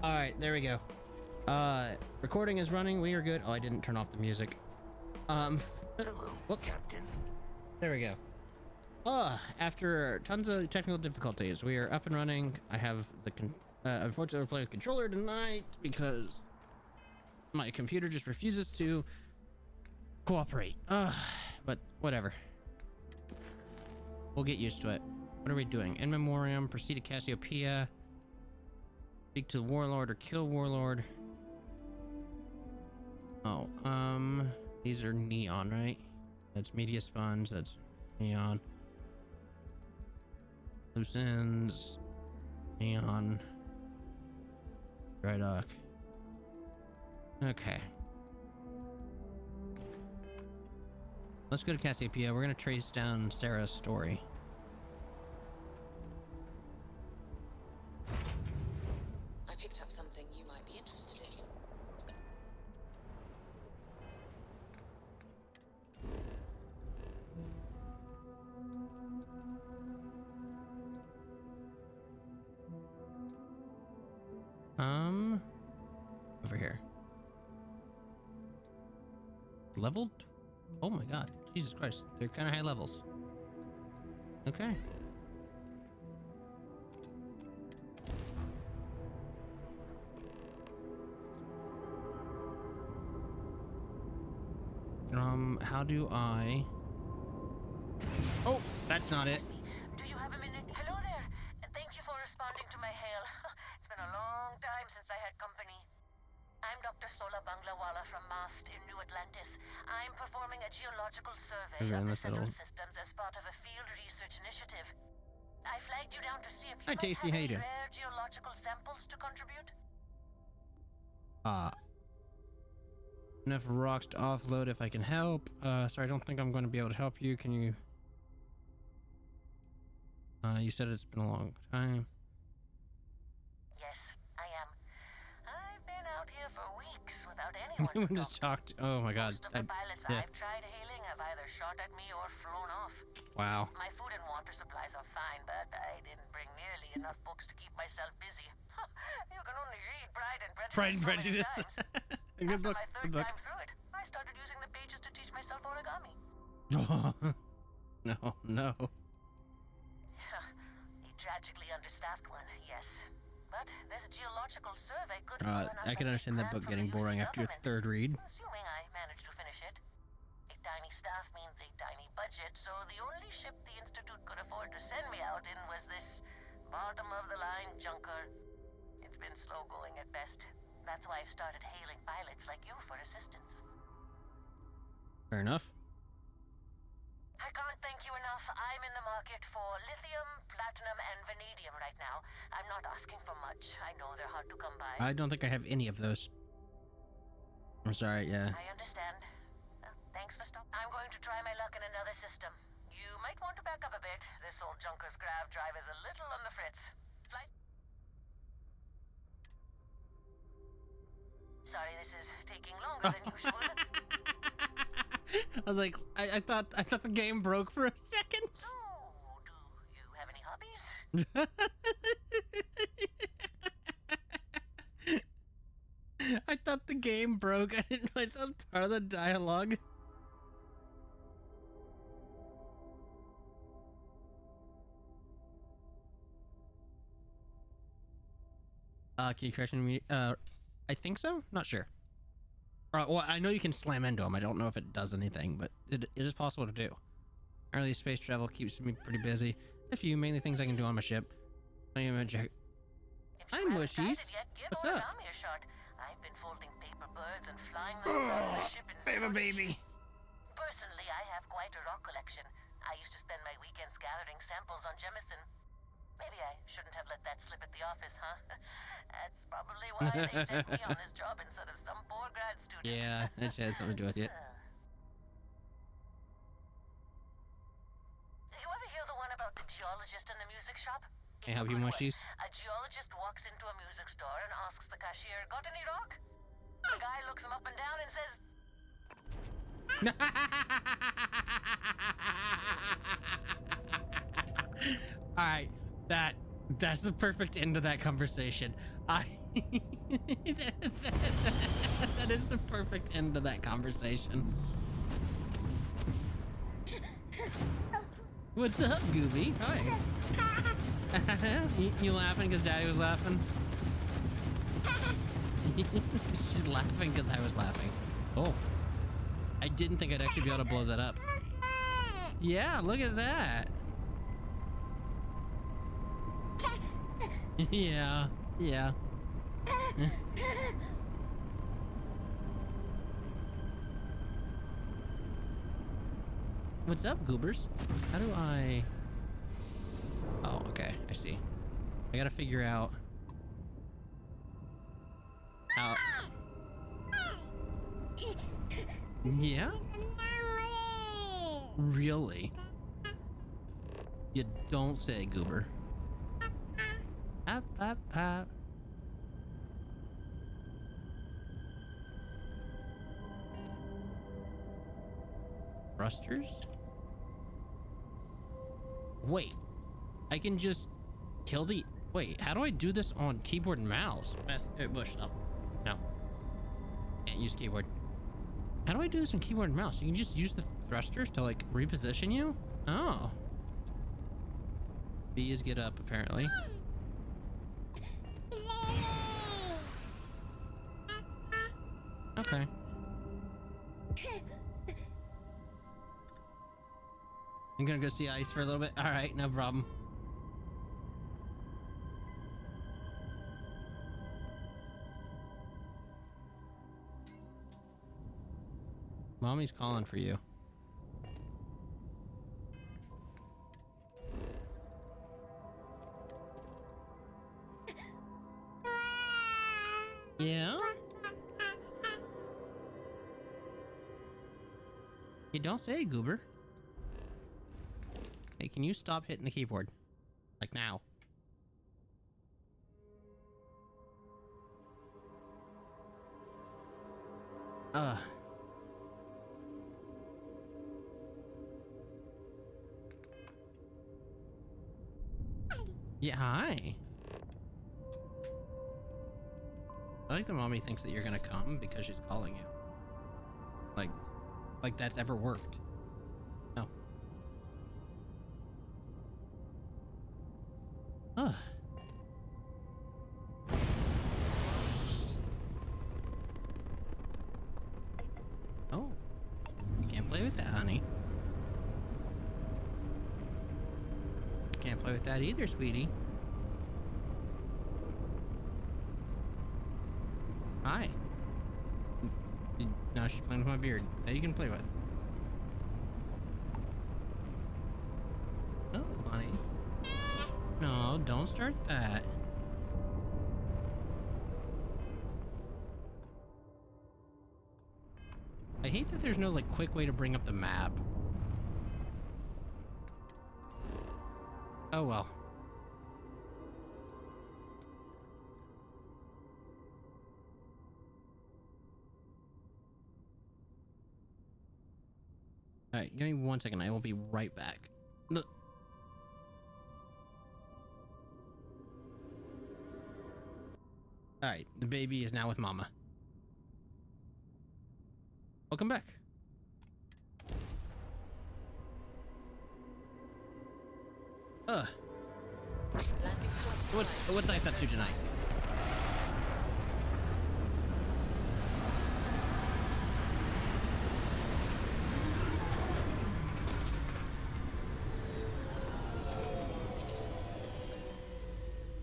All right, there we go. Recording is running. We are good. Oh, I didn't turn off the music. Hello, Whoops. Captain. There we go. After tons of technical difficulties, we are up and running. I have the unfortunately we're playing with controller tonight because my computer just refuses to cooperate. But whatever. We'll get used to it. What are we doing? In memoriam, proceed to Cassiopeia. Speak to the warlord or kill warlord. Oh, these are neon, right? That's media sponge, that's neon. Loose ends, neon. Drydock. Okay. Let's go to Cassiopeia. We're gonna trace down Sarah's story. I picked up something you might be interested in. Over here. Leveled? Oh my god. Jesus Christ. They're kind of high levels. Okay. How do I... Oh, that's not it. Do you have a minute? Hello there. Thank you for responding to my hail. It's been a long time since I had company. I'm Dr. Sola Banglawala from MAST in New Atlantis. I'm performing a geological survey of the settled systems as part of a field research initiative. I flagged you down to see if you Hi, might Tasty. have How you any doing? rare geological samples to contribute. Enough rocks to offload if I can help. Sorry, I don't think I'm going to be able to help you. Can you... you said it's been a long time. Yes, I am. I've been out here for weeks without anyone to Anyone just talk to. talked? Oh my god. Most of the pilots yeah. I've tried hailing have either shot at me or flown off. Wow. My food and water supplies are fine, but I didn't bring nearly enough books to keep myself busy. You can only read Pride and Prejudice. Pride and so many Prejudice. times. Good After book. my third Good book. time through it, I started using the pages to teach myself origami. No, no. A tragically understaffed one, yes. But this geological survey could I can understand that book getting boring after your third read. Assuming I managed to finish it. A tiny staff means a tiny budget, so the only ship the Institute could afford to send me out in was this bottom-of-the-line junker. It's been slow going at best. That's why I've started hailing pilots like you for assistance. Fair enough. I can't thank you enough. I'm in the market for lithium, platinum, and vanadium right now. I'm not asking for much. I know they're hard to come by. I don't think I have any of those. I'm sorry, yeah. I understand. Thanks for stopping. I'm going to try my luck in another system. You might want to back up a bit. This old junker's grav drive is a little on the fritz. Flight. Sorry, this is taking longer than usual. I was like, I thought the game broke for a second. So, do you have any hobbies? I thought the game broke. I didn't know that was part of the dialogue. Can you correct me? I think so. Not sure. Well, I know you can slam into them. I don't know if it does anything, but it is possible to do. Early space travel keeps me pretty busy. A few mainly things I can do on my ship. I am a jack. Hi, Mushies. What's up? I've been folding paper birds and flying them around the ship in baby. Personally, I have quite a rock collection. I used to spend my weekends gathering samples on Jemison. Maybe I shouldn't have let that slip at the office, huh? That's probably why they sent me on this job instead of some poor grad student. Yeah, it has something to do with it. You ever hear the one about the geologist in the music shop? Can I help you, Mushies? A geologist walks into a music store and asks the cashier, "Got any rock?" The guy looks him up and down and says, All right, that's the perfect end of that conversation. That is the perfect end to that conversation. What's up, Gooby? Hi. You laughing because Daddy was laughing? She's laughing because I was laughing. Oh. I didn't think I'd actually be able to blow that up. Yeah, look at that. Yeah, yeah. What's up, goobers? How do I... Oh, okay, I see. I gotta figure out how... Yeah? Really? You don't say, goober. Pop, pop, pop. Thrusters? Wait, I can just kill the... Wait, how do I do this on keyboard and mouse? Bush, no. No. Can't use keyboard. How do I do this on keyboard and mouse? You can just use the thrusters to, like, reposition you? Oh. B is get up, apparently. Okay. I'm gonna go see Ice for a little bit. All right, no problem. Mommy's calling for you. Yeah? You don't say, goober. Hey, can you stop hitting the keyboard? Like now. Yeah, hi. I like the mommy thinks that you're gonna come because she's calling you. Like that's ever worked. No. Ugh. Oh. You can't play with that, honey. You can't play with that either, sweetie. Hi. Now she's playing with my beard. That you can play with. Oh, honey. No, don't start that. I hate that there's no, like, quick way to bring up the map. Oh, well. Alright, give me 1 second. I will be right back. Look. Alright, the baby is now with mama. Welcome back. What's Ice up to tonight?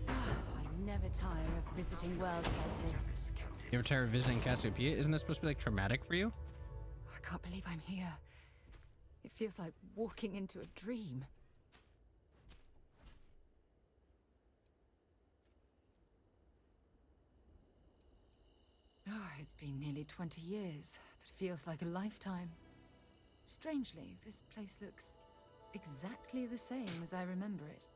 I never tire of visiting worlds like this. You ever tired of visiting Cassiopeia? Isn't that supposed to be, like, traumatic for you? I can't believe I'm here. It feels like walking into a dream. Oh, it's been nearly 20 years, but it feels like a lifetime. Strangely, this place looks exactly the same as I remember it.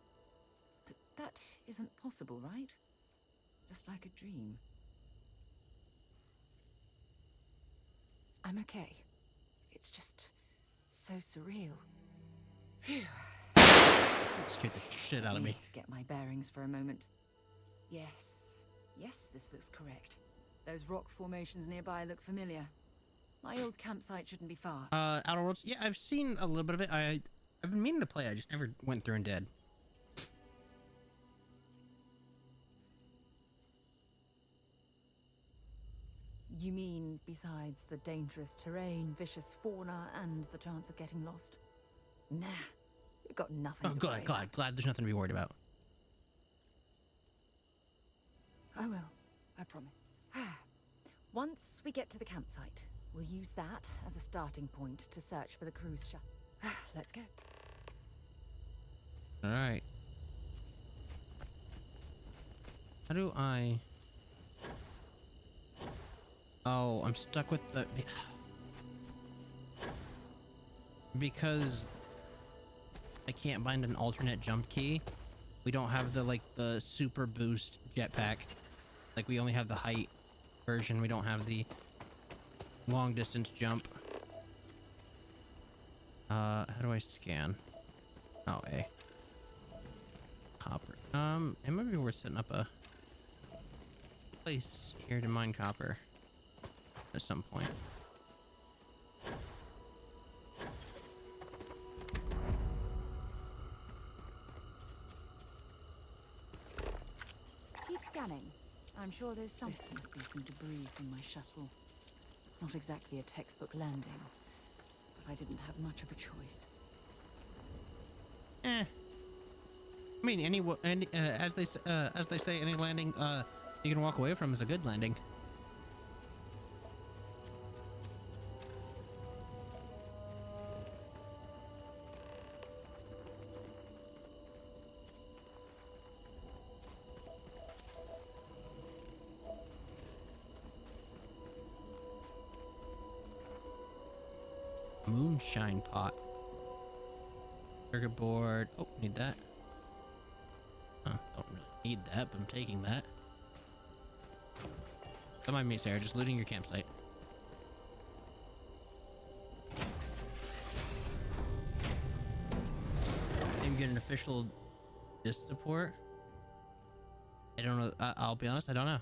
But that isn't possible, right? Just like a dream. I'm okay. It's just so surreal. Phew. Scared the shit out of me. Get my bearings for a moment. Yes, Yes, this looks correct. Those rock formations nearby look familiar. My old campsite shouldn't be far. Outer Worlds? Yeah, I've seen a little bit of it. I've been meaning to play. I just never went through and did. You mean besides the dangerous terrain, vicious fauna, and the chance of getting lost? Nah, we've got nothing Oh, to worry about. glad there's nothing to be worried about. I will, I promise. Once we get to the campsite, we'll use that as a starting point to search for the cruise ship. Let's go. All right. How do I... Oh, I'm stuck with the... Because I can't find an alternate jump key. We don't have the, like, the super boost jetpack. Like, we only have the height version. We don't have the long distance jump. How do I scan? Oh, A. Copper. It might be worth setting up a place here to mine copper at some point. Keep scanning. I'm sure there's some... This must be some debris from my shuttle. Not exactly a textbook landing, but I didn't have much of a choice. I mean, as they say, any landing you can walk away from is a good landing. Moonshine pot. Circuit board. Oh, need that. Don't really need that, but I'm taking that. Don't mind me, Sarah. Just looting your campsite. I'm getting official disc support. I don't know. I'll be honest. I don't know.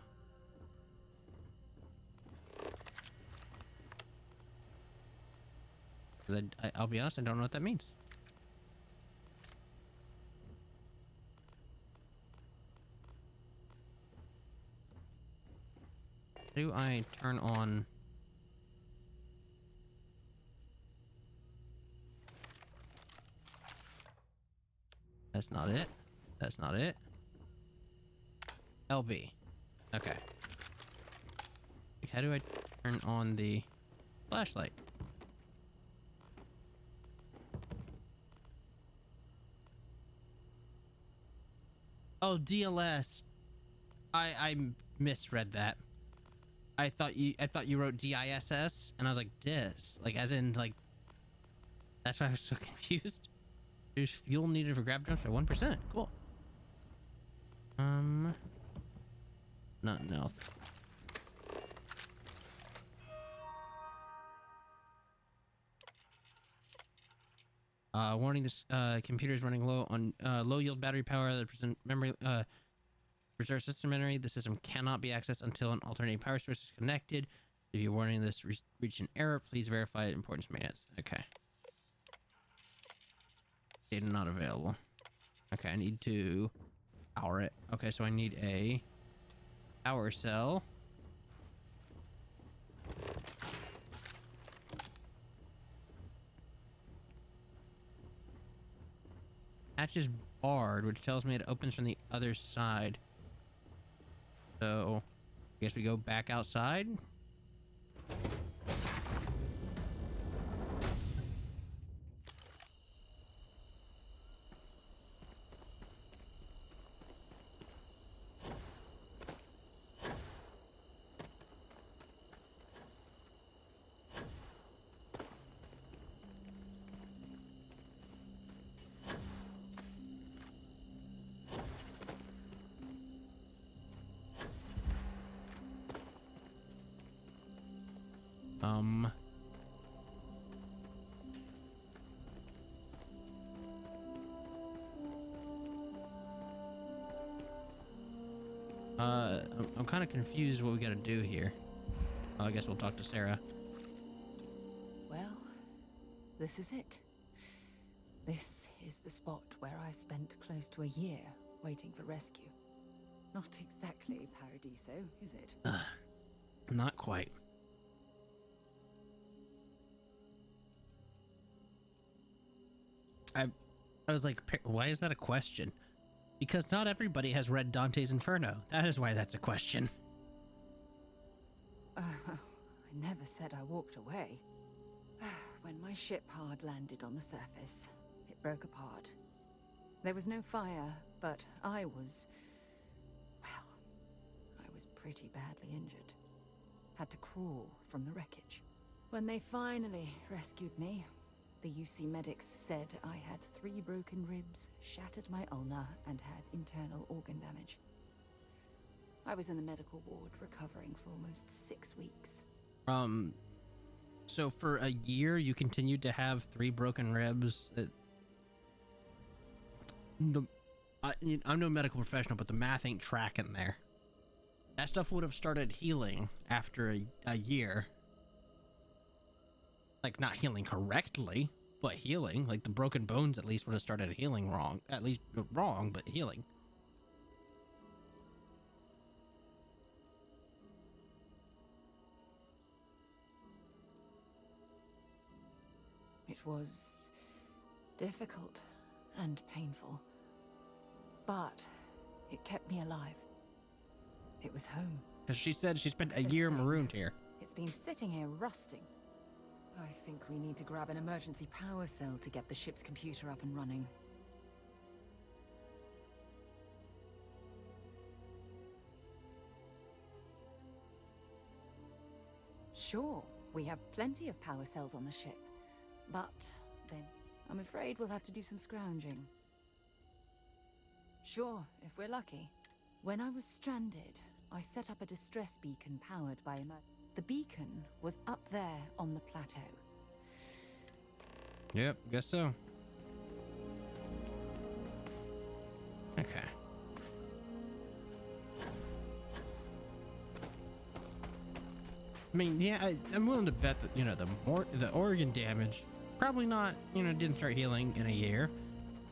I'll be honest. I don't know what that means. How do I turn on? That's not it. That's not it. LB. Okay. Like, how do I turn on the flashlight? Oh, DLS. I misread that. I thought you wrote DISS, and I was like, dis, like as in like. That's why I was so confused. There's fuel needed for grab jumps by 1%. Cool. Nothing else. Warning: this computer is running low on low yield battery power. The present memory reserve system memory. The system cannot be accessed until an alternating power source is connected. If you're warning this reach an error, please verify importance maintenance. Okay. Data not available. Okay, I need to power it. Okay, so I need a power cell. Hatch is barred, which tells me it opens from the other side. So, I guess we go back outside. I'm kind of confused what we gotta do here. Oh, I guess we'll talk to Sarah. Well, this is it. This is the spot where I spent close to a year waiting for rescue. Not exactly Paradiso, is it? Not quite. I was like, why is that a question? Because not everybody has read Dante's Inferno. That is why that's a question. I never said I walked away. When my ship hard landed on the surface, it broke apart. There was no fire, but I was pretty badly injured. Had to crawl from the wreckage. When they finally rescued me, the UC medics said I had 3 broken ribs, shattered my ulna, and had internal organ damage. I was in the medical ward recovering for almost 6 weeks. So for a year you continued to have 3 broken ribs? I'm no medical professional, but the math ain't tracking there. That stuff would have started healing after a year. Like, not healing correctly, but healing. Like, the broken bones at least would have started healing wrong. At least wrong, but healing. It was difficult and painful, but it kept me alive. It was home. Because she said she spent a year marooned here. It's been sitting here rusting. I think we need to grab an emergency power cell to get the ship's computer up and running. Sure, we have plenty of power cells on the ship. But then, I'm afraid we'll have to do some scrounging. Sure, if we're lucky. When I was stranded, I set up a distress beacon powered by the beacon was up there on the plateau. Yep, guess so. Okay. I mean, yeah, I'm willing to bet that, the organ damage probably not, didn't start healing in a year.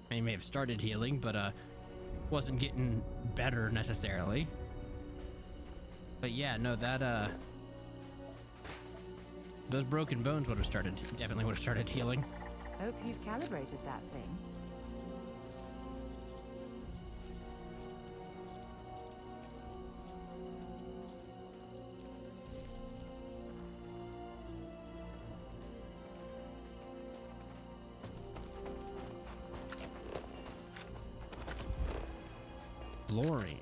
I mean, may have started healing, but wasn't getting better necessarily. But yeah, no, that those broken bones definitely would have started healing. Hope you've calibrated that thing. Flooring.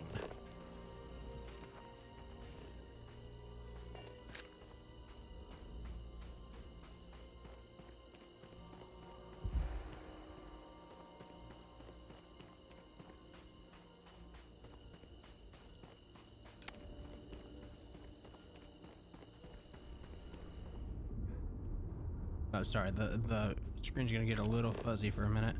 Oh, sorry, the screen's gonna get a little fuzzy for a minute.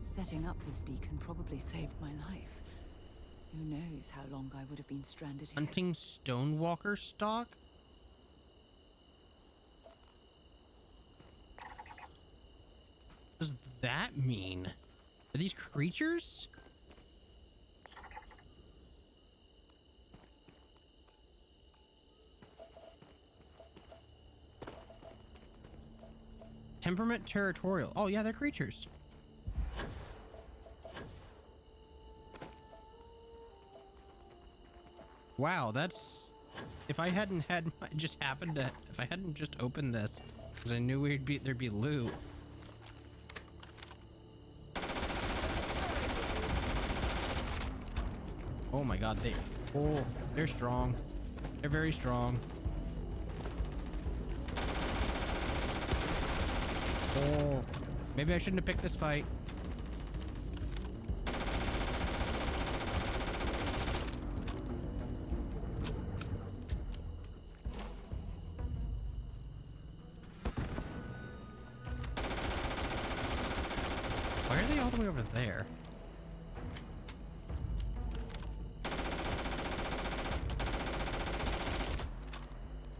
Setting up this beacon probably saved my life. Who knows how long I would have been stranded here. Hunting stonewalker stock? What does that mean? Are these creatures? Temperament territorial. Oh yeah, they're creatures. Wow, that's... If I hadn't just opened this, because I knew there'd be loot. Oh my god, they're strong. They're very strong. Oh, maybe I shouldn't have picked this fight. Why are they all the way over there?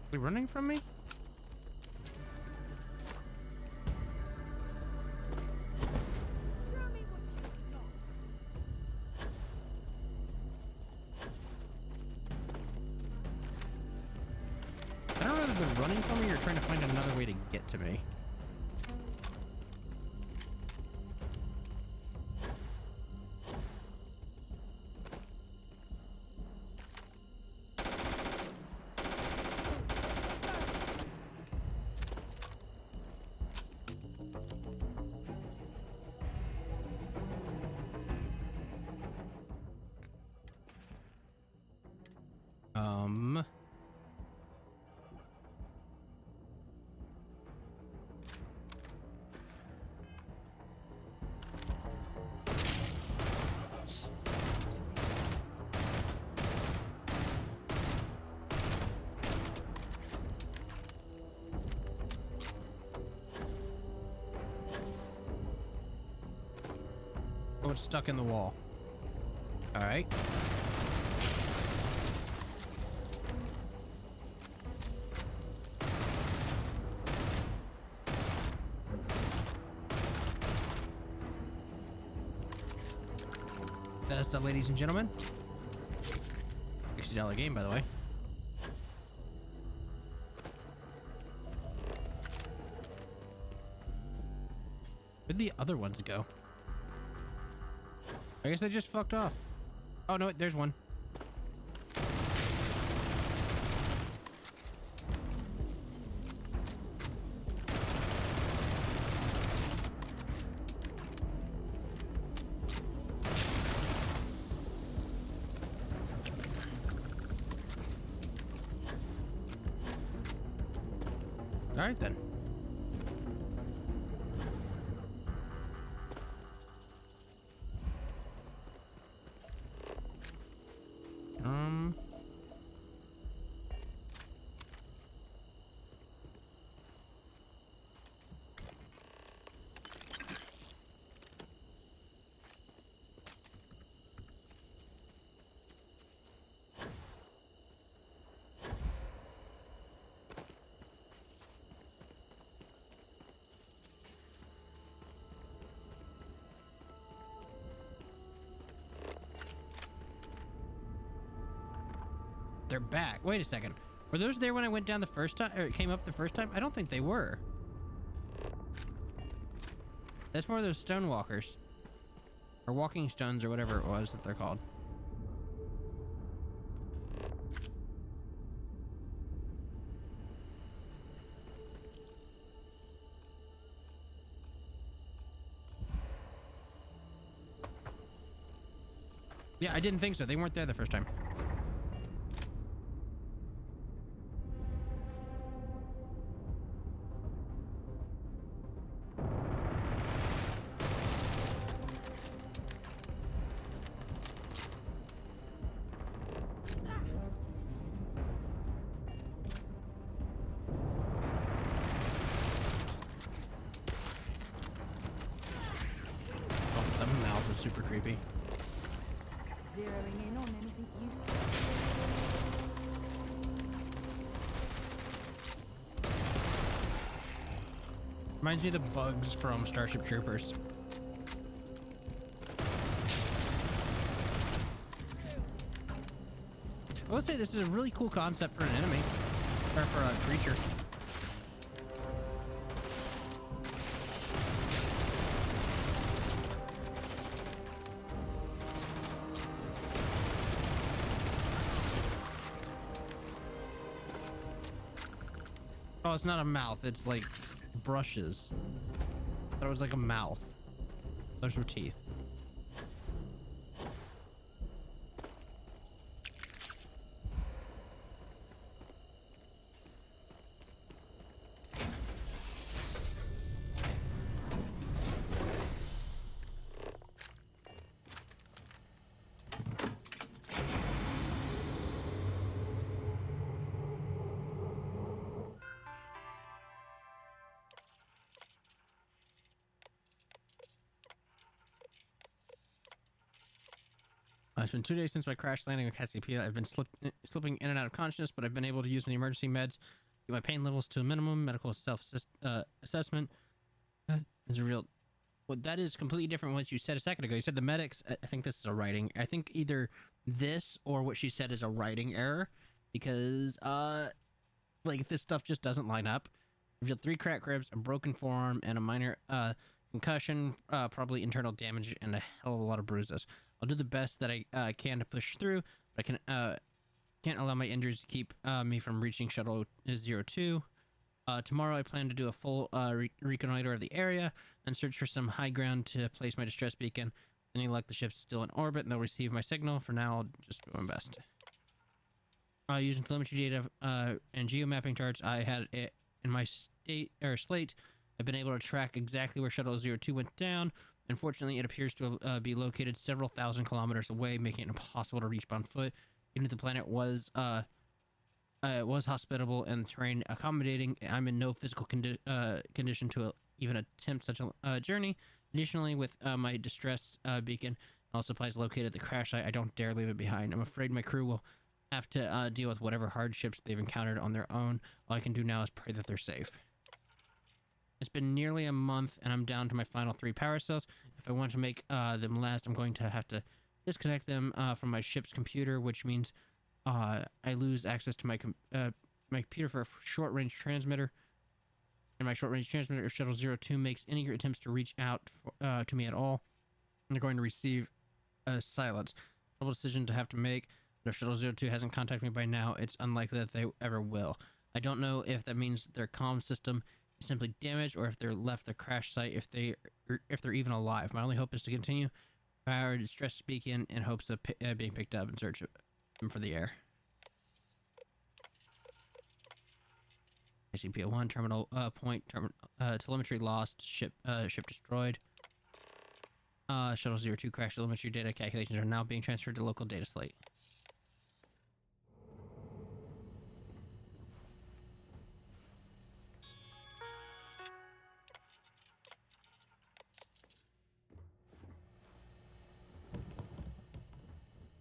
Are they running from me? I don't know if they're running from me or trying to find another way to get to me. Oh, it's stuck in the wall. All right. That's up, ladies and gentlemen. $60 game, by the way. Where'd the other ones go? I guess they just fucked off. Oh no, there's one. All right then. They're back. Wait a second. Were those there when I went down the first time, or came up the first time? I don't think they were. That's more of those stone walkers. Or walking stones, or whatever it was that they're called. Yeah, I didn't think so. They weren't there the first time. Super creepy. Zeroing in on anything useful. Reminds me of the bugs from Starship Troopers. I would say this is a really cool concept for an enemy, or for a creature. Oh, it's not a mouth. It's like brushes. I thought it was like a mouth. Those were teeth. It's been 2 days since my crash landing on Cassiopeia. I've been slipping in and out of consciousness, but I've been able to use my emergency meds, get my pain levels to a minimum. Medical assessment is a real. Well, that is completely different from what you said a second ago. You said the medics. I think this is a writing. I think either this or what she said is a writing error, because like this stuff just doesn't line up. I've revealed 3 cracked ribs, a broken forearm, and a minor concussion, probably internal damage, and a hell of a lot of bruises. I'll do the best that I can to push through, but I can't allow my injuries to keep me from reaching Shuttle 02. Tomorrow I plan to do a full reconnoiter of the area and search for some high ground to place my distress beacon. Any luck, the ship's still in orbit and they'll receive my signal. For now, I'll just do my best. Using telemetry data and geomapping charts I had in my slate, I've been able to track exactly where Shuttle 02 went down. Unfortunately, it appears to be located several thousand kilometers away, making it impossible to reach on foot. Even if the planet was hospitable and the terrain accommodating, I'm in no physical condition to even attempt such a journey. Additionally, with my distress beacon and all supplies located at the crash site, I don't dare leave it behind. I'm afraid my crew will have to deal with whatever hardships they've encountered on their own. All I can do now is pray that they're safe. It's been nearly a month, and I'm down to my final 3 power cells. If I want to make them last, I'm going to have to disconnect them from my ship's computer, which means I lose access to my computer for a short-range transmitter. And my short-range transmitter, if Shuttle 02 makes any attempts to reach out to me at all, they're going to receive a silence. Trouble decision to have to make, but if Shuttle 02 hasn't contacted me by now, it's unlikely that they ever will. I don't know if that means their comm system is simply damaged, or if they're left the crash site, if they're even alive. My only hope is to continue our distress beacon in hopes of being picked up and search them for the air. ICP-01 terminal point telemetry lost, ship destroyed. Shuttle 02 crash telemetry data calculations are now being transferred to local data slate.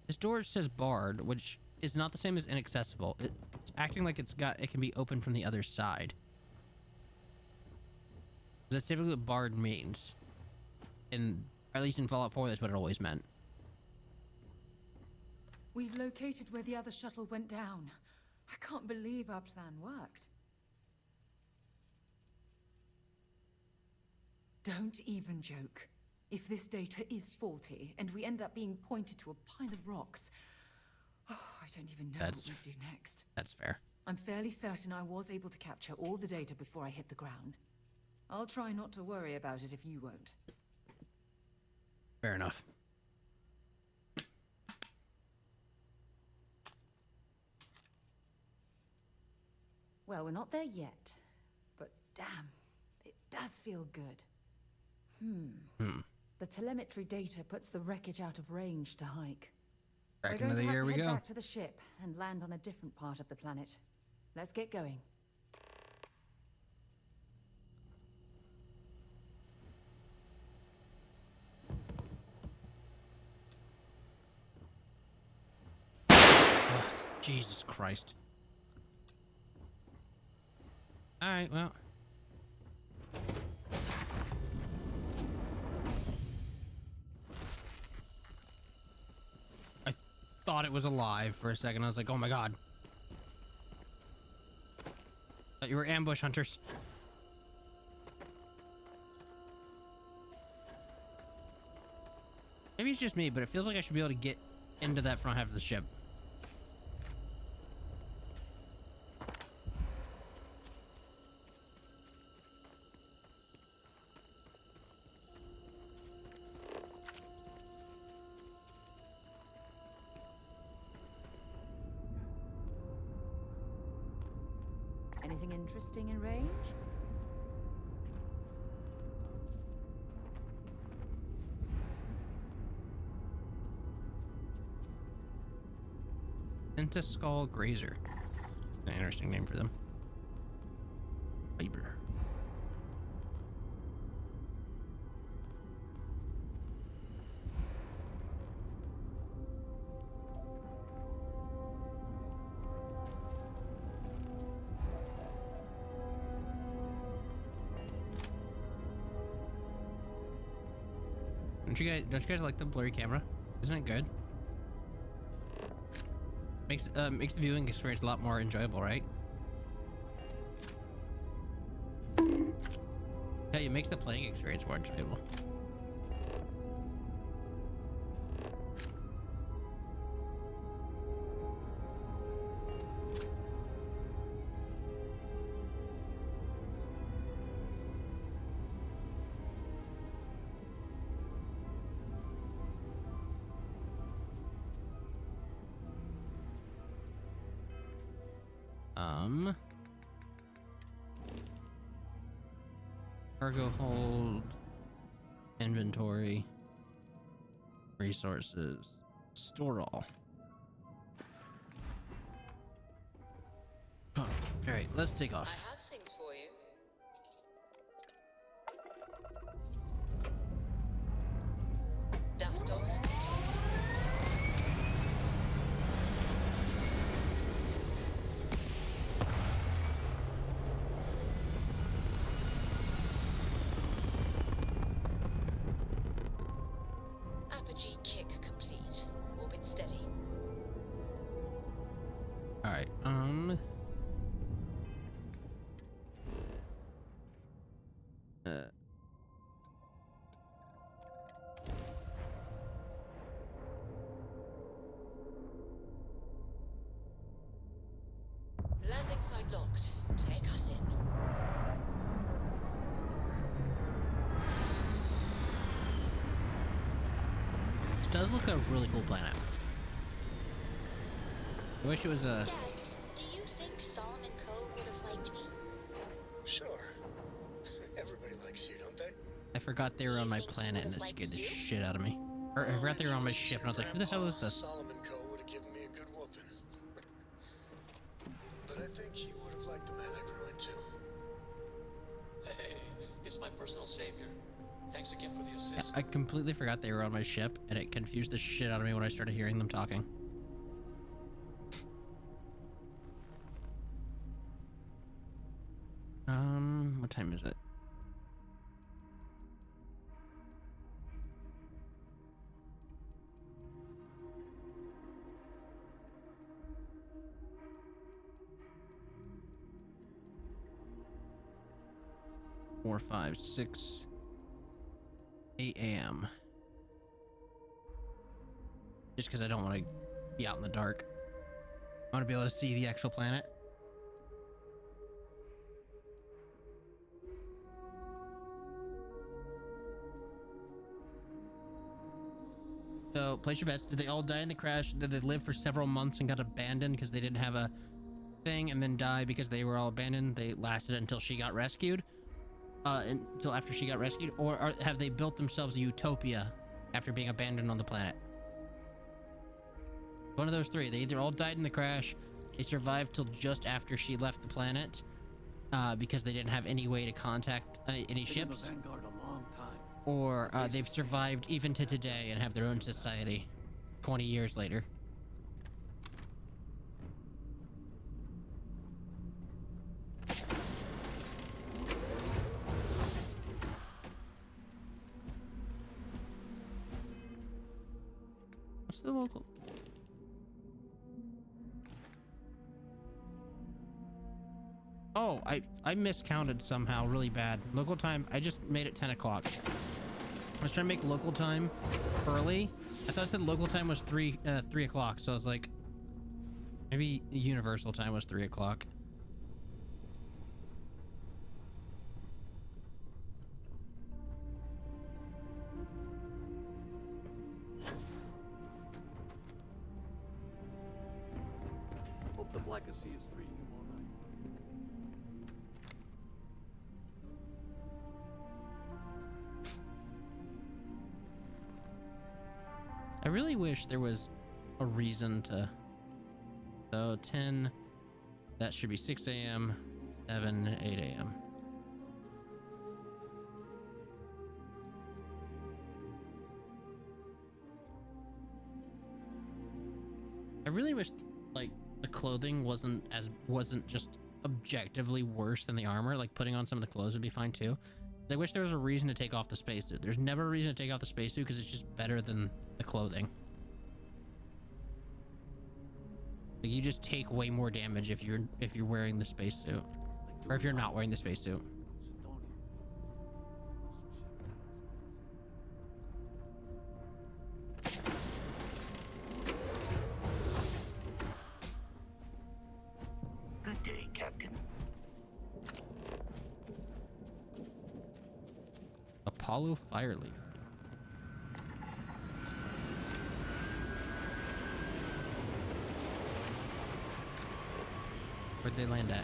This door says barred, which is not the same as inaccessible. It's acting like it can be opened from the other side. That's typically what barred means. And at least in Fallout 4, that's what it always meant. We've located where the other shuttle went down. I can't believe our plan worked. Don't even joke. If this data is faulty, and we end up being pointed to a pile of rocks, I don't even know what we'd do next. That's fair. I'm fairly certain I was able to capture all the data before I hit the ground. I'll try not to worry about it if you won't. Fair enough. Well, we're not there yet, but damn, it does feel good. The telemetry data puts the wreckage out of range to hike. Back into the air we We're going to have to head go. back to the ship and land on a different part of the planet. Let's get going. Oh, Jesus Christ. Alright, well. I thought it was alive for a second. I was like, oh my god. Thought you were ambush hunters. Maybe it's just me, but it feels like I should be able to get into that front half of the ship. Anything interesting in range? Skull Grazer. An interesting name for them. Fiber. Don't you guys like the blurry camera? Isn't it good? Makes the viewing experience a lot more enjoyable, right? Yeah, it makes the playing experience more enjoyable. Cargo hold, inventory, resources, store all. All right, let's take off. I have things for you. Dust off. Apogee kick complete. Orbit steady. All right, Landing site locked. Take us in. it does look a really cool planet. I wish it was a. Dad, do you think Solomon Cove would have liked me? Sure. Everybody likes you, don't they? I forgot they were on my planet and it scared the shit out of me. Or I forgot they were on my ship and I was like, who the hell is this? Solomon Cove would have given me a good whooping. But I think he would have liked the man I grew into. Hey, it's my personal savior. Thanks again for the Yeah, assist. I completely forgot they were on my ship and it confused the shit out of me when I started hearing them talking. What time is it? Four, 5, 6, 8 a.m. Just because I don't want to be out in the dark. I want to be able to see the actual planet. So, place your bets. Did they all die in the crash? Did they live for several months and got abandoned because they didn't have a thing and then die because they were all abandoned? They lasted until she got rescued? Until after she got rescued? Or have they built themselves a utopia after being abandoned on the planet? One of those three. They either all died in the crash, they survived till just after she left the planet, because they didn't have any way to contact any ships, or they've survived even to today and have their own society 20 years later. What's the local? Oh, I miscounted somehow really bad. Local time, I just made it 10 o'clock. I was trying to make local time early. I thought it said local time was 3 o'clock, so I was like, maybe universal time was 3 o'clock. Hope the Black Sea is treating you all right. I really wish there was a reason to. So 10, that should be 6 a.m., 7, 8 a.m. I really wish, like, the clothing wasn't just objectively worse than the armor. Like, putting on some of the clothes would be fine too. I wish there was a reason to take off the spacesuit. There's never a reason to take off the spacesuit because it's just better than the clothing. Like, you just take way more damage if you're wearing the spacesuit, or if you're not wearing the spacesuit. Good day, Captain. Apollo Fireleaf. Where'd they land at?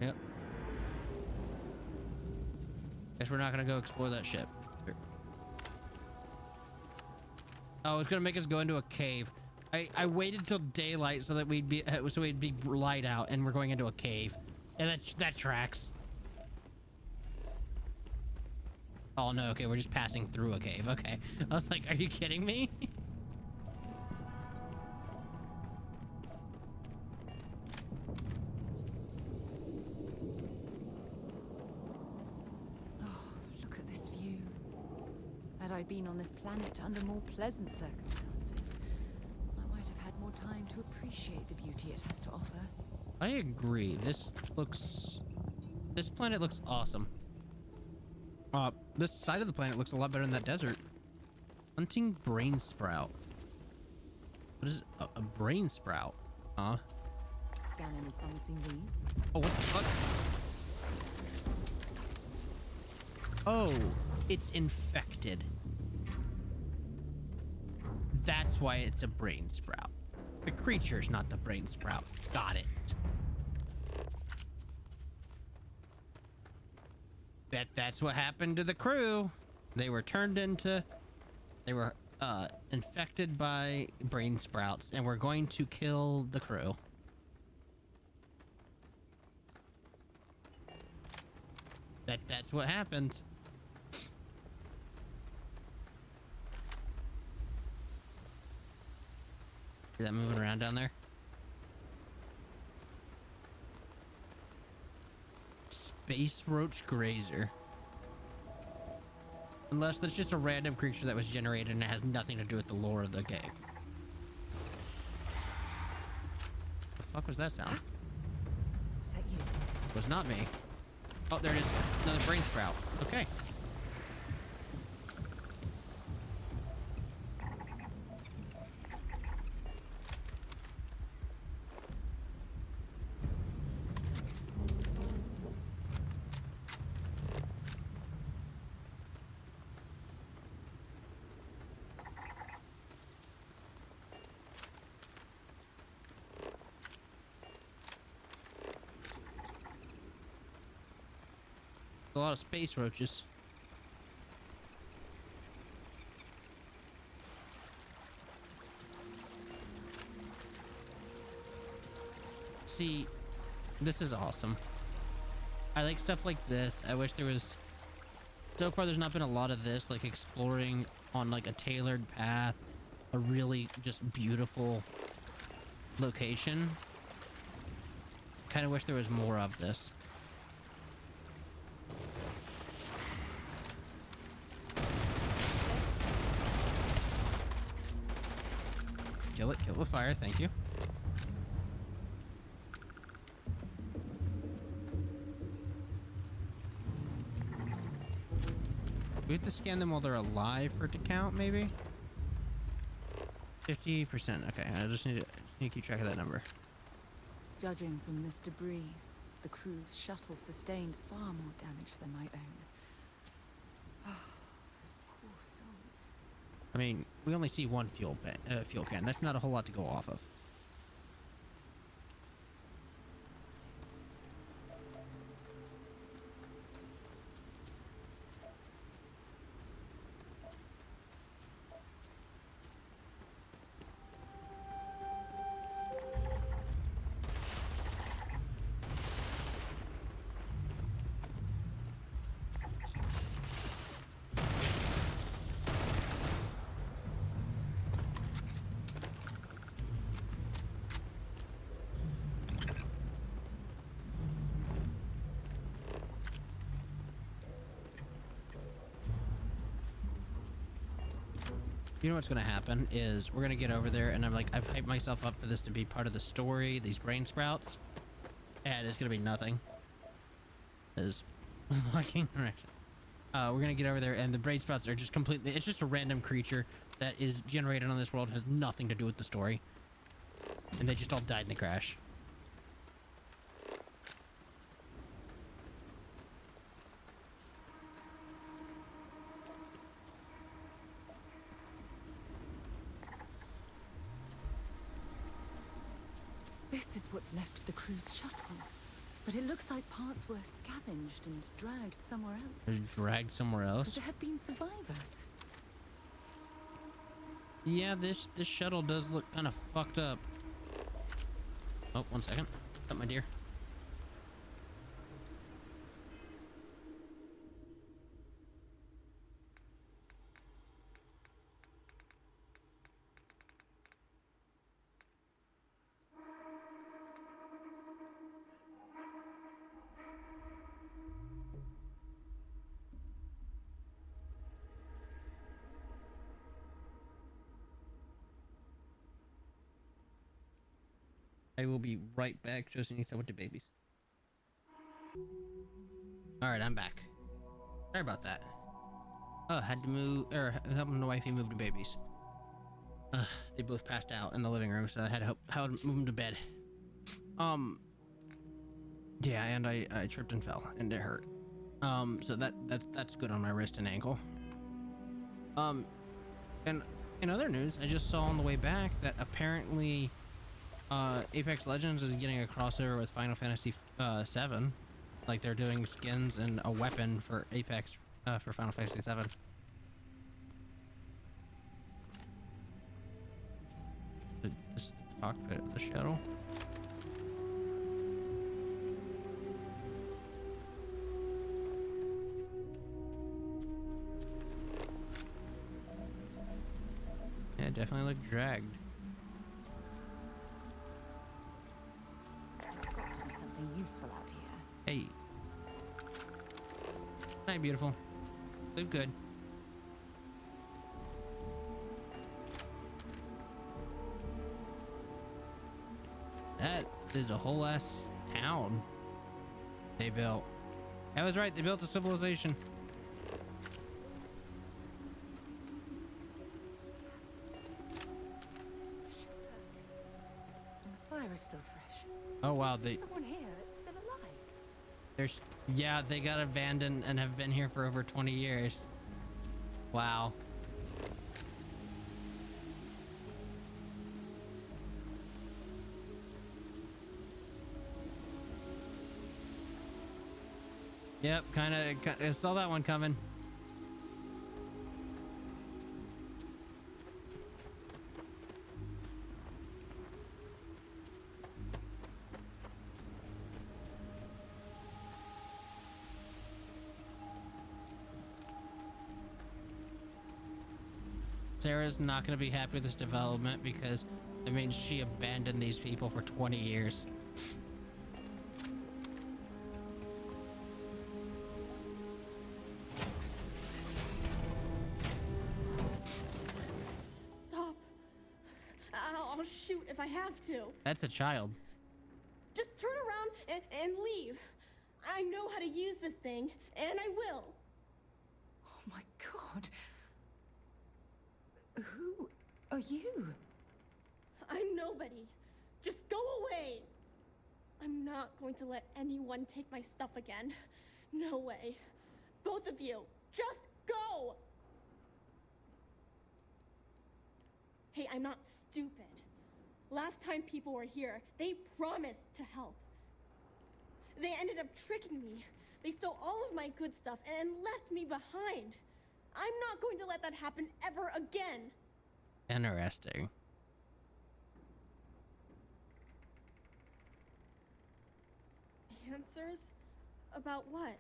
Yep. Guess we're not gonna go explore that ship. Oh, it's gonna make us go into a cave. I waited till daylight so that we'd be light out, and we're going into a cave, and that tracks. Oh no, okay, we're just passing through a cave. Okay, I was like, are you kidding me? Oh, look at this view. Had I been on this planet under more pleasant circumstances, I might have had more time to appreciate the beauty it has to offer. I agree. This planet looks awesome. This side of the planet looks a lot better than that desert. Hunting brain sprout. What is it? A brain sprout? Huh? Scan any promising leads? Oh, what the fuck? Oh, it's infected. That's why it's a brain sprout. The creature's not the brain sprout. Got it. That's what happened to the crew. They were infected by brain sprouts, and we're going to kill the crew. That's what happens. See that moving around down there? Space roach grazer. Unless that's just a random creature that was generated and it has nothing to do with the lore of the game. The fuck was that sound? Was that you? It was not me. Oh, there it is. Another brain sprout. Okay. A lot of space roaches. See, this is awesome. I like stuff like this. I wish there was... So far, there's not been a lot of this, like exploring on like a tailored path, a really just beautiful location. Kind of wish there was more of this. Kill it with fire, thank you. We have to scan them while they're alive for it to count, maybe? 50%, okay, I just need to keep track of that number. Judging from this debris, the crew's shuttle sustained far more damage than my own. Oh, those poor souls. I mean, we only see one fuel can. That's not a whole lot to go off of. You know what's gonna happen is we're gonna get over there, and I'm like, I've hyped myself up for this to be part of the story, these brain sprouts, and it's gonna be nothing. Is fucking direction. We're gonna get over there, and the brain sprouts are just completely. It's just a random creature that is generated on this world, has nothing to do with the story, and they just all died in the crash. This is what's left of the cruise shuttle. But it looks like parts were scavenged and dragged somewhere else. They're dragged somewhere Could else. there have been survivors? Yeah, this shuttle does look kind of fucked up. Oh, 1 second. What's up, my dear? I will be right back. Josie needs help with the babies. Alright, I'm back. Sorry about that. Oh, had to move, or helping the wifey move the babies. They both passed out in the living room, so I had to help move them to bed. Yeah, and I tripped and fell, and it hurt. So that's good on my wrist and ankle. And in other news, I just saw on the way back that apparently Apex Legends is getting a crossover with Final Fantasy 7. Like, they're doing skins and a weapon for Apex for Final Fantasy 7. This cockpit of the shuttle. Yeah, it definitely looked dragged. There's got to be something useful out here. Hey. Night, beautiful. Look good. That is a whole ass town they built. I was right, they built a civilization. And the fire is still fresh. Oh wow, Is there someone here that's still alive? there's yeah, they got abandoned and have been here for over 20 years. Wow. Yep, kind of saw that one coming. Sarah's not going to be happy with this development because it means she abandoned these people for 20 years. Stop. I'll shoot if I have to. That's a child. Just turn around and leave. I know how to use this thing, and I will. Oh my god. Who are you? I'm nobody. Just go away. I'm not going to let anyone take my stuff again. No way. Both of you, just go. Hey, I'm not stupid. Last time people were here, they promised to help. They ended up tricking me. They stole all of my good stuff and left me behind. I'm not going to let that happen ever again. Interesting. Answers? About what?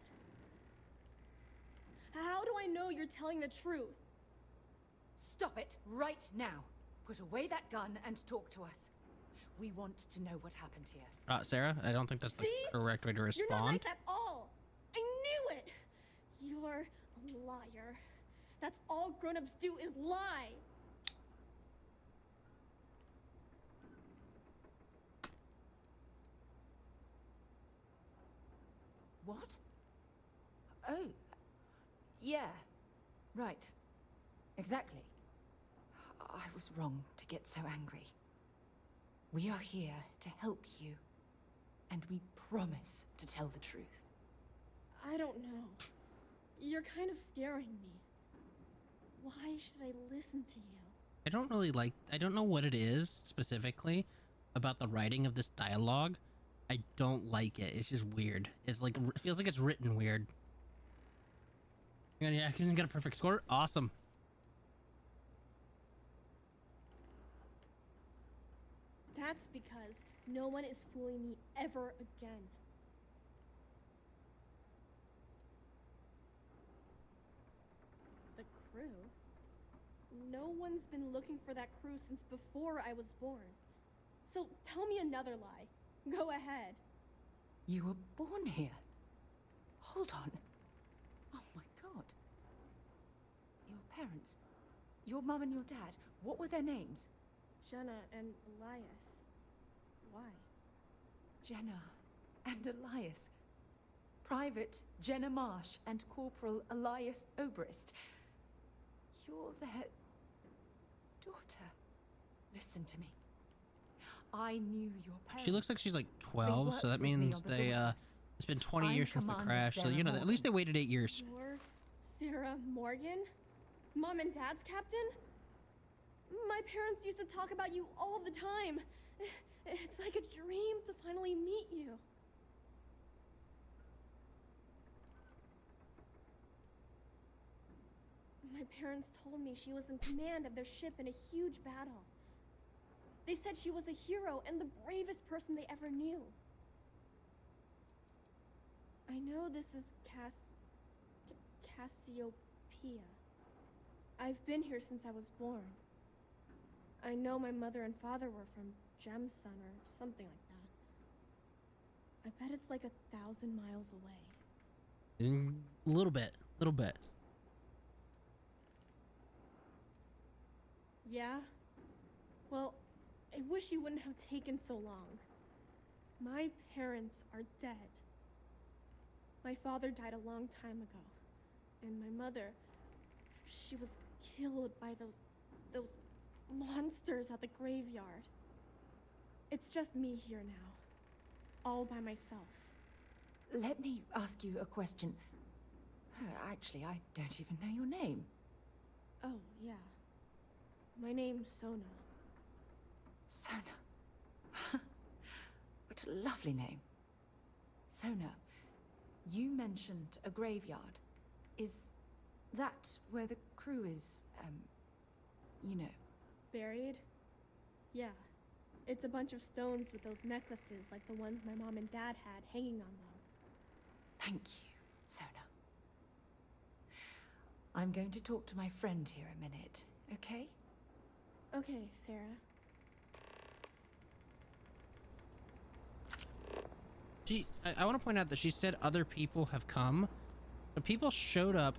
How do I know you're telling the truth? Stop it right now. Put away that gun and talk to us. We want to know what happened here. Sarah, I don't think that's the See? correct way to You're not respond. nice at all. I knew it. You're a liar. That's all grown-ups do is lie. What? Oh, yeah, right. Exactly. I was wrong to get so angry. We are here to help you, and we promise to tell the truth. I don't know. You're kind of scaring me. Why should I listen to you? I don't know what it is specifically about the writing of this dialogue. I don't like it. It's just weird. It's like, it feels like it's written weird. Yeah, he's got a perfect score. Awesome. That's because no one is fooling me ever again. The crew? No one's been looking for that crew since before I was born. So tell me another lie. Go ahead. You were born here. Hold on. Oh my god. Your parents, your mum and your dad, what were their names? Jenna and Elias. Why? Jenna and Elias. Private Jenna Marsh and Corporal Elias Obrist. You're their daughter. Listen to me. I knew your parents. She looks like she's like 12, so that means it's been 20 years since the crash. So, you know, at least they waited 8 years. You're Sarah Morgan? Mom and Dad's captain? My parents used to talk about you all the time. It's like a dream to finally meet you. My parents told me she was in command of their ship in a huge battle. They said she was a hero and the bravest person they ever knew. I know this is Cassiopeia. I've been here since I was born. I know my mother and father were from Gemsun or something like that. I bet it's like 1,000 miles away. A little bit. Yeah? Well, I wish you wouldn't have taken so long. My parents are dead. My father died a long time ago. And my mother, she was killed by those monsters at the graveyard. It's just me here now. All by myself. Let me ask you a question. Actually, I don't even know your name. Oh, yeah. My name's Sona. Sona. What a lovely name. Sona, you mentioned a graveyard. Is that where the crew is, you know? Buried? Yeah. It's a bunch of stones with those necklaces like the ones my mom and dad had hanging on them. Thank you, Sona. I'm going to talk to my friend here a minute, okay? Okay, Sarah. I want to point out that she said other people have come. The people showed up,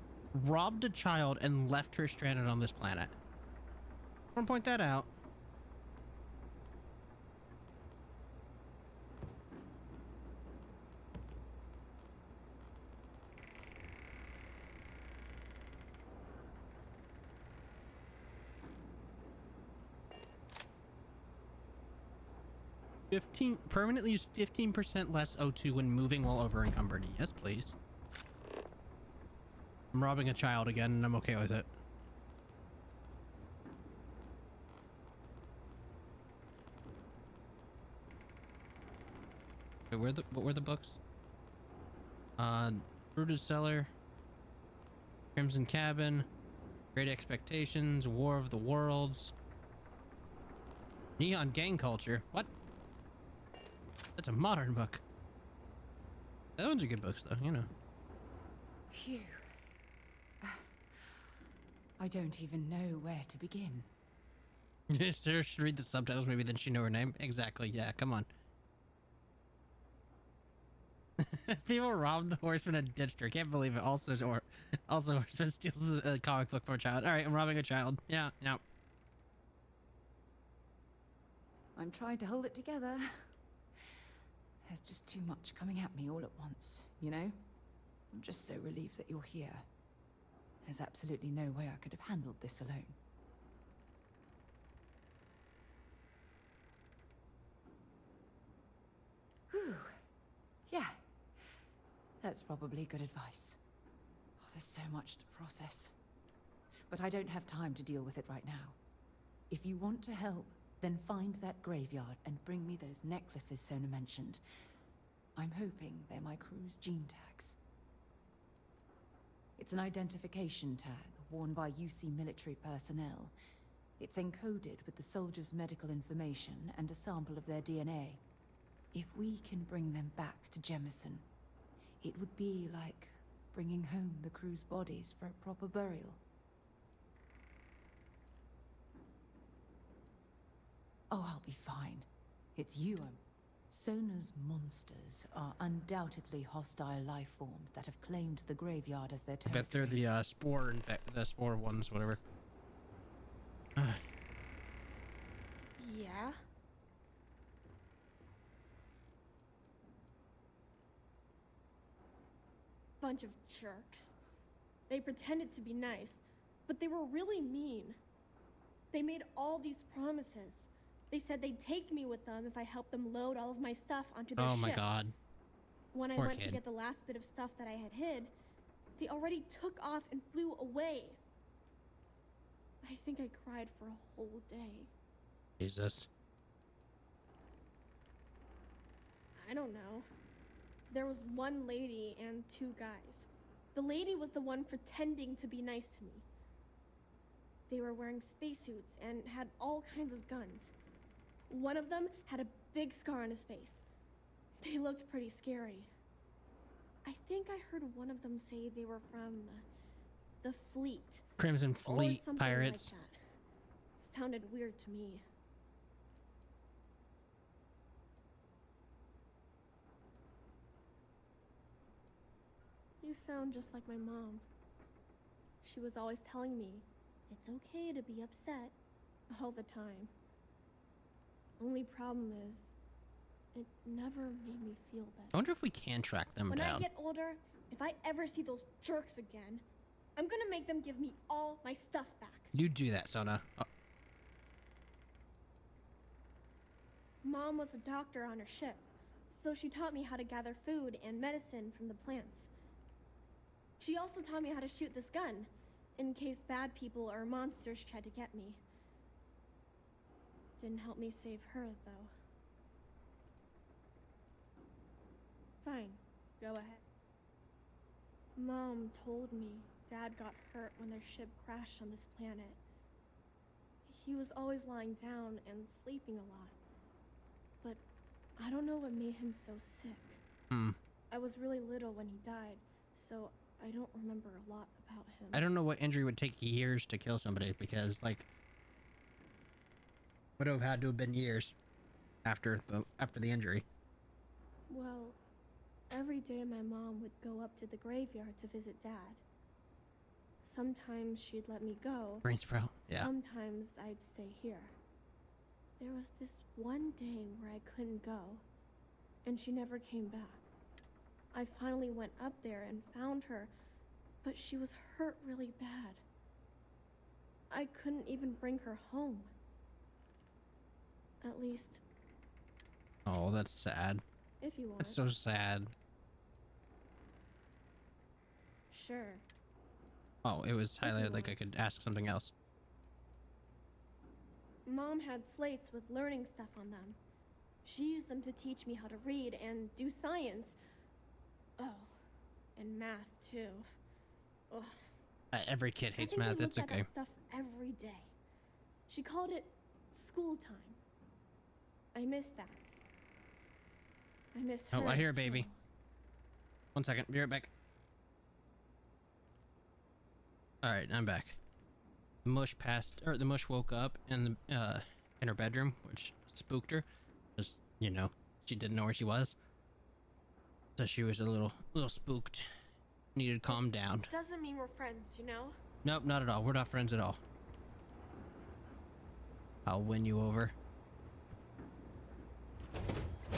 robbed a child, and left her stranded on this planet. I want to point that out. Permanently use 15% less O2 when moving while over encumbered. Yes, please. I'm robbing a child again, and I'm okay with it. Wait, what were the books? Fruited Cellar, Crimson Cabin, Great Expectations, War of the Worlds, Neon Gang Culture. What? That's a modern book. That one's a good book, though, you know. Phew. I don't even know where to begin. Sarah should read the subtitles, maybe then she know her name. Exactly, yeah, come on. People robbed the horseman and ditched her. Can't believe it. Also, horseman steals a comic book from a child. All right, I'm robbing a child. Yeah. I'm trying to hold it together. There's just too much coming at me all at once, you know? I'm just so relieved that you're here. There's absolutely no way I could have handled this alone. Whew. Yeah. That's probably good advice. Oh, there's so much to process. But I don't have time to deal with it right now. If you want to help, then find that graveyard and bring me those necklaces Sona mentioned. I'm hoping they're my crew's gene tags. It's an identification tag worn by UC military personnel. It's encoded with the soldiers' medical information and a sample of their DNA. If we can bring them back to Jemison, it would be like bringing home the crew's bodies for a proper burial. Oh, I'll be fine. It's you. Sona's monsters are undoubtedly hostile life forms that have claimed the graveyard as their I territory. bet they're the spore ones, whatever. Yeah? Bunch of jerks. They pretended to be nice, but they were really mean. They made all these promises. They said they'd take me with them if I helped them load all of my stuff onto their ship. Oh my god. When I Poor went to kid. get the last bit of stuff that I had hid, they already took off and flew away. I think I cried for a whole day. Jesus. I don't know. There was one lady and two guys. The lady was the one pretending to be nice to me. They were wearing spacesuits and had all kinds of guns. One of them had a big scar on his face. They looked pretty scary. I think I heard one of them say they were from the Fleet. Crimson Or Fleet something pirates. like that. Sounded weird to me. You sound just like my mom. She was always telling me, it's okay to be upset all the time. Only problem is, it never made me feel I better. wonder if we can track them When I down. get older, if I ever see those jerks again, I'm gonna make them give me all my stuff back. You do that, Sona. Oh, Mom was a doctor on her ship, so she taught me how to gather food and medicine from the plants. She also taught me how to shoot this gun, in case bad people or monsters tried to get me. Didn't help me save her, though. Fine, go ahead. Mom told me Dad got hurt when their ship crashed on this planet. He was always lying down and sleeping a lot. But I don't know what made him so sick. I was really little when he died, so I don't remember a lot about him. I don't know what injury would take years to kill somebody, because like would have had to have been years after the injury. Well, every day my mom would go up to the graveyard to visit Dad. Sometimes she'd let me go. Brain sprout. Yeah. Sometimes I'd stay here. There was this one day where I couldn't go, and she never came back. I finally went up there and found her, but she was hurt really bad. I couldn't even bring her home. At least, Oh, that's sad. if you want. That's so sad. Sure. Oh, it was highlighted like I could ask something else. Mom had slates with learning stuff on them. She used them to teach me how to read and do science. Oh, and math too. Ugh. Every kid hates I think math. we It's looked at okay. that stuff every day. She called it school time. I miss that. I miss her. Oh, I hear a baby. too. 1 second. Be right back. All right, I'm back. The mush woke up in her bedroom, which spooked her. Just, you know, she didn't know where she was. So she was a little spooked. Needed to calm down. Doesn't mean we're friends, you know? Nope, not at all. We're not friends at all. I'll win you over.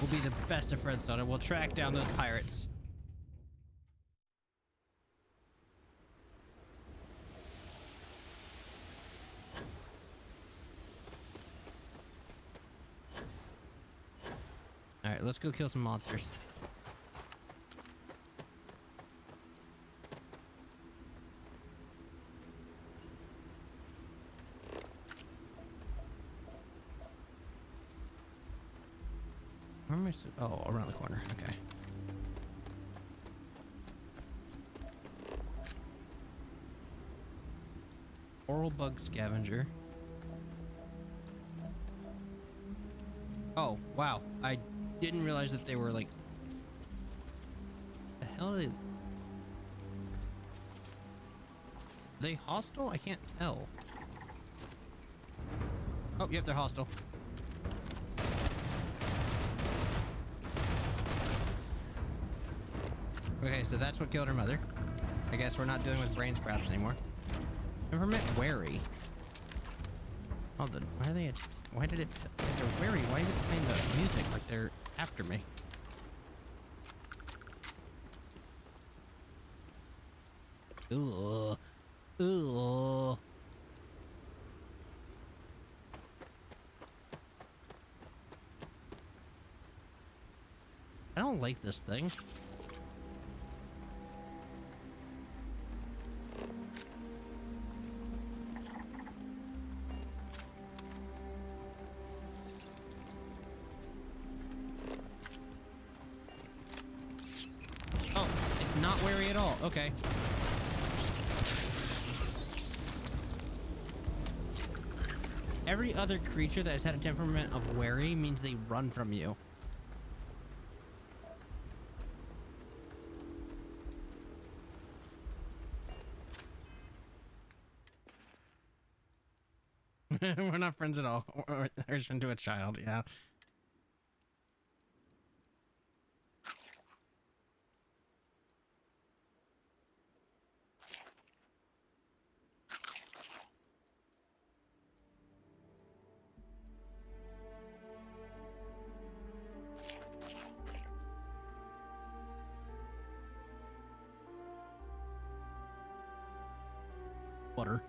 We'll be the best of friends, Soda. We'll track down those pirates. All right, let's go kill some monsters. Where am I? Oh, around the corner. Okay. Oral bug scavenger. Oh, wow. I didn't realize that they were like... The hell are they? Are they hostile? I can't tell. Oh, yep, they're hostile. Okay, so that's what killed her mother. I guess we're not dealing with brain sprouts anymore. Temperament wary. Oh, why are they? Why did it? They're wary. Why is it playing the music like they're after me? Ooh, ooh. I don't like this thing. Not wary at all. Okay. Every other creature that has had a temperament of wary means they run from you. We're not friends at all. We're into a child, yeah. Water.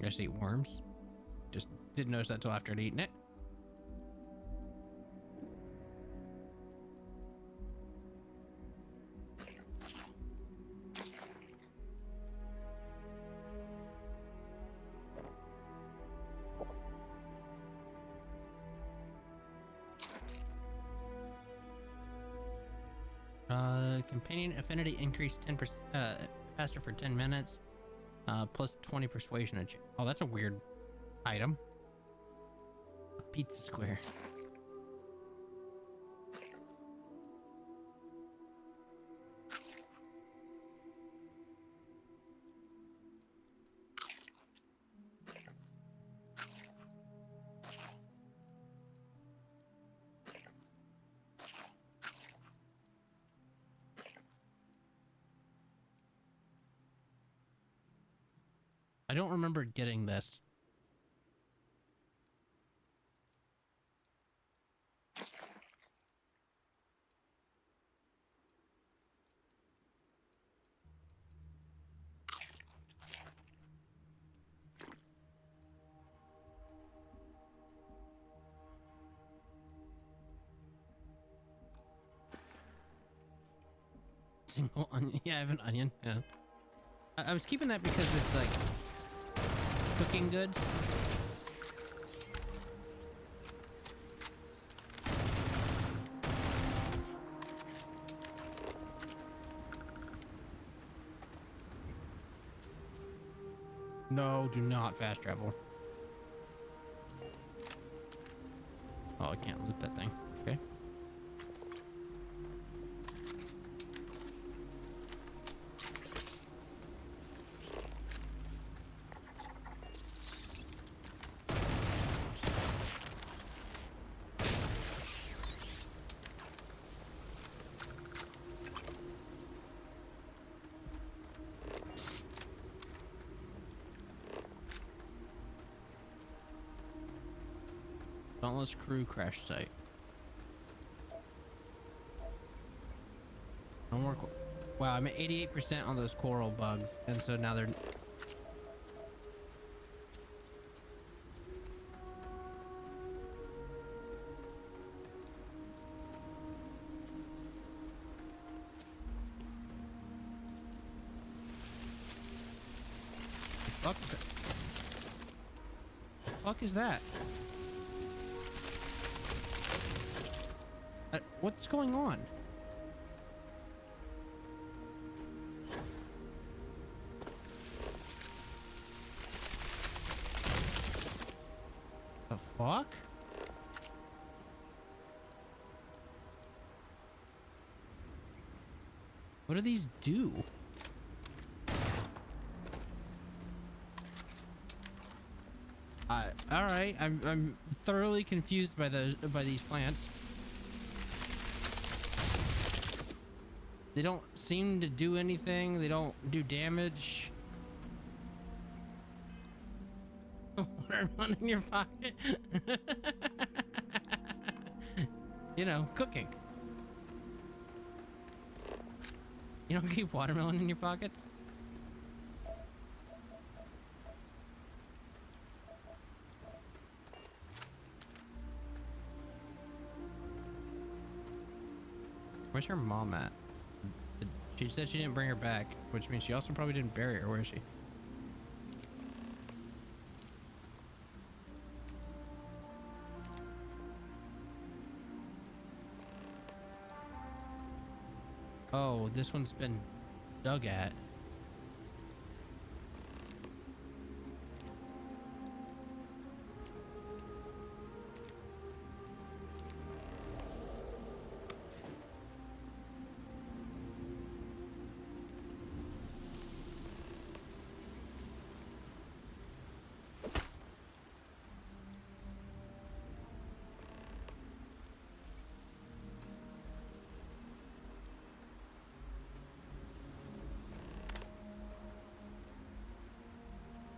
I just eat worms. Just didn't notice that till after I'd eaten it. Companion affinity increased 10% faster for 10 minutes. Plus 20 persuasion. Oh, that's a weird item. A pizza square. I don't remember getting this. Single onion. Yeah, I have an onion. Yeah. I was keeping that because it's like cooking goods. No, do not fast travel. Oh, I can't loot that thing. Okay. Dauntless crew crash site. No more. Wow, I'm at 88% on those coral bugs, and so now they're. The fuck is that? What's going on? The fuck? What do these do? All right, I'm thoroughly confused by these plants. They don't seem to do anything. They don't do damage. Watermelon in your pocket. You know, cooking. You don't keep watermelon in your pockets? Where's your mom at? She said she didn't bring her back, which means she also probably didn't bury her. Where is she? Oh, this one's been dug at.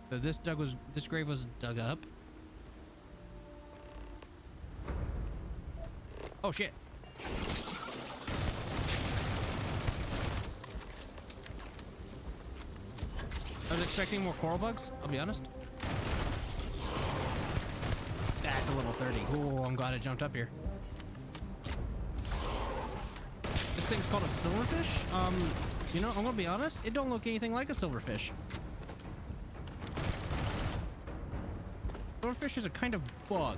So this grave was dug up. Oh shit. I was expecting more coral bugs, I'll be honest. That's a level 30. Oh, I'm glad I jumped up here. This thing's called a silverfish. You know, I'm gonna be honest, it don't look anything like a silverfish. Silverfish is a kind of bug.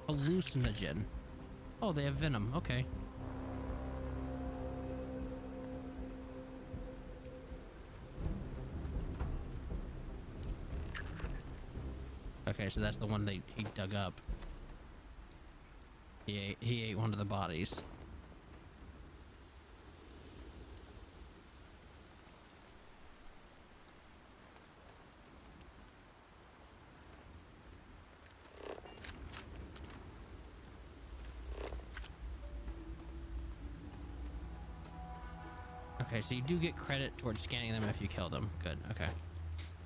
Hallucinogen. Oh, they have venom. Okay. Okay, so that's the one he dug up. He ate one of the bodies. Okay, so you do get credit towards scanning them if you kill them. Good, okay.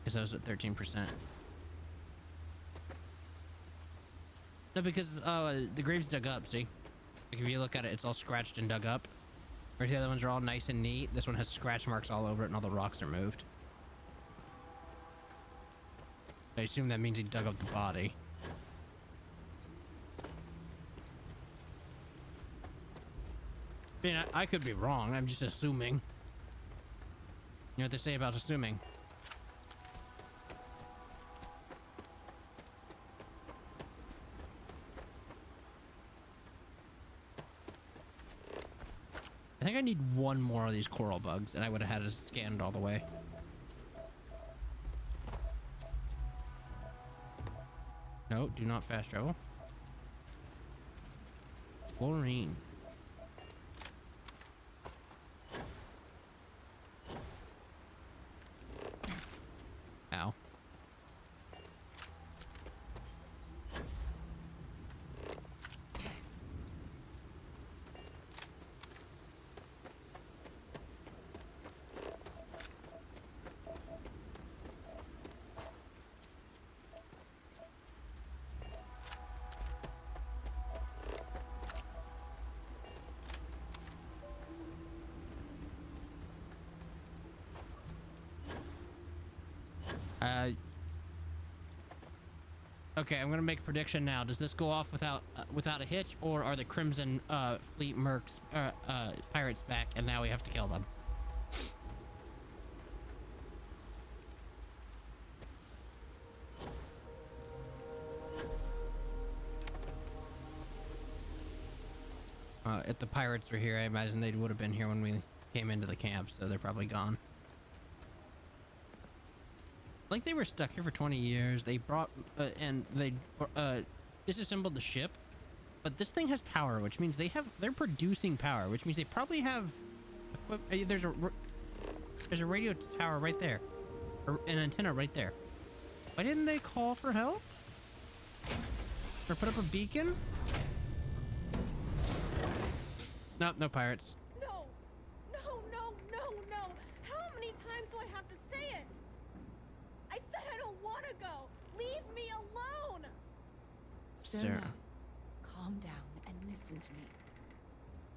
Because I was at 13%. No, because the grave's dug up, see? Like if you look at it, it's all scratched and dug up. Whereas the other ones are all nice and neat. This one has scratch marks all over it and all the rocks are moved. I assume that means he dug up the body. I mean, I could be wrong. I'm just assuming. You know what they say about assuming? think I need one more of these coral bugs, and I would have had it scanned all the way. No, do not fast travel. Chlorine. Ow. Okay, I'm gonna make a prediction now. Does this go off without a hitch, or are the Crimson Fleet mercs pirates back, and now we have to kill them? If the pirates were here, I imagine they would have been here when we came into the camp, so they're probably gone. Like they were stuck here for 20 years. They brought and they disassembled the ship, but this thing has power, which means they're producing power, which means they probably have there's a radio tower right there, or an antenna right there. Why didn't they call for help or put up a beacon? Nope, no pirates. No! No, no, no, no! How many times do I have to say it? I said I don't want to go! Leave me alone! Sona, calm down and listen to me.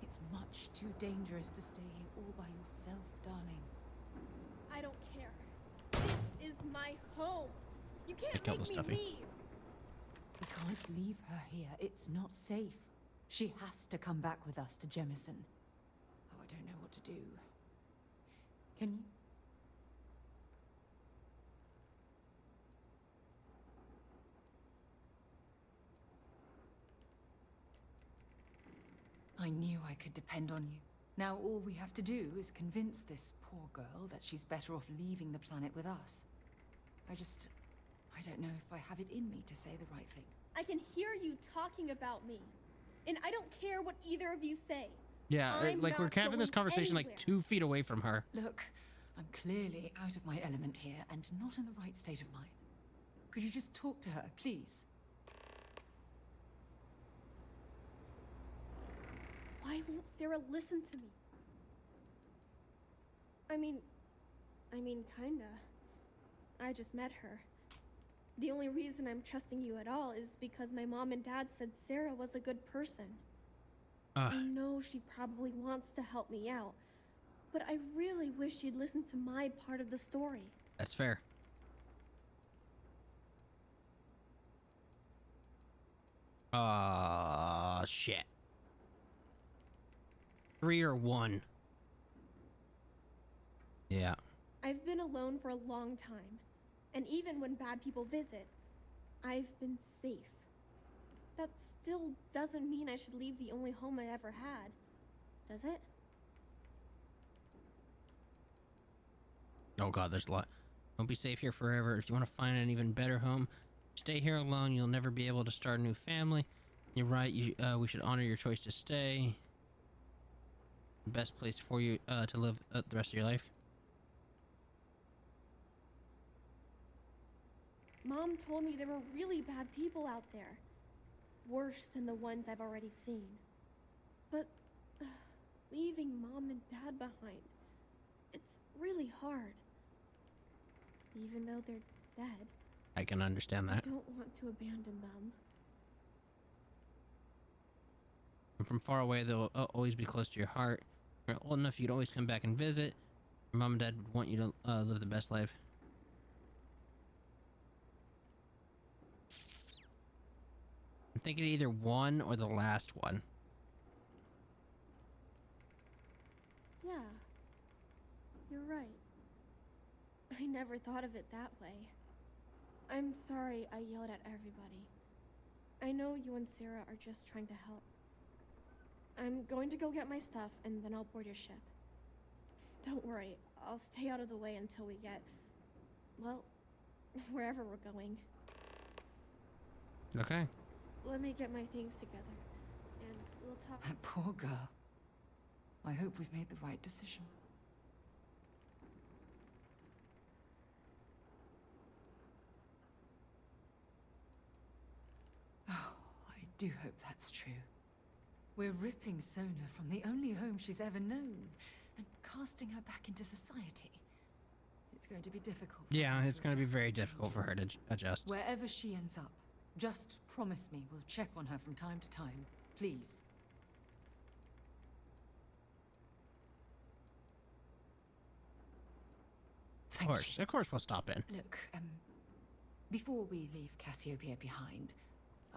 It's much too dangerous to stay here all by yourself, darling. I don't care. This is my home. You can't make me leave. We can't leave her here. It's not safe. She has to come back with us to Jemison. Oh, I don't know what to do. Can you? I knew I could depend on you. Now all we have to do is convince this poor girl that she's better off leaving the planet with us. I don't know if I have it in me to say the right thing. I can hear you talking about me. And I don't care what either of you say. Yeah, like we're having this conversation like 2 feet away from her. Look, I'm clearly out of my element here and not in the right state of mind. Could you just talk to her, please? Why won't Sarah listen to me? I mean, kinda. I just met her. The only reason I'm trusting you at all is because my mom and dad said Sarah was a good person. I know she probably wants to help me out, but I really wish she'd listen to my part of the story. That's fair. Shit. 3 or 1. Yeah. I've been alone for a long time, and even when bad people visit, I've been safe. That still doesn't mean I should leave the only home I ever had, does it? Oh god, there's a lot. Don't be safe here forever. If you want to find an even better home, stay here alone. You'll never be able to start a new family. You're right. We should honor your choice to stay. The best place for you to live the rest of your life. Mom told me there were really bad people out there. Worse than the ones I've already seen. But leaving Mom and Dad behind, it's really hard. Even though they're dead. I can understand that. I don't want to abandon them. And from far away, they'll always be close to your heart. You're old enough, you'd always come back and visit. Your mom and dad would want you to live the best life. I'm thinking either 1 or the last one. Yeah. You're right. I never thought of it that way. I'm sorry I yelled at everybody. I know you and Sarah are just trying to help. I'm I'm going to go get my stuff, and then I'll board your ship. Don't worry, I'll stay out of the way until we get, well, wherever we're going. Okay. Let me get my things together, and we'll talk. That poor girl. I hope we've made the right decision. Oh, I do hope that's true. We're ripping Sona from the only home she's ever known and casting her back into society. It's going to be difficult. Yeah, it's going to be very difficult for her to adjust. Wherever she ends up, just promise me we'll check on her from time to time, please. Of course we'll stop in. Look, before we leave Cassiopeia behind,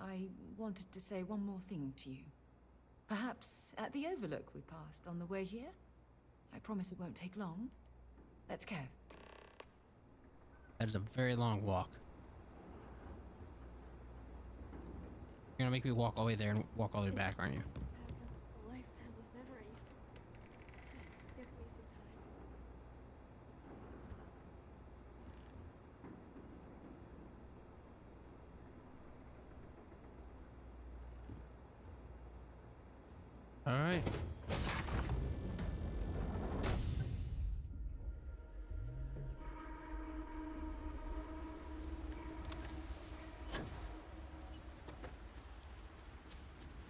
I wanted to say one more thing to you. Perhaps at the overlook we passed on the way here? I promise it won't take long. Let's go. That is a very long walk. You're gonna make me walk all the way there and walk all the way back, aren't you? A lifetime of memories. Give me some time. All right.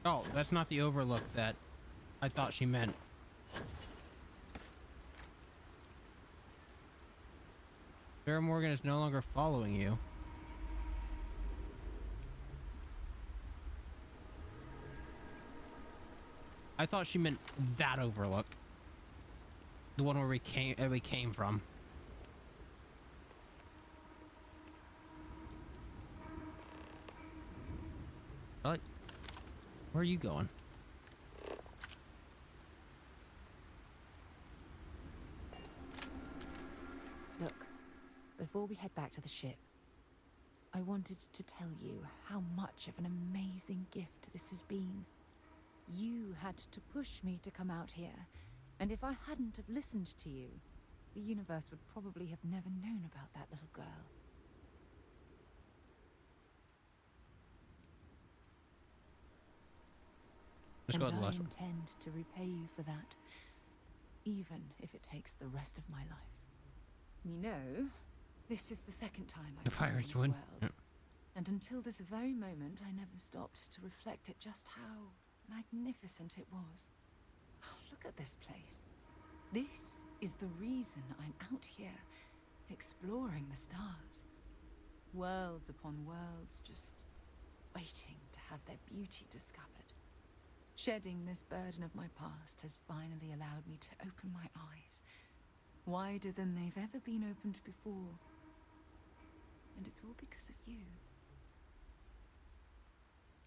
Oh, that's not the overlook that I thought she meant. Sarah Morgan is no longer following you. I thought she meant that overlook. The one where we came from. Like, where are you going? Look, before we head back to the ship, I wanted to tell you how much of an amazing gift this has been. You had to push me to come out here, and if I hadn't have listened to you, the universe would probably have never known about that little girl. Let's go with the last I one. intend to repay you for that, even if it takes the rest of my life. You know, this is the second time The I've been in pirates this win. world. Yep. And until this very moment, I never stopped to reflect at just how magnificent it was. Oh, look at this place. This is the reason I'm out here, exploring the stars. Worlds upon worlds, just waiting to have their beauty discovered. Shedding this burden of my past has finally allowed me to open my eyes, wider than they've ever been opened before. And it's all because of you.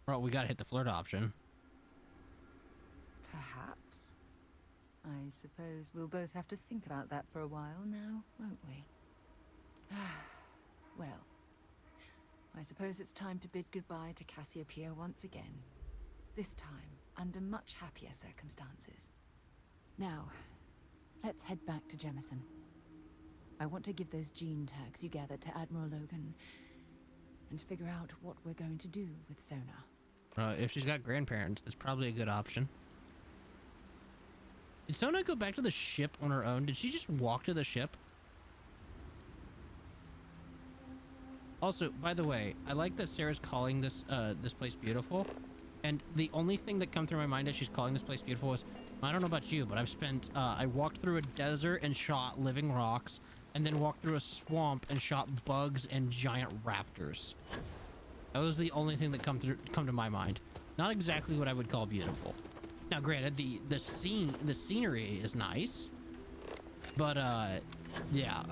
Well, we gotta hit the flirt option. Perhaps. I suppose we'll both have to think about that for a while now, won't we? Well, I suppose it's time to bid goodbye to Cassiopeia once again. This time, under much happier circumstances. Now, let's head back to Jemison. I want to give those gene tags you gathered to Admiral Logan and figure out what we're going to do with Sona. If she's got grandparents, that's probably a good option. Did Sona go back to the ship on her own? Did she just walk to the ship? Also, by the way, I like that Sarah's calling this this place beautiful. And the only thing that comes through my mind as she's calling this place beautiful is, I don't know about you, but I've spent, I walked through a desert and shot living rocks, and then walked through a swamp and shot bugs and giant raptors. That was the only thing that come to my mind. Not exactly what I would call beautiful. Now, granted, the scenery is nice, but yeah,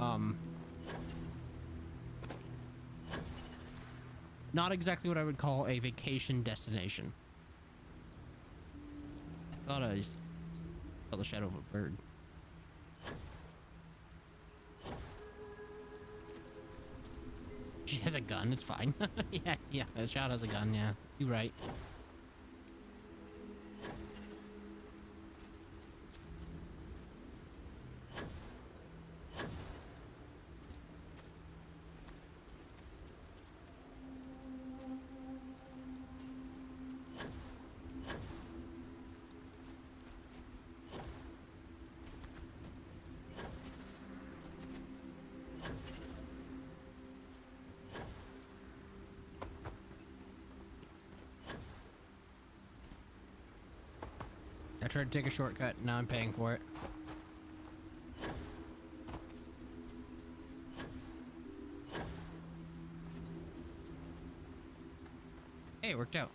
not exactly what I would call a vacation destination. I thought I saw the shadow of a bird. She has a gun, it's fine. yeah, the shadow has a gun, yeah. You're right. I tried to take a shortcut, now I'm paying for it. Hey, it worked out.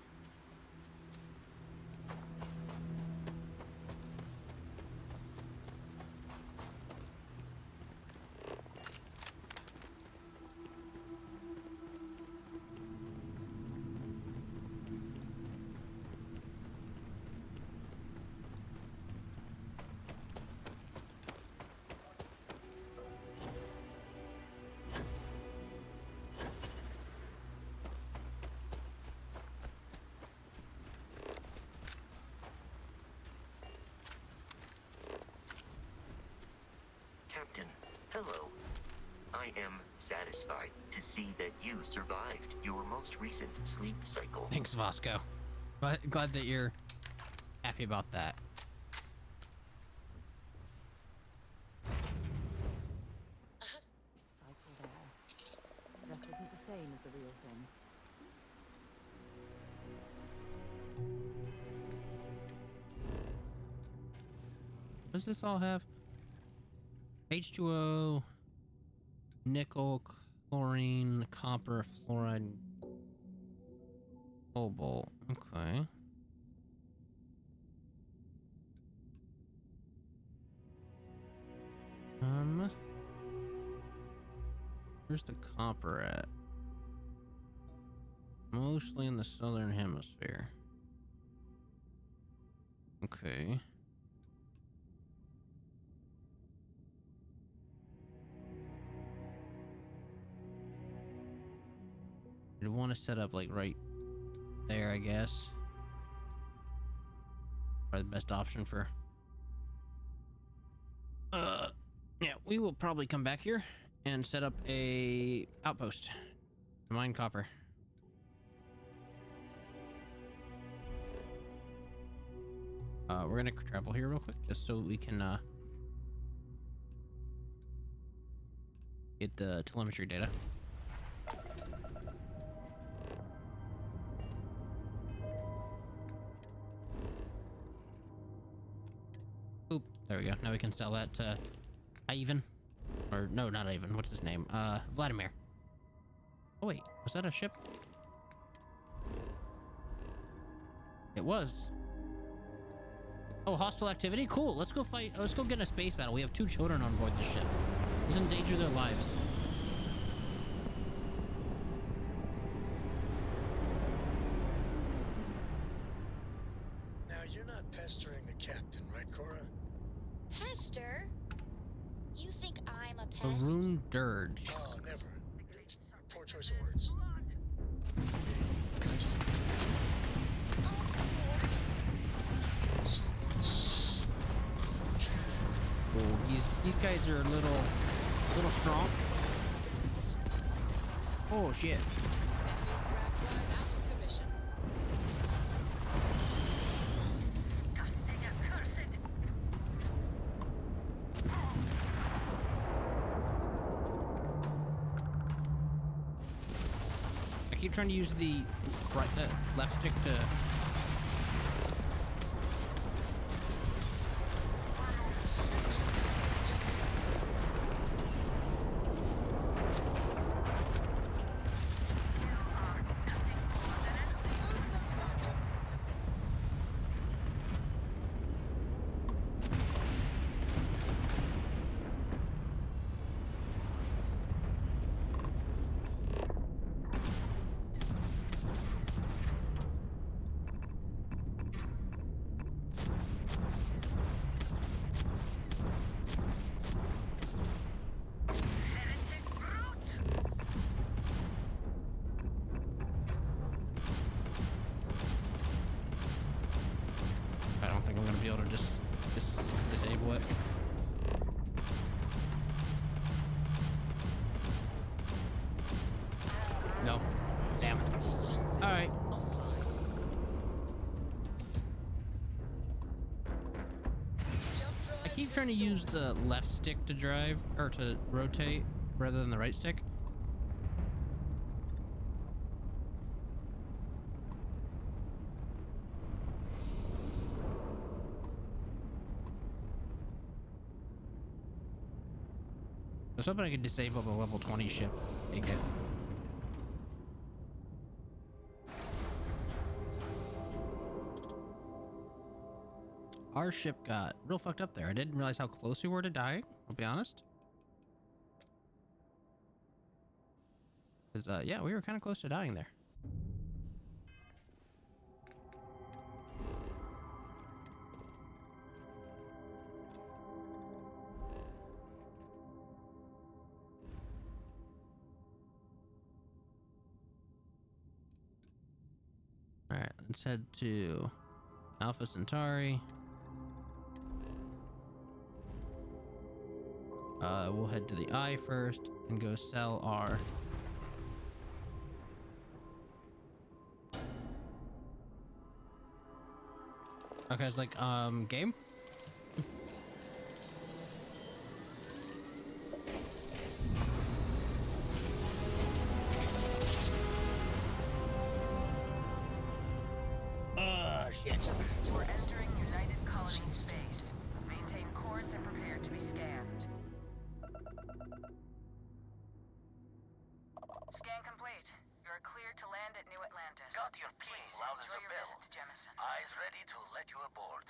Captain, hello. I am satisfied to see that you survived your most recent sleep cycle. Thanks, Vasco. Glad that you're happy about that. Recycled air. Just isn't the same as the real thing. What does this all have? H2O, nickel, chlorine, copper, fluoride, cobalt. Okay. Where's the copper at? Mostly in the southern hemisphere. Okay. I'd want to set up like right there, I guess. Probably the best option for. Yeah, we will probably come back here and set up a outpost to mine copper. We're gonna travel here real quick just so we can get the telemetry data. Oop, there we go. Now we can sell that to Ivan. Or, no, not Ivan. What's his name? Vladimir. Oh, wait. Was that a ship? It was. Oh, hostile activity? Cool. Let's go fight. Let's go get in a space battle. We have 2 children on board this ship. Let's endanger their lives. Now, you're not pestering the captain, right, Cora? Pester? You think I'm a pest? Maroon Dirge. Oh, never. Poor choice of words. Oh, these guys are a little strong. Oh shit. I keep trying to use the left stick to. I don't think I'm gonna be able to just disable it. No. Damn. Alright. I keep trying to use the left stick to drive, or to rotate, rather than the right stick. was hoping I could disable the level 20 ship. Take it. Our ship got real fucked up there. I didn't realize how close we were to dying, I'll be honest. Because, yeah, we were kind of close to dying there. Alright, let's head to Alpha Centauri. We'll head to the Eye first and go sell our... Okay, it's like, game? Shit. We're entering United Colony Space. Maintain course and prepare to be scanned. Scan complete. You're cleared to land at New Atlantis. Got your ping Please loud as enjoy a your bell. visit to Jemison. Eyes ready to let you aboard.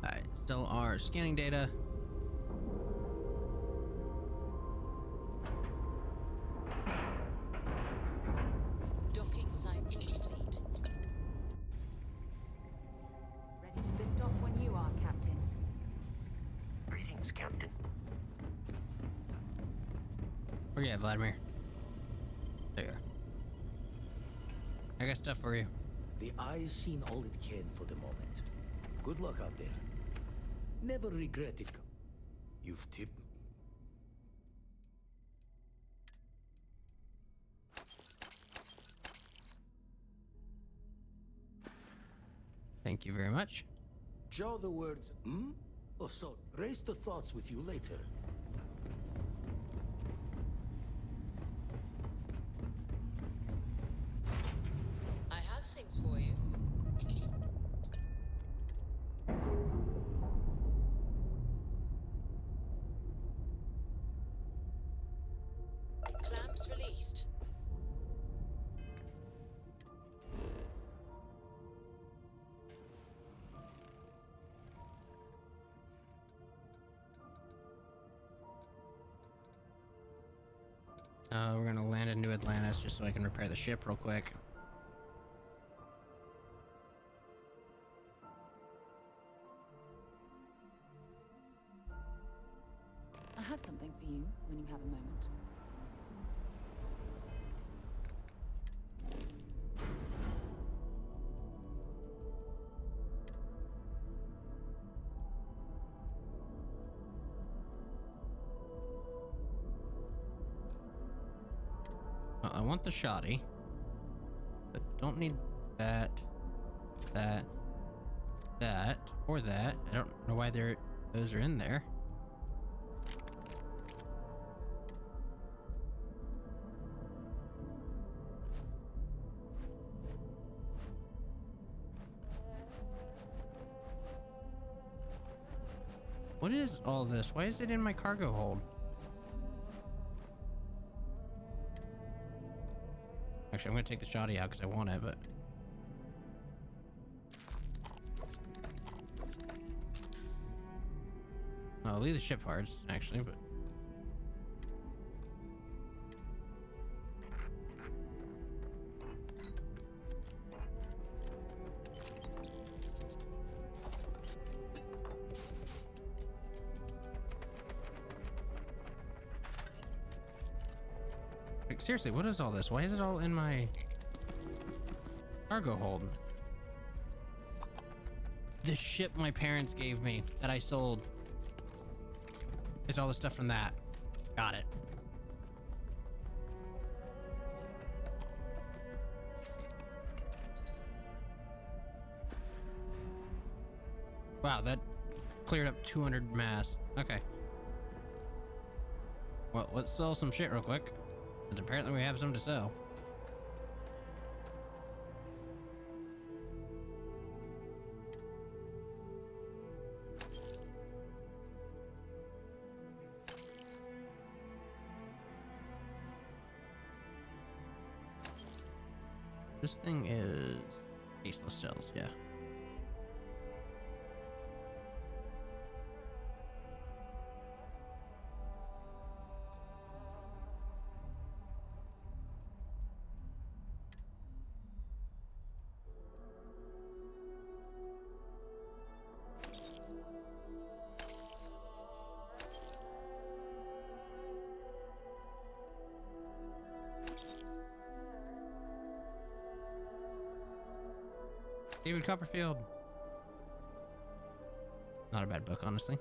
Alright, still our scanning data. Docking cycle complete. Ready to lift off when you are, Captain. Greetings, Captain. Where you at, Vladimir? There. I got stuff for you. The Eye's seen all it can for the moment. Good luck out there. Never regret it. You've tipped me. Thank you very much. Jaw the words, hmm? Oh, so raise the thoughts with you later. I have things for you. Clamps released. We're gonna land in New Atlantis just so I can repair the ship real quick. I have something for you when you have a moment. Well, I want the shoddy, but don't need that, or that. I don't know why those are in there. What is all this? Why is it in my cargo hold? Actually, I'm gonna take the shoddy out because I want it, but... I'll leave the ship parts, actually, but... Like, seriously, what is all this? Why is it all in my cargo hold? The ship my parents gave me that I sold. It's all the stuff from that. Got it. Wow, that cleared up 200 mass. Okay. Well, let's sell some shit real quick. Because apparently we have some to sell. This thing is tasteless cells, yeah. David Copperfield. Not a bad book, honestly.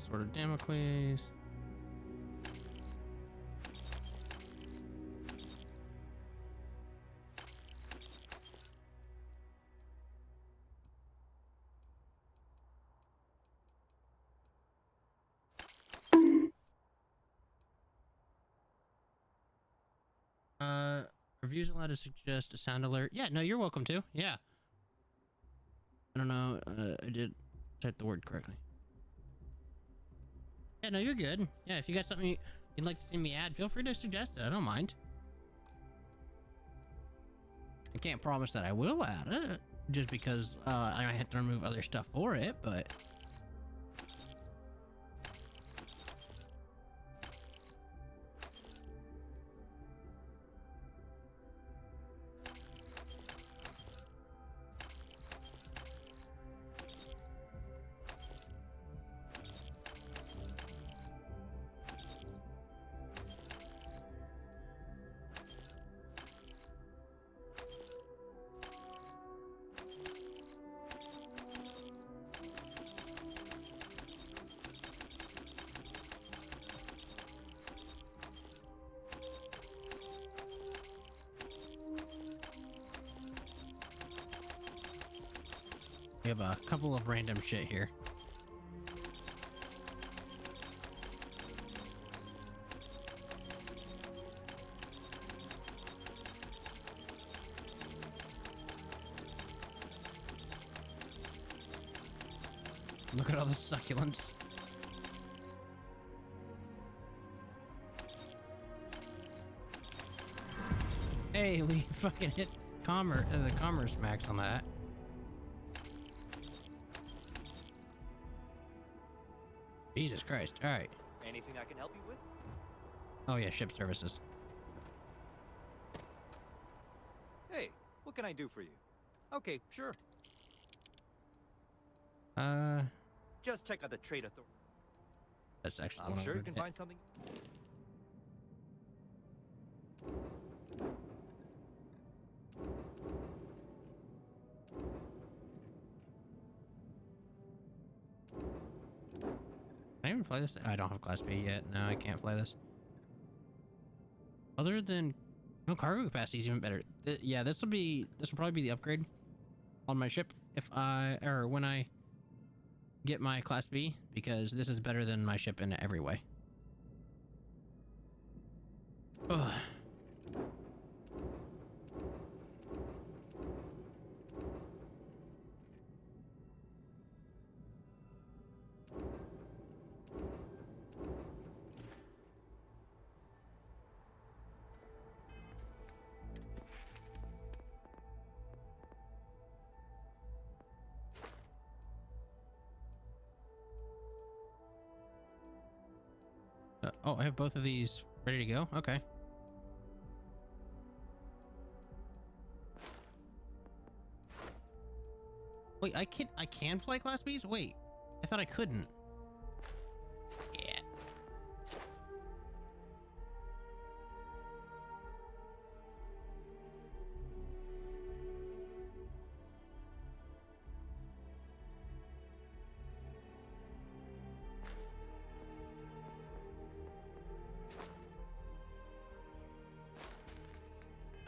Sword of Damocles. Reviews allowed to suggest a sound alert. Yeah, no, you're welcome to. Yeah. I don't know. I did type the word correctly. Yeah, no, you're good. Yeah, if you got something you'd like to see me add, feel free to suggest it. I don't mind. I can't promise that I will add it, just because I have to remove other stuff for it, but... We have a couple of random shit here. Look at all the succulents. Hey, we fucking hit the commerce max on that. Jesus Christ. All right. Anything I can help you with? Oh yeah, ship services. Hey, what can I do for you? Okay, sure. Just check out the trade authority. That's actually I'm sure you can find something. Can I even fly this? I don't have Class B yet. No, I can't fly this. Other than... No, cargo capacity is even better. Yeah, this will probably be the upgrade on my ship when I get my Class B, because this is better than my ship in every way. Ugh. Oh, I have both of these ready to go? Okay. Wait, I can fly Class Bs? Wait, I thought I couldn't. Yeah.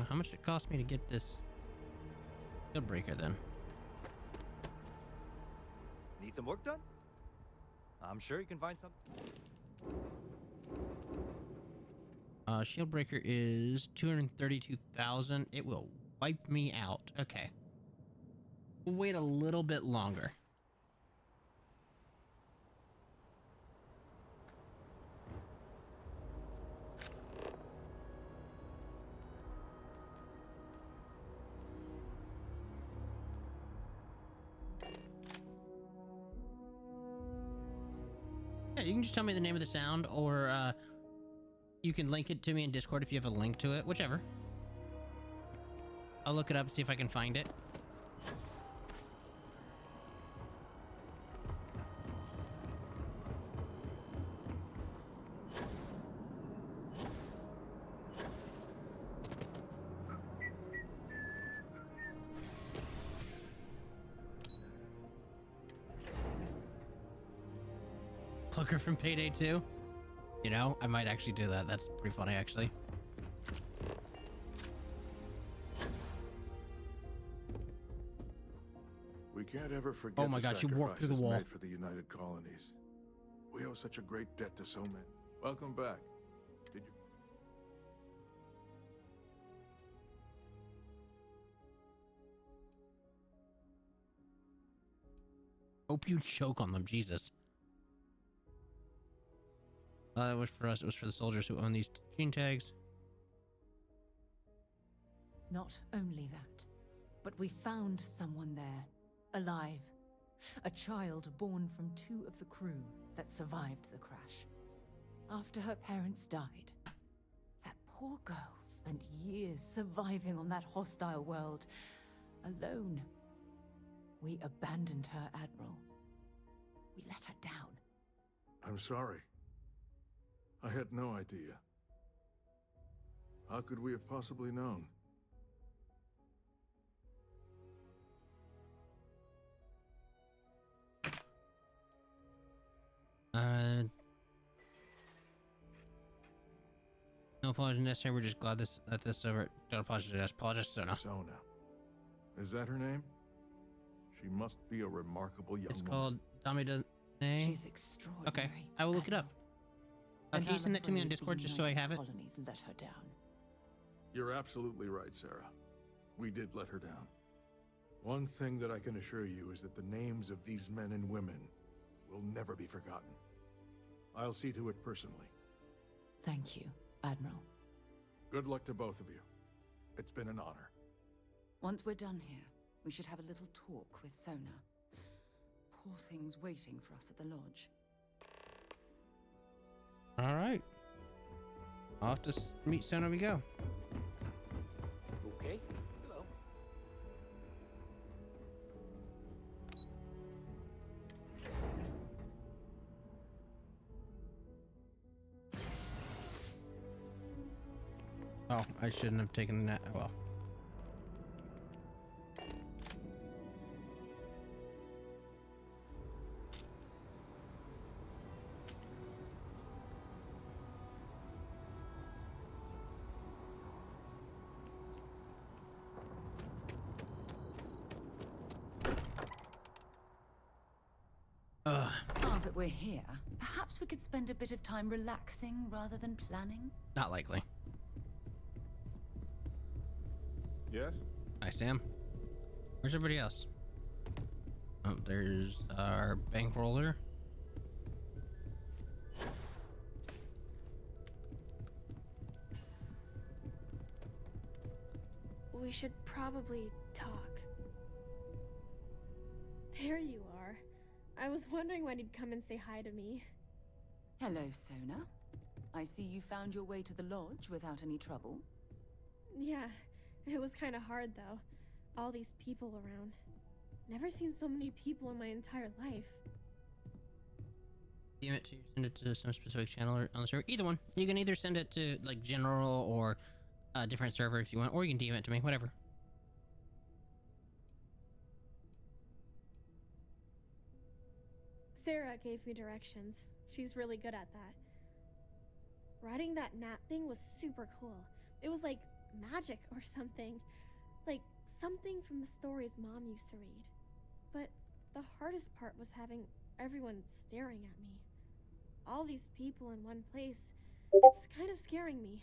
How much did it cost me to get this shield breaker then? Need some work done? I'm sure you can find some. Shield breaker is 232,000. It will wipe me out. Okay. We'll wait a little bit longer. Yeah, you can just tell me the name of the sound, or you can link it to me in Discord if you have a link to it, whichever. I'll look it up and see if I can find it. Clucker from Payday 2. You know, I might actually do that. That's pretty funny, actually. We can't ever forget Oh my God, you walked through the sacrifices wall. made for the United Colonies. We owe such a great debt to so many. Welcome back. Did you... Hope you choke on them, Jesus. It was for us. It was for the soldiers who own these gene tags. Not only that, but we found someone there, alive. A child born from 2 of the crew that survived the crash. After her parents died, that poor girl spent years surviving on that hostile world, alone. We abandoned her, Admiral. We let her down. I'm sorry. I had no idea. How could we have possibly known? No apology necessary. We're just glad that this is over. Don't apologize. Apologize, Sona. Sona. Is that her name? She must be a remarkable young It's woman. called Damidane. She's extraordinary. Okay, I will look it up. Can you send that to me on Discord just so I have it? Colonies let her down. You're absolutely right, Sarah. We did let her down. One thing that I can assure you is that the names of these men and women will never be forgotten. I'll see to it personally. Thank you, Admiral. Good luck to both of you. It's been an honor. Once we're done here, we should have a little talk with Sona. Poor thing's waiting for us at the lodge. All right. Off to meet Sona we go. Okay. Hello. Oh, I shouldn't have taken that. Well. Now that we're here, perhaps we could spend a bit of time relaxing rather than planning? Not likely. Yes? Hi, Sam. Where's everybody else? Oh, there's our bankroller. We should probably talk. There you are. I was wondering when you'd come and say hi to me. Hello, Sona. I see you found your way to the lodge without any trouble. Yeah, it was kind of hard though. All these people around. Never seen so many people in my entire life. DM it to send it to some specific channel or on the server. Either one. You can either send it to like general or a different server if you want, or you can DM it to me. Whatever. Sarah gave me directions. She's really good at that. Riding that gnat thing was super cool. It was like magic or something. Like something from the stories Mom used to read. But the hardest part was having everyone staring at me. All these people in one place. It's kind of scaring me.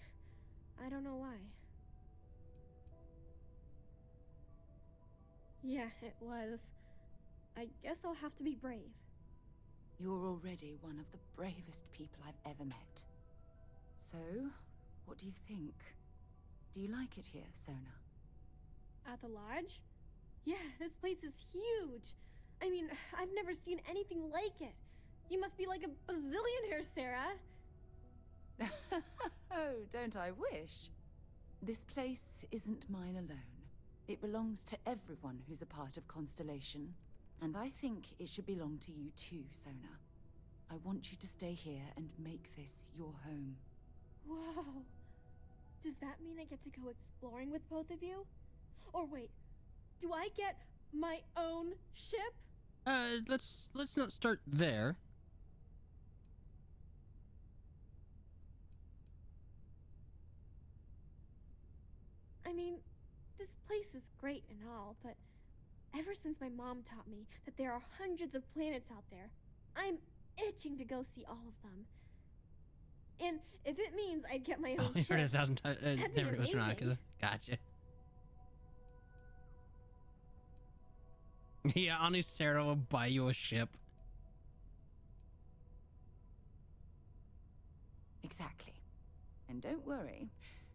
I don't know why. Yeah, it was. I guess I'll have to be brave. You're already one of the bravest people I've ever met. So, what do you think? Do you like it here, Sona? At the lodge? Yeah, this place is huge. I mean, I've never seen anything like it. You must be like a bazillionaire, Sarah. Oh, don't I wish? This place isn't mine alone. It belongs to everyone who's a part of Constellation. And I think it should belong to you too, Sona. I want you to stay here and make this your home. Whoa. Does that mean I get to go exploring with both of you? Or wait, do I get my own ship? Let's not start there. I mean, this place is great and all, but ever since my mom taught me that there are hundreds of planets out there, I'm itching to go see all of them. And if it means I get my own You ship, heard it 1,000 times. that'd be Never goes wrong. amazing. Gotcha. Yeah, honest Sarah will buy you a ship. Exactly. And don't worry.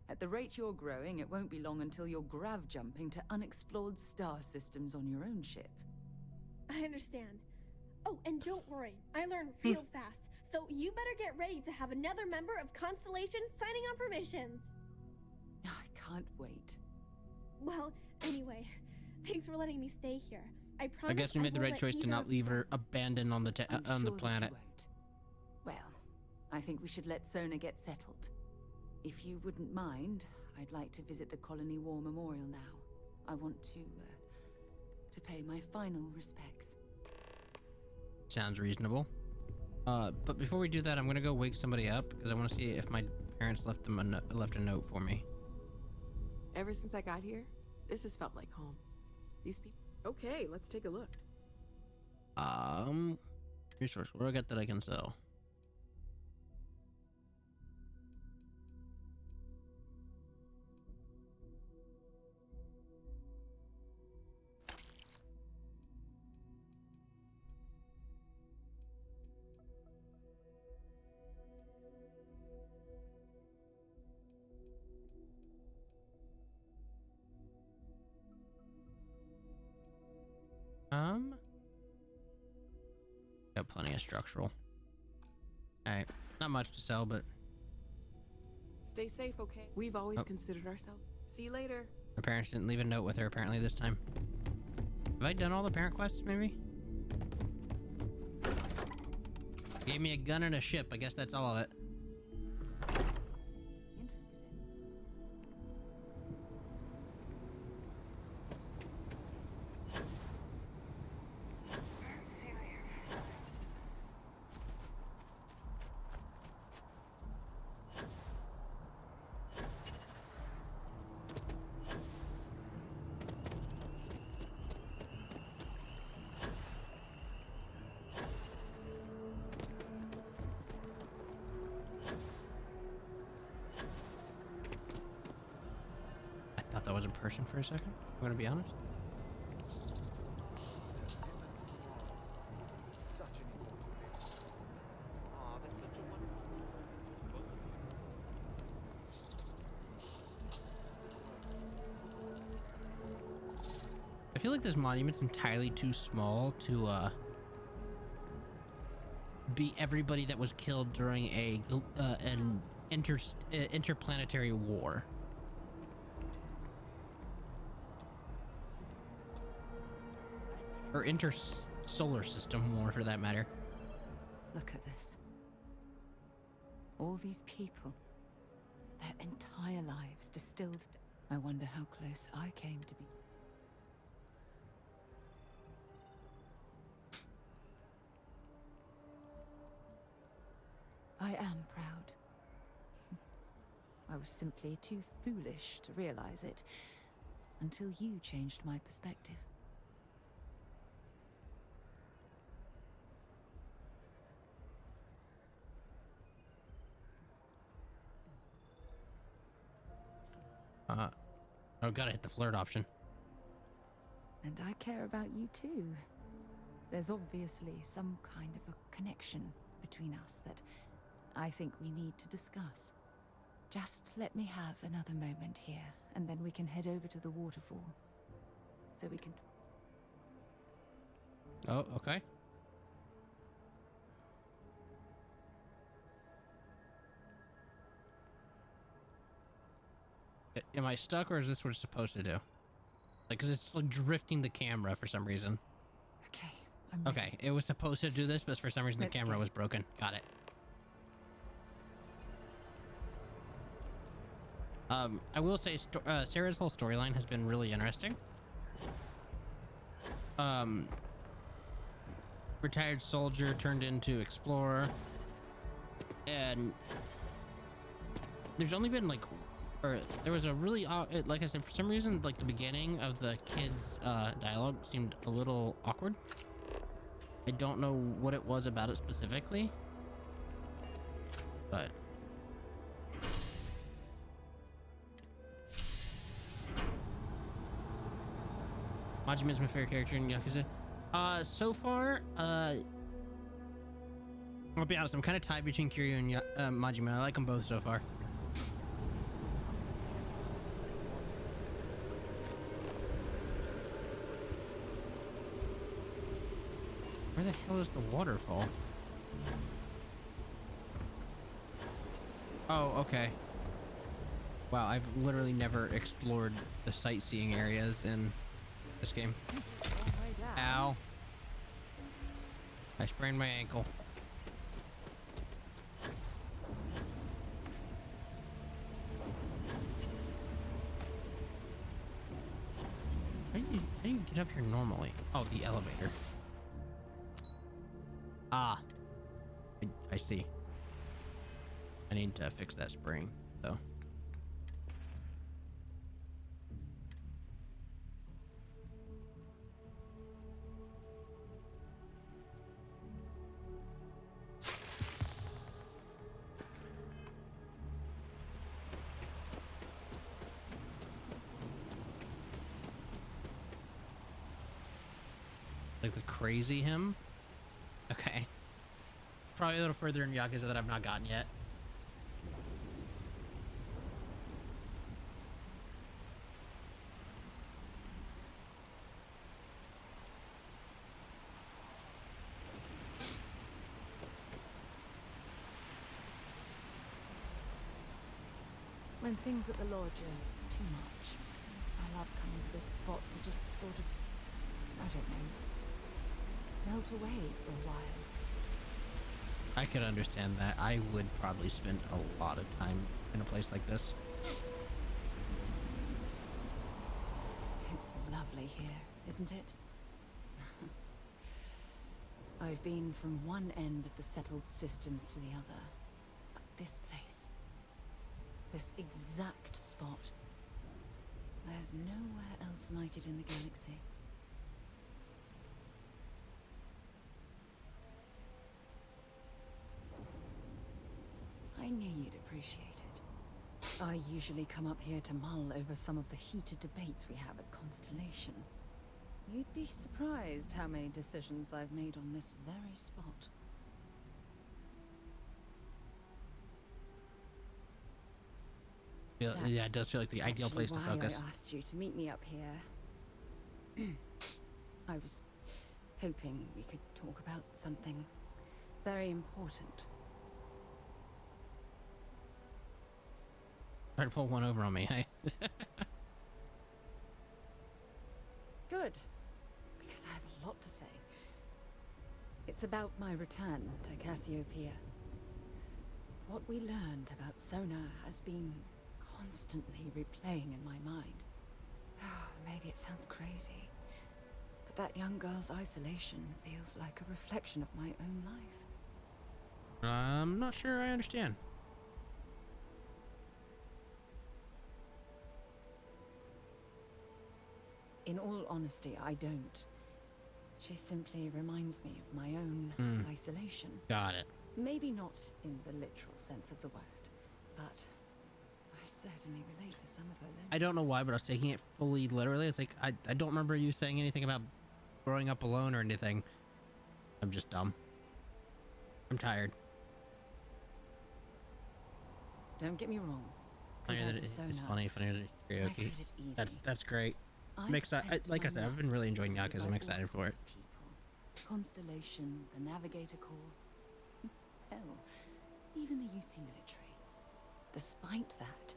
At the rate you're growing, it won't be long until you're grav jumping to unexplored star systems on your own ship. I understand. Oh, and don't worry, I learn real fast, so you better get ready to have another member of Constellation signing on for missions. I can't wait. Well, anyway, thanks for letting me stay here. I promise I guess we made the won't right let choice to either not of leave you her abandoned on the I'm on sure the that planet. you won't. Well, I think we should let Sona get settled. If you wouldn't mind, I'd like to visit the Colony War Memorial now. I want to pay my final respects. Sounds reasonable. But before we do that, I'm gonna go wake somebody up because I want to see if my parents left a note for me. Ever since I got here, this has felt like home. These people. Okay, let's take a look. Resource. What do I got that I can sell? Got plenty of structural. Alright, not much to sell, but Stay safe, okay? We've always considered ourselves. See you later. my parents didn't leave a note with her apparently this time. Have I done all the parent quests, maybe? Gave me a gun and a ship. I guess that's all of it. I thought that was a person for a second. I'm gonna be honest. I feel like this monument's entirely too small to be everybody that was killed during an interplanetary war. Or inter-solar system, more for that matter. Look at this. All these people. Their entire lives distilled. I wonder how close I came to be. I am proud. I was simply too foolish to realize it until you changed my perspective. Oh, gotta hit the flirt option. And I care about you too. There's obviously some kind of a connection between us that I think we need to discuss. Just let me have another moment here, and then we can head over to the waterfall. So we can... Oh, okay. Am I stuck, or is this what it's supposed to do? Like, cause it's like drifting the camera for some reason. Okay, I'm ready. Okay, it was supposed to do this, but for some reason the camera was broken. Got it. I will say Sarah's whole storyline has been really interesting. Retired soldier turned into explorer, and there's only been like, or there was a really like I said, for some reason, like the beginning of the kids' dialogue seemed a little awkward. I don't know what it was about it specifically, but Majima is my favorite character in Yakuza. So far, I'll be honest, I'm kind of tied between Kiryu and Majima. I like them both so far. Where the hell is the waterfall? Oh, okay. Wow, I've literally never explored the sightseeing areas in this game. Ow. I sprained my ankle. How do you get up here normally? Oh, the elevator. Ah. I see. I need to fix that spring, though. Like the crazy him? Okay. Probably a little further in Yakuza that I've not gotten yet. When things at the lodge are too much, I love coming to this spot to just sort of, I don't know, melt away for a while. I could understand that. I would probably spend a lot of time in a place like this. It's lovely here, isn't it? I've been from one end of the settled systems to the other. But this place, this exact spot, there's nowhere else like it in the galaxy. I knew you'd appreciate it. I usually come up here to mull over some of the heated debates we have at Constellation. You'd be surprised how many decisions I've made on this very spot. Yeah, it does feel like the ideal place to focus. I asked you to meet me up here. I was hoping we could talk about something very important. Try to pull one over on me, hey? Good. Because I have a a lot to say. It's about my return to Cassiopeia. What we learned about Sona has been constantly replaying in my mind. Maybe it sounds crazy, but that young girl's isolation feels like a reflection of my own life. I'm not sure I understand. In all honesty, I don't. She simply reminds me of my own isolation. Got it. Maybe not in the literal sense of the word, but I certainly relate to some of her loneliness. I don't know why, but I was taking it fully literally. It's like, I don't remember you saying anything about growing up alone or anything. I'm just dumb. I'm tired. Don't get me wrong. It's funny that it's karaoke. I've heard it easy. That's great. Like I said, I've been really enjoying Yakuza. I'm excited for it. Constellation, the Navigator Corps, hell, even the UC military. Despite that,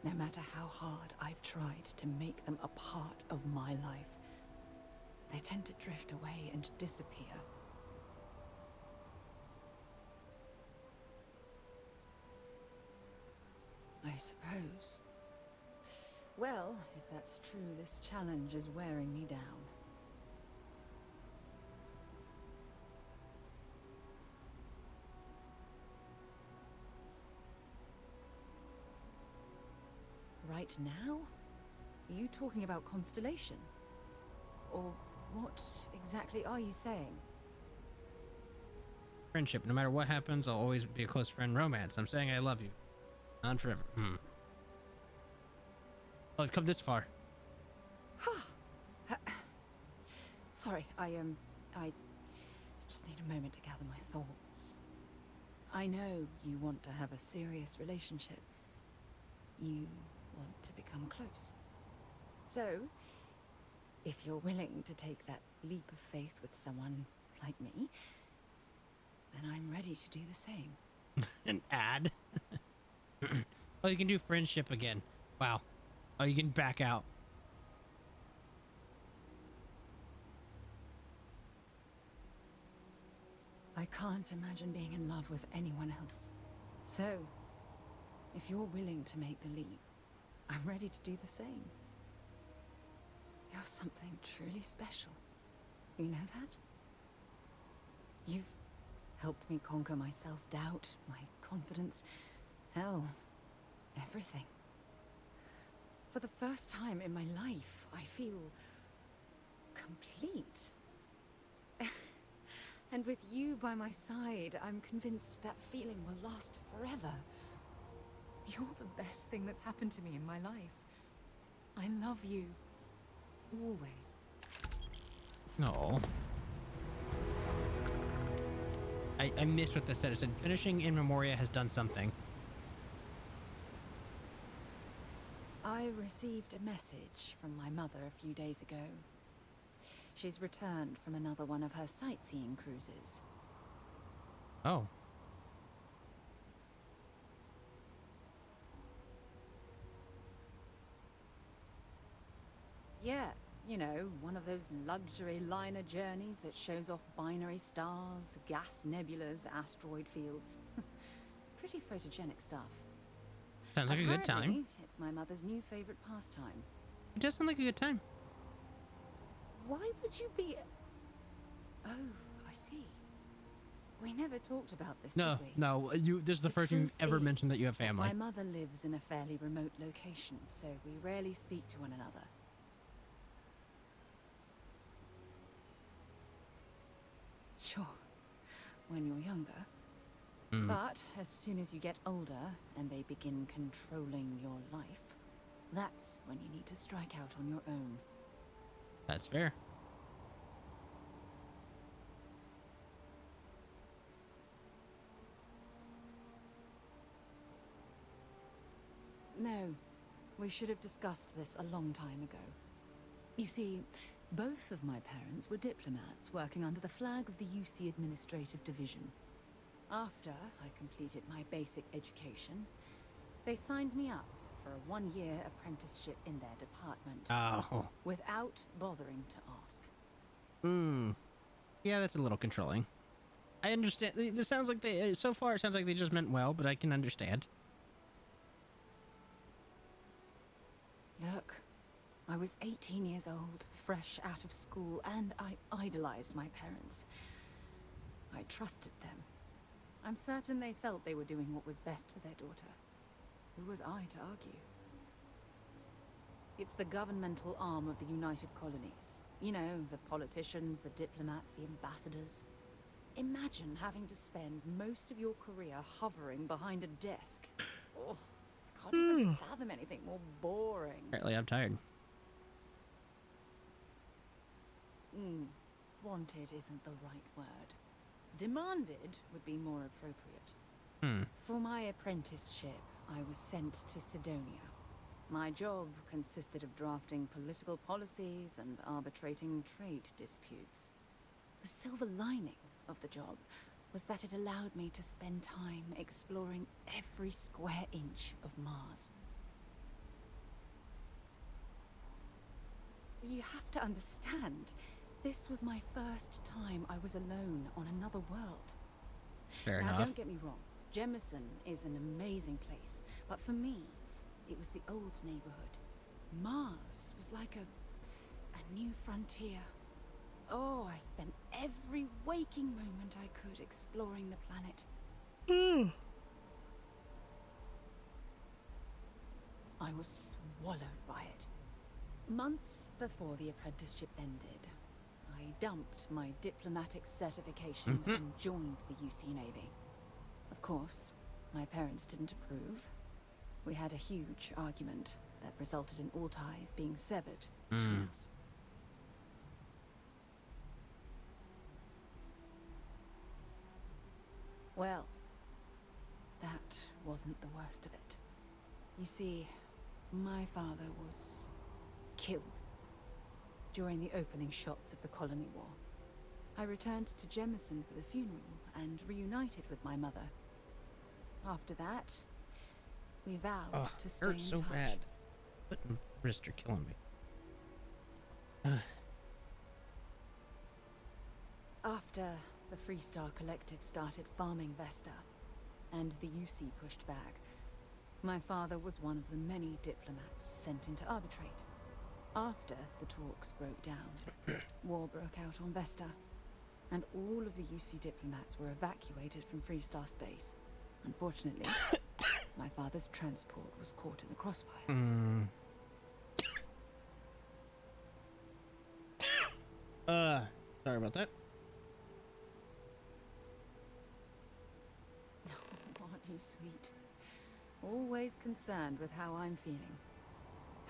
no matter how hard I've tried to make them a part of my life, they tend to drift away and disappear. I suppose. Well, if that's true, this challenge is wearing me down. Right now? Are you talking about Constellation? Or what exactly are you saying? Friendship. No matter what happens, I'll always be a close friend. Romance. I'm saying I love you. On forever. Oh, I've come this far. Sorry, I just need a moment to gather my thoughts. I know you want to have a serious relationship. You want to become close. So, if you're willing to take that leap of faith with someone like me, then I'm ready to do the same. An ad? Oh, you can do friendship again. Wow. Oh, you can back out. I can't imagine being in love with anyone else. So, if you're willing to make the leap, I'm ready to do the same. You're something truly special. You know that? You've helped me conquer my self-doubt, my confidence, hell, everything. For the first time in my life, I feel complete. And with you by my side, I'm convinced that feeling will last forever. You're the best thing that's happened to me in my life. I love you. Always. No. I missed what this said. It said, finishing In Memoria has done something. I received a message from my mother a few days ago. She's returned from another one of her sightseeing cruises. Oh. Yeah, you know, one of those luxury liner journeys that shows off binary stars, gas nebulas, asteroid fields. Pretty photogenic stuff. Sounds like a good time. Apparently, it's my mother's new favorite pastime. It does sound like a good time. Why would you be... Oh, I see. We never talked about this, did we? No. This is the first you ever mentioned that you have family. My mother lives in a fairly remote location, so we rarely speak to one another. Sure, when you're younger. But as soon as you get older and they begin controlling your life, that's when you need to strike out on your own. That's fair. No, we should have discussed this a long time ago. You see, both of my parents were diplomats working under the flag of the UC Administrative Division. After I completed my basic education, they signed me up for a one-year apprenticeship in their department. Oh. Without bothering to ask. Yeah, that's a little controlling. I understand. It sounds like they, so far, it sounds like they just meant well, but I can understand. Look, I was 18 years old, fresh out of school, and I idolized my parents. I trusted them. I'm certain they felt they were doing what was best for their daughter. Who was I to argue? It's the governmental arm of the United Colonies. You know, the politicians, the diplomats, the ambassadors. Imagine having to spend most of your career hovering behind a desk. Oh, I can't even fathom anything more boring. Apparently, I'm tired. Wanted isn't the right word. Demanded would be more appropriate. For my apprenticeship, I was sent to Sidonia. My job consisted of drafting political policies and arbitrating trade disputes. The silver lining of the job was that it allowed me to spend time exploring every square inch of Mars. You have to understand, this was my first time I was alone on another world. Fair now, enough. Don't get me wrong, Jemison is an amazing place, but for me, it was the old neighborhood. Mars was like a new frontier. Oh, I spent every waking moment I could exploring the planet. I was swallowed by it. Months before the apprenticeship ended, I dumped my diplomatic certification and joined the UC Navy. Of course, my parents didn't approve. We had a huge argument that resulted in all ties being severed between us. Well, that wasn't the worst of it. You see, my father was killed during the opening shots of the Colony War. I returned to Jemison for the funeral and reunited with my mother. After that, we vowed to stay in Hurts so touch. bad. Foot and wrist are killing me. After the Freestar Collective started farming Vesta, and the UC pushed back, my father was one of the many diplomats sent in to arbitrate. After the talks broke down, war broke out on Vesta, and all of the UC diplomats were evacuated from Freestar space. Unfortunately, my father's transport was caught in the crossfire. Sorry about that. Aren't you sweet? Always concerned with how I'm feeling.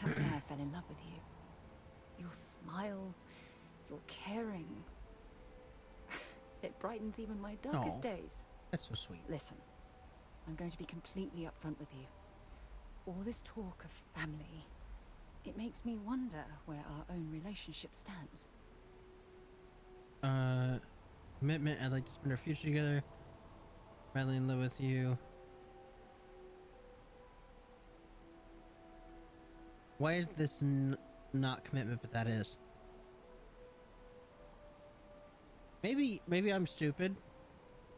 That's why I fell in love with you. Your smile, your caring. It brightens even my darkest days. That's so sweet. Listen, I'm going to be completely upfront with you. All this talk of family, it makes me wonder where our own relationship stands. Commitment. I'd like to spend our future together. Madly in love with you. Why is this not commitment, but that is? Maybe I'm stupid,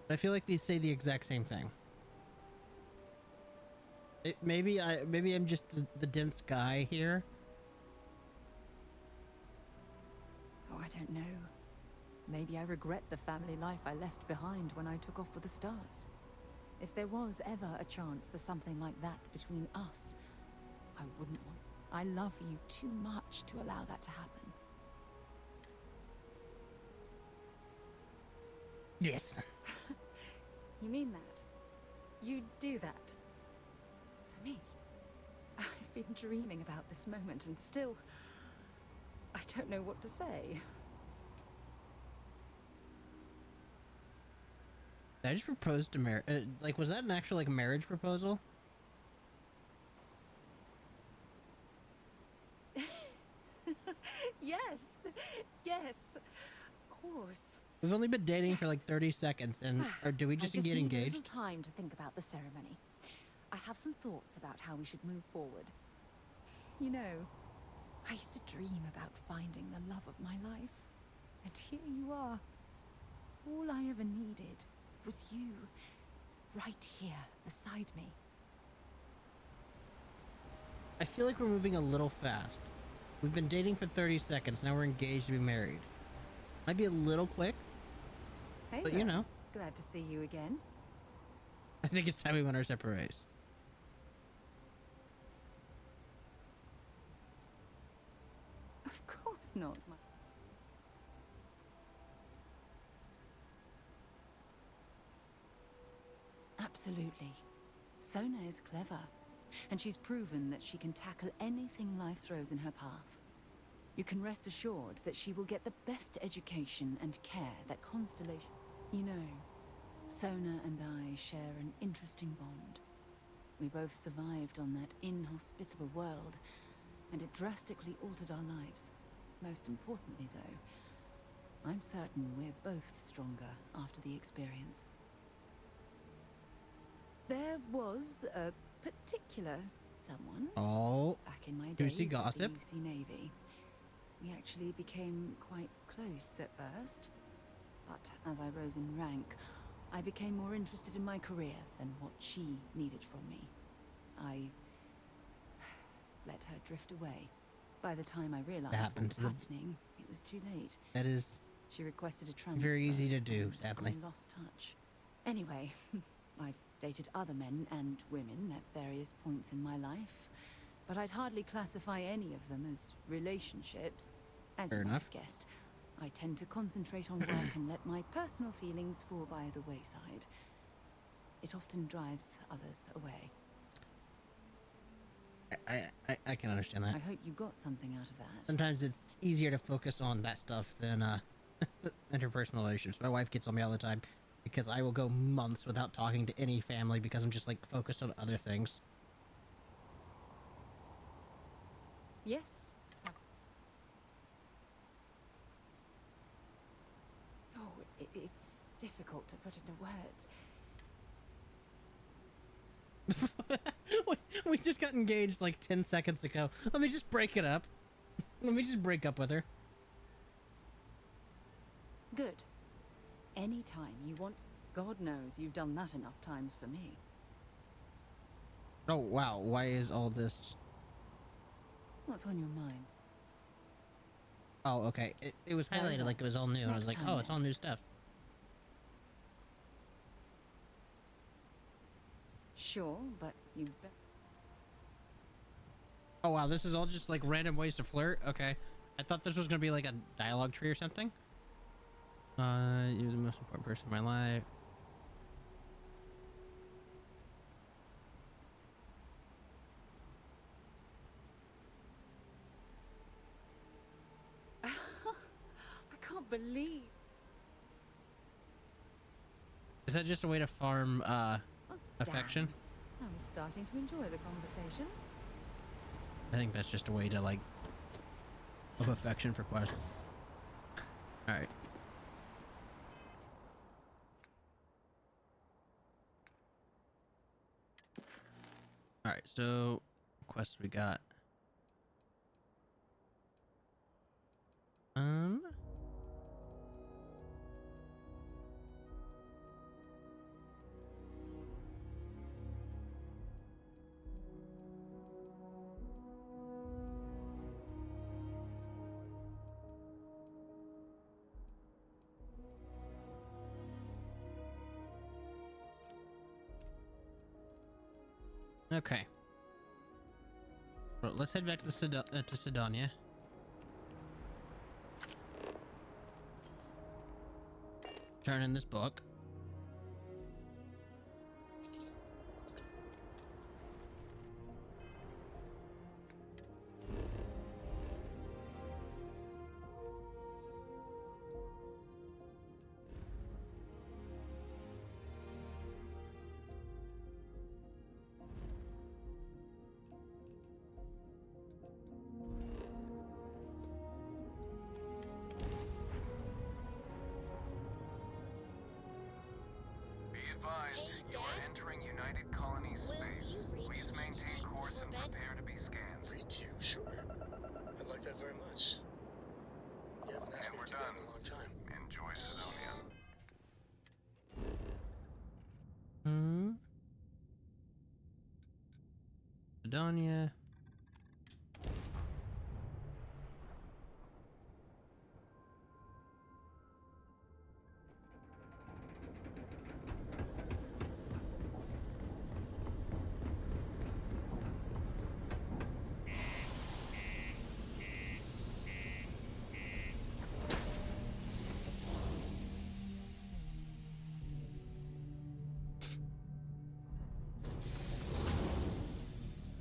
but I feel like they say the exact same thing. Maybe I'm just the dense guy here. Oh, I don't know. Maybe I regret the family life I left behind when I took off for the stars. If there was ever a chance for something like that between us, I wouldn't want. I love you too much to allow that to happen. Yes. You mean that? You'd do that? For me? I've been dreaming about this moment and still... I don't know what to say. I just proposed to marry. Like, was that an actual like marriage proposal? Yes, of course. We've only been dating for like 30 seconds, and or do we just get need a engaged? little time to think about the ceremony. I have some thoughts about how we should move forward. You know, I used to dream about finding the love of my life. And here you are. All I ever needed was you, right here beside me. I feel like we're moving a little fast. We've been dating for 30 seconds, now we're engaged to be married. Might be a little quick, Hey but there. you know. Glad to see you again. I think it's time we went our separate ways. Of course not. Absolutely. Sona is clever, and she's proven that she can tackle anything life throws in her path. You can rest assured that she will get the best education and care that Constellation... You know, Sona and I share an interesting bond. We both survived on that inhospitable world, and it drastically altered our lives. Most importantly, though, I'm certain we're both stronger after the experience. There was a particular someone back in my days juicy at gossip. the UC Navy. We actually became quite close at first, but as I rose in rank, I became more interested in my career than what she needed from me. I let her drift away. By the time I realized what was happening, it was too late. That is She requested a transfer. very easy to do, and sadly. I lost touch. Anyway, I've dated other men and women at various points in my life, but I'd hardly classify any of them as relationships. As Fair you might enough. have guessed, I tend to concentrate on work and let my personal feelings fall by the wayside. It often drives others away. I can understand that. I hope you got something out of that. Sometimes it's easier to focus on that stuff than interpersonal relationships. My wife gets on me all the time because I will go months without talking to any family because I'm just like focused on other things. Yes. Oh, it's difficult to put into words. We just got engaged like 10 seconds ago. Let me just break it up. Let me just break up with her. Good. Anytime you want. God knows you've done that enough times for me. Oh wow, why is all this? What's on your mind? Oh, okay. It was Very highlighted well. like it was all new. I was Next like, time oh, it's then. all new stuff. Sure, but you bet. Oh wow, this is all just like random ways to flirt? Okay. I thought this was gonna be like a dialogue tree or something. You're the most important person in my life. I can't believe. Is that just a way to farm affection? I was starting to enjoy the conversation. I think that's just a way to like of affection for quests. Alright. Alright, so quests we got. Okay. Well, let's head back to the to Sidonia. Turn in this book. You are entering United Colony space. Please maintain course and prepare to be scanned. Read to you, sure. I'd like that very much. You haven't asked me to do that in a long time. Macedonia.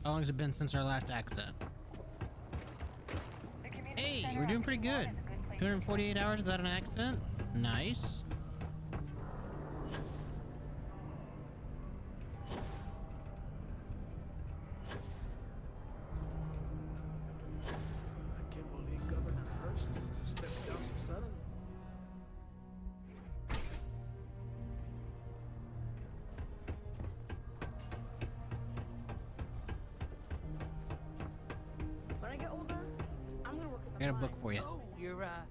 How long has it been since our last accident? Hey, we're doing pretty good. 248 hours without an accident. Nice. I can't believe Governor Hurst stepped down so suddenly. When I get older, I'm gonna work in the I got a book mines. for you. Oh, You're, so I can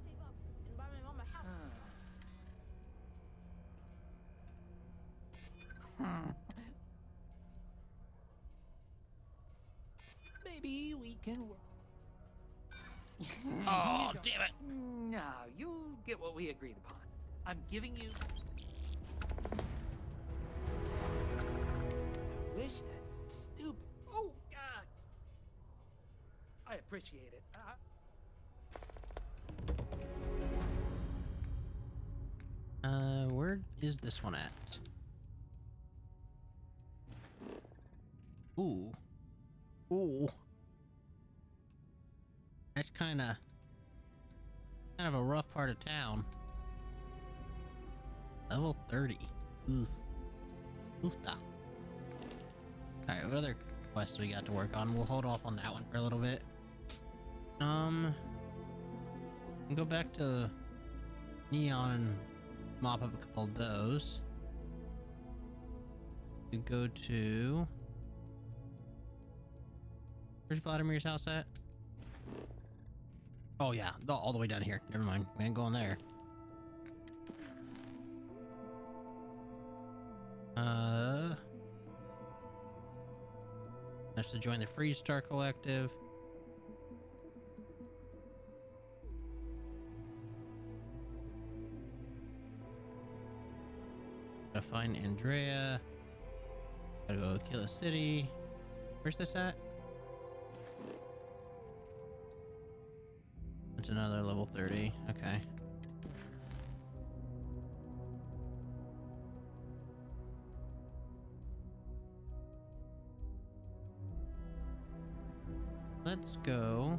save up and buy my mom a house. Maybe we can work. Oh, damn it. No, you'll get what we agreed upon. I'm giving you... I wish that stupid... Oh, God! I appreciate it. Where is this one at? Ooh. Ooh. That's kind of a rough part of town. Level 30. Oof. Oofta. Alright, what other quests we got to work on? We'll hold off on that one for a little bit. Go back to Neon and mop up a couple of those. We go to... Where's Vladimir's house at? Oh yeah, all the way down here. Never mind, we ain't going there. That's to join the Freestar Collective. Gotta find Andrea. Gotta go kill a city. Where's this at? That's another level 30. Okay. Let's go.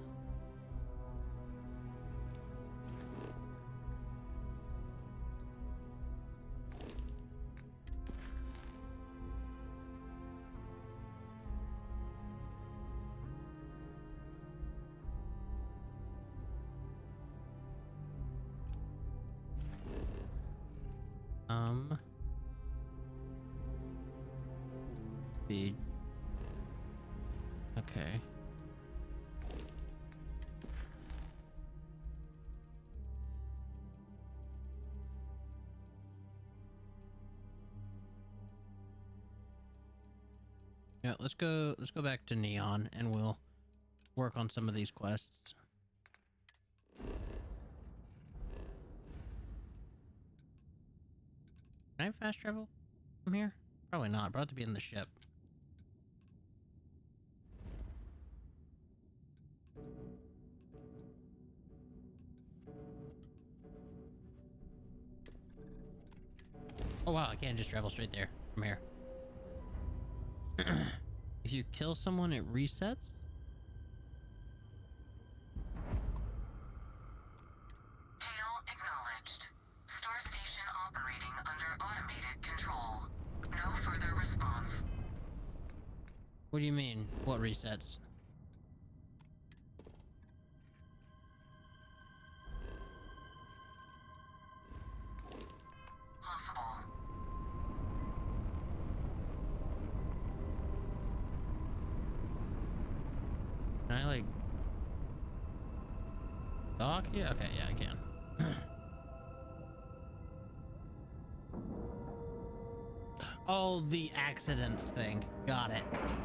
Speed. Okay. Yeah, let's go back to Neon and we'll work on some of these quests. Can I fast travel from here? Probably not. Probably have to be in the ship. Oh wow, I can't just travel straight there from here. If you kill someone, it resets? Hail acknowledged. Star station operating under automated control. No further response. What do you mean? What resets? Possible. Can I like dock? Yeah, okay, yeah, I can. Oh, the accidents thing. Got it.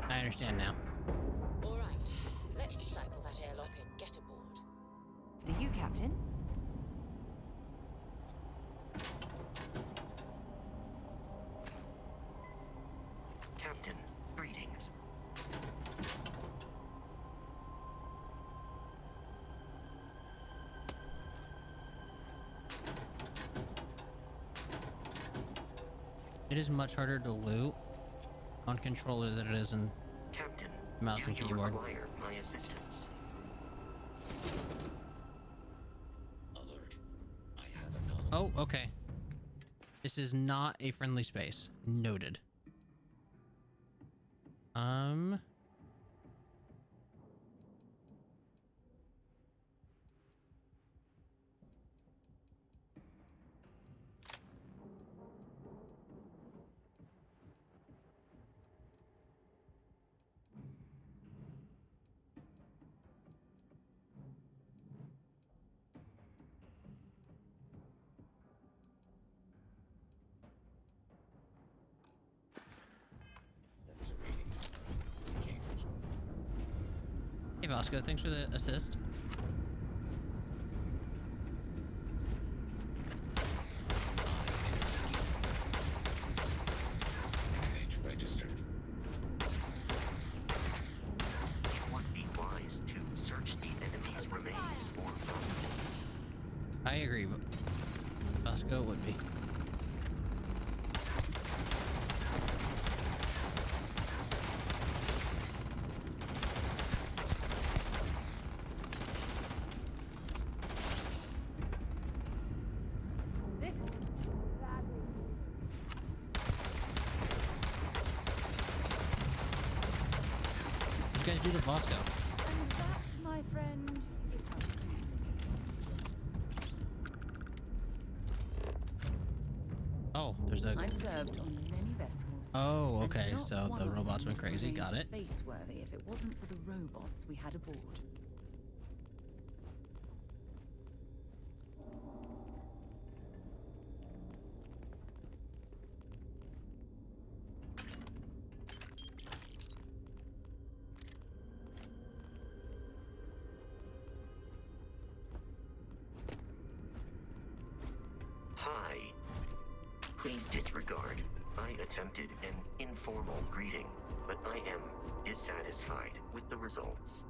I understand now. All right, let's cycle that airlock and get aboard. Do you, Captain? Captain, greetings. It is much harder to loot on controller than it is in Captain, mouse and do you keyboard. require my assistance? Alert. I have a Oh, okay. This is not a friendly space. Noted. Hey Vasco, thanks for the assist. Page registered. It would be wise to search the enemy's remains for valuables. I agree, but Vasco would be. What you guys do to Vasco? And that, my friend, is how to do things. Oh, there's a... I've served on many vessels. Oh, okay, and not so one the of robots them went crazy, remained got it. Space-worthy if it wasn't for the robots we had aboard. Hi. Please disregard. I attempted an informal greeting, but I am dissatisfied with the results.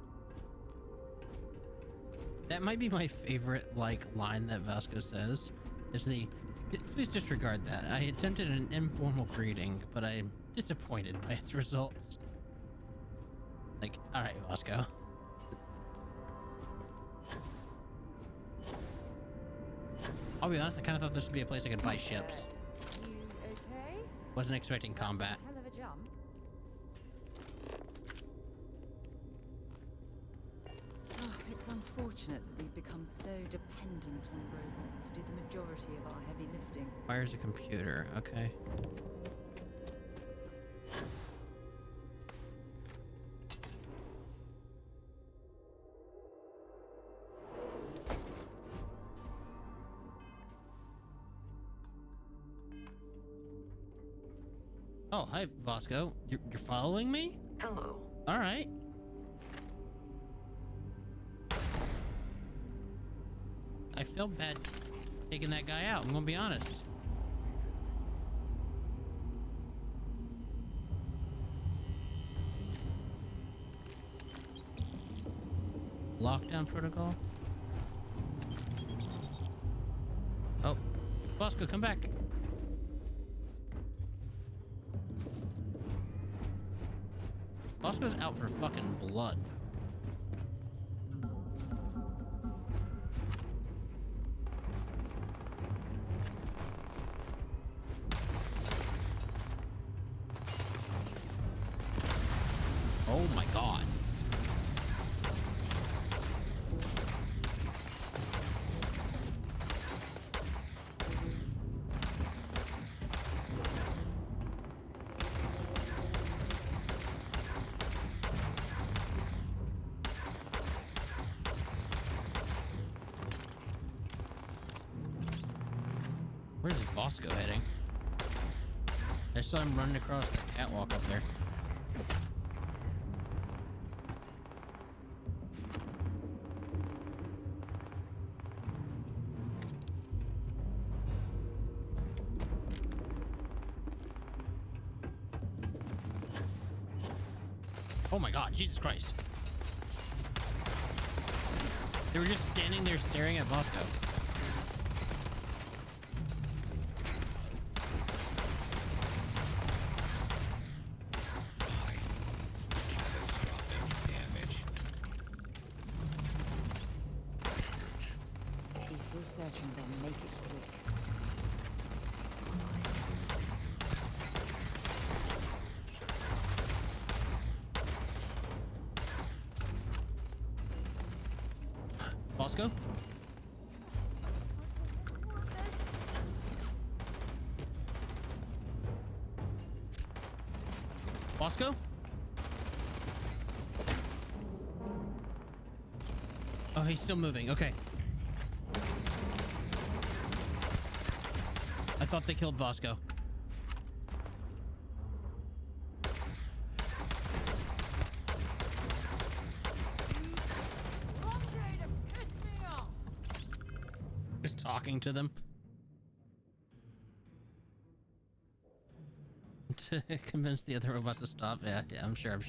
That might be my favorite, like, line that Vasco says. Is the... Please disregard that. I attempted an informal greeting, but I'm disappointed by its results. Like, alright, Vasco. I'll be honest, I kind of thought this would be a place I could buy ships. You okay? Wasn't expecting combat. Hell of a jump. Oh, it's unfortunate that we've become so dependent on robots to do the majority of our heavy lifting. Fires a computer, okay. Oh, hi, Vasco. You're following me? Hello. All right. I felt bad taking that guy out, I'm gonna be honest. Lockdown protocol? Oh, Vasco, come back. Vasco's out for fucking blood. Oh my god. Where's Vasco heading? I saw him running across the catwalk up there. Oh my god, Jesus Christ. They were just standing there staring at Bosco. Catastrophic damage. If you're searching, then make it quick. Bosco? Bosco? Oh, he's still moving. Okay. I thought they killed Bosco. Just talking to them. To convince the other robots to stop. Yeah, I'm sure.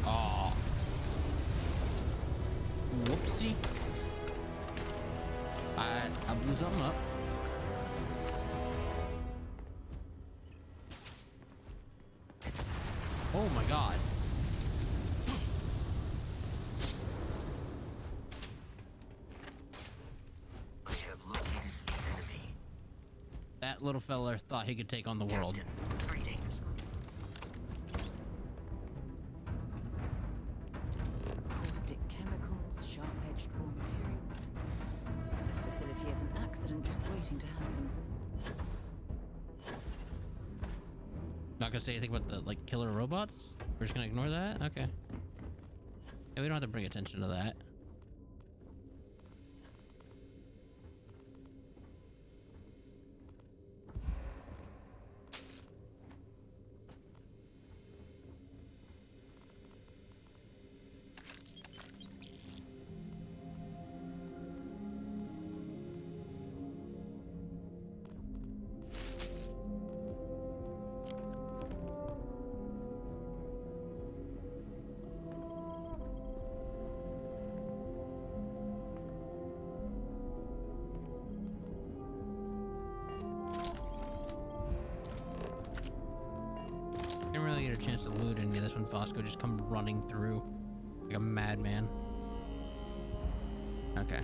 Oh. Whoopsie. I blew something up. Oh my god. That little fella thought he could take on the world. Greetings. Caustic chemicals, sharp-edged raw materials. This facility is an accident just waiting to happen. Not gonna say anything about the like killer robots? We're just gonna ignore that? Okay. Yeah, we don't have to bring attention to that. Didn't really get a chance to loot any of this when Fosco just come running through like a madman. Okay.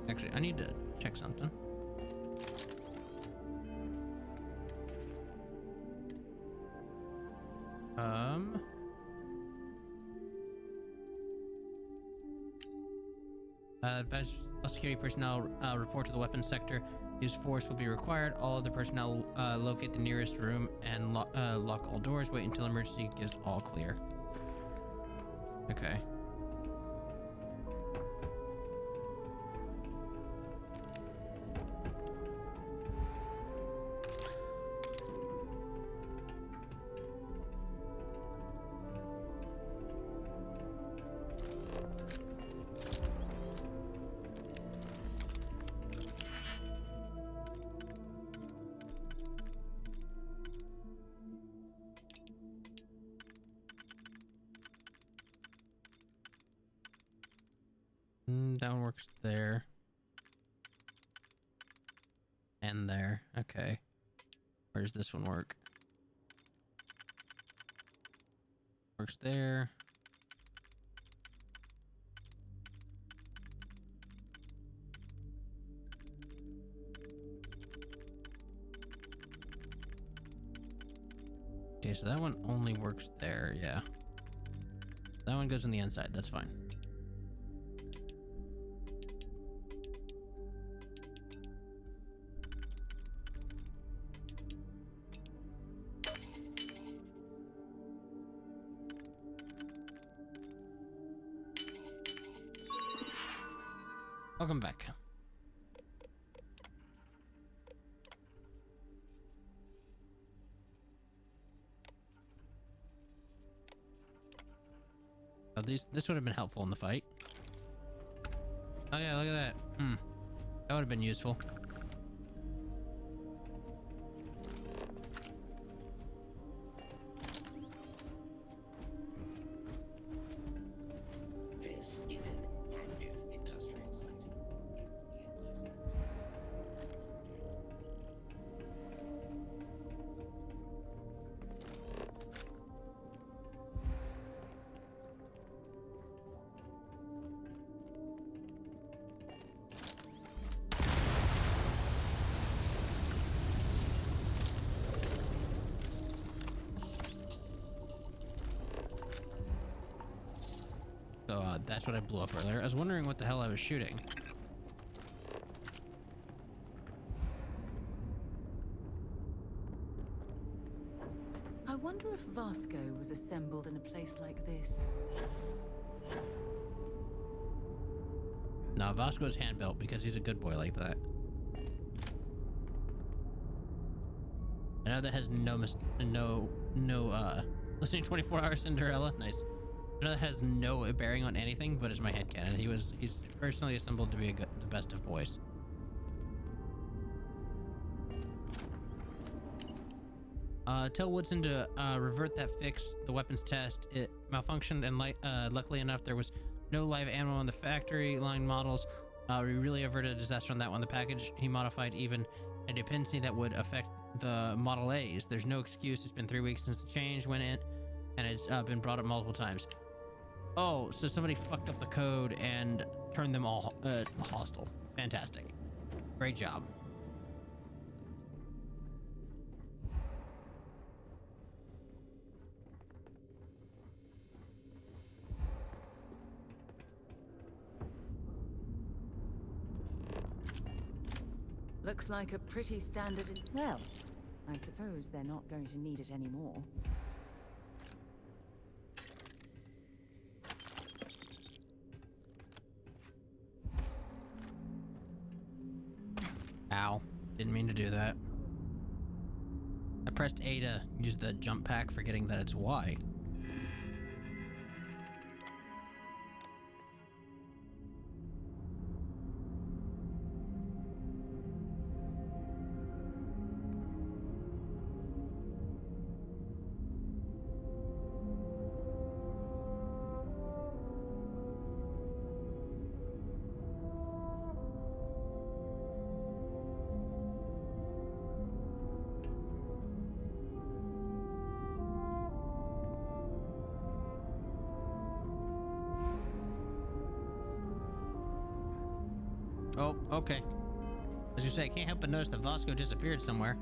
Actually, I need to check something. Security personnel report to the weapons sector. Use force will be required. All other personnel locate the nearest room and lock all doors. Wait until emergency gives all clear. Okay. That one works there. And there. Okay. Where does this one work? Works there. Okay, so that one only works there, yeah. That one goes on the inside, that's fine. Welcome back. Oh, this would have been helpful in the fight. Oh yeah, look at that. That would have been useful. This is an active industrial site. So that's what I blew up earlier. I was wondering what the hell I was shooting. I wonder if Vasco was assembled in a place like this. No, Vasco's hand-built because he's a good boy like that. I know that has listening 24 Hour Cinderella. Nice. I know that has no bearing on anything, but it's my headcanon. He's personally assembled to be the best of boys. Tell Woodson to revert that fix. The weapons test, it malfunctioned, and luckily enough, there was no live ammo on the factory line models. We really averted a disaster on that one. The package he modified even a dependency that would affect the Model A's. There's no excuse. It's been 3 weeks since the change went in, and it's been brought up multiple times. Oh, so somebody fucked up the code and turned them all hostile. Fantastic. Great job. Looks like a pretty standard. Well, I suppose they're not going to need it anymore. Ow. Didn't mean to do that. I pressed A to use the jump pack, forgetting that it's Y. Oh, okay. As you say, I can't help but notice that Vasco disappeared somewhere.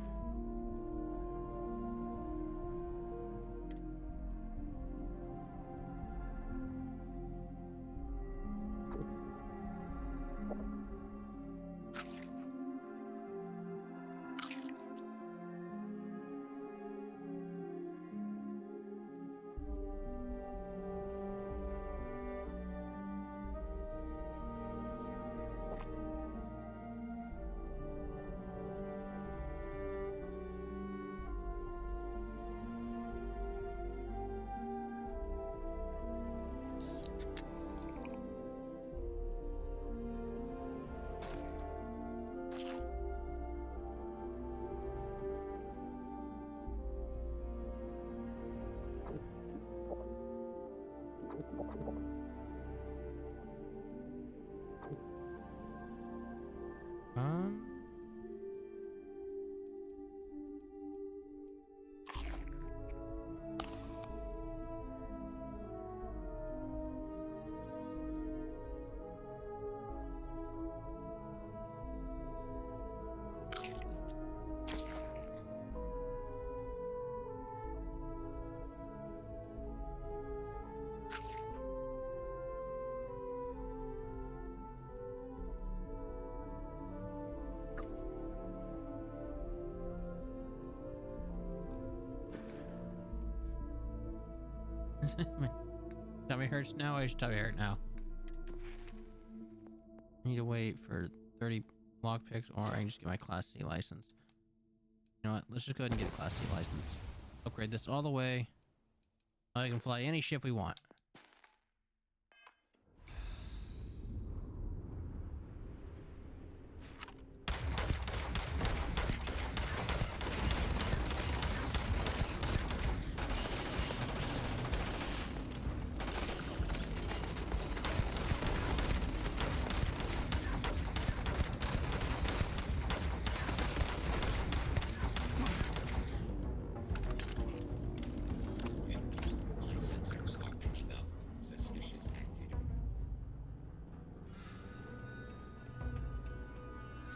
My tummy hurts now. I should tummy hurt now. I need to wait for 30 lockpicks, or I can just get my Class C license. You know what? Let's just go ahead and get a Class C license. Upgrade this all the way. I can fly any ship we want.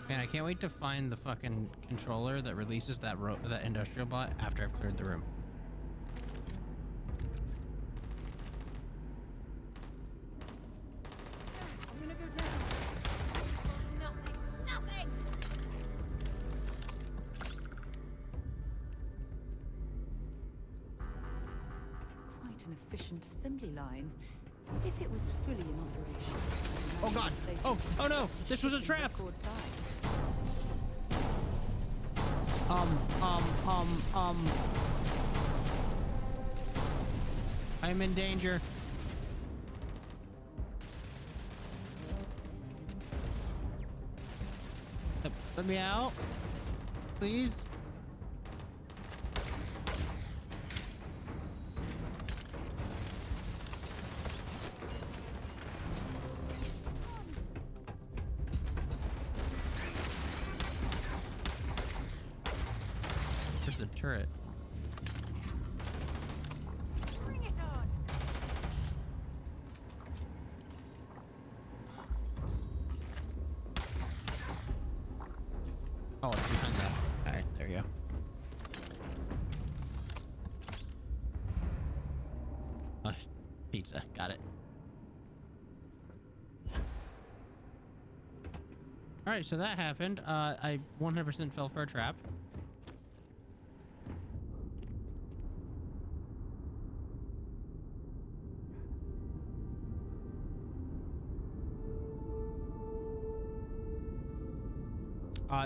Man, I can't wait to find the fucking controller that releases that industrial bot after I've cleared the room. I'm gonna go down. Nothing. Quite an efficient assembly line. If it was fully in operation. Oh god! Oh no! This was a trap! I'm in danger. Let me out, please. Where's the turret? Bring it on. Oh, it's behind that. Alright, there you go. Pizza. Got it. Alright, so that happened. I 100% fell for a trap.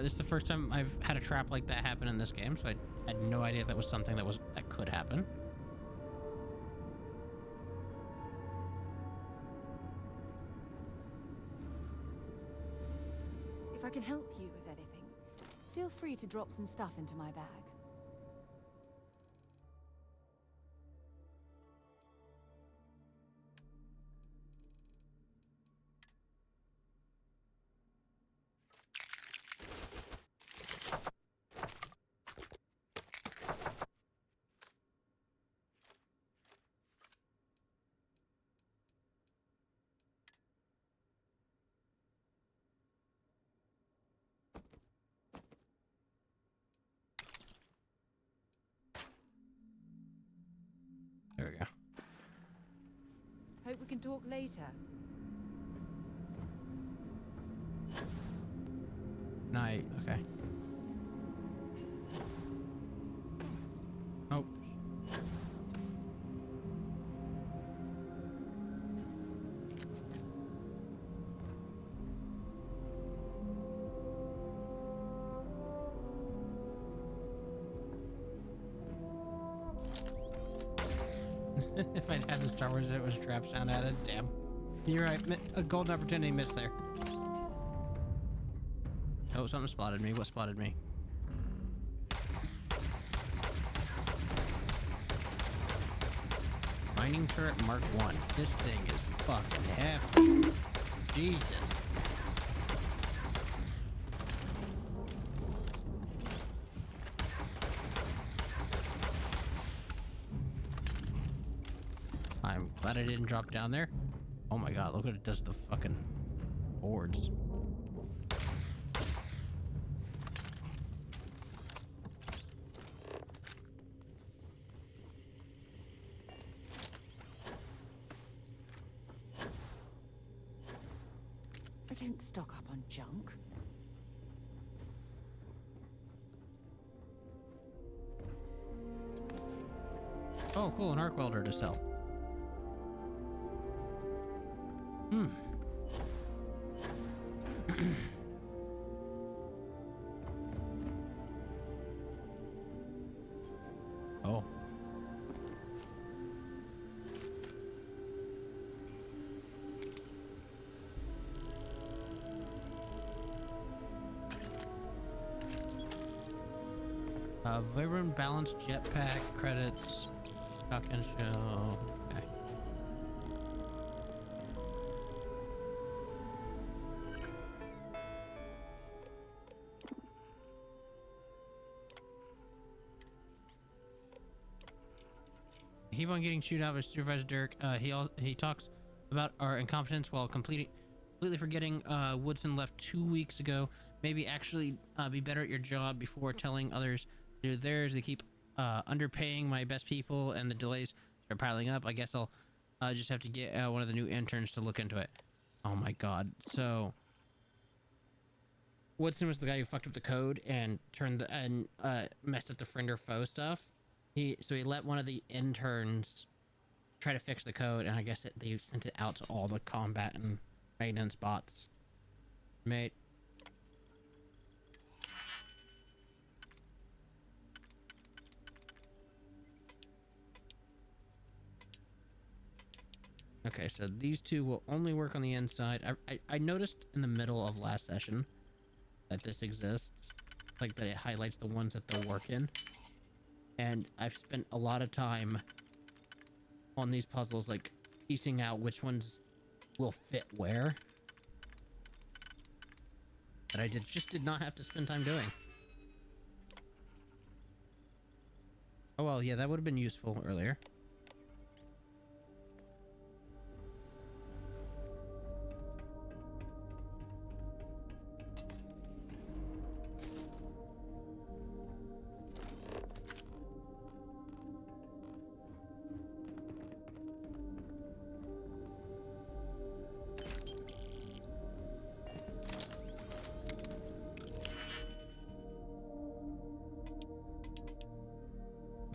This is the first time I've had a trap like that happen in this game, so I had no idea that was something that could happen. If I can help you with anything, feel free to drop some stuff into my bag. There we go. Hope we can talk later. Night. Okay. Oh. If I'd had the Star Wars, it was trap sound added. Damn. You're right. A golden opportunity missed there. Oh, something spotted me. What spotted me? Mining turret Mark 1. This thing is fucking hefty. Jesus. I'm glad I didn't drop down there. Oh my god, look what it does to the fucking boards. I don't stock up on junk. Oh, cool, an arc welder to sell. Oh. Vibrant balanced jetpack credits. Shotgun shell. Okay. I keep on getting chewed out by Supervisor Dirk. He talks about our incompetence while completely forgetting Woodson left 2 weeks ago. Maybe actually be better at your job before telling others to do theirs. They keep underpaying my best people, and the delays are piling up. I guess I'll just have to get one of the new interns to look into it. Oh my god. So Woodson was the guy who fucked up the code and messed up the friend or foe stuff. He let one of the interns try to fix the code, and I guess they sent it out to all the combat and maintenance bots. Mate. Okay, so these two will only work on the inside. I noticed in the middle of last session that this exists, like that it highlights the ones that they'll work in. And I've spent a lot of time on these puzzles, like piecing out which ones will fit where. That I just did not have to spend time doing. Oh well, yeah, that would have been useful earlier.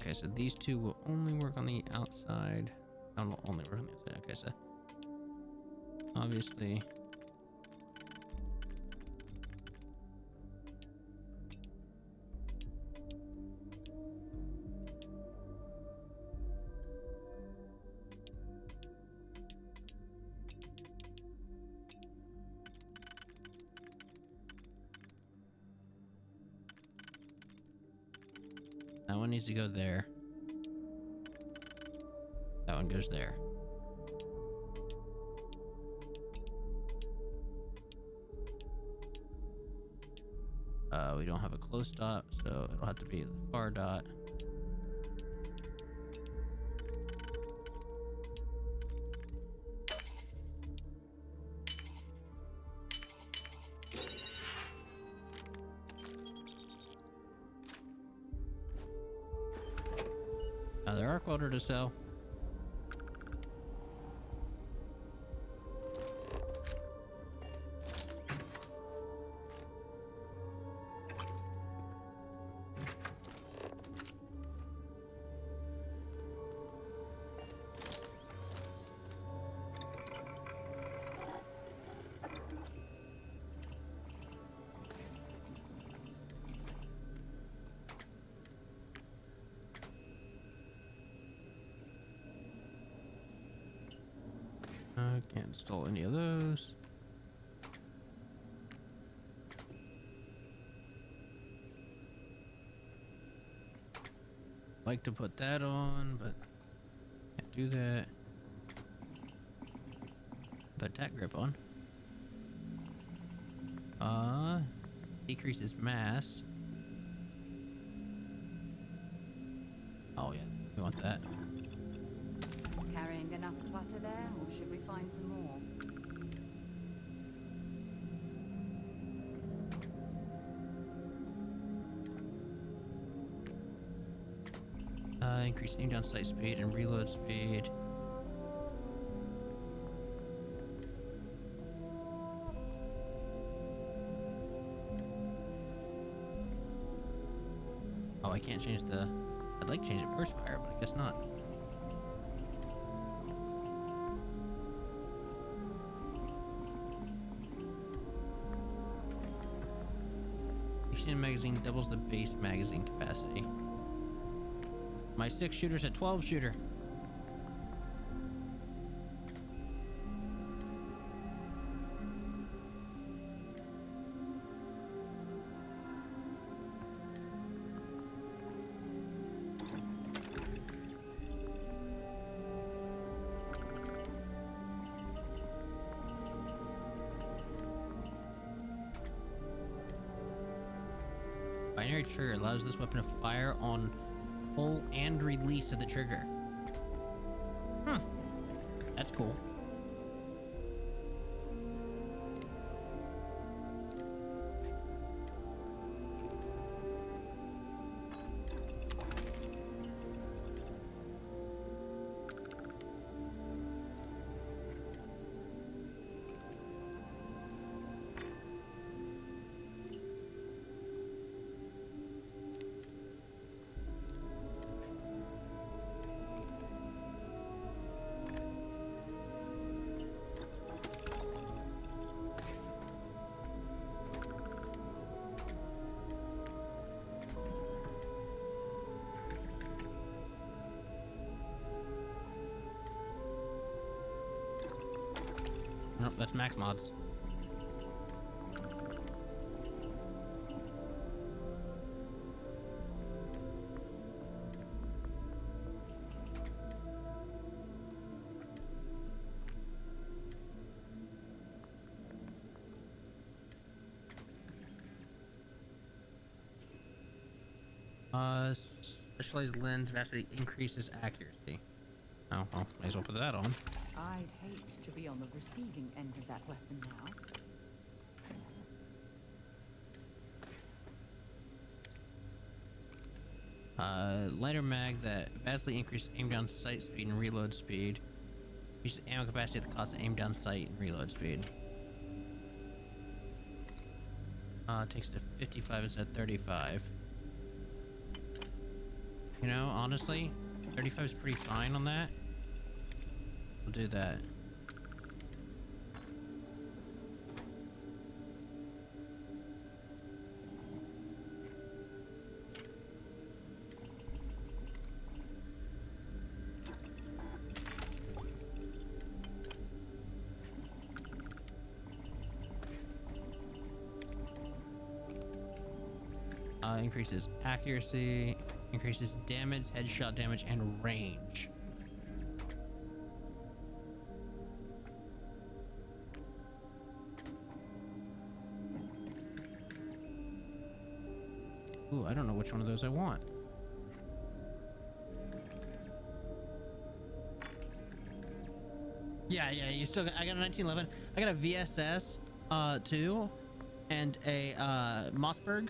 Okay, so these two will only work on the outside. No, will only work on the outside. Okay, so obviously that one needs to go there. That one goes there. We don't have a close dot, so it'll have to be the far dot. Another arc welder to sell. Can't install any of those. Like to put that on, but can't do that. Put that grip on. Decreases mass. Oh yeah, we want that. Carrying enough clutter there, or should we find some more? Increase aim down sight speed and reload speed. Oh, I can't change the... I'd like to change the burst fire, but I guess not. increasing the magazine doubles the base magazine capacity. My 6 shooter's a 12 shooter. Binary trigger allows this weapon to fire on pull and release of the trigger. That's cool. Nope, that's max mods. Specialized lens vastly increases accuracy. Oh, well, may as well put that on. I'd hate to be on the receiving end of that weapon now. Lighter mag that vastly increases aim down sight speed and reload speed. Increases ammo capacity at the cost of aim down sight and reload speed. Takes it to 55 instead of 35. You know, honestly, 35 is pretty fine on that. We'll do that. Increases accuracy, increases damage, headshot damage, and range. Ooh, I don't know which one of those I want. Yeah, you still got, I got a 1911. I got a VSS 2 and a Mossberg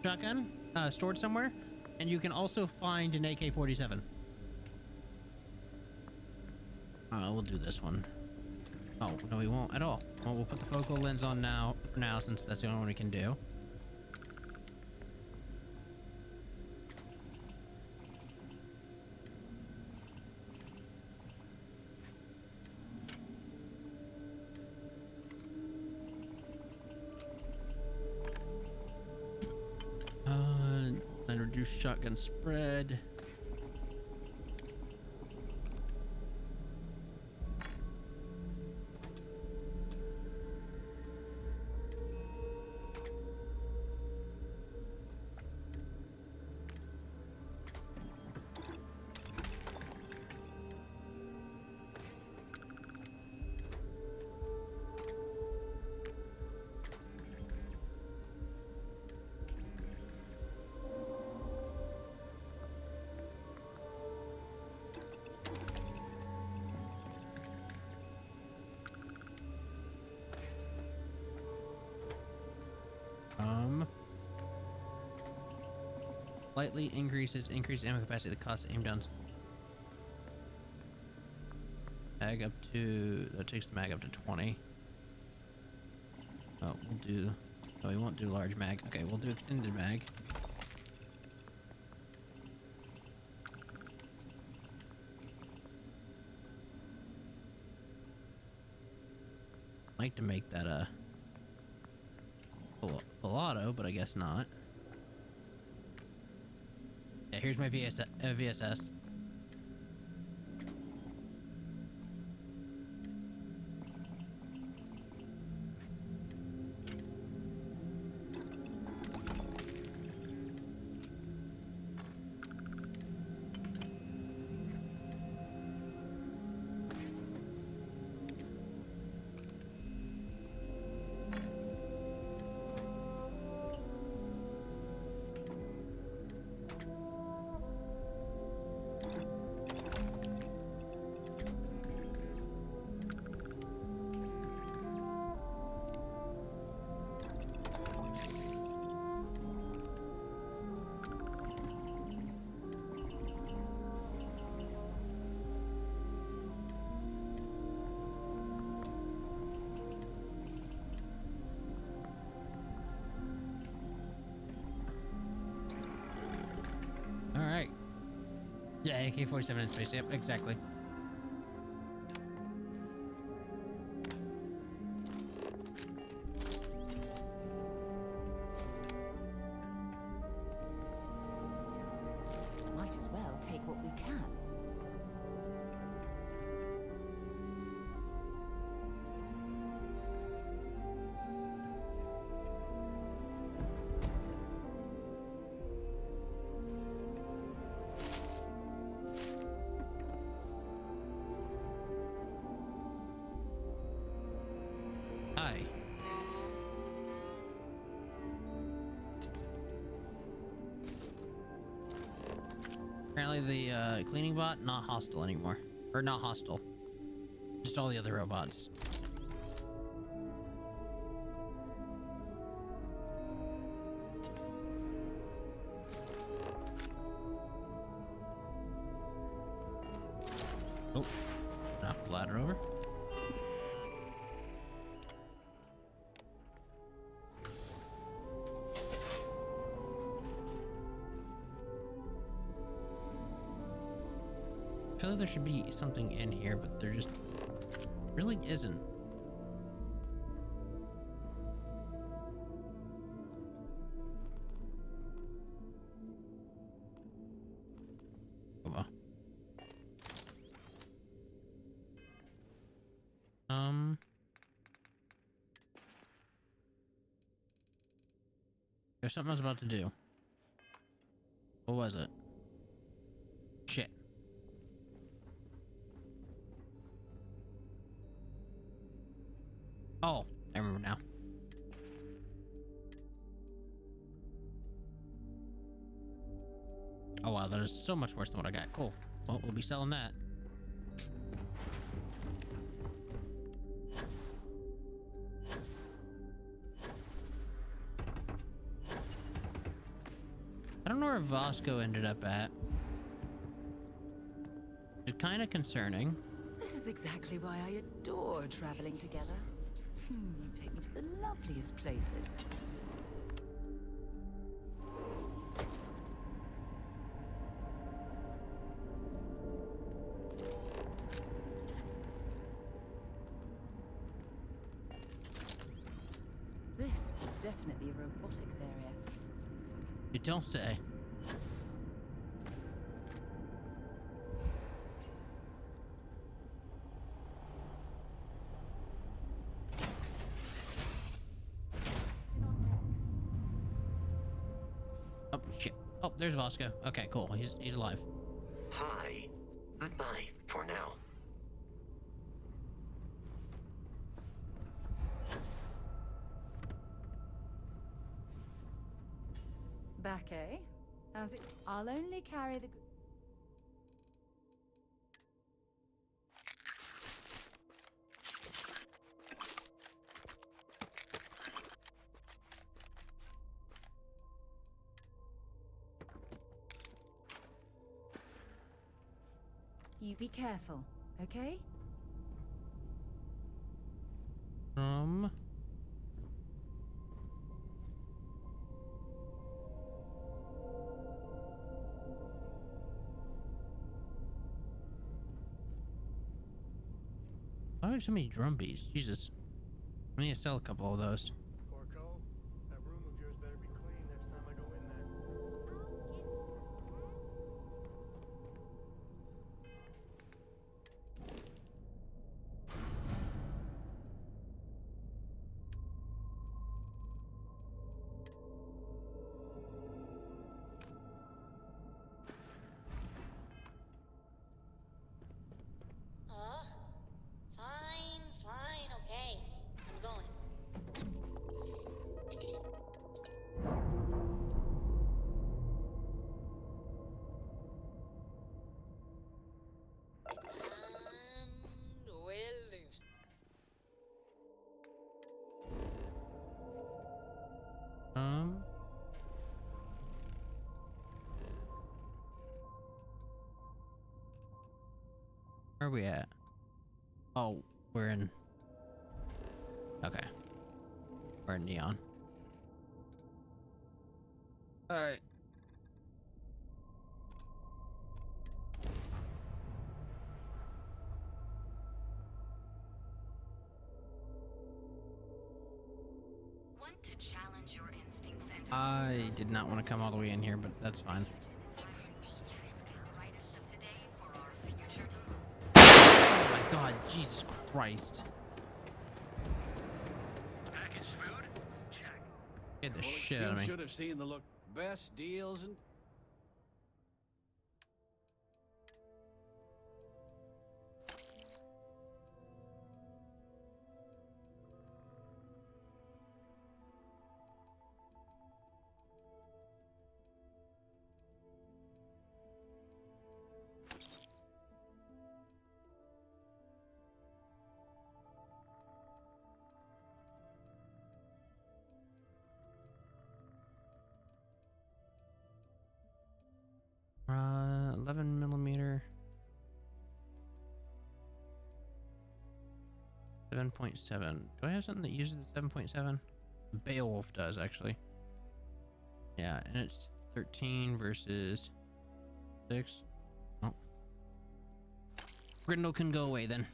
shotgun stored somewhere, and you can also find an AK-47. We'll do this one. Oh no, we won't at all. Well, we'll put the focal lens on now for now, since that's the only one we can do. Then reduce shotgun spread. Slightly increased ammo capacity at the cost of aim down. Mag up to, that takes the mag up to 20. Oh, we'll do, no, we won't do large mag. Okay, we'll do extended mag. I'd like to make that a full auto, but I guess not. Yeah, here's my VSS. Alright. Yeah, AK-47 in space. Yep, exactly. Might as well take what we can. Hi. Apparently the cleaning bot not hostile anymore. Or not hostile. Just all the other robots. Oh, knock the ladder over. I feel like there should be something in here, but there just really isn't. Come on. There's something I was about to do. What was it? Shit. Oh, I remember now. Oh wow, that is so much worse than what I got. Cool. Well, we'll be selling that. I don't know where Vasco ended up at. It's kind of concerning. This is exactly why I adore traveling together. You take me to the loveliest places. This was definitely a robotics area. You don't say. Oh shit. Oh, there's Vasco. Okay, cool. He's alive. Hi. Goodbye for now. Back, eh? How's it? I'll only carry the... You be careful, okay? Why are there so many drum beats? Jesus. I need to sell a couple of those. Corco, Where are we at? Oh, we're in. Okay. We're in neon. Alright. Want to challenge your instincts and I did not want to come all the way in here, but that's fine. Oh my god, Jesus Christ. Package food? Check. Get the Well, shit you out of me. should have seen the look. Best deals and... Uh, 11 millimeter. 7.7. Do I have something that uses the 7.7? Beowulf does, actually. Yeah, and it's 13 versus 6. Oh. Grindel can go away then.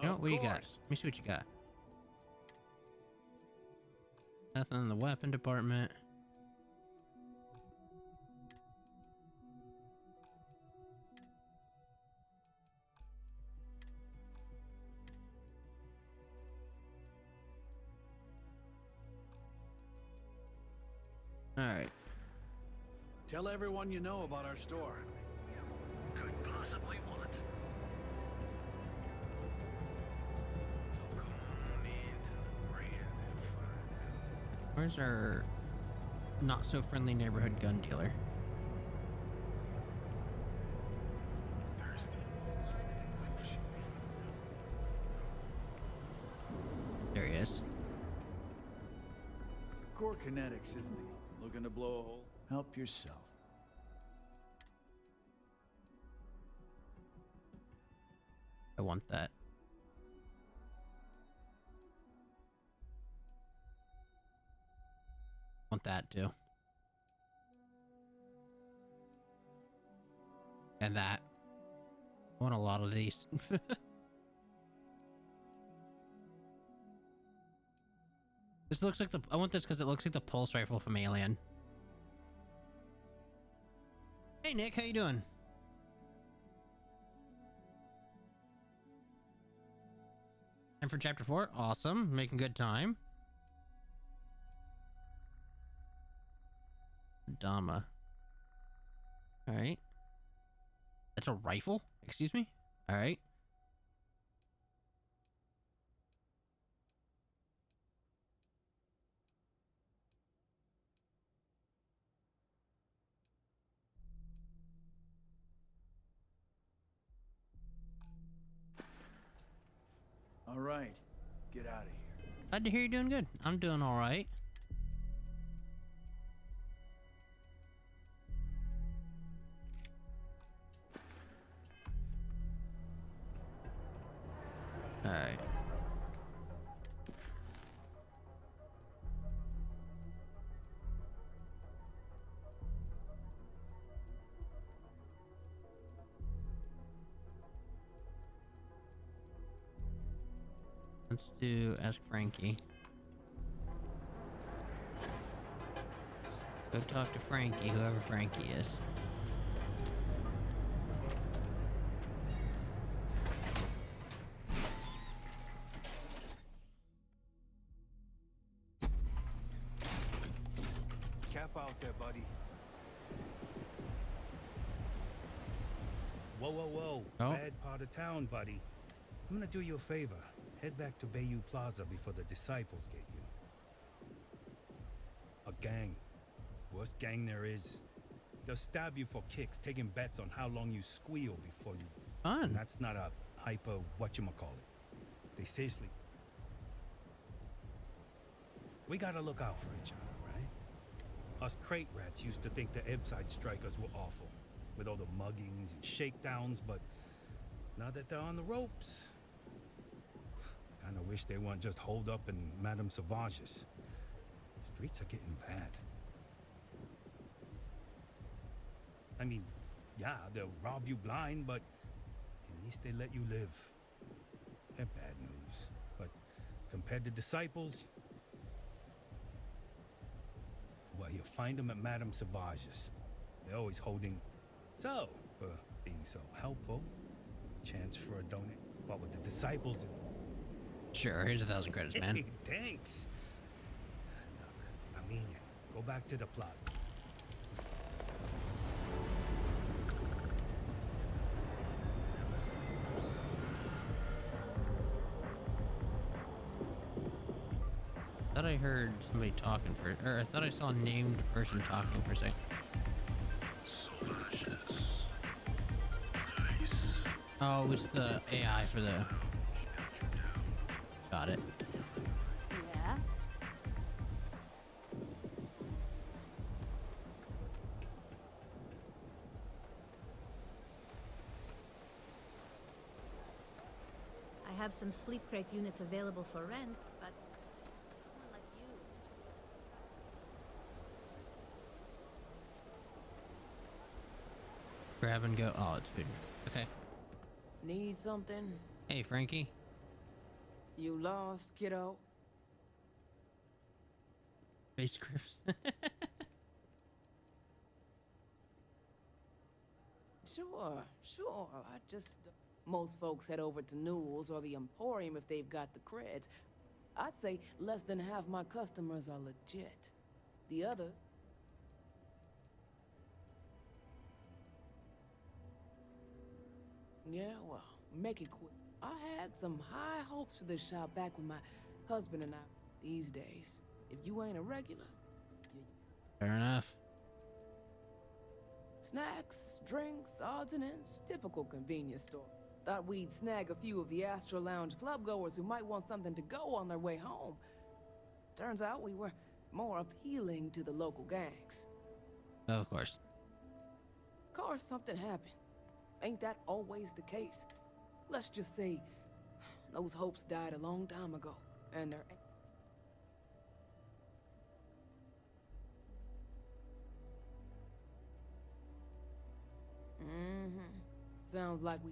You know, what you got? Let me see what you got. Nothing in the weapon department. Alright. Tell everyone you know about our store. Could possibly want. Where's our not so friendly neighborhood gun dealer? There he is. Core kinetics, isn't he? Looking to blow a hole? Help yourself. I want that. Want that too. And that. I want a lot of these. This looks like the... I want this because it looks like the pulse rifle from Alien. Hey Nick, how you doing? And for chapter 4, awesome. Making good time. Dama. Alright. That's a rifle? Excuse me? Alright. All right, get out of here. Glad to hear you're doing good. I'm doing alright. Alright. Let's do Ask Frankie. Go talk to Frankie, whoever Frankie is. Careful out there, buddy. Whoa, whoa, whoa. Oh. Bad part of town, buddy. I'm gonna do you a favor. Head back to Bayou Plaza before the disciples get you. A gang. Worst gang there is. They'll stab you for kicks, taking bets on how long you squeal before you... Fun. And that's not a hyper whatchamacallit. They seriously... We gotta look out for each other, right? Us crate rats used to think the Ebbside strikers were awful, with all the muggings and shakedowns, but now that they're on the ropes, kinda wish they weren't just holed up in Madame Sauvage's. Streets are getting bad. I mean, yeah, they'll rob you blind, but at least they let you live. They're bad news, but compared to disciples, well, you'll find them at Madame Sauvage's. They're always holding... So, for being so helpful, chance for a donut. What with the disciples and... Sure, here's 1,000 credits, man. Hey, thanks. Look, I mean it. Go back to the plaza. I thought I heard somebody talking or I thought I saw a named person talking for a second. Oh, it's the AI for the... Got it. Yeah? I have some sleep crate units available for rent, but someone like you... Grab and go. Oh, it's been... Okay. Need something? Hey, Frankie. You lost, kiddo? Face grips. Sure. I just... Most folks head over to Newell's or the Emporium if they've got the creds. I'd say less than half my customers are legit. The other... Yeah, well, make it quick. I had some high hopes for this shop back when my husband and I... These days, if you ain't a regular... Fair enough. Snacks, drinks, odds and ends. Typical convenience store. Thought we'd snag a few of the Astro Lounge club-goers who might want something to go on their way home. Turns out we were more appealing to the local gangs. Of course. Of course, something happened. Ain't that always the case? Let's just say, those hopes died a long time ago, and they're... Sounds like we...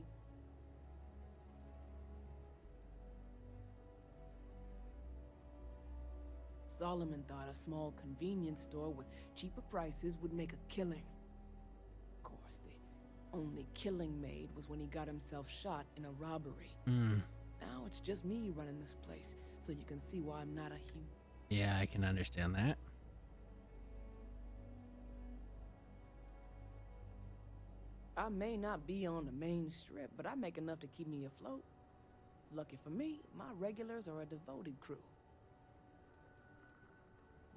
Solomon thought a small convenience store with cheaper prices would make a killing. Of course, the only killing made was when he got himself shot in a robbery. Now it's just me running this place, so you can see why I'm not a huge... Yeah, I can understand that. I may not be on the main strip, but I make enough to keep me afloat. Lucky for me, my regulars are a devoted crew.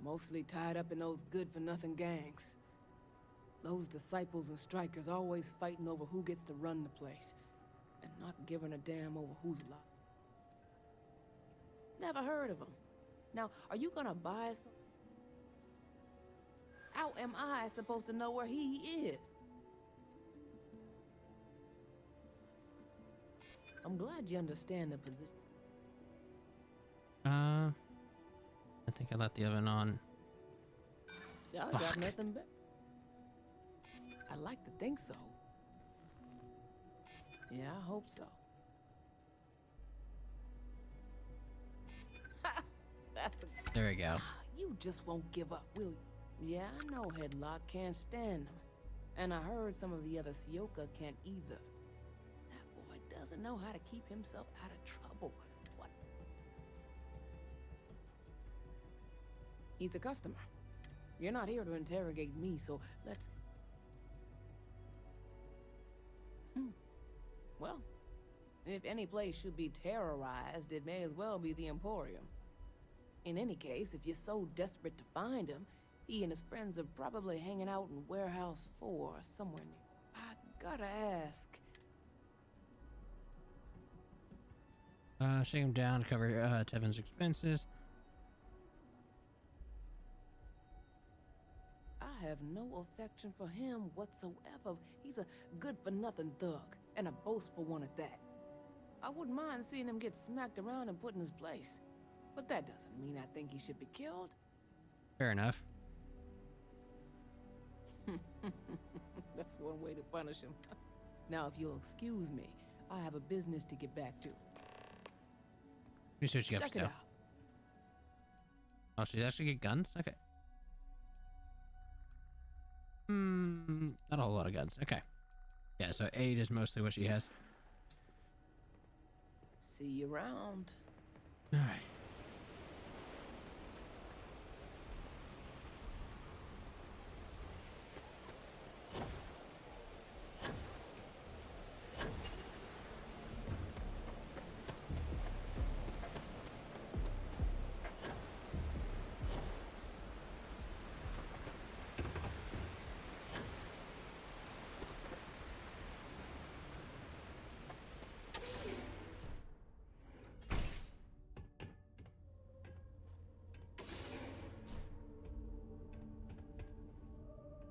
Mostly tied up in those good-for-nothing gangs. Those disciples and strikers always fighting over who gets to run the place, and not giving a damn over who's alive. Never heard of them. Now, are you gonna buy some? How am I supposed to know where he is? I'm glad you understand the position. I think I left the oven on. I got nothing better. I'd like to think so. Yeah, I hope so. That's a... There we go. You just won't give up, will you? Yeah, I know Headlock can't stand them. And I heard some of the other Sioka can't either. That boy doesn't know how to keep himself out of trouble. What? He's a customer. You're not here to interrogate me, so let's... Well, if any place should be terrorized, it may as well be the Emporium. In any case, if you're so desperate to find him, he and his friends are probably hanging out in Warehouse 4 somewhere near. I gotta ask. Shake him down to cover Tevin's expenses. I have no affection for him whatsoever. He's a good-for-nothing thug, and a boastful one at that. I wouldn't mind seeing him get smacked around and put in his place. But that doesn't mean I think he should be killed. Fair enough. That's one way to punish him. Now, if you'll excuse me, I have a business to get back to. Let me see what you got Check for it sale. out. Oh, she's actually get guns? Okay. Not a whole lot of guns. Okay. Yeah, so 8 is mostly what she has. See you around. All right.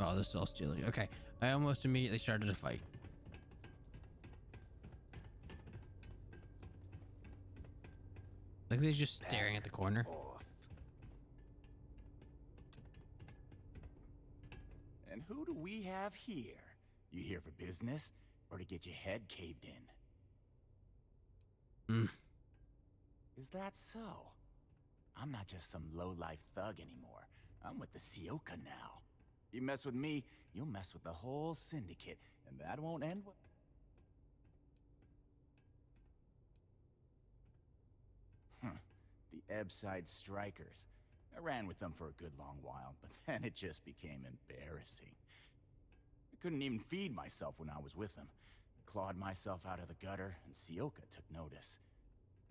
Oh, this is all stealing. Okay. I almost immediately started a fight. Like they're just staring at the corner. And who do we have here? You here for business or to get your head caved in? Is that so? I'm not just some low-life thug anymore. I'm with the Sioka now. You mess with me, you'll mess with the whole syndicate, and that won't end well. The Ebbside Strikers. I ran with them for a good long while, but then it just became embarrassing. I couldn't even feed myself when I was with them. Clawed myself out of the gutter, and Sioka took notice.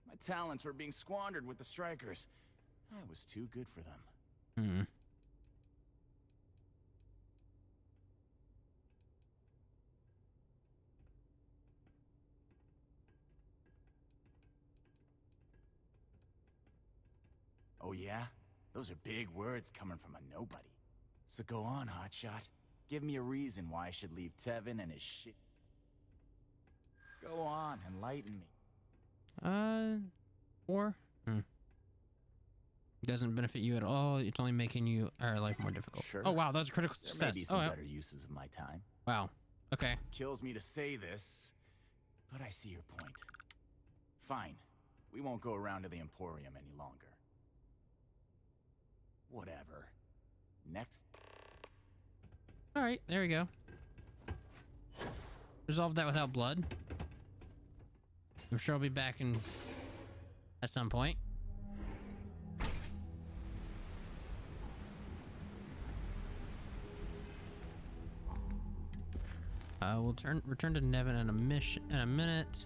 My talents were being squandered with the Strikers. I was too good for them. Oh yeah? Those are big words coming from a nobody. So go on, hotshot. Give me a reason why I should leave Tevin and his shit. Go on, enlighten me. 4? Doesn't benefit you at all. It's only making our life more difficult. Sure. Oh wow, that was a critical success. There may be some better uses of my time. Wow. Okay. Kills me to say this, but I see your point. Fine. We won't go around to the Emporium any longer. Whatever. Next. All right, there we go. Resolve that without blood. I'm sure I'll be back in at some point. We'll return to Nevin in a minute.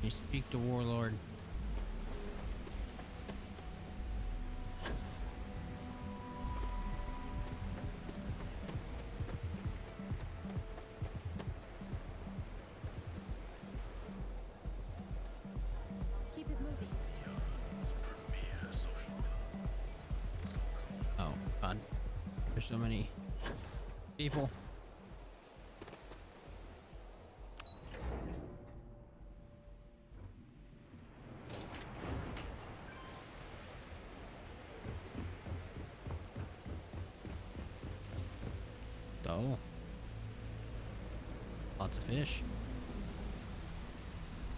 You speak to Warlord. Keep it moving. Oh God, there's so many people. Oh. Lots of fish.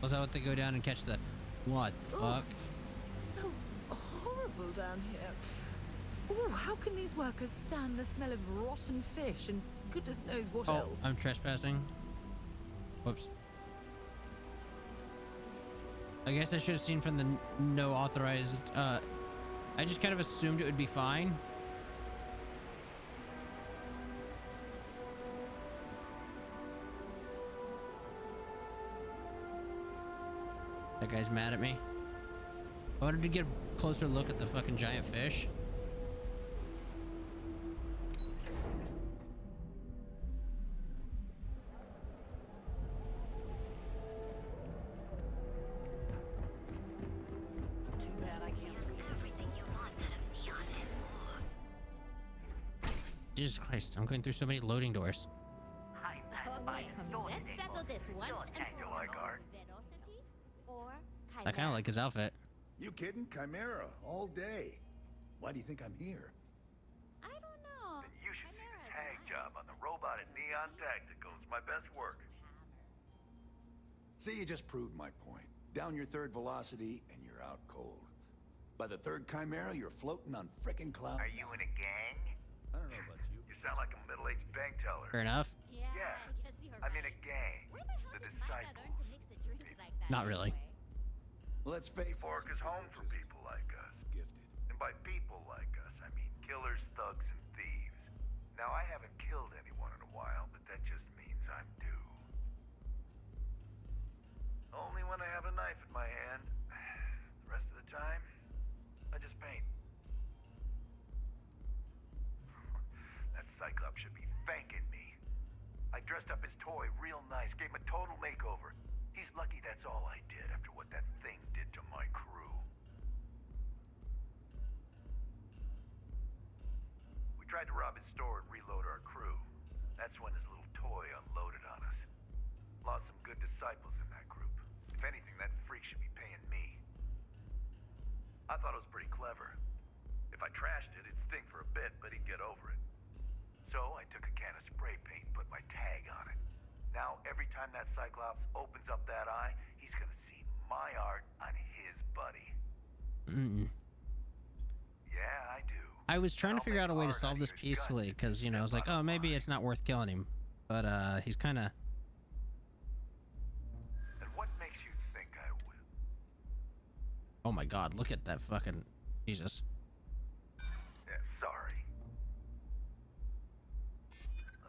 Was that what they go down and catch the What the fuck? Smells horrible down here. Ooh, how can these workers stand the smell of rotten fish and goodness knows what else? I'm trespassing. Whoops. I guess I should have seen from the no authorized. I just kind of assumed it would be fine. That guy's mad at me. I wanted to get a closer look at the fucking giant fish. Too bad I can't squeeze everything you want out of neon and more. Jesus Christ, I'm going through so many loading doors. Let's settle this once and for all. Velocity or I kind of like his outfit. You kidding? Chimera, all day. Why do you think I'm here? I don't know. You should see the tag job on the robot at Neon Tacticals. My best work. See, you just proved my point. Down your third velocity, and you're out cold. By the third Chimera, you're floating on frickin' clouds. Are you in a gang? I don't know about you. You sound like a middle-aged bank teller. Fair enough. Yeah, I guess you're I'm right. in a gang. Where the hell did Micah learn to mix a drink like that? Not really. anyway? Let's face it. Fork is home for people like us. Gifted. And by people like us, I mean killers, thugs, and thieves. Now, I haven't killed anyone in a while, but that just means I'm due. Only when I have a knife in my hand. The rest of the time, I just paint. That Cyclops should be thanking me. I dressed up his toy real nice, gave him a total makeover. He's lucky that's all I did after what that thing did to my crew. We tried to rob his store and reload our crew. That's when his little toy unloaded on us. Lost some good disciples in that group. If anything, that freak should be paying me. I thought it was pretty clever. If I trashed it, it'd stink for a bit, but he'd get over it. So I took a can of spray paint and put my tag on it. Now, every time that Cyclops opens up that eye, he's gonna see my art on his buddy. Yeah, I do. I was trying to figure out a way to solve this peacefully, because, you know, I was like, oh, maybe it's not worth killing him. But, he's kind of... And what makes you think I will? Oh my god, look at that fucking... Jesus. Yeah, sorry.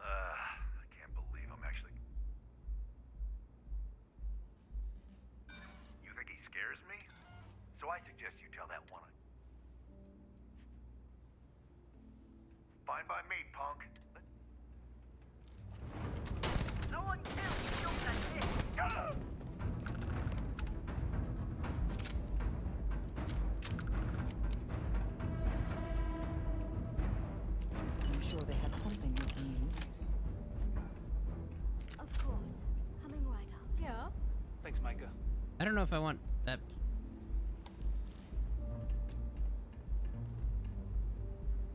I can't believe I'm actually... You think he scares me? So I suggest you tell that one. Fine by me, punk. No one kills that thing. I'm sure they had something we can use. Of course. Coming right up. Yeah. Thanks, Micah. I don't know if I want that...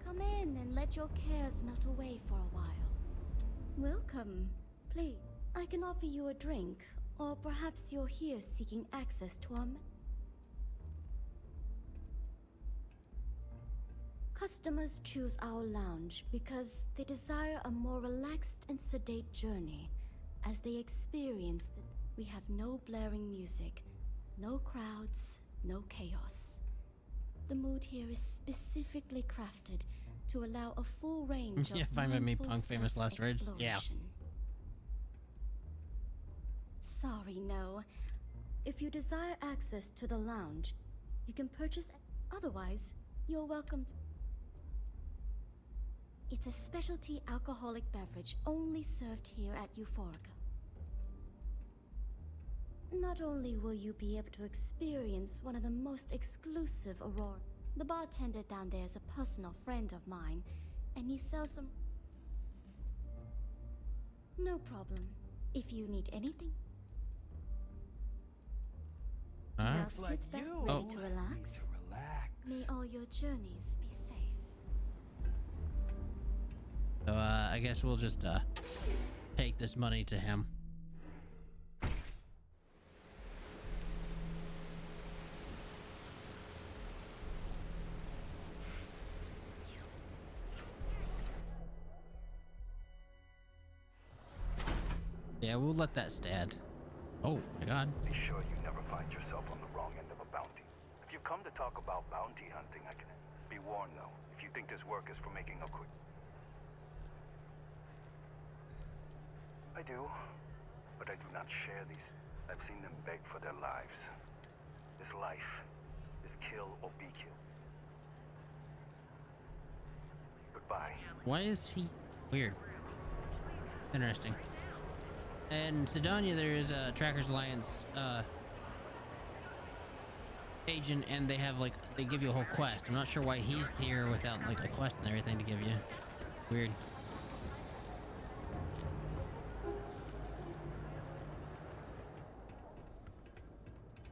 Come in and let your cares melt away for a while. Welcome. Please, I can offer you a drink, or perhaps you're here seeking access to our... Customers choose our lounge because they desire a more relaxed and sedate journey as they experience that we have no blaring music, no crowds, no chaos. The mood here is specifically crafted to allow a full range of Yeah, fine by me, mindful punk, famous last words. Yeah. self-exploration. Sorry, no. If you desire access to the lounge, you can purchase it. Otherwise, you're welcome to... It's a specialty alcoholic beverage only served here at Euphorica. Not only will you be able to experience one of the most exclusive Aurora... The bartender down there is a personal friend of mine, and he sells some... No problem. If you need anything... Now Looks sit like back, you ready need to relax. May all your journeys be safe. So, I guess we'll just, take this money to him. Yeah, we'll let that stand. Oh my god. Be sure you never find yourself on the wrong end of a bounty. If you come to talk about bounty hunting, I can be warned though. If you think this work is for making a quick... I do, but I do not share these. I've seen them beg for their lives. This life is kill or be killed. Goodbye. Why is he weird? Interesting. And Sidonia, there is a Trackers Alliance agent, and they have like, they give you a whole quest. I'm not sure why he's here without like a quest and everything to give you. Weird.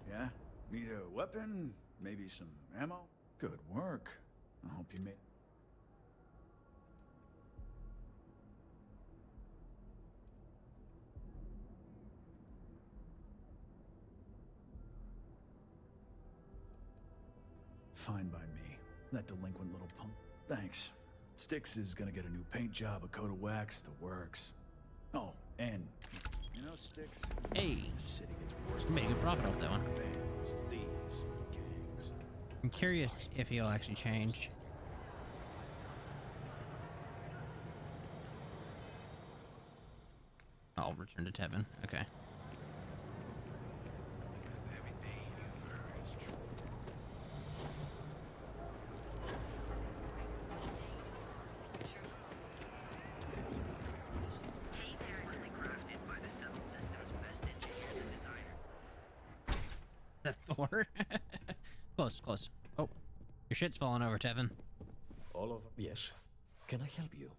Yeah? Need a weapon? Maybe some ammo? Good work. I hope you made... Fine by me. That delinquent little punk. Thanks. Styx is gonna get a new paint job, a coat of wax, the works. Oh, and you know, Styx. Hey, the city gets worse. you made a good profit off that one. Vandals, thieves, gangs. I'm curious if he'll actually change. I'll return to Tevin. Okay. Thor. Close, close. Oh, your shit's falling over, Tevin. All of... Yes. Can I help you?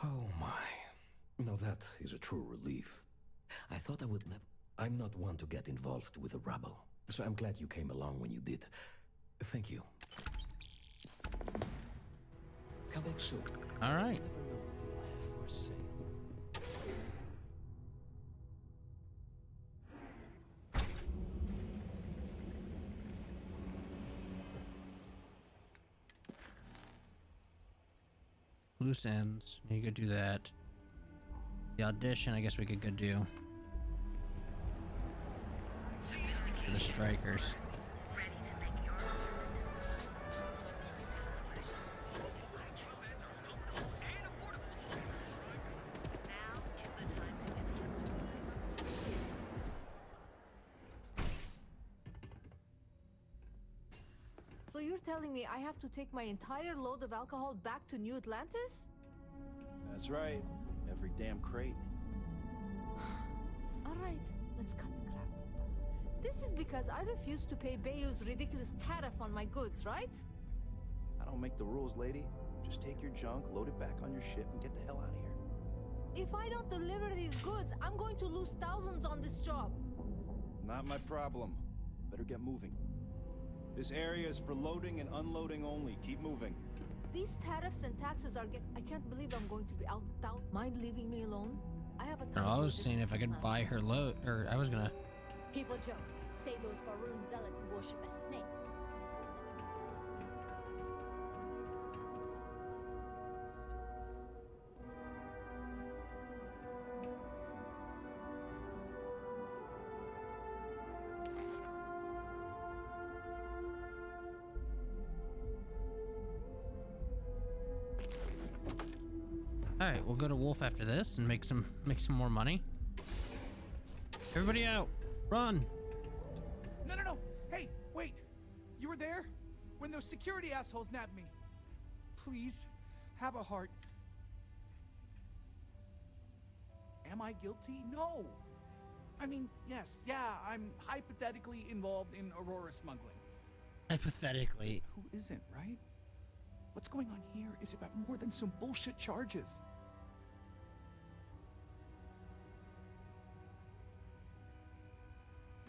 Oh my. Now that is a true relief. I thought I would never... I'm not one to get involved with the rabble, so I'm glad you came along when you did. Thank you. Come back soon. All right. You never know what we'll have for sale. Loose ends. You could do that. The audition, I guess we could go do. For the strikers. So you're telling me I have to take my entire load of alcohol back to New Atlantis? That's right. Every damn crate. All right, let's cut the crap. This is because I refused to pay Bayou's ridiculous tariff on my goods, right? I don't make the rules, lady. Just take your junk, load it back on your ship, and get the hell out of here. If I don't deliver these goods, I'm going to lose thousands on this job. Not my problem. Better get moving. This area is for loading and unloading only. Keep moving. These tariffs and taxes are I can't believe I'm going to be out without. Mind leaving me alone? I have a ton I of was seeing if I could buy her load, or I was gonna. People joke, say those Faroon zealots worship a snake. All right, we'll go to Wolf after this and make some more money. Everybody out! Run! No! Hey, wait! You were there when those security assholes nabbed me. Please, have a heart. Am I guilty? No. I mean, yes, yeah, I'm hypothetically involved in Aurora smuggling. Hypothetically. Who isn't, right? What's going on here is about more than some bullshit charges.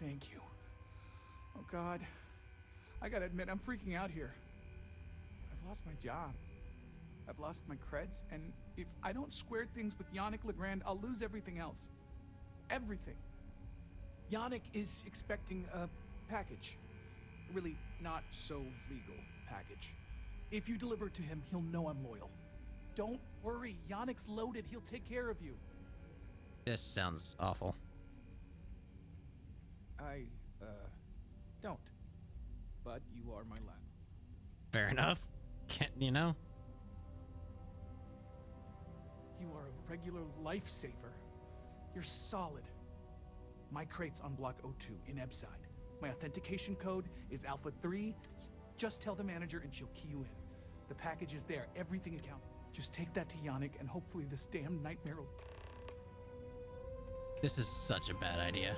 Thank you. Oh God. I gotta admit, I'm freaking out here. I've lost my job. I've lost my creds, and if I don't square things with Yannick Legrand, I'll lose everything else. Everything. Yannick is expecting a package. Really not so legal package. If you deliver it to him, he'll know I'm loyal. Don't worry, Yannick's loaded. He'll take care of you. This sounds awful. I, don't. But you are my lab. Fair enough. Can't, you know? You are a regular lifesaver. You're solid. My crate's on block O2 in Ebside. My authentication code is Alpha 3. Just tell the manager and she'll key you in. The package is there, everything account. Just take that to Yannick and hopefully this damn nightmare will... This is such a bad idea.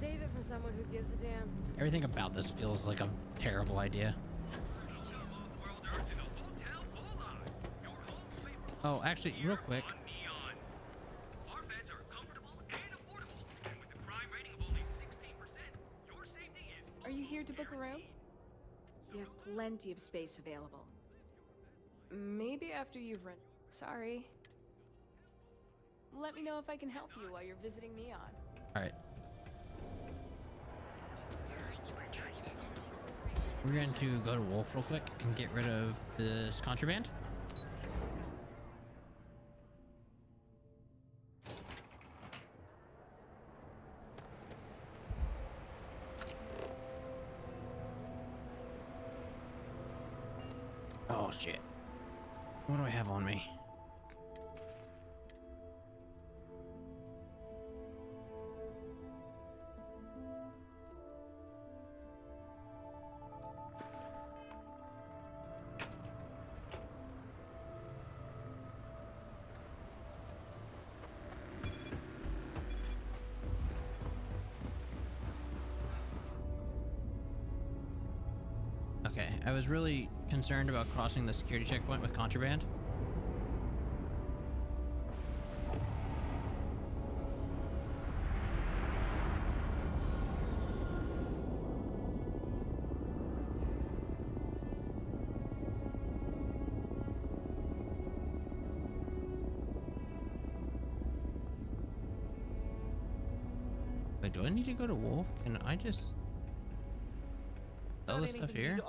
Save it for someone who gives a damn. Everything about this feels like a terrible idea. Oh, actually, real quick. Are you here to book a room? We have plenty of space available. Maybe after you've rent. Sorry. Let me know if I can help you while you're visiting Neon. All right. We're going to go to Wolf real quick and get rid of this contraband. Oh shit. What do I have on me? Okay, I was really concerned about crossing the security checkpoint with contraband. Wait, do I need to go to Wolf? Can I just sell this stuff here?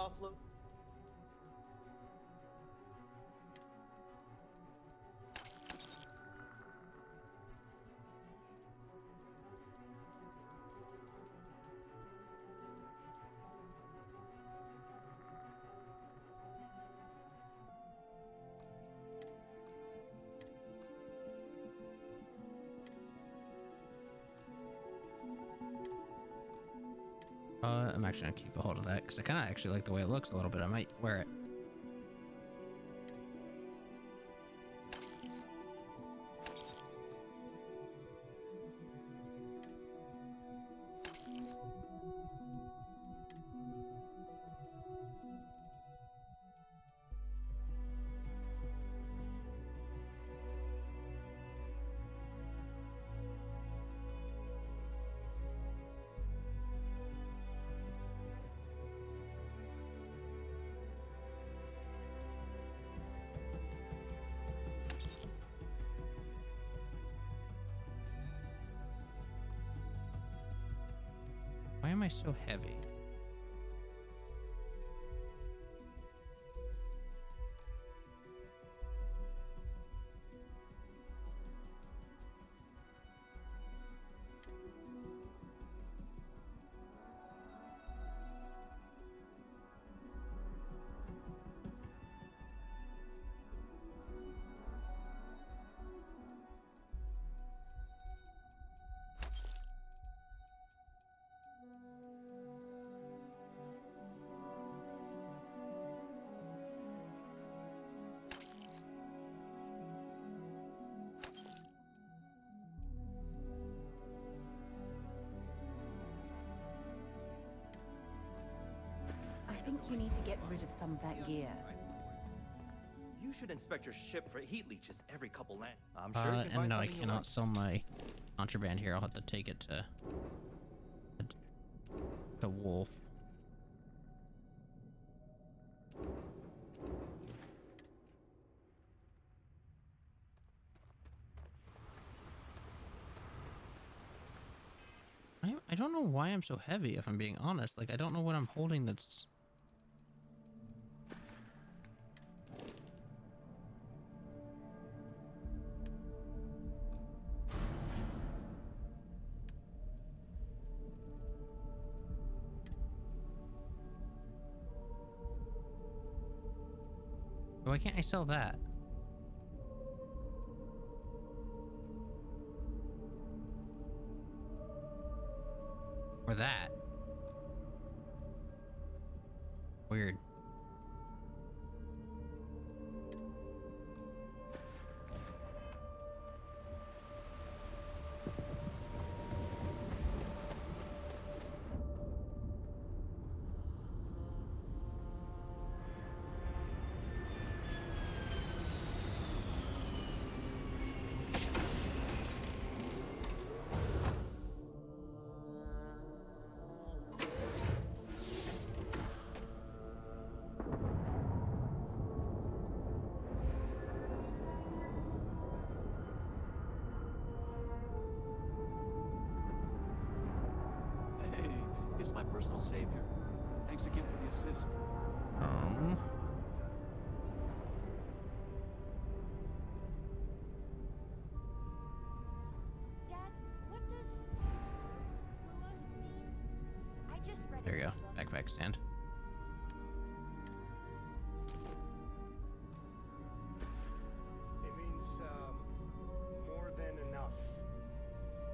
I'm actually gonna keep a hold of that because I kind of actually like the way it looks a little bit. I might wear it. Why am I so heavy? I think you need to get rid of some of that gear. You should inspect your ship for heat leeches every couple land. I'm sure you can And find no, I something you cannot like. sell my contraband here. I'll have to take it to Wolf. I don't know why I'm so heavy, if I'm being honest. Like, I don't know what I'm holding that's... Why can't I sell that? Or that? Weird. It's my personal savior. Thanks again for the assist. Dad, what does superfluous mean? I just read There you it. go. Backpack stand. It means, more than enough.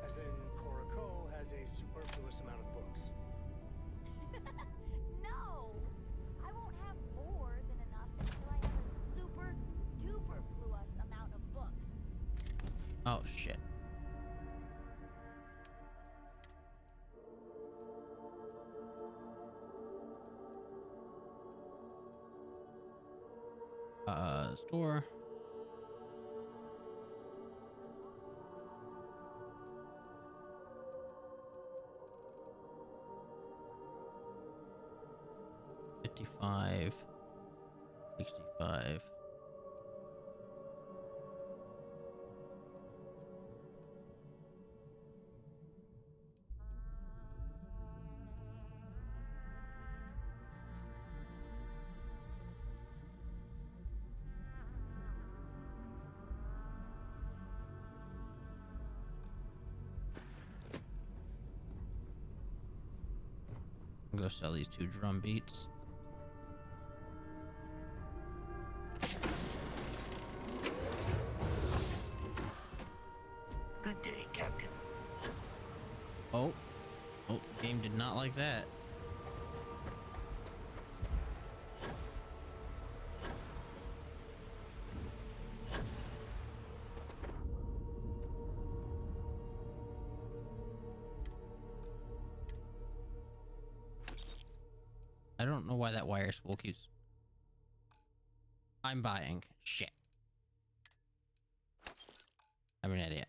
As in, Koroko has a superfluous amount of books. No! I won't have more than enough until I have a super duper fluous amount of books. Oh, shit. Store. $55, $65. I'm gonna go sell these 2 drum beats. Good day, Captain. Oh, the game did not like that. I don't know why that wire spool keeps... I'm buying. Shit. I'm an idiot.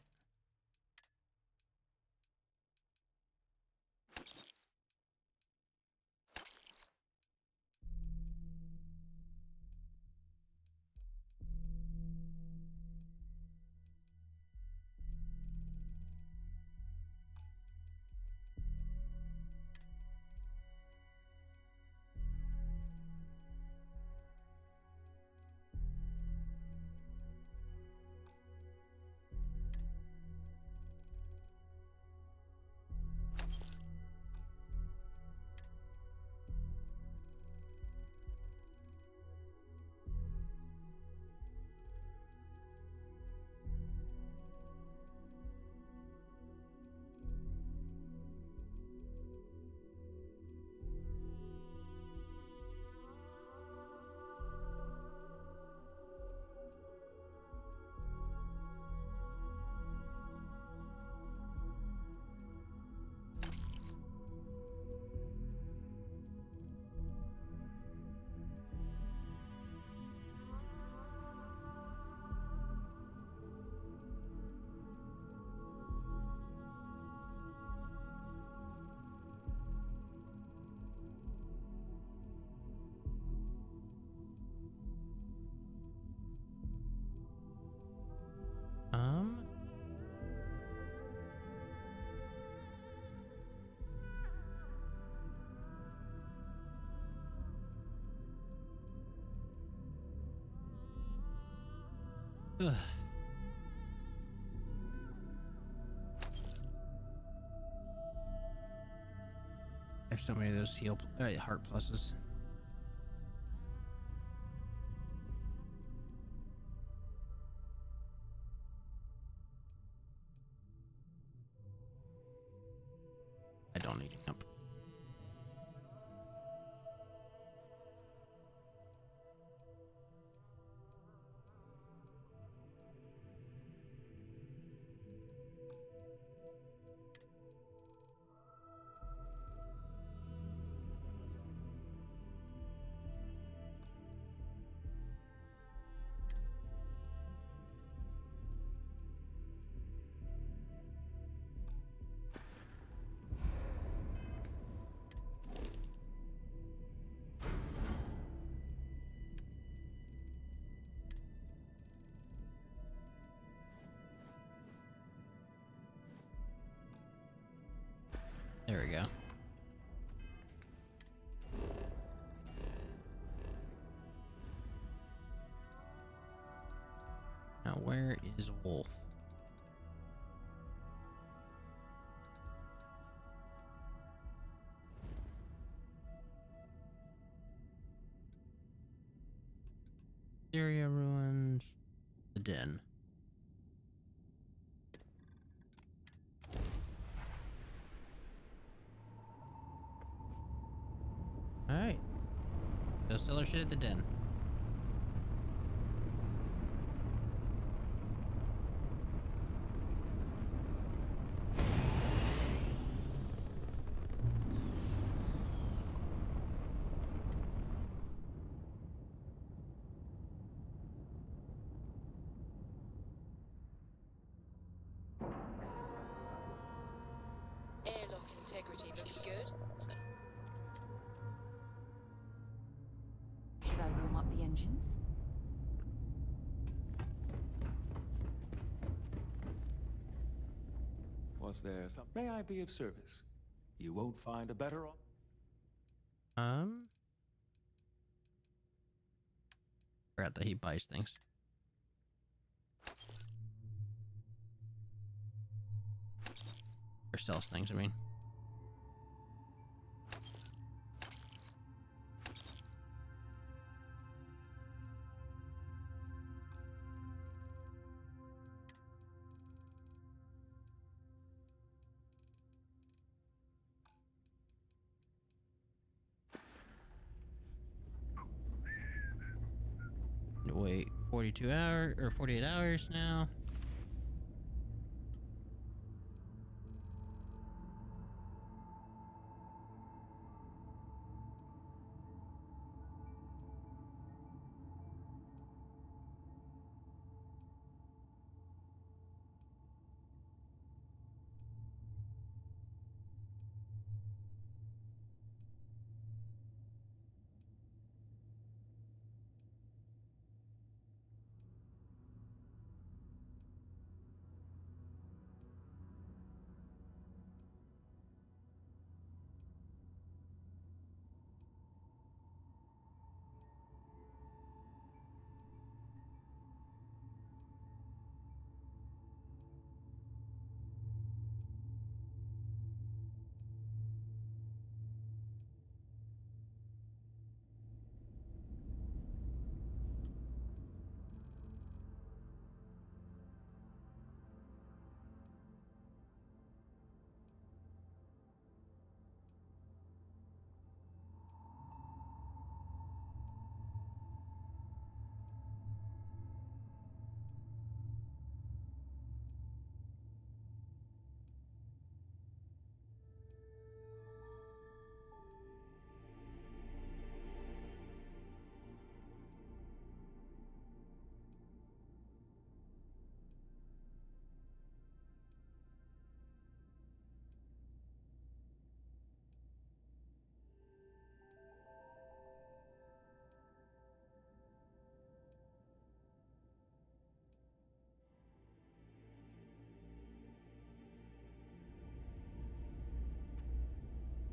Ugh. I have so many of those heart pluses. don't need hemp. There we go. Now, where is Wolf? Syria ruins. The den. Alright. Go sell our shit at the den. Airlock integrity looks good. Should I warm up the engines? Was there some? May I be of service? You won't find a better op. Forgot that he buys things. Or sells things, I mean. Wait, 42 hours or 48 hours now.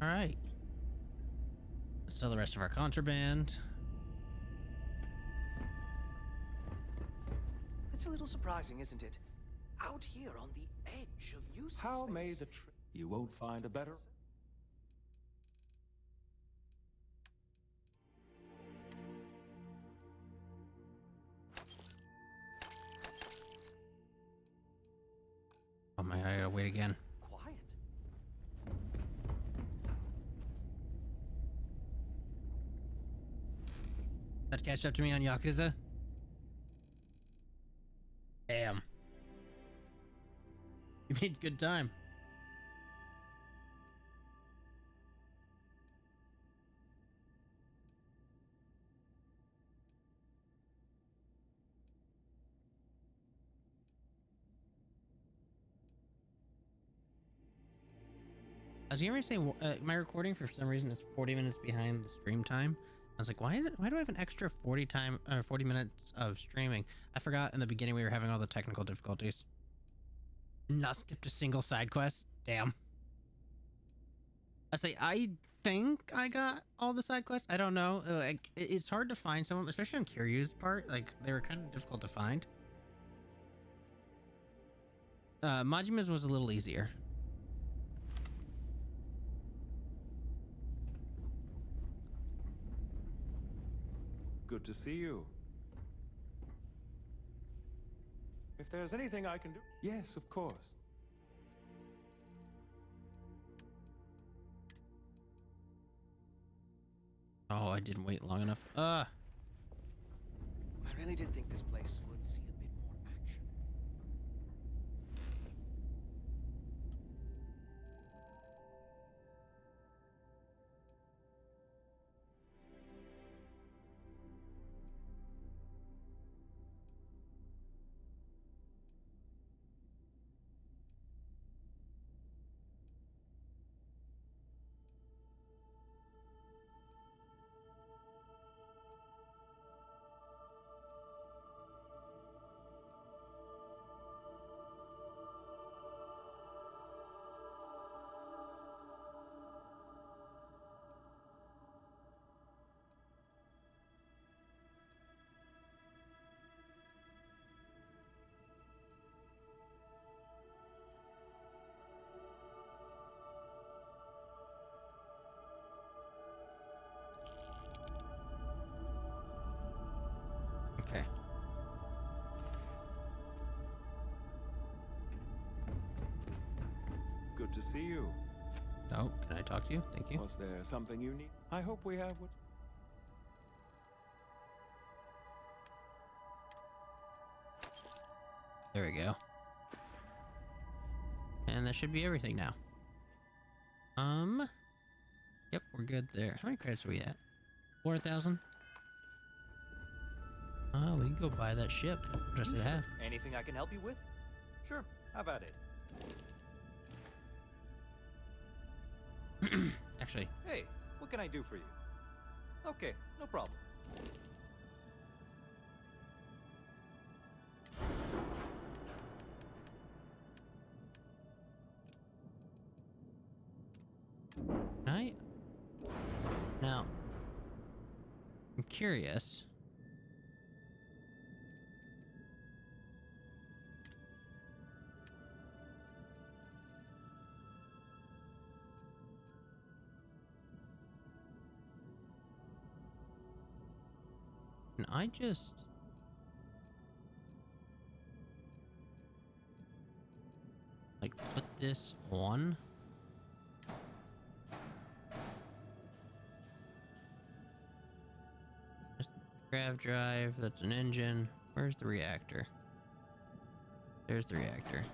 All right. Let's sell the rest of our contraband. It's a little surprising, isn't it? Out here on the edge of use. How may the trip? You won't find a better. Oh my god, I gotta wait again. Quiet. That catch up to me on Yakuza? Damn. You made good time. I was gonna say my recording for some reason is 40 minutes behind the stream time. I was like, why do I have an extra 40 minutes of streaming? I forgot in the beginning we were having all the technical difficulties. Not skipped a single side quest. Damn. I think I got all the side quests. I don't know. Like it's hard to find some, especially on Kiryu's part. Like they were kind of difficult to find. Majima's was a little easier. Good to see you. If there's anything I can do... Yes, of course. Oh, I didn't wait long enough. I really did think this place would see a bit more action. Okay. Good to see you. Oh, can I talk to you? Thank you. Was there something you need? I hope we have what... There we go. And that should be everything now. Yep, we're good there. How many credits are we at? 4,000? Oh, we can go buy that ship. What does it have? Anything I can help you with? Sure, how about it? Actually. Hey, what can I do for you? Okay, no problem. Now, I'm curious. Can I just... like, put this on? Just grav drive, that's an engine. Where's the reactor? There's the reactor.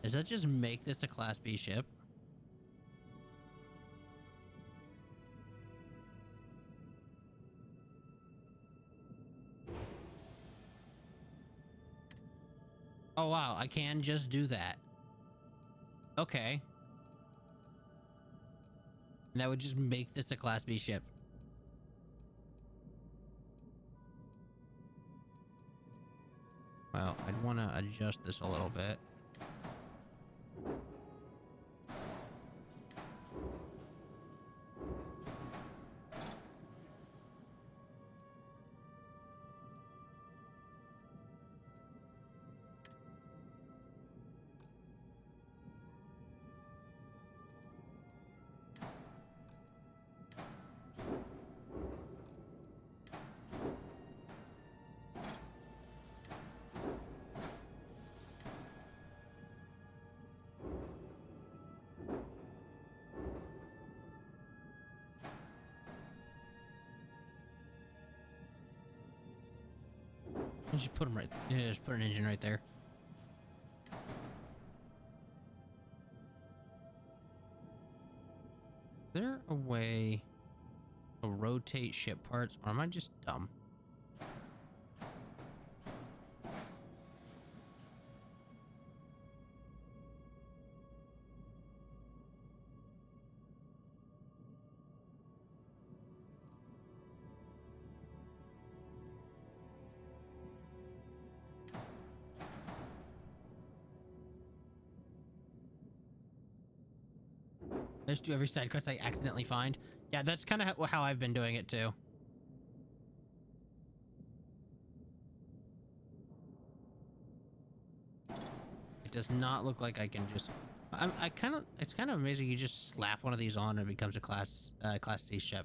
Does that just make this a Class B ship? Oh wow, I can just do that. Okay. And that would just make this a Class B ship. Well, I'd want to adjust this a little bit. Just put them right. Yeah, just put an engine right there. Is there a way to rotate ship parts, or am I just dumb? I just do every side quest I accidentally find. Yeah, that's kind of how I've been doing it too. It does not look like I can just. It's kind of amazing. You just slap one of these on and it becomes a class C ship.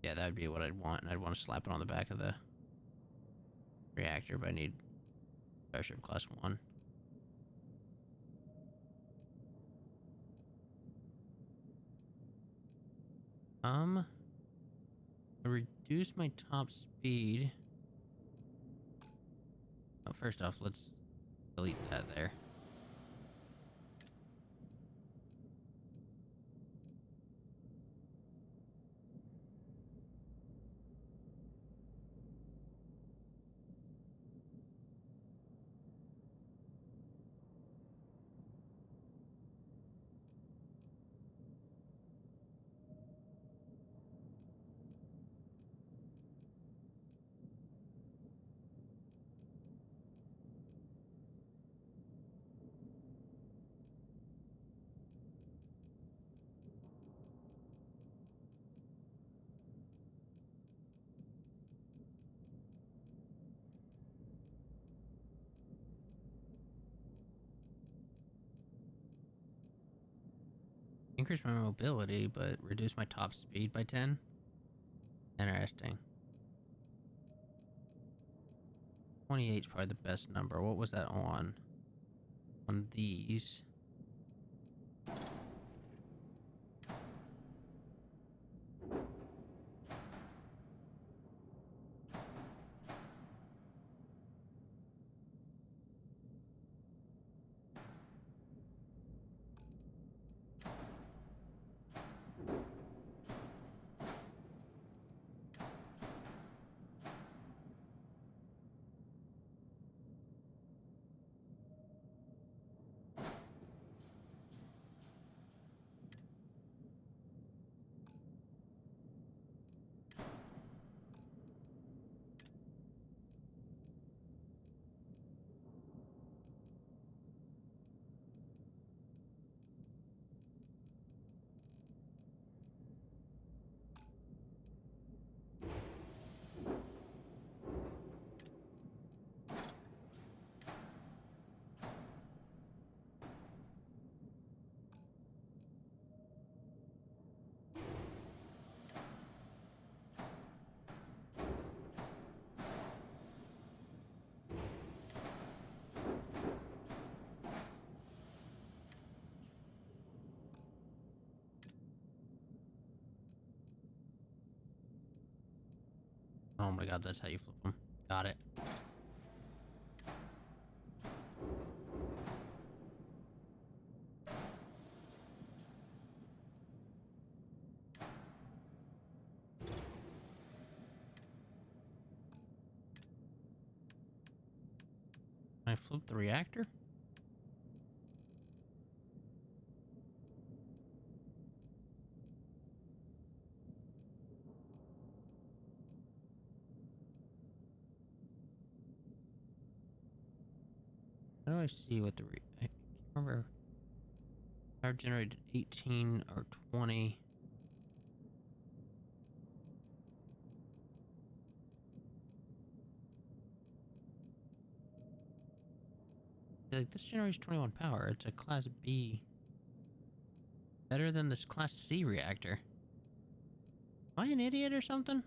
Yeah, that would be what I'd want. And I'd want to slap it on the back of the reactor, but I need Starship Class 1. I reduce my top speed. Oh, first off, let's delete that there. Increase my mobility, but reduce my top speed by 10. Interesting. 28 is probably the best number. What was that on? On these. Oh my god, that's how you flip them. Got it. Can I flip the reactor? How do I see what the I can't remember. Power generated 18 or 20. Like, this generates 21 power. It's a Class B. Better than this Class C reactor. Am I an idiot or something?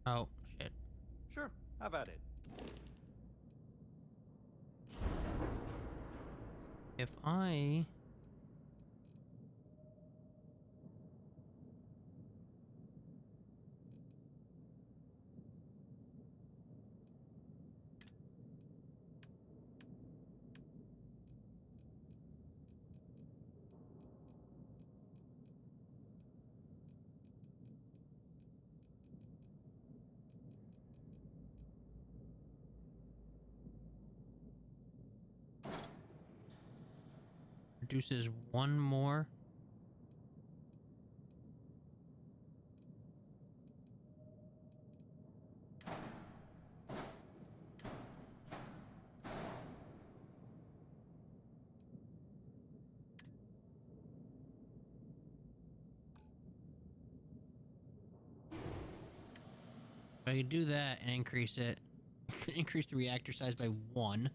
Oh, shit. Sure, have at it. If I... reduces one more. If I could do that and increase it, increase the reactor size by 1.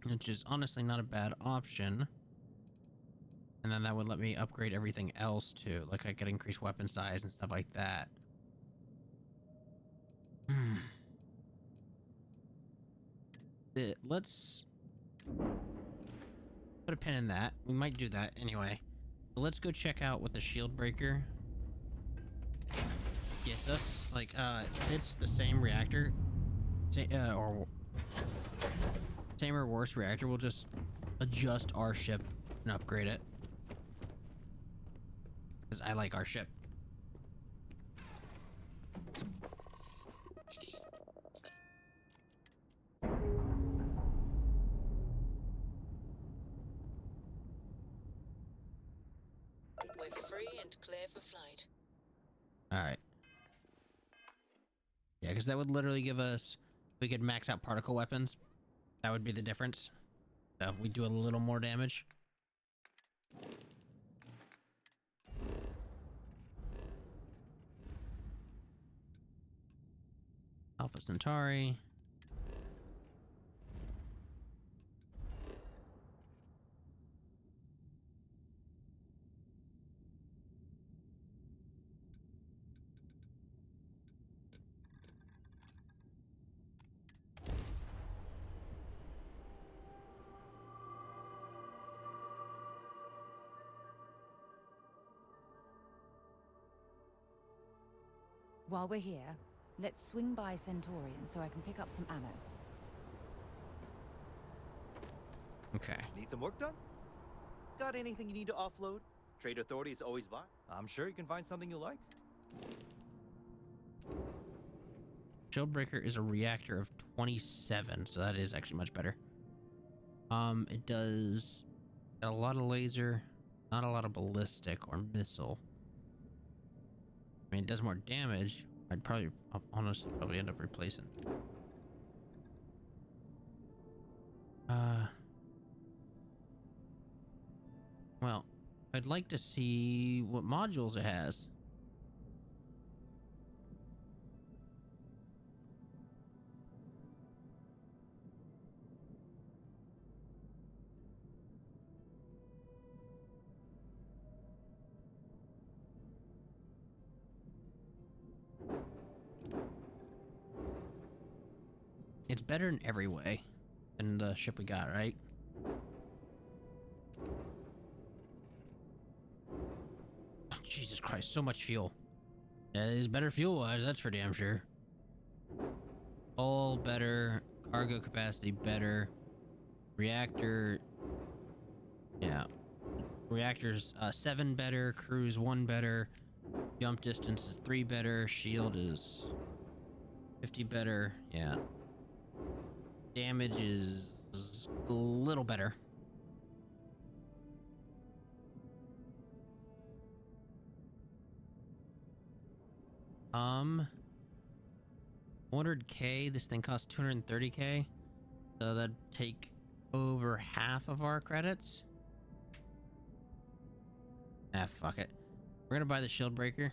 Which is honestly not a bad option. And then that would let me upgrade everything else too. Like I could increase weapon size and stuff like that. Let's put a pin in that. We might do that anyway. So let's go check out what the shield breaker gets us. Like, it's the same reactor. Or same or worse reactor. We'll just adjust our ship and upgrade it. Because I like our ship. We're free and clear for flight. Alright. Yeah, because that would literally give us... We could max out particle weapons. That would be the difference. So we do a little more damage. Alpha Centauri. While we're here, let's swing by Centaurian so I can pick up some ammo. Okay. Need some work done? Got anything you need to offload? Trade Authority is always by. I'm sure you can find something you like. Shieldbreaker is a reactor of 27, so that is actually much better. It does a lot of laser, not a lot of ballistic or missile. I mean, it does more damage. I'd probably, honestly, probably end up replacing. Well, I'd like to see what modules it has. It's better in every way than the ship we got, right? Oh, Jesus Christ, so much fuel. Yeah, it is better fuel-wise, that's for damn sure. All better, cargo capacity better, reactor, yeah. Reactor's 7 better, cruise 1 better, jump distance is 3 better, shield is 50 better, yeah. Damage is a little better. 100k. This thing costs 230k. So that'd take over half of our credits. Ah, fuck it. We're gonna buy the shield breaker.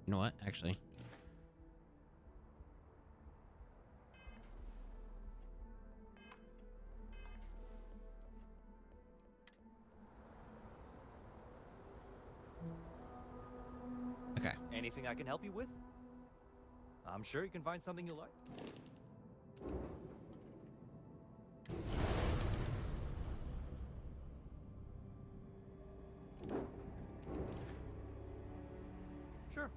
You know what? Actually. Okay. Anything I can help you with? I'm sure you can find something you like. Sure.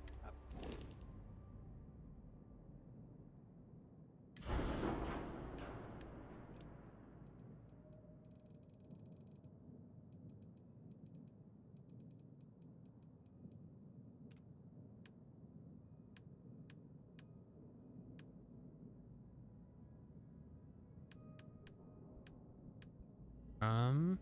Um.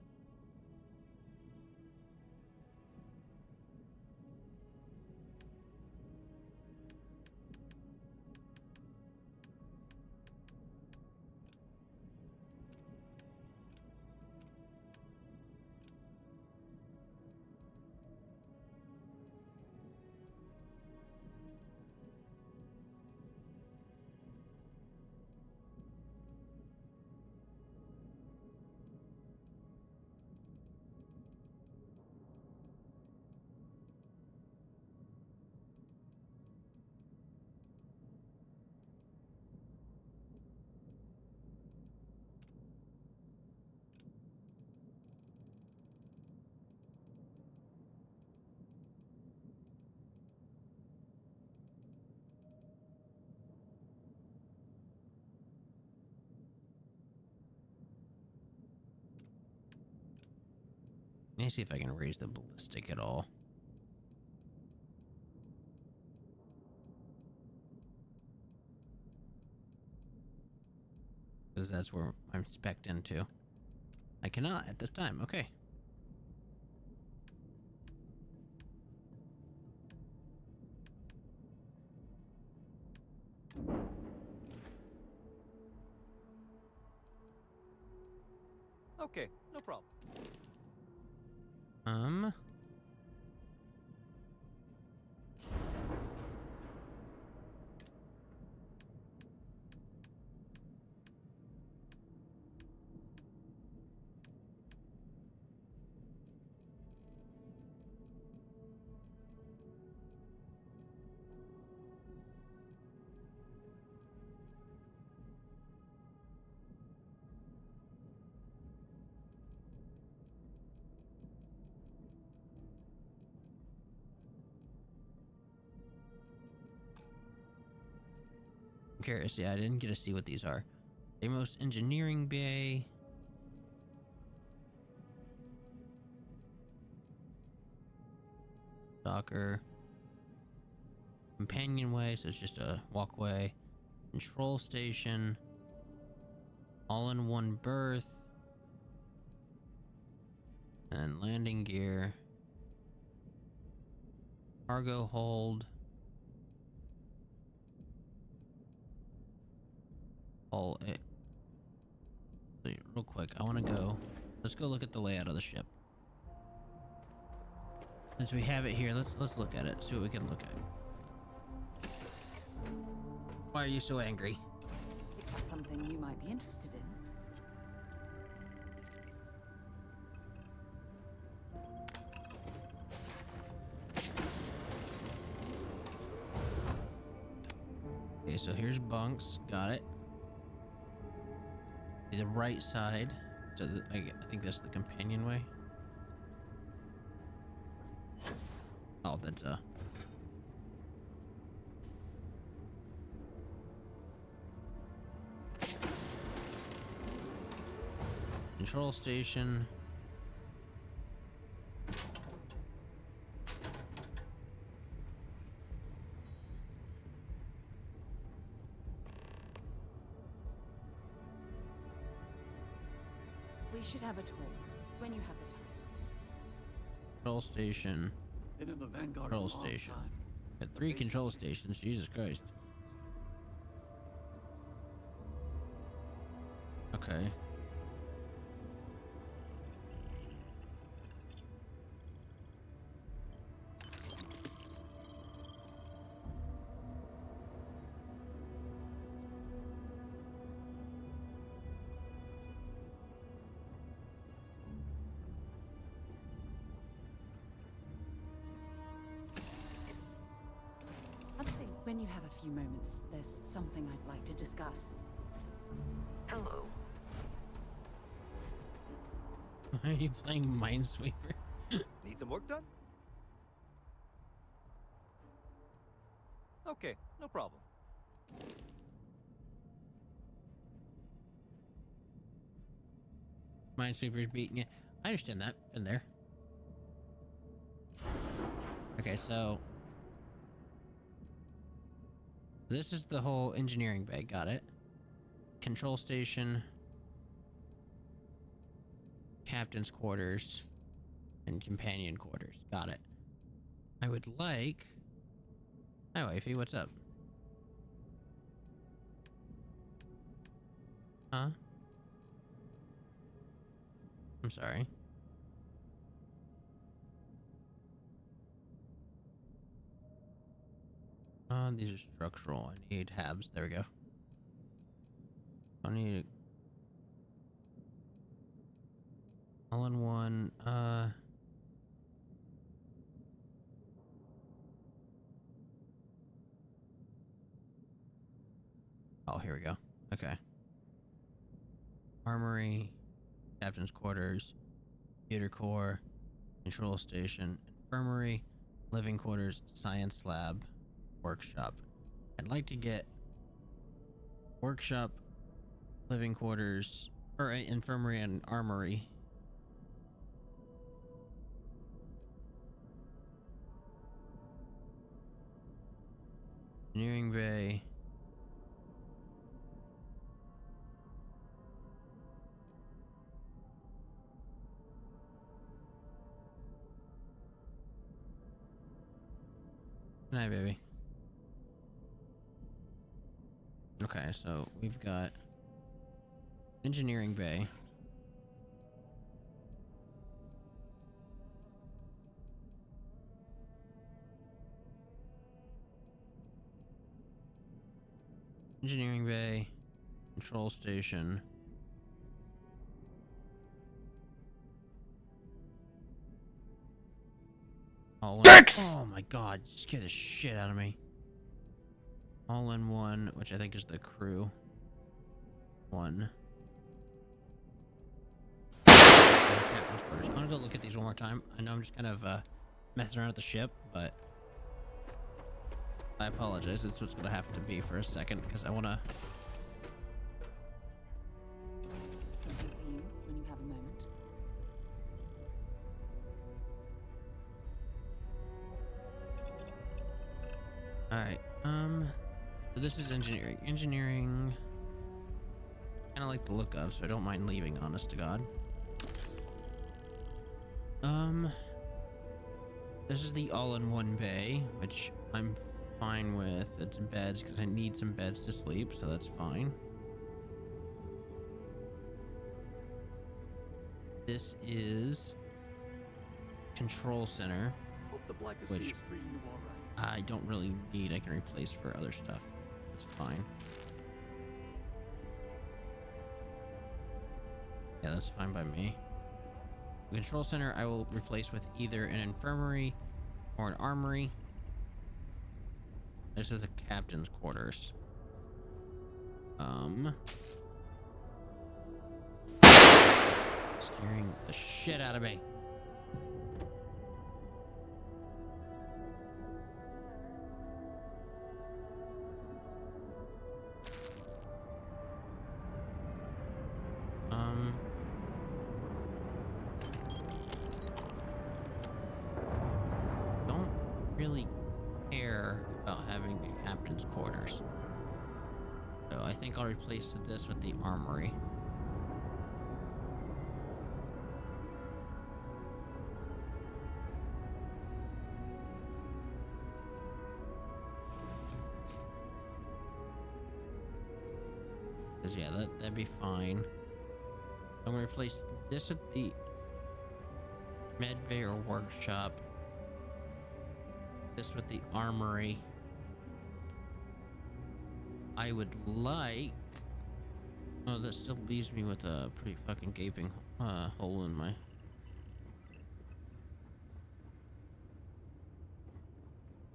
Let me see if I can raise the ballistic at all. Because that's where I'm spec'd into. I cannot at this time. Okay. Okay, no problem. I'm curious. Yeah, I didn't get to see what these are. Amos Engineering Bay. Docker. Companionway, so it's just a walkway. Control station. All-in-one berth. And landing gear. Cargo hold. All it. Real quick, I want to go. Let's go look at the layout of the ship. Since we have it here, let's look at it. See what we can look at. Why are you so angry? Picked up something you might be interested in. Okay, so here's bunks. Got it. The right side. So I think that's the companionway. Oh, that's a... Control station. We should have a talk when you have the time. Control station. Been in the Vanguard Control a long station. time. Got 3 control stations. Jesus Christ. Okay. I think when you have a few moments, there's something I'd like to discuss. Hello. Why are you playing Minesweeper? Need some work done? Okay, no problem. Minesweeper's beating you. I understand that. Been there. Okay, so this is the whole engineering bay. Got it. Control station, captain's quarters, and companion quarters. Got it. I would like... Hi, wifey. What's up? Huh? I'm sorry. These are structural. I need tabs. There we go. I need all in one. Oh, here we go. Okay. Armory, captain's quarters, computer core, control station, infirmary, living quarters, science lab, workshop. I'd like to get workshop, living quarters, or infirmary and armory. Engineering bay. Good night, baby. Okay, so we've got engineering bay. Engineering bay, control station. All in, oh my god, you scared the shit out of me. All in one, which I think is the crew. One. I'm gonna go look at these one more time. I know I'm just kind of messing around with the ship, but I apologize. It's what's gonna have to be for a second because I wanna. Something for you when you have a moment. All right. So this is engineering. Engineering. Kind of like the look of, so I don't mind leaving. Honest to God. This is the all-in-one bay, which I'm fine with. It's beds because I need some beds to sleep, so that's fine. This is control center, Hope the Black which Sea is treating you all right. I don't really need. I can replace for other stuff. It's fine. Yeah, that's fine by me. The control center I will replace with either an infirmary or an armory. This is a captain's quarters. Scaring the shit out of me. Don't really care about having the captain's quarters. So I think I'll replace this with the armory. Cause yeah, that'd be fine. I'm gonna replace this with the med bay or workshop. This with the armory. I would like. Oh, that still leaves me with a pretty fucking gaping hole in my.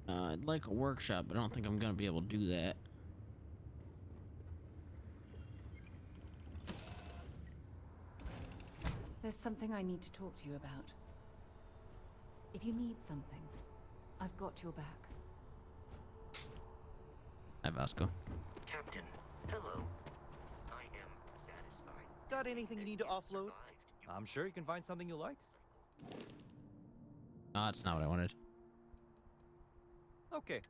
I'd like a workshop, but I don't think I'm gonna be able to do that. There's something I need to talk to you about. If you need something, I've got your back. Hi, Vasco. Captain, hello. I am satisfied. Got anything you need to offload? I'm sure you can find something you like. Ah, that's not what I wanted. Okay.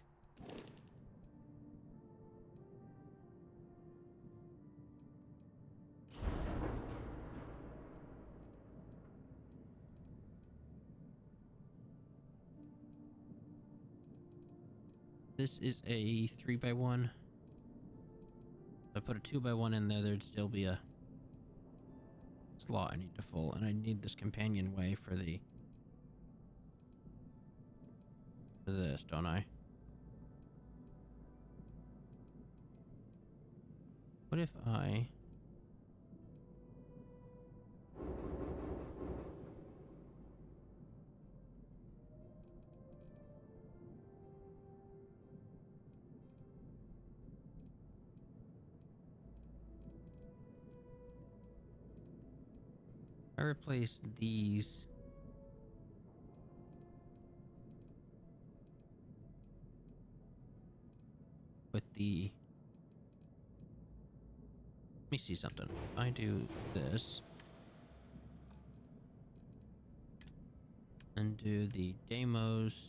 This is a 3x1. If I put a 2x1 in there, there'd still be a slot I need to fill, and I need this companionway for this, don't I? What if I replace these with the, let me see something. If I do this and do the demos,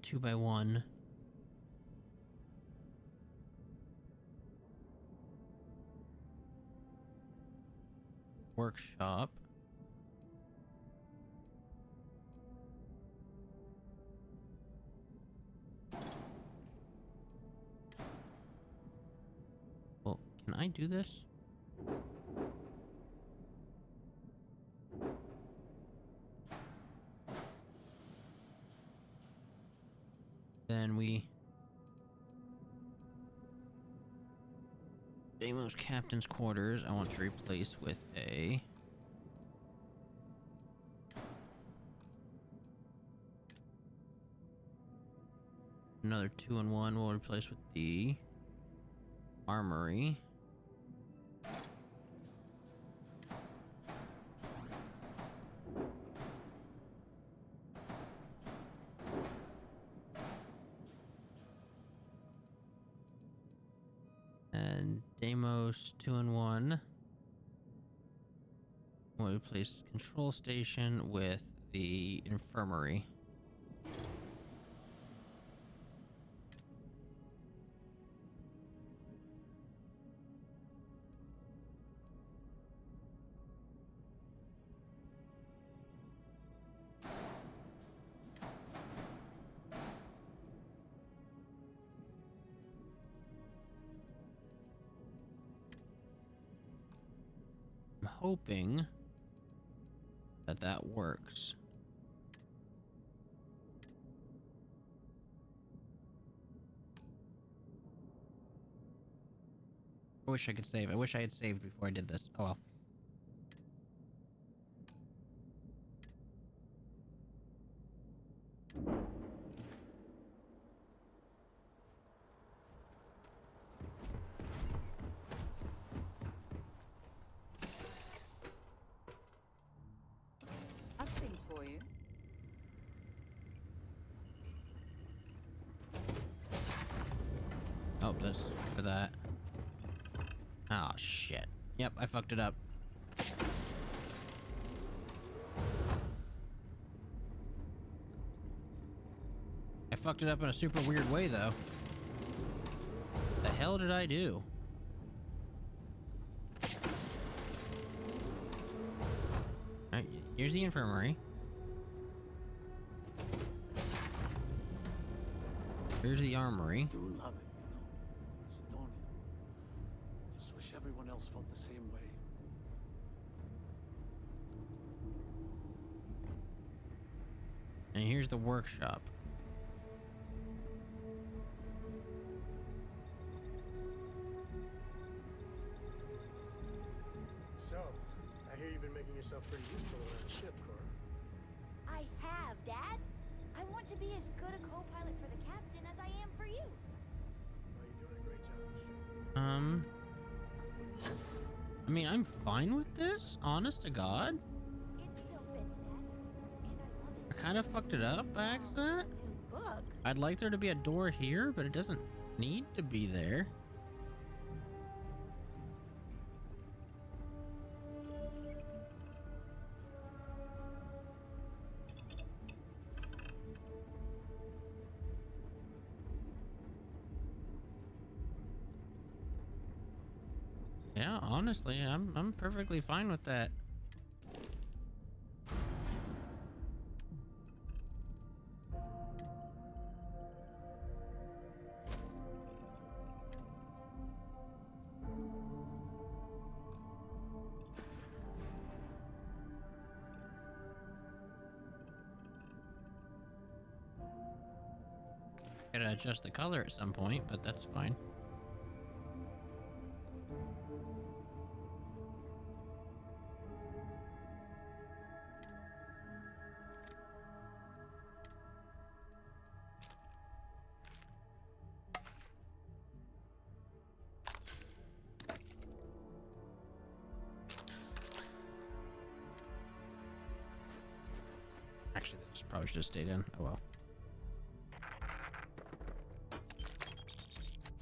two by one. Workshop. Well, can I do this? Then we Deimos Captain's Quarters I want to replace with a another 2-in-1 we'll replace with the Armory. And Deimos 2-in-1. We'll replace Control Station with the Infirmary. Hoping that that works. I wish I could save. I wish I had saved before I did this. Oh well. For you. Oh, that's for that. Oh shit. Yep, I fucked it up. I fucked it up in a super weird way though. The hell did I do? Here's the infirmary. Here's the armory. I do love it, Sidonia. Just wish everyone else felt the same way. And here's the workshop. So, I hear you've been making yourself pretty useful on the ship, Cora. I have, Dad. I want to be as good a co-pilot for the captain as I am for you. Well, you're doing a great job, Mister. I mean, I'm fine with this, honest to God. It still fits, Dad. And I love it. I kind of fucked it up by accident. New book? I'd like there to be a door here, but it doesn't need to be there. Yeah, honestly, I'm perfectly fine with that. Gotta adjust the color at some point, but that's fine. Actually, this probably should have stayed in. Oh well.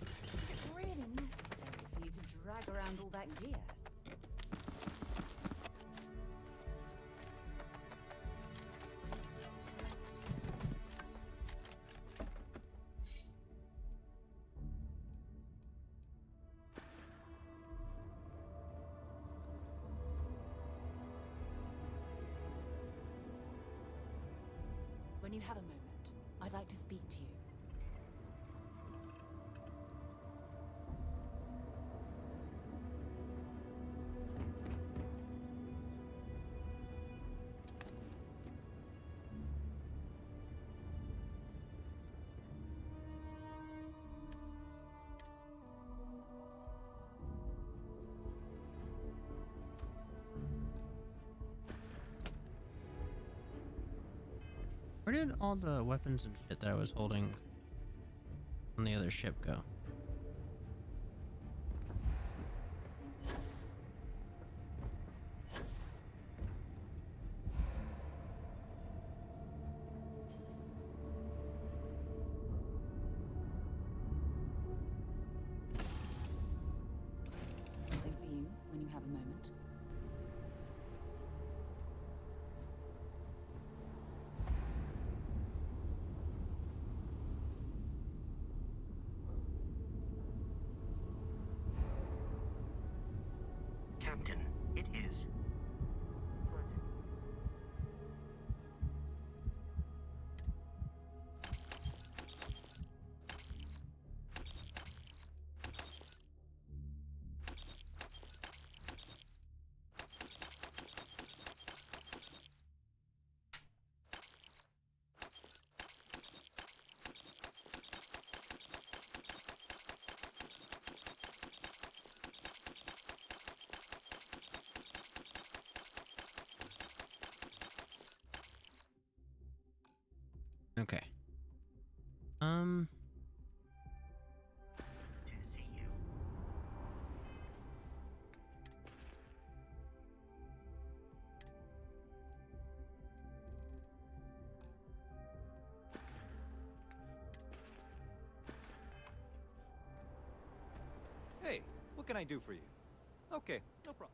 Is it really necessary for you to drag around all that gear? When you have a moment, I'd like to speak to you. Where did all the weapons and shit that I was holding on the other ship go? Something for you when you have a moment. Captain, it is. Okay. To see you. Hey, what can I do for you? Okay, no problem.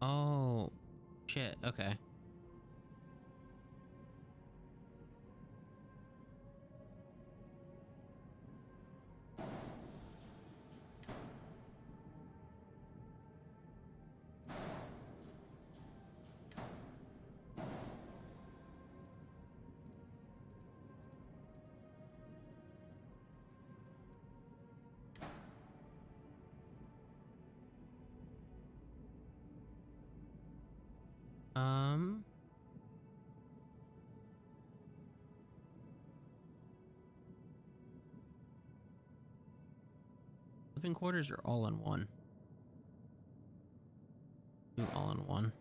Oh, shit. Okay. Living quarters are all in one. Do all in one.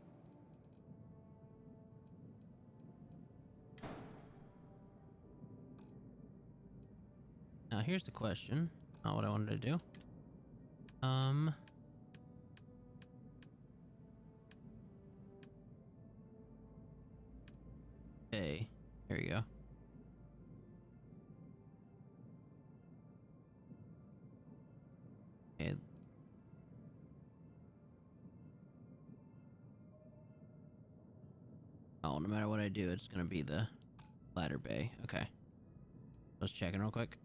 Now here's the question. Not what I wanted to do. Okay. Here you go. Okay. Oh, no matter what I do, it's gonna be the ladder bay. Okay. Let's check in real quick.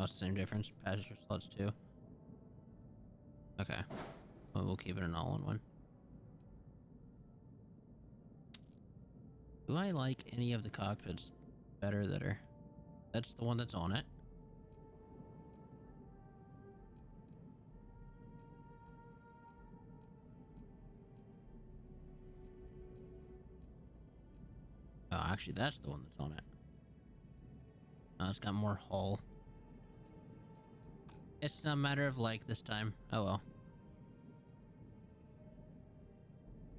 Oh, it's the same difference. Passenger slots too. Okay. Well, we'll keep it an all-in-one. Do I like any of the cockpits better that are... That's the one that's on it. Oh, actually, that's the one that's on it. Oh, it's got more hull. It's not a matter of like this time. Oh well.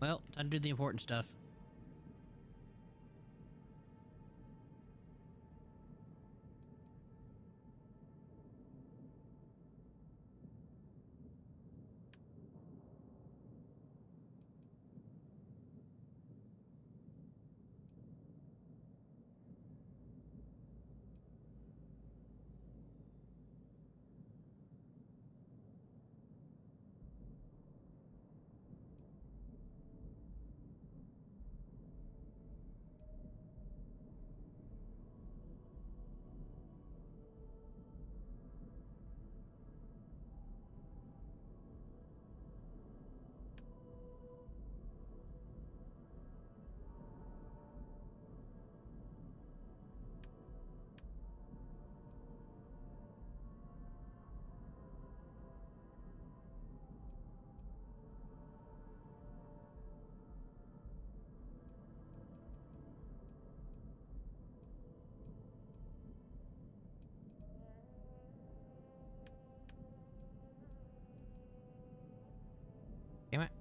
Well, time to do the important stuff. Damn it.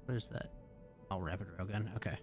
What is that? Oh, rapid railgun. Okay.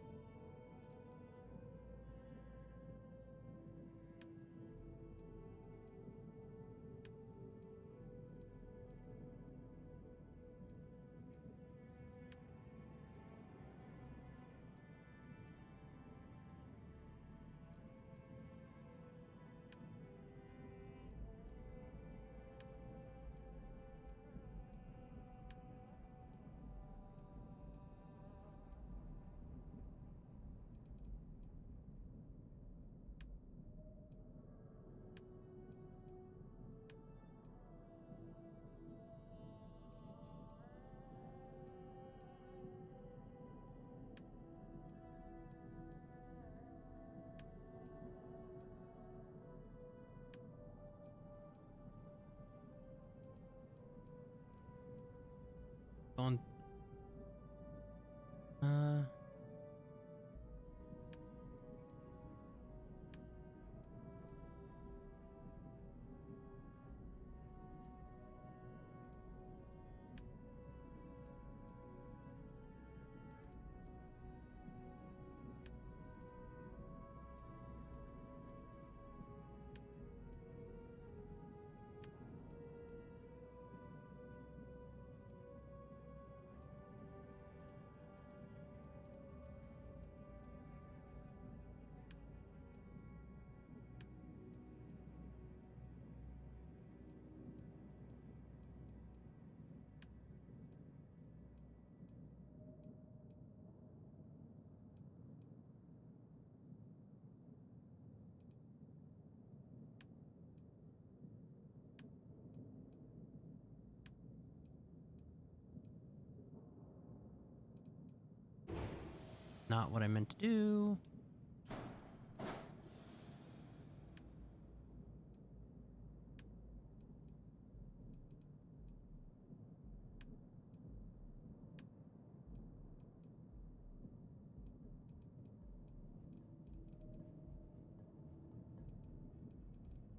not what I meant to do.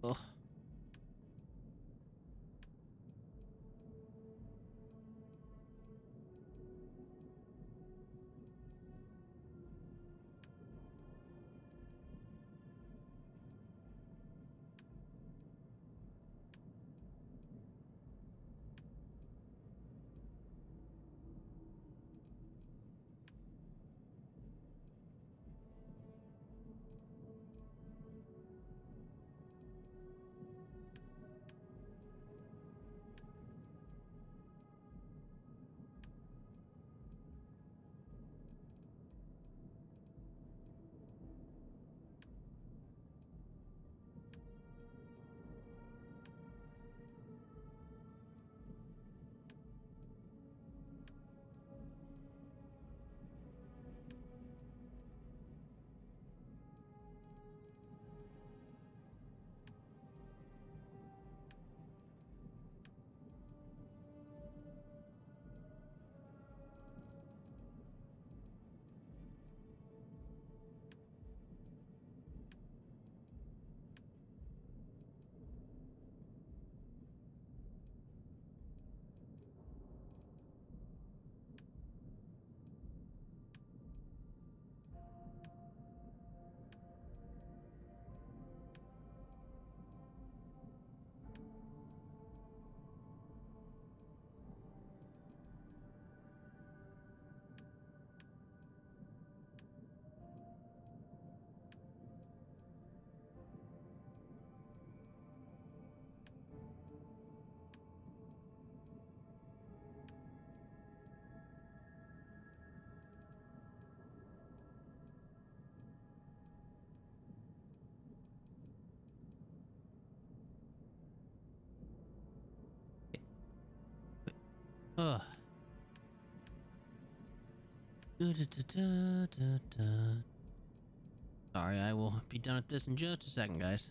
Ugh. Ugh. Sorry, I will be done with this in just a second, guys.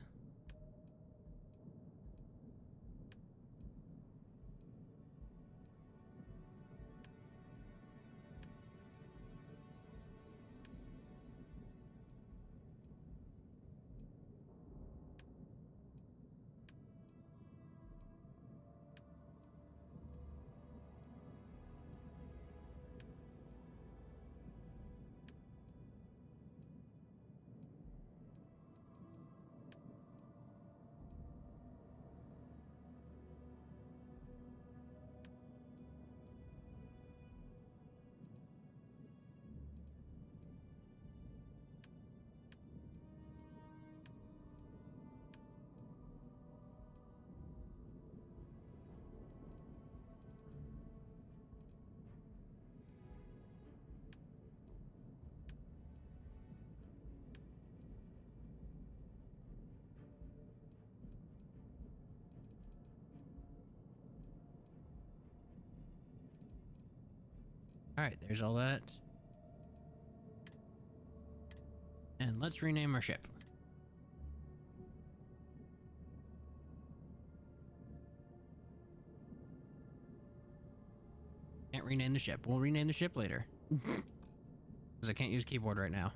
All right, there's all that. And let's rename our ship. Can't rename the ship. We'll rename the ship later. Because I can't use keyboard right now.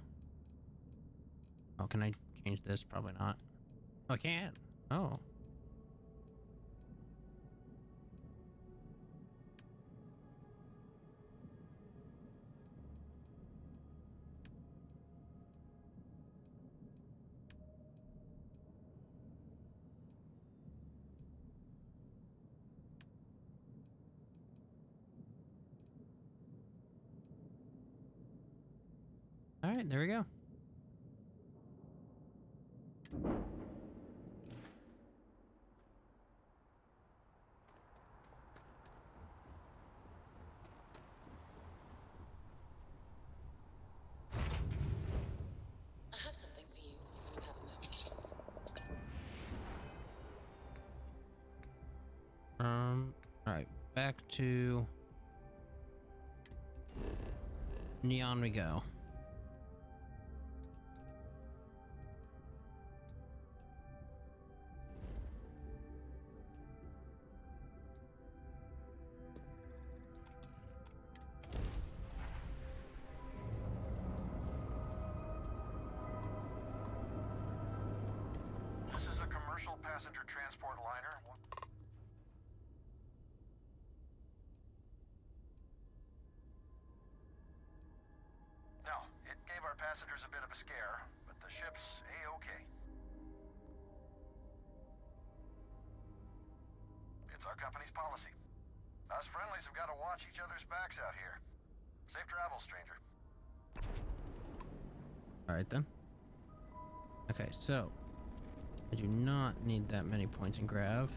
Oh, can I change this? Probably not. Oh, I can't. Oh. All right, there we go. I have something for you when you have a moment. All right, back to Neon we go. passengers a bit of a scare, but the ship's A-okay. It's our company's policy. Us friendlies have got to watch each other's backs out here. Safe travels, stranger. Alright then. Okay, so I do not need that many points in grav.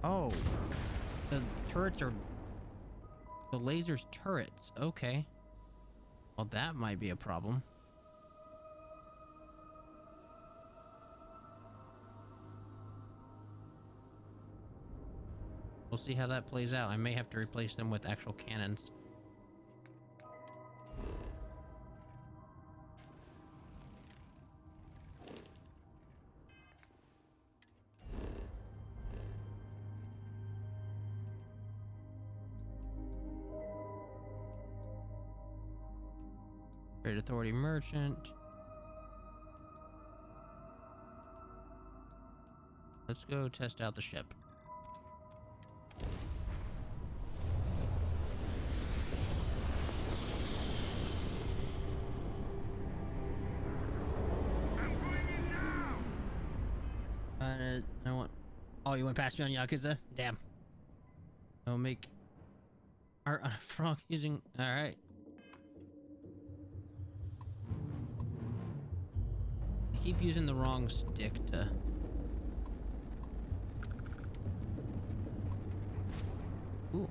Oh, the turrets are the lasers turrets. Okay. Well, that might be a problem. We'll see how that plays out. I may have to replace them with actual cannons. Trade Authority Merchant. Let's go test out the ship. I want. Oh, you went past me on Yakuza? Damn. I'll make art on a frog using. All right. I keep using the wrong stick to. Ooh.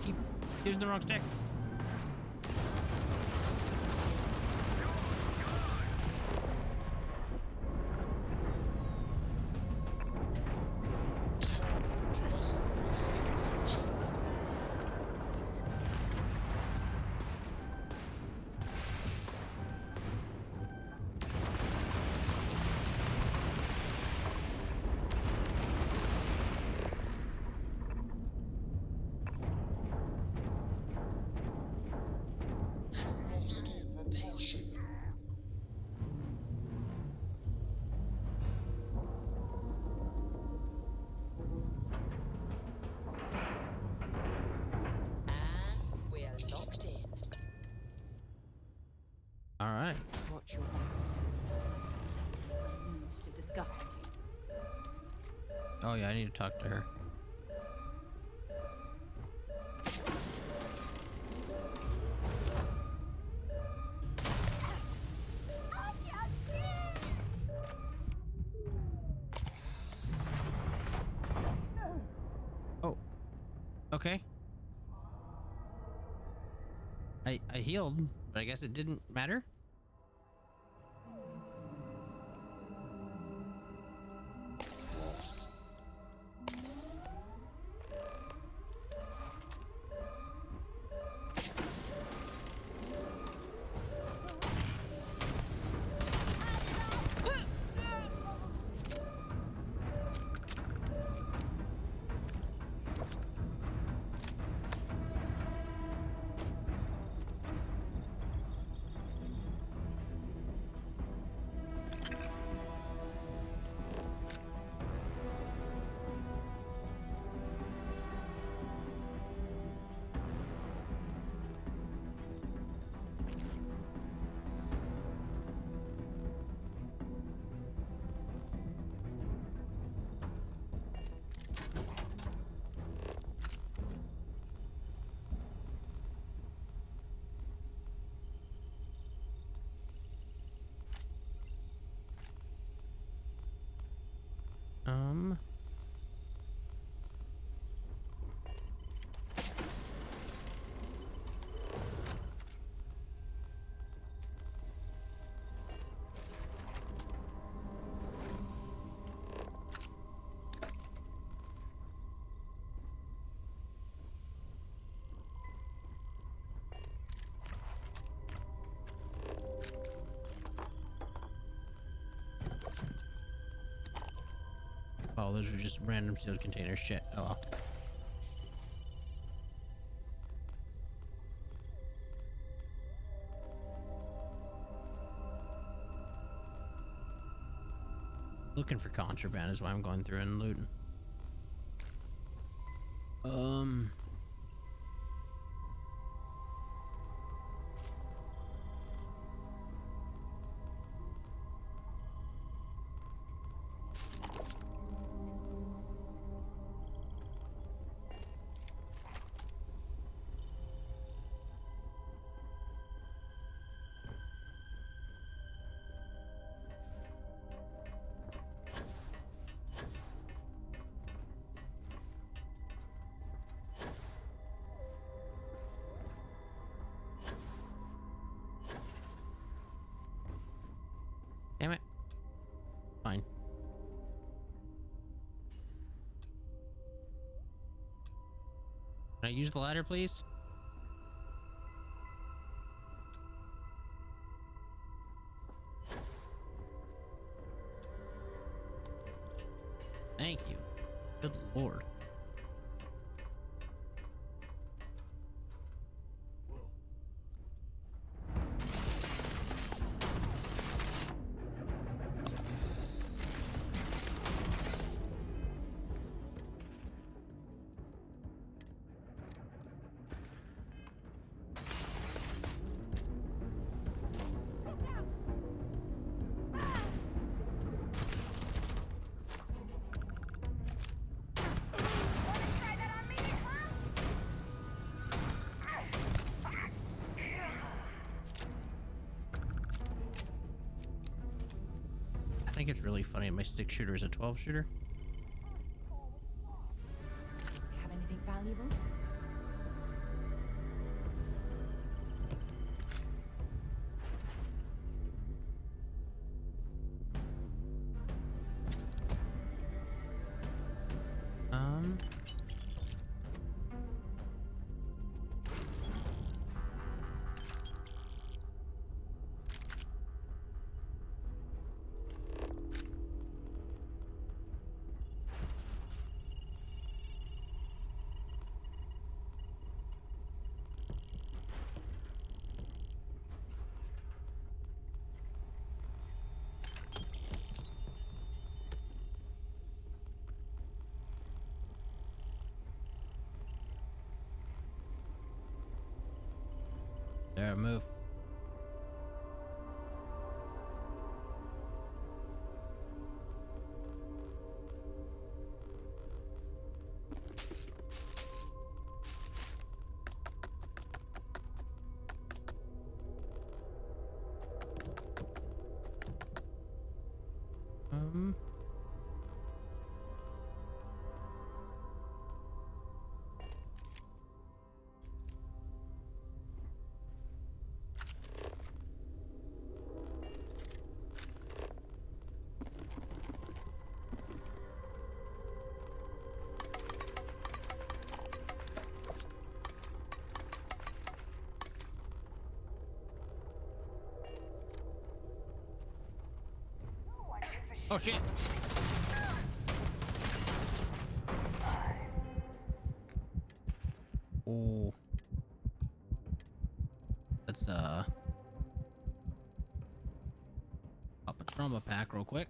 Keep using the wrong stick. All right. Watch your backs. I need to discuss with you. Oh yeah, I need to talk to her. Oh. Okay. I healed, but I guess it didn't matter. Oh, those are just random sealed containers. Shit. Oh well. Looking for contraband is why I'm going through and looting. Damn it. Fine. Can I use the ladder, please? Thank you. Good lord. I think it's really funny. My 6 shooter is a 12 shooter. Have anything valuable? There, move. Oh shit. Oh. Let's pop a trauma pack real quick.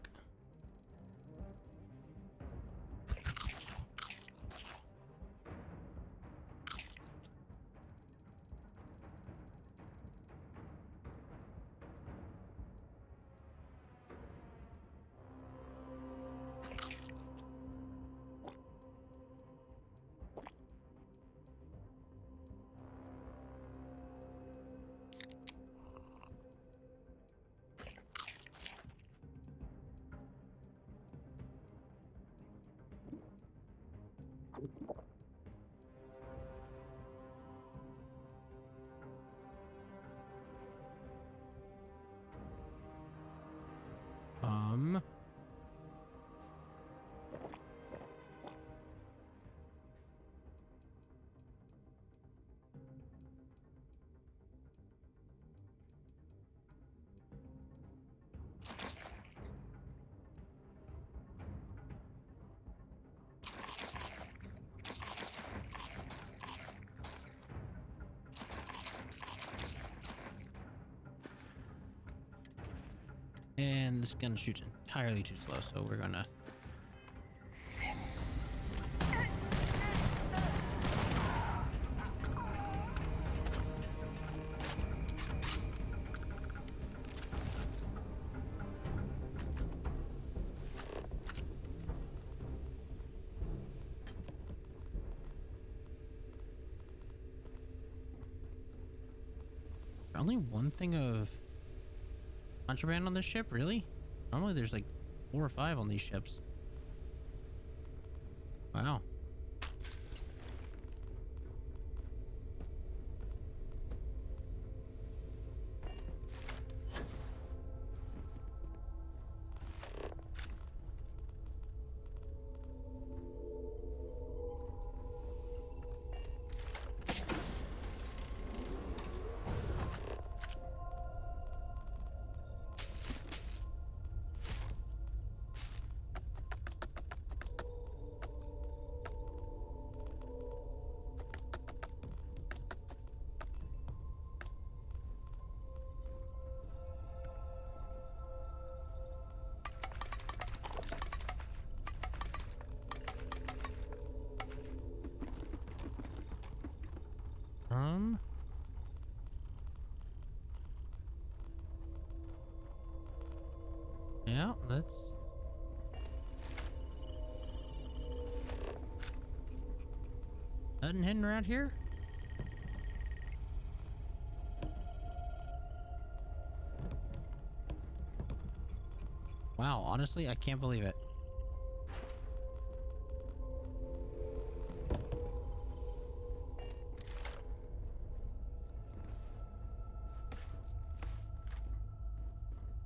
And this gun shoots entirely too slow, so we're gonna... Only one thing of contraband on this ship, really? Normally there's like 4 or 5 on these ships. Wow. Yeah, let's... Nothing hidden around here? Wow, honestly, I can't believe it.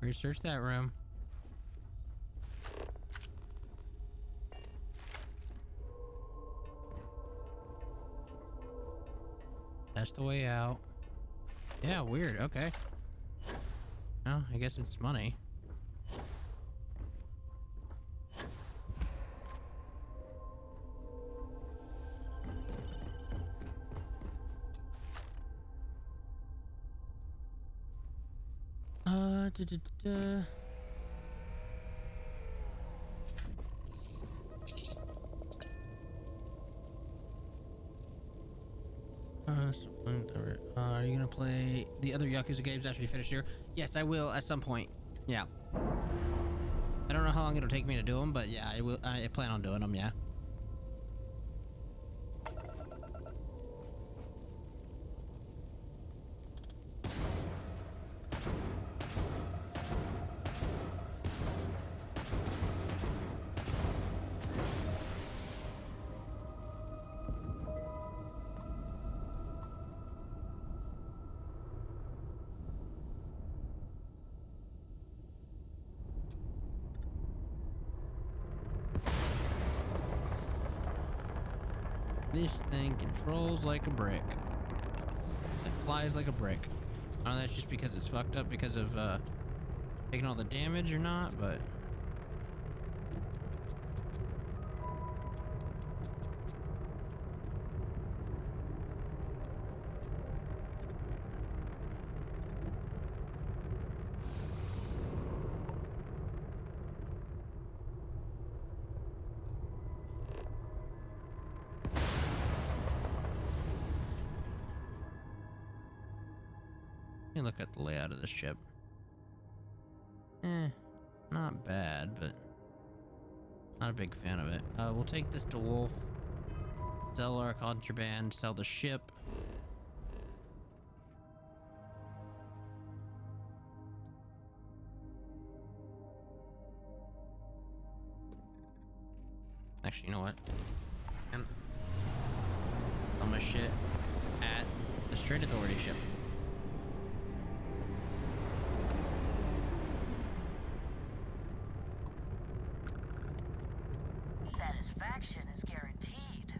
Research that room. That's the way out. Yeah, weird. Okay. Oh, I guess it's money. Da, da, da. Are you gonna play the other Yakuza games after you finish here? Yes, I will at some point. Yeah. I don't know how long it'll take me to do them, but yeah, I will. I plan on doing them. Yeah. This thing controls like a brick. It flies like a brick. I don't know if that's just because it's fucked up because of taking all the damage or not, but... Let me look at the layout of the ship. Not bad, but not a big fan of it. We'll take this to Wolf, sell our contraband, sell the ship. Actually, you know what? Sell my shit at the Strait Authority ship. Satisfaction is guaranteed.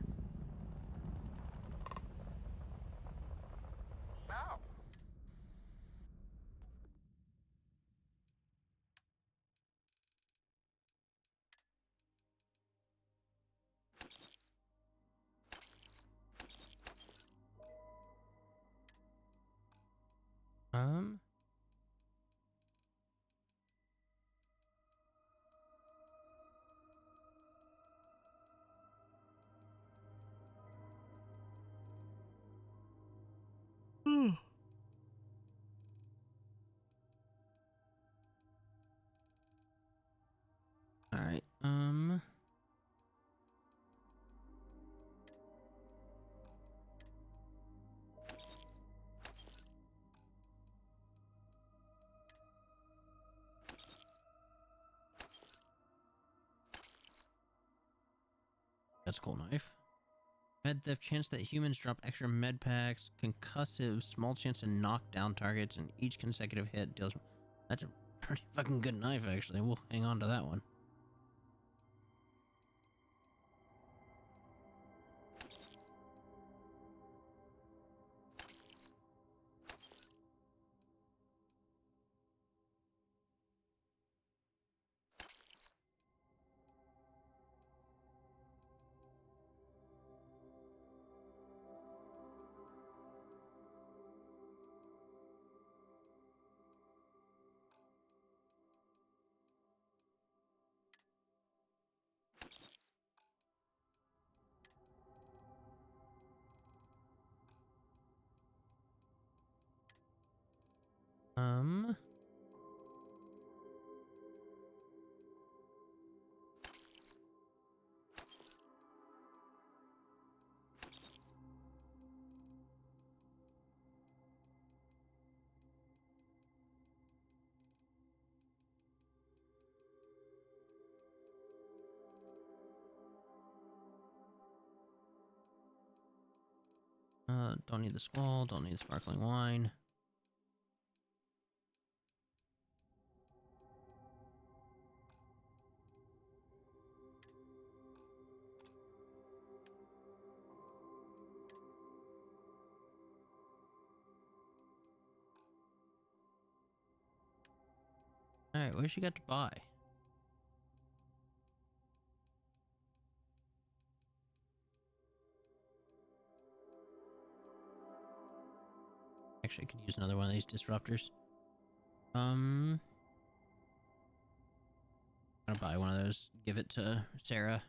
Oh. that's a cool knife. Med theft, chance that humans drop extra med packs. Concussive, small chance to knock down targets, and each consecutive hit deals. That's a pretty fucking good knife, actually. We'll hang on to that one. Don't need the squall, don't need sparkling wine. Alright, what she got to buy? Actually, I could use another one of these disruptors. I'm gonna buy one of those, give it to Sarah.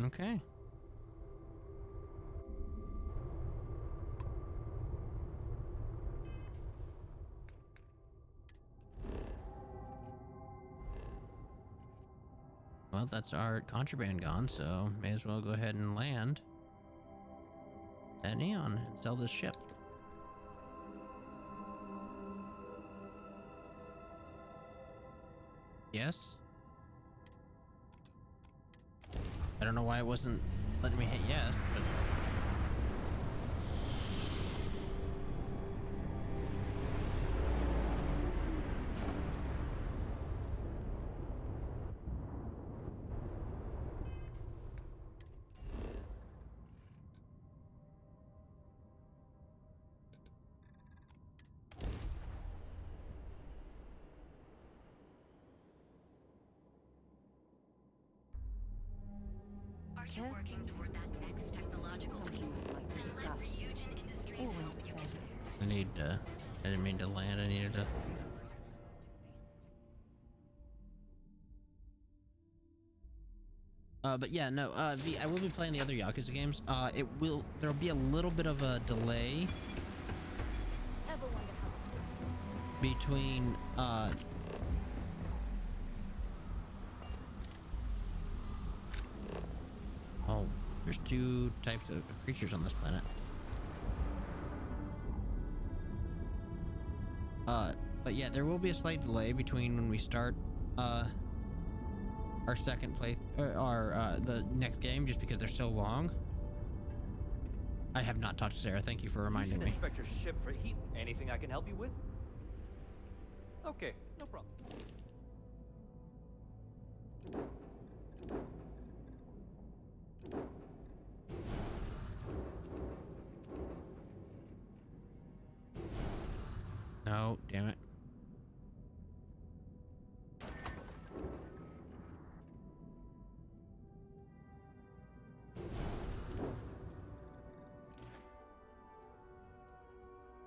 Okay. Well, that's our contraband gone, so may as well go ahead and land at Neon and sell this ship. Yes? I don't know why it wasn't letting me hit yes, but... Are you working toward that next technological leap? I'd like to discuss. Fusion Industries Always help a you pleasure. I need to... I didn't mean to land, I needed to... But yeah, no, I will be playing the other Yakuza games. There'll be a little bit of a delay between, oh, there's two types of creatures on this planet. But yeah, there will be a slight delay between when we start, our second play, the next game, just because they're so long. I have not talked to Sarah. Thank you for reminding me. Inspect your ship for heat. Anything I can help you with? Okay, no problem. No, damn it.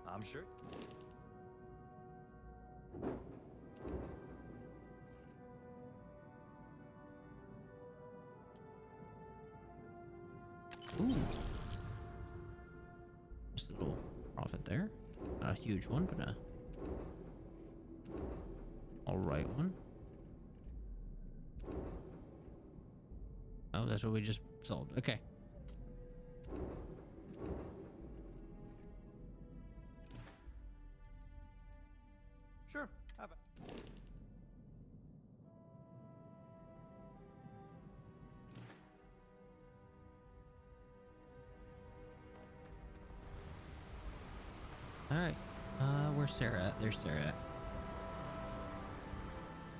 I'm sure. Ooh. Just a little profit there. Not a huge one, but a alright one. Oh, that's what we just sold. Okay. Sure, have it. Alright. Where's Sarah at? There's Sarah at.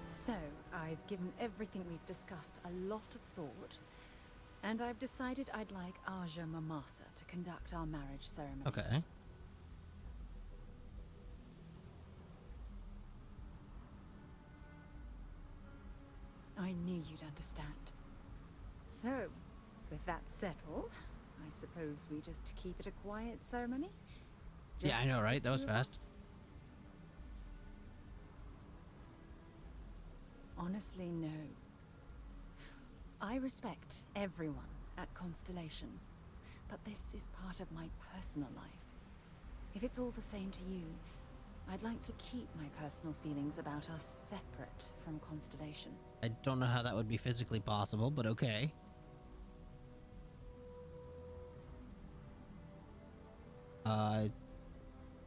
So, I've given everything we've discussed a lot of thought, and I've decided I'd like Aja Mamasa to conduct our marriage ceremony. Okay. I knew you'd understand. So, with that settled, I suppose we just keep it a quiet ceremony? Yeah, I know, Just right? the That was two of fast. us? Honestly, no. I respect everyone at Constellation, but this is part of my personal life. If it's all the same to you, I'd like to keep my personal feelings about us separate from Constellation. I don't know how that would be physically possible, but okay. I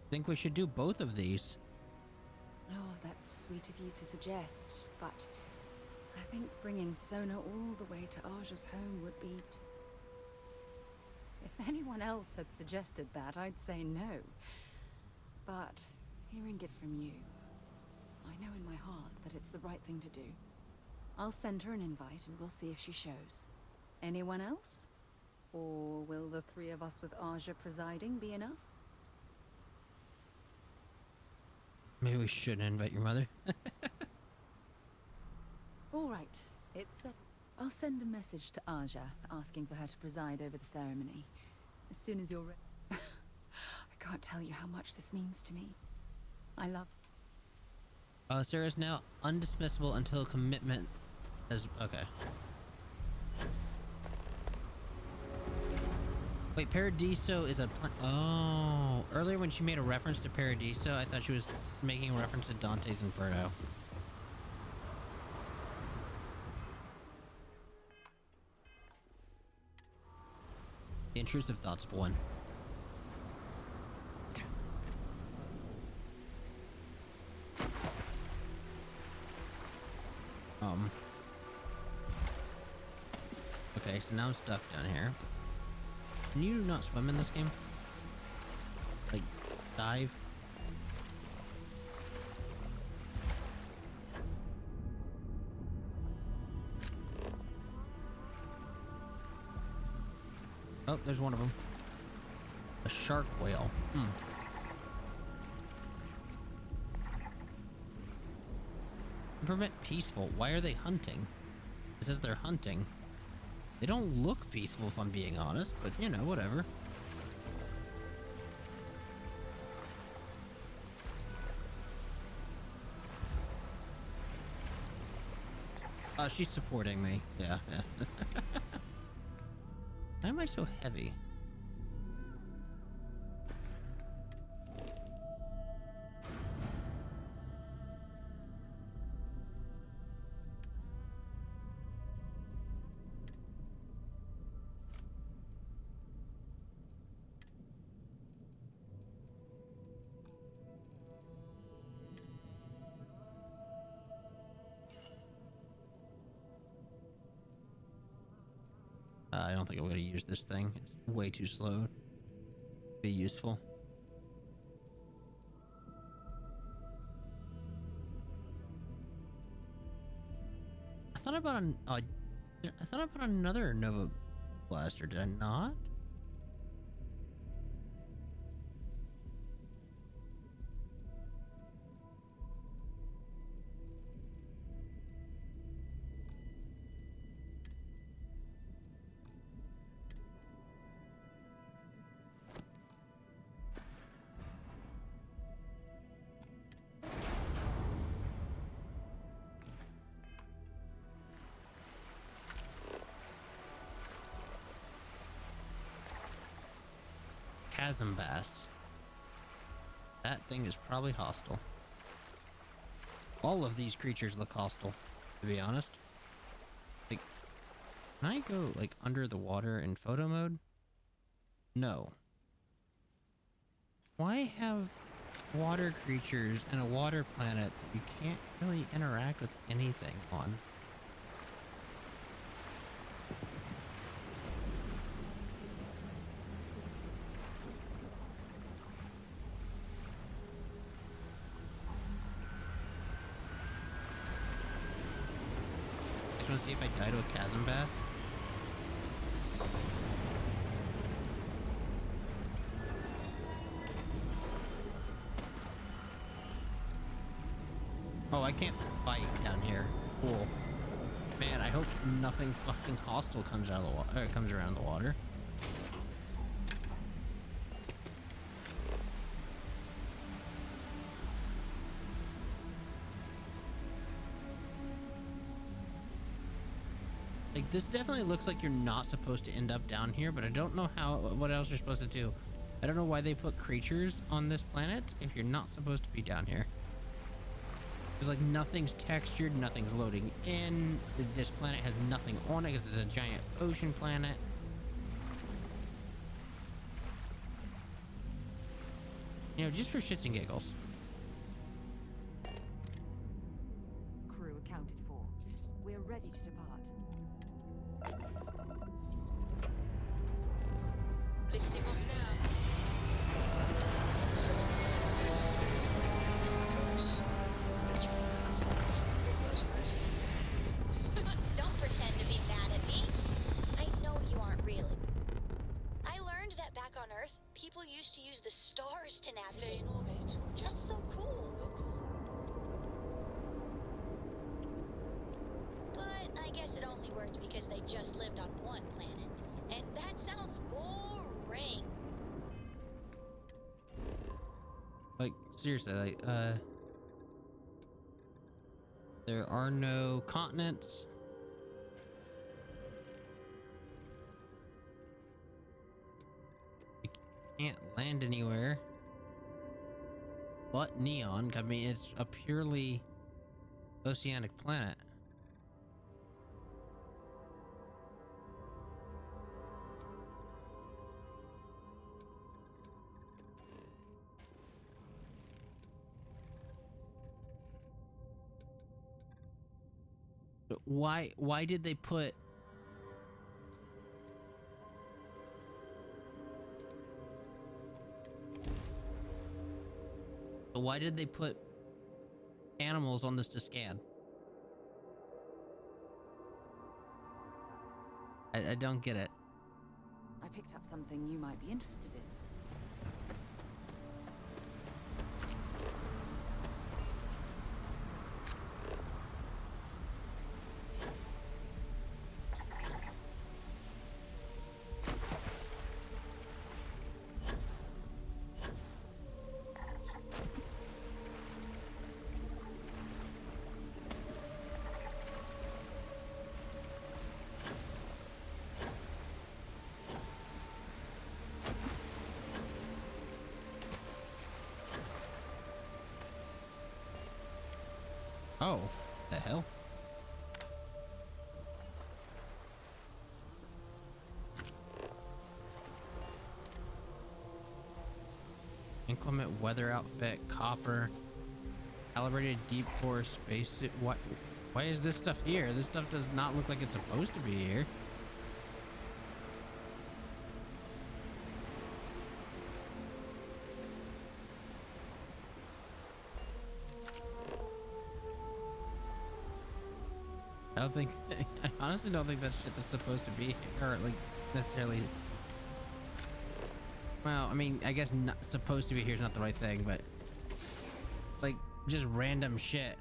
think we should do both of these. Oh, that's sweet of you to suggest, but I think bringing Sona all the way to Aja's home would be... If anyone else had suggested that, I'd say no. But hearing it from you, I know in my heart that it's the right thing to do. I'll send her an invite and we'll see if she shows. Anyone else? Or will the three of us with Aja presiding be enough? Maybe we shouldn't invite your mother. All right, it's set. I'll send a message to Aja asking for her to preside over the ceremony. As soon as you're ready. I can't tell you how much this means to me. I love... Sarah's now undismissible until commitment has... Okay. Wait, Paradiso is a oh, earlier when she made a reference to Paradiso, I thought she was making a reference to Dante's Inferno. The intrusive thoughts of one. Okay, so now I'm stuck down here. Can you not swim in this game? Like, dive? Oh, there's one of them. A shark whale. Temperament peaceful. Why are they hunting? It says they're hunting. They don't look peaceful if I'm being honest, but you know, whatever. She's supporting me. Yeah, yeah. Why am I so heavy? I don't think I'm going to use this thing. It's way too slow to be useful. I thought about I thought about another Nova Blaster. Did I not? chasm bass. That thing is probably hostile. All of these creatures look hostile, to be honest. Like, can I go like under the water in photo mode? No. Why have water creatures and a water planet that you can't really interact with anything on? I just want to see if I die to a chasm bass. Oh, I can't fight down here. Cool. Man, I hope nothing fucking hostile comes out of the water, comes around the water. Like, this definitely looks like you're not supposed to end up down here, but I don't know what else you're supposed to do. I don't know why they put creatures on this planet if you're not supposed to be down here. Because, like, nothing's textured, nothing's loading in. This planet has nothing on it because it's a giant ocean planet. You know, just for shits and giggles. Crew accounted for. We're ready to depart. Lifting off now. So, stay because last night. Don't pretend to be mad at me. I know you aren't really. I learned that back on Earth, people used to use the stars to navigate. Stay in orbit. That's so cool. Oh, cool. But I guess it only worked because they just lived on one planet. And that sounds boring. Like, seriously, like, there are no continents. You can't land anywhere but Neon. I mean, it's a purely oceanic planet. Why did they put animals on this to scan? I don't get it. I picked up something you might be interested in. Oh, the hell? Inclement weather outfit, copper, calibrated deep core spacesuit. Why is this stuff here? This stuff does not look like it's supposed to be here. I honestly don't think that shit that's supposed to be here, or like necessarily. Well, I mean, I guess not supposed to be here is not the right thing, but like just random shit.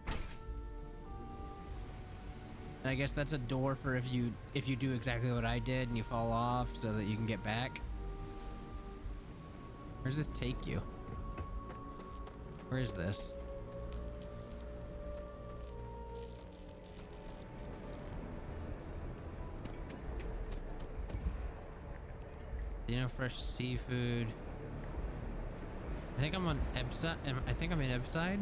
And I guess that's a door for if you do exactly what I did and you fall off so that you can get back. Where does this take you? Where is this? You know, fresh seafood. I think I'm on Ebside. I think I'm in Ebside.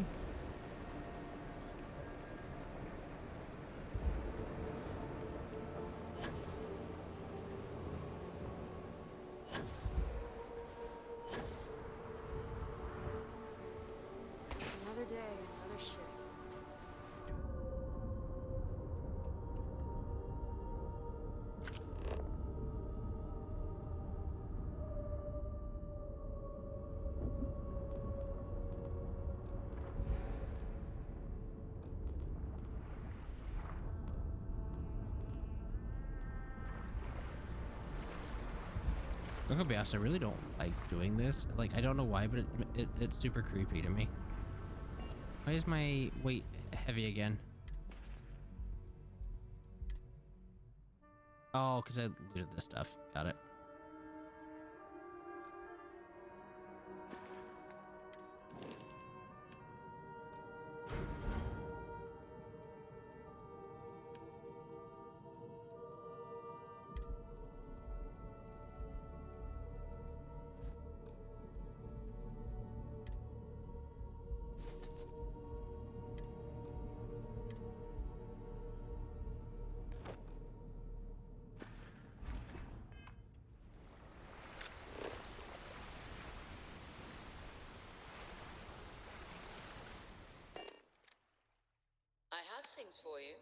Another day, another shift. I'm gonna be honest, I really don't like doing this. Like, I don't know why, but it's super creepy to me. Why is my weight heavy again? Oh, because I looted this stuff. Got it. I have things for you.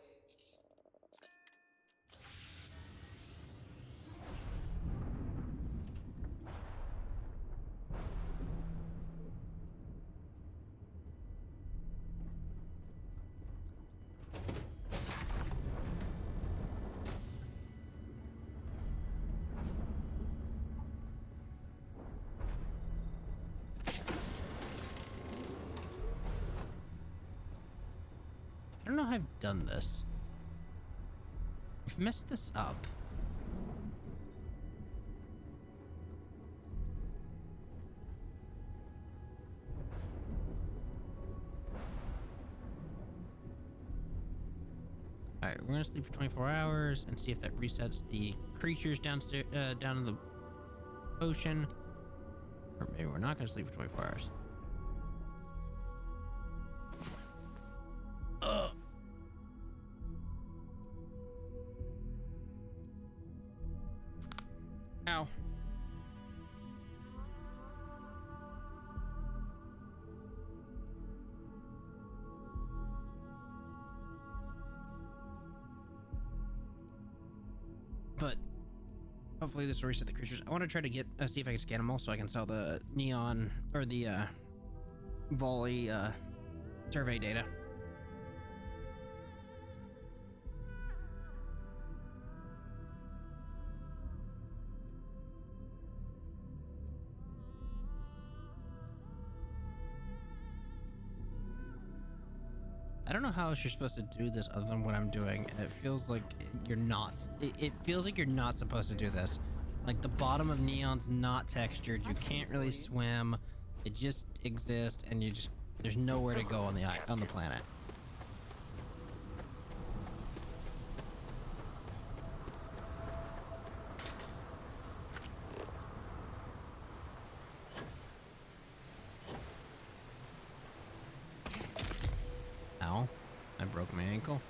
I don't know how I've done this. I've messed this up. Alright, we're gonna sleep for 24 hours and see if that resets the creatures downstairs, down in the ocean. Or maybe we're not gonna sleep for 24 hours. Ow. But hopefully this will reset the creatures. I want to try to get see if I can scan them all so I can sell the neon or the volley survey data. I don't know how else you're supposed to do this other than what I'm doing, and it feels like you're not. It feels like you're not supposed to do this. Like, the bottom of Neon's not textured. You can't really swim. It just exists, and you just there's nowhere to go on the planet. Ow. I broke my ankle.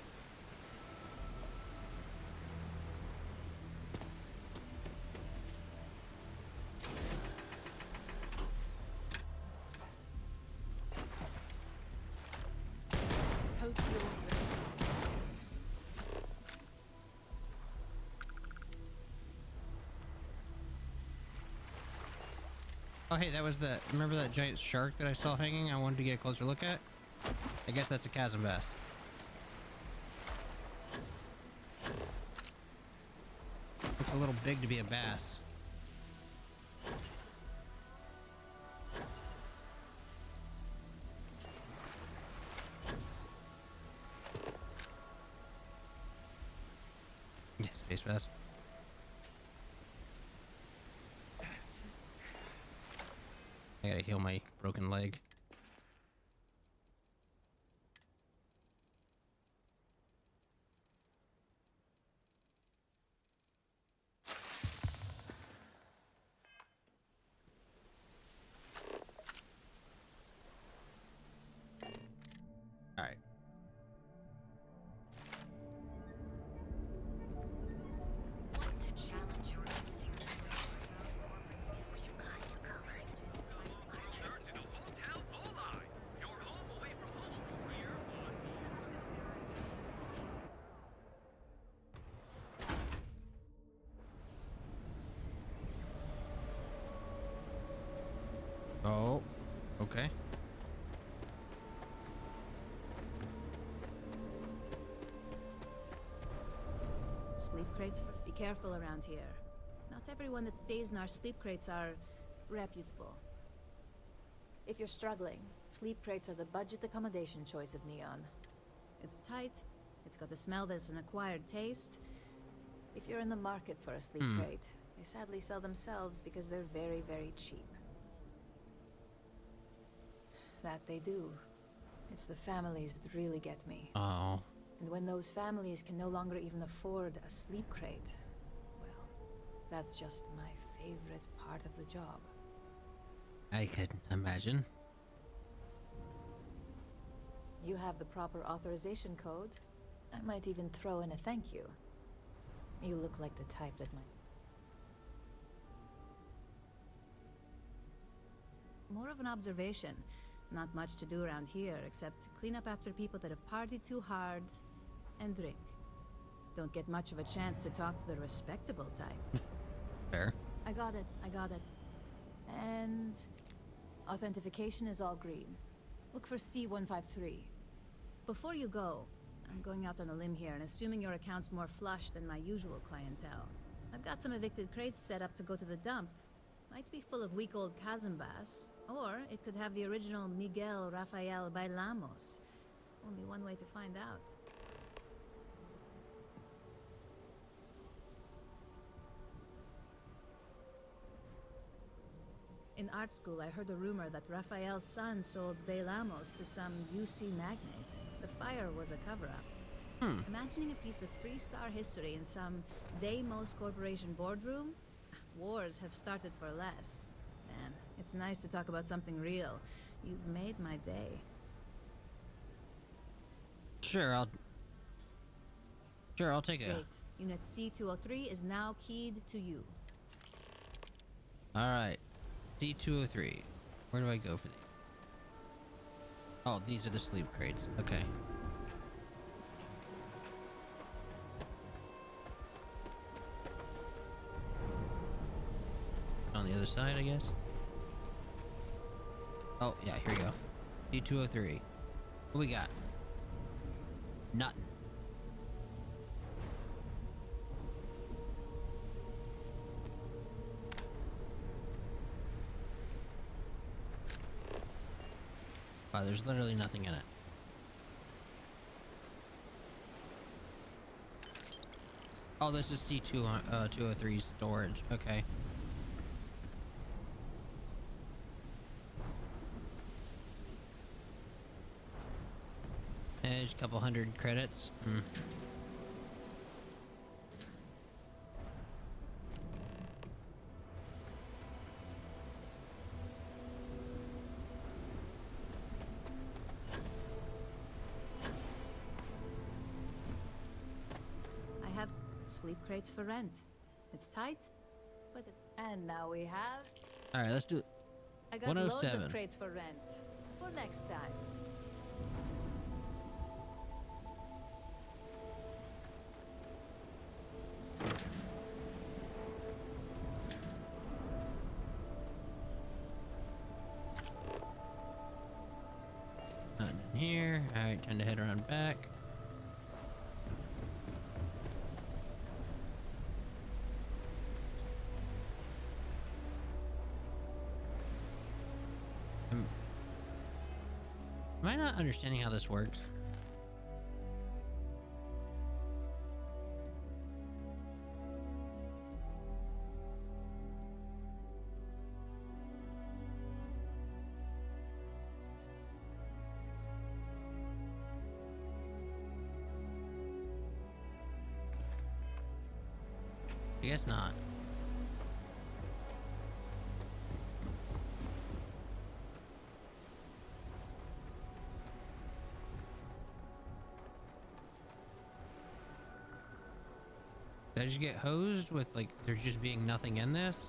Oh, hey, that was remember that giant shark that I saw hanging? I wanted to get a closer look at? I guess that's a chasm bass. Looks a little big to be a bass. Yeah, space bass. I gotta heal my broken leg. sleep crates for... Be careful around here. Not everyone that stays in our sleep crates are reputable. If you're struggling, sleep crates are the budget accommodation choice of Neon. It's tight, it's got a smell that's an acquired taste. If you're in the market for a sleep crate, they sadly sell themselves because they're very, very cheap. That they do. It's the families that really get me. Oh. And when those families can no longer even afford a sleep crate, well, that's just my favorite part of the job. I could imagine. You have the proper authorization code. I might even throw in a thank you. You look like the type that might... More of an observation. Not much to do around here, except clean up after people that have partied too hard and drink. Don't get much of a chance to talk to the respectable type. Fair. I got it. And... authentication is all green. Look for C153. Before you go, I'm going out on a limb here and assuming your account's more flush than my usual clientele. I've got some evicted crates set up to go to the dump. Might be full of week old Kazambas, or it could have the original Miguel Rafael Bailamos. Only one way to find out. In art school, I heard a rumor that Rafael's son sold Bailamos to some UC magnate. The fire was a cover-up. Imagining a piece of Freestar history in some Deimos Corporation boardroom? Wars have started for less. Man, it's nice to talk about something real. You've made my day. Sure, I'll take it. Great. Unit C203 is now keyed to you. Alright. C203. Where do I go for these? Oh, these are the sleep crates. Okay. On the other side, I guess. Oh, yeah, here we go. C203. What we got? Nothing. Wow, there's literally nothing in it. Oh, this is C203 storage. Okay. There's a couple hundred credits. I have sleep crates for rent. It's tight, but and now we have... Alright, let's do it. I got loads 107. of crates for rent. For next time. Nothing in here. Alright, time to head around back. Am I not understanding how this works? I guess not. Did I just get hosed with, like, there's just being nothing in this?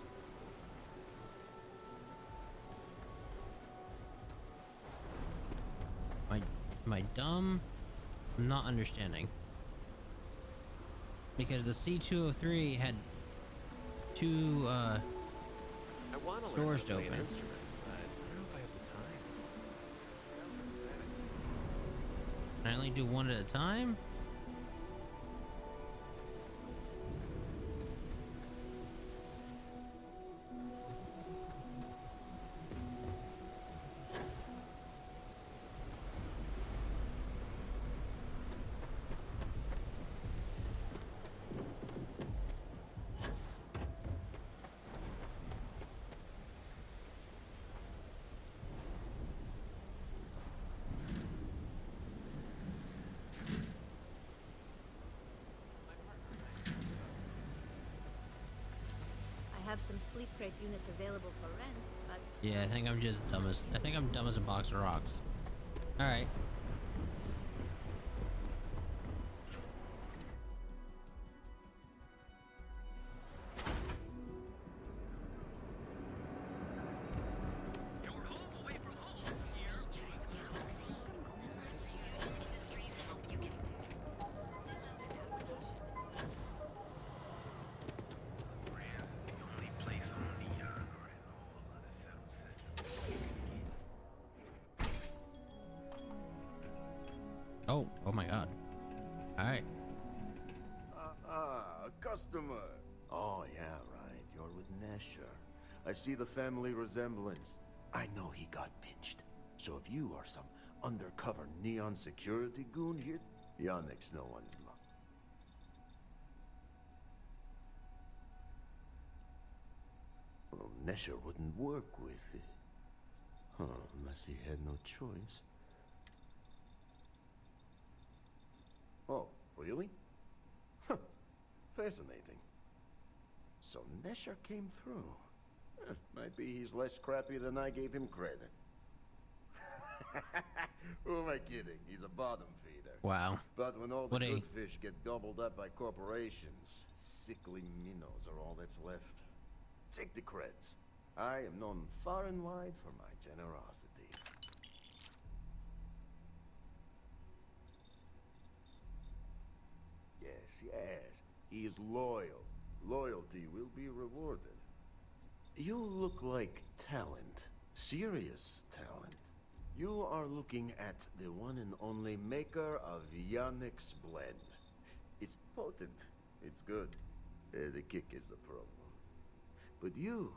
Am I dumb? I'm not understanding. Because the C203 had two I want to learn doors how to to play open. an instrument, but I don't know if I have the time. Can I only do one at a time? have some sleep crate units available for rent, but... Yeah, I think I'm just dumb as... I think I'm dumb as a box of rocks. Alright. Oh my god. Alright. Customer. Oh, yeah, right. You're with Nesher. I see the family resemblance. I know he got pinched. So if you are some undercover neon security goon here, Yannick's no one's mom. Well, Nesher wouldn't work with it. Huh, unless he had no choice. Oh, really? Huh. Fascinating. So Nesher came through. Might be he's less crappy than I gave him credit. Who am I kidding? He's a bottom feeder. Wow. But when all the good fish get gobbled up by corporations, sickly minnows are all that's left. Take the creds. I am known far and wide for my generosity. Yes, he is loyal. Loyalty will be rewarded. You look like talent. Serious talent. You are looking at the one and only maker of Yannick's blend. It's potent. It's good. The kick is the problem. But you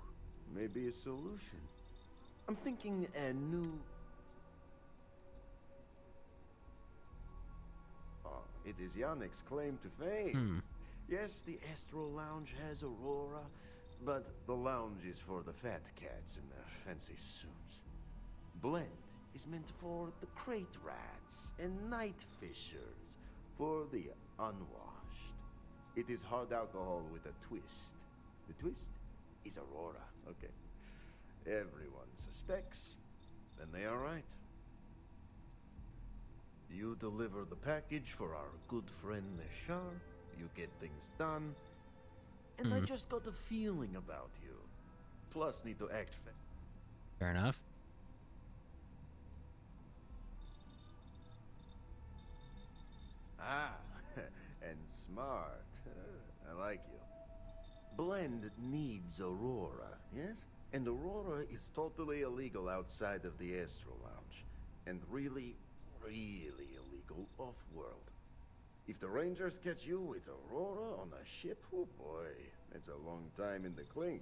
may be a solution. I'm thinking a new... It is Yannick's claim to fame. Yes, the Astral Lounge has Aurora, but the lounge is for the fat cats in their fancy suits. Blend is meant for the crate rats and night fishers, for the unwashed. It is hard alcohol with a twist. The twist is Aurora, okay. Everyone suspects, then they are right. You deliver the package for our good friend Neshar, you get things done, and I just got a feeling about you. Plus need to act fair enough. And smart. I like you. Blend needs Aurora, yes? And Aurora is totally illegal outside of the Astral Lounge. And really illegal off-world. If the Rangers catch you with Aurora on a ship, oh boy, that's a long time in the clink.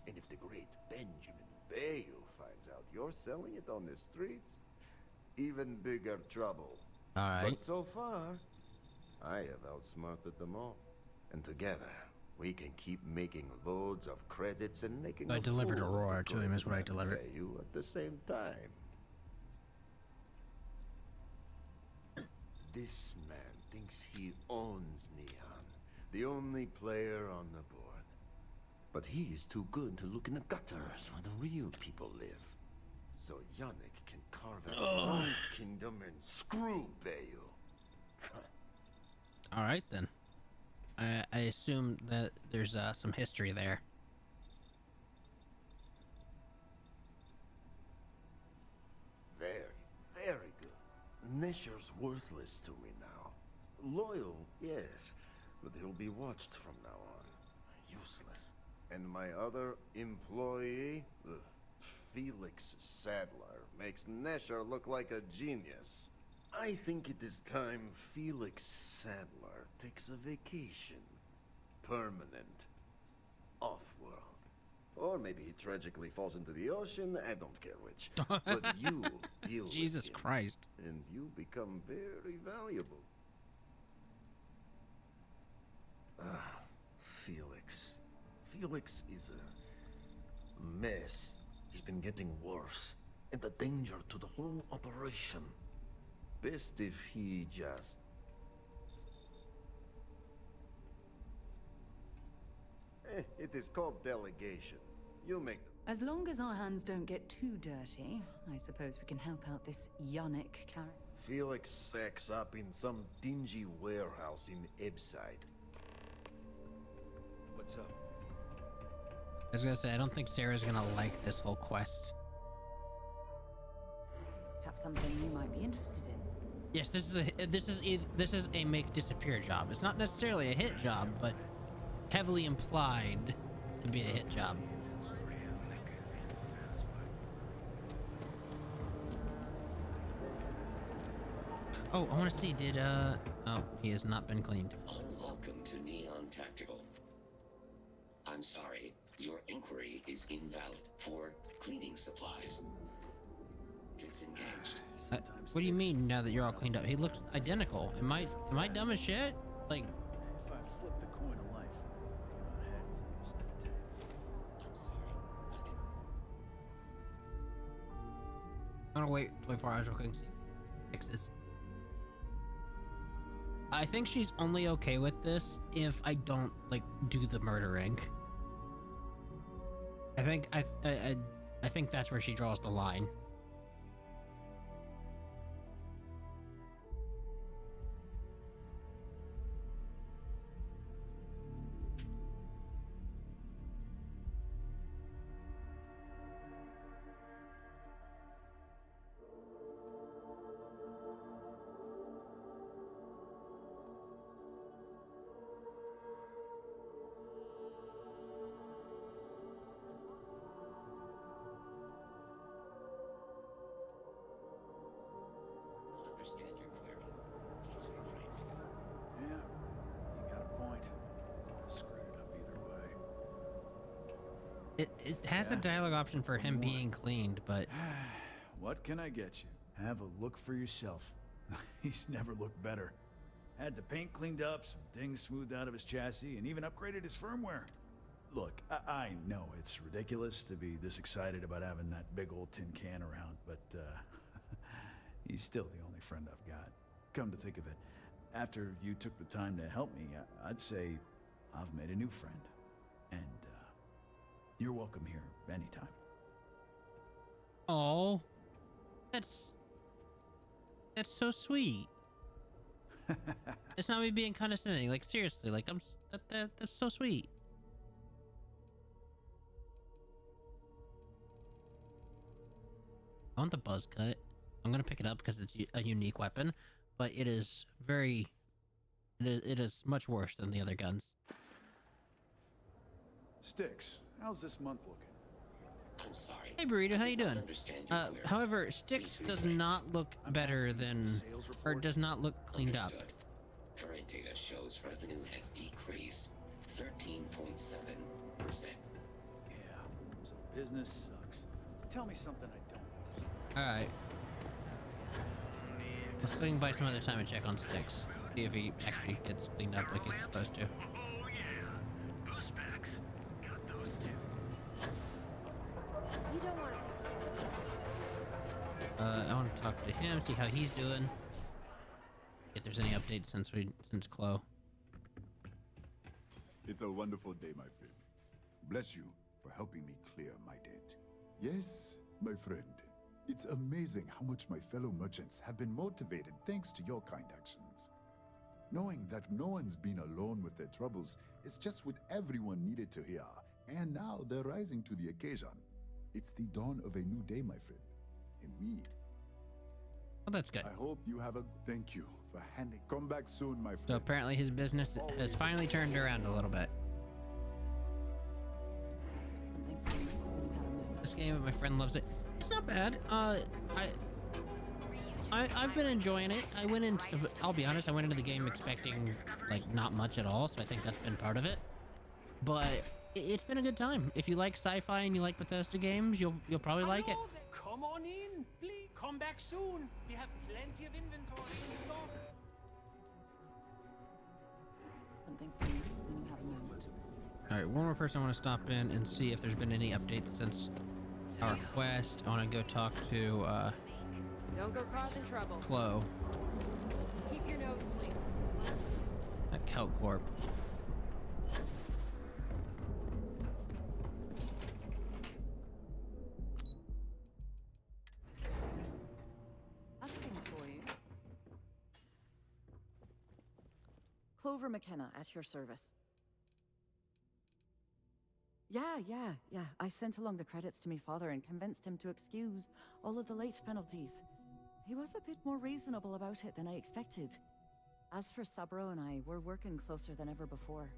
And if the great Benjamin Bayou finds out you're selling it on the streets, even bigger trouble. Alright. But so far, I have outsmarted them all. And together, we can keep making loads of credits and making I a delivered fool of Aurora the to him is great what I man delivered. Bayou at the same time. This man thinks he owns Neon, the only player on the board. But he is too good to look in the gutters where the real people live. So Yannick can carve out his own kingdom and screw Bayou. Alright then. I assume that there's some history there. Very good. Nesher's worthless to me now. Loyal, yes, but he'll be watched from now on. Useless. And my other employee, Felix Sadler, makes Nesher look like a genius. I think it is time Felix Sadler takes a vacation. Permanent. Off-world. Or maybe he tragically falls into the ocean, I don't care which. But you deal Jesus with him, Christ. and you become very valuable. Felix. Felix is a mess. He's been getting worse. And a danger to the whole operation. Best if he just... It is called delegation. You make them. As long as our hands don't get too dirty, I suppose we can help out this Yannick character. Felix sacks up in some dingy warehouse in Ebside. What's up? I was gonna say, I don't think Sarah's gonna like this whole quest. Tap something you might be interested in. Yes, this is a make disappear job. It's not necessarily a hit job, but heavily implied to be a hit job. Oh, I want to see, oh, he has not been cleaned. Welcome to Neon Tactical. I'm sorry, your inquiry is invalid for cleaning supplies. Disengaged. What do you mean now that you're all cleaned up? He looks identical. Am I dumb as shit? Like, If I flip the coin of life, it came out heads instead of tails. I'm sorry. I'm gonna wait 24 hours real quick and see fixes. I think she's only okay with this if I don't like do the murdering. I think that's where she draws the line. Understand your query. Please rephrase. Yeah, you got a point. Would have screwed it up either way. It has a dialogue option for him being cleaned, but What can I get you? Have a look for yourself. He's never looked better. Had the paint cleaned up, some things smoothed out of his chassis, and even upgraded his firmware. Look, I know it's ridiculous to be this excited about having that big old tin can around, but he's still the only friend I've got. Come to think of it, after you took the time to help me, I'd say I've made a new friend. And you're welcome here anytime. oh, that's so sweet. It's not me being condescending. Like seriously, like that's so sweet. I want the buzz cut. I'm gonna pick it up because it's a unique weapon, but it is it is much worse than the other guns. Sticks, how's this month looking? I'm sorry. Hey Burrito, how you doing? Understand your query. However, Styx does not look better than, or does not look cleaned up. Understood. Current data shows revenue has decreased 13.7%. Yeah, so business sucks. Tell me something I don't know. All right. I'll swing by some other time and check on Styx. See if he actually gets cleaned up like he's supposed to. I want to talk to him, see how he's doing. If there's any updates since Chloe. It's a wonderful day, my friend. Bless you for helping me clear my debt. Yes, my friend. It's amazing how much my fellow merchants have been motivated thanks to your kind actions. Knowing that no one's been alone with their troubles is just what everyone needed to hear, and now they're rising to the occasion. It's the dawn of a new day, my friend. And we... Oh, that's good. I hope you have a... Thank you for handing... Come back soon, my friend. So apparently his business has finally turned around a little bit. This game, my friend loves it. It's not bad. I've been enjoying it. I went into... I'll be honest, I went into the game expecting, like, not much at all, so I think that's been part of it. But it's been a good time. If you like sci-fi and you like Bethesda games, you'll probably like it. Come on in, please. Come back soon. We have plenty of inventory in stock. Something for you when you have a moment. Alright, one more person I want to stop in and see if there's been any updates since our quest. I want to go talk to, Don't go causing trouble. Chloe Keep your nose clean. at Kelp Corp. Clover McKenna, at your service. Yeah. I sent along the credits to me father and convinced him to excuse all of the late penalties. He was a bit more reasonable about it than I expected. As for Sabro and I, we're working closer than ever before.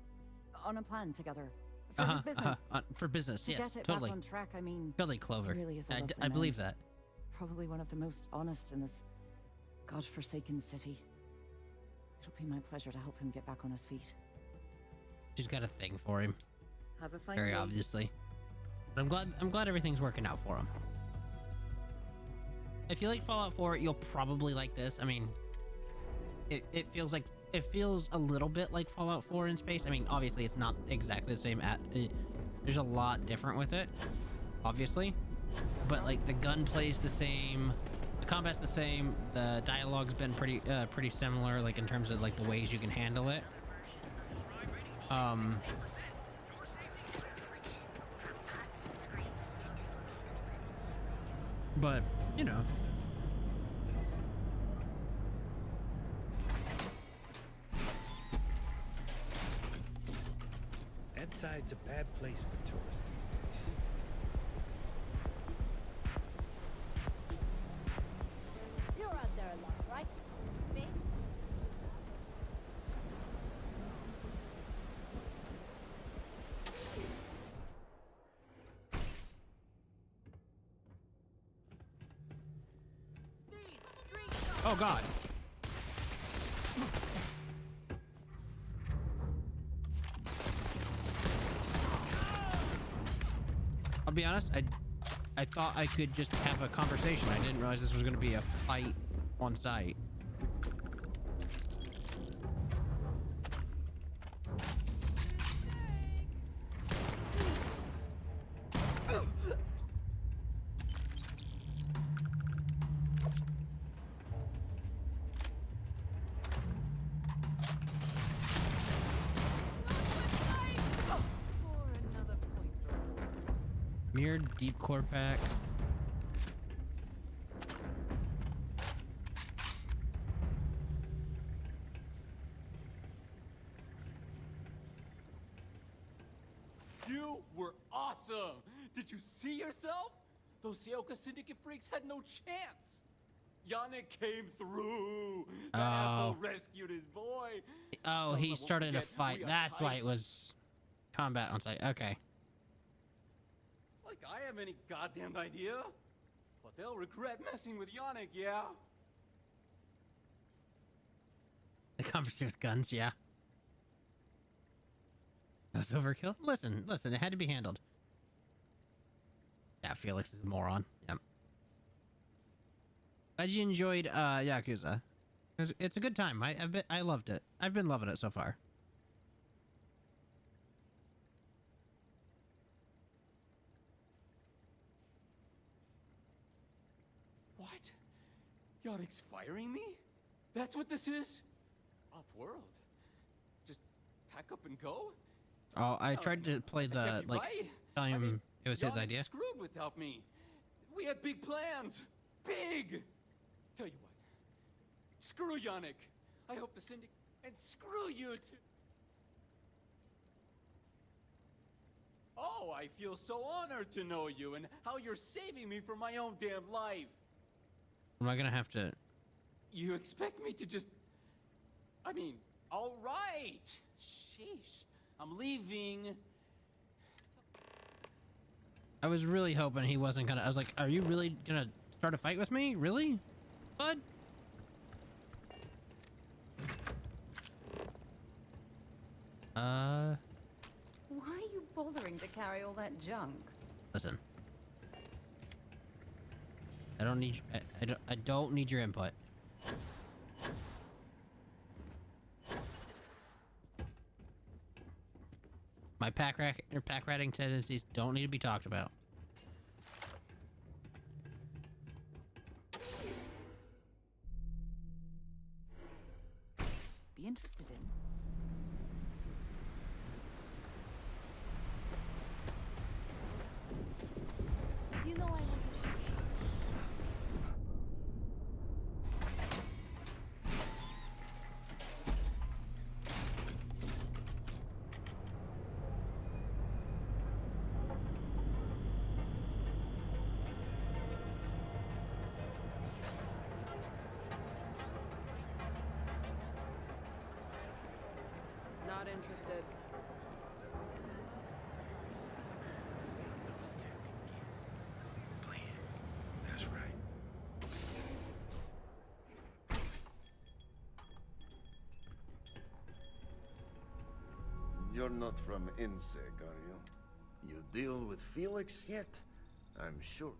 On a plan together. For his business. For business, to yes, get it totally. back on track, I mean... Billy Clover. He really is a lovely I believe man. that. Probably one of the most honest in this godforsaken city. It'll be my pleasure to help him get back on his feet. She's got a thing for him. Have a fine Very day. obviously. But I'm glad everything's working out for him. If you like Fallout 4, you'll probably like this. I mean, it feels a little bit like Fallout 4 in space. I mean, obviously it's not exactly the same. There's a lot different with it, obviously. But like the gunplay's the same, the combat's the same, the dialogue's been pretty similar, like in terms of like the ways you can handle it. But, you know. That side's a bad place for tourists these days. You're out there a lot, right? Space? Oh God. I'll be honest, I thought I could just have a conversation. I didn't realize this was going to be a fight on site. Mirrored deep core pack. You were awesome! Did you see yourself? Those Seoka Syndicate freaks had no chance! Yannick came through! That asshole rescued his boy! Oh, he started a fight. That's why it was combat on site. Okay. Like I have any goddamn idea. But they'll regret messing with Yannick, yeah? The conversation with guns, yeah. That was overkill. Listen, it had to be handled. Yeah, Felix is a moron. Yep. Glad you enjoyed Yakuza. It's a good time. I loved it. I've been loving it so far. What? Yannick's firing me? That's what this is? Off-world. Just pack up and go? Oh, I tried to play the, like, right. telling him it was his Yannick idea. Screwed without me. We had big plans. Big! Tell you what. Screw Yannick. I hope the Syndicate... And screw you too. Oh, I feel so honored to know you and how you're saving me from my own damn life. Am I gonna have to... You expect me to just... I mean, all right. Sheesh. I'm leaving. I was really hoping he wasn't gonna... I was like, are you really gonna start a fight with me? Really? Bud? Why are you bothering to carry all that junk? Listen. I don't need... I don't need your input. My pack ratting tendencies don't need to be talked about. Be interested in? You know I want to shoot you. Not interested. That's right. You're not from INSEC, are you? You deal with Felix yet? I'm sure.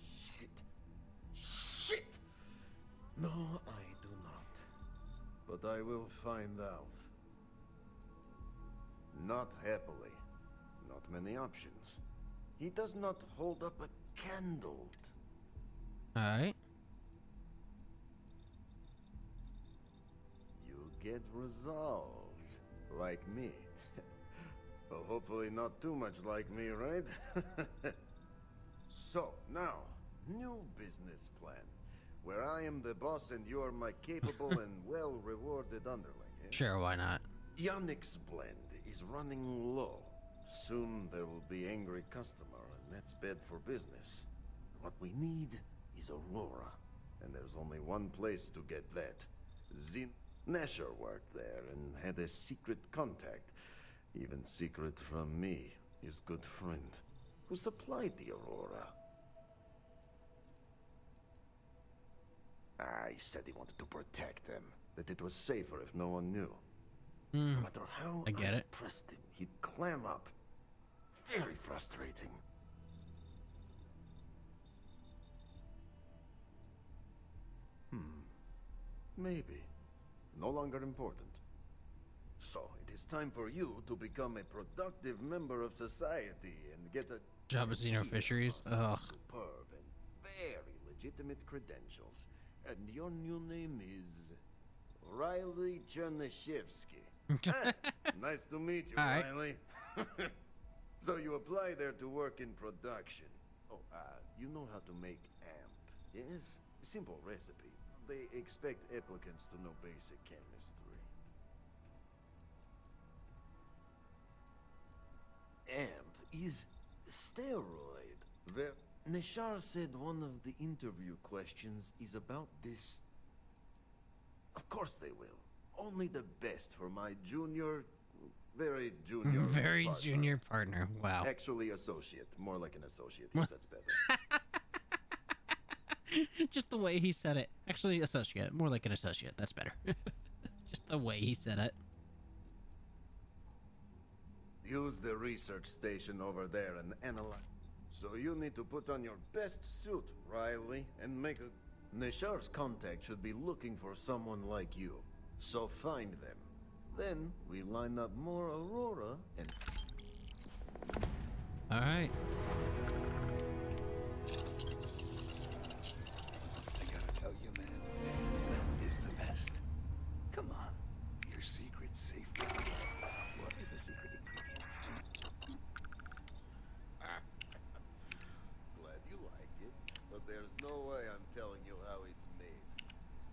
Shit. Shit! No, I do not. But I will find out. Not happily. Not many options. He does not hold up a candle. Alright. You get results. Like me. Well, hopefully not too much like me, right? So, now, new business plan. Where I am the boss and you are my capable and well-rewarded underling, eh? Sure, why not? Yannick's blend is running low. Soon there will be angry customer, and that's bad for business. What we need is Aurora, and there's only one place to get that. Nasher worked there and had a secret contact, even secret from me, his good friend, who supplied the Aurora. He said he wanted to protect them, that it was safer if no one knew. No matter how I get it. pressed him, he'd clam up. Very frustrating. Maybe. No longer important. So, it is time for you to become a productive member of society and get a Job at Xeno Fisheries. Ugh. superb and very legitimate credentials. And your new name is Riley Chernyshevsky. Nice to meet you, All right. Riley. So you apply there to work in production. Oh, you know how to make amp, yes? Simple recipe. They expect applicants to know basic chemistry. Amp is steroid. Nishar said one of the interview questions is about this. Of course they will. Only the best for my junior, very junior Very partner. junior partner. Wow. Actually associate. More like an associate. Yes, that's better. Just the way he said it. Actually, associate. More like an associate. That's better. Just the way he said it. Use the research station over there and analyze. So you need to put on your best suit, Riley, and make a... Nishar's contact should be looking for someone like you. So find them. Then we line up more Aurora and... Alright. I gotta tell you, man, blend is the best. Come on, your secret's safe. What are the secret ingredients, dude? Glad you liked it, but there's no way I'm telling you how it's made.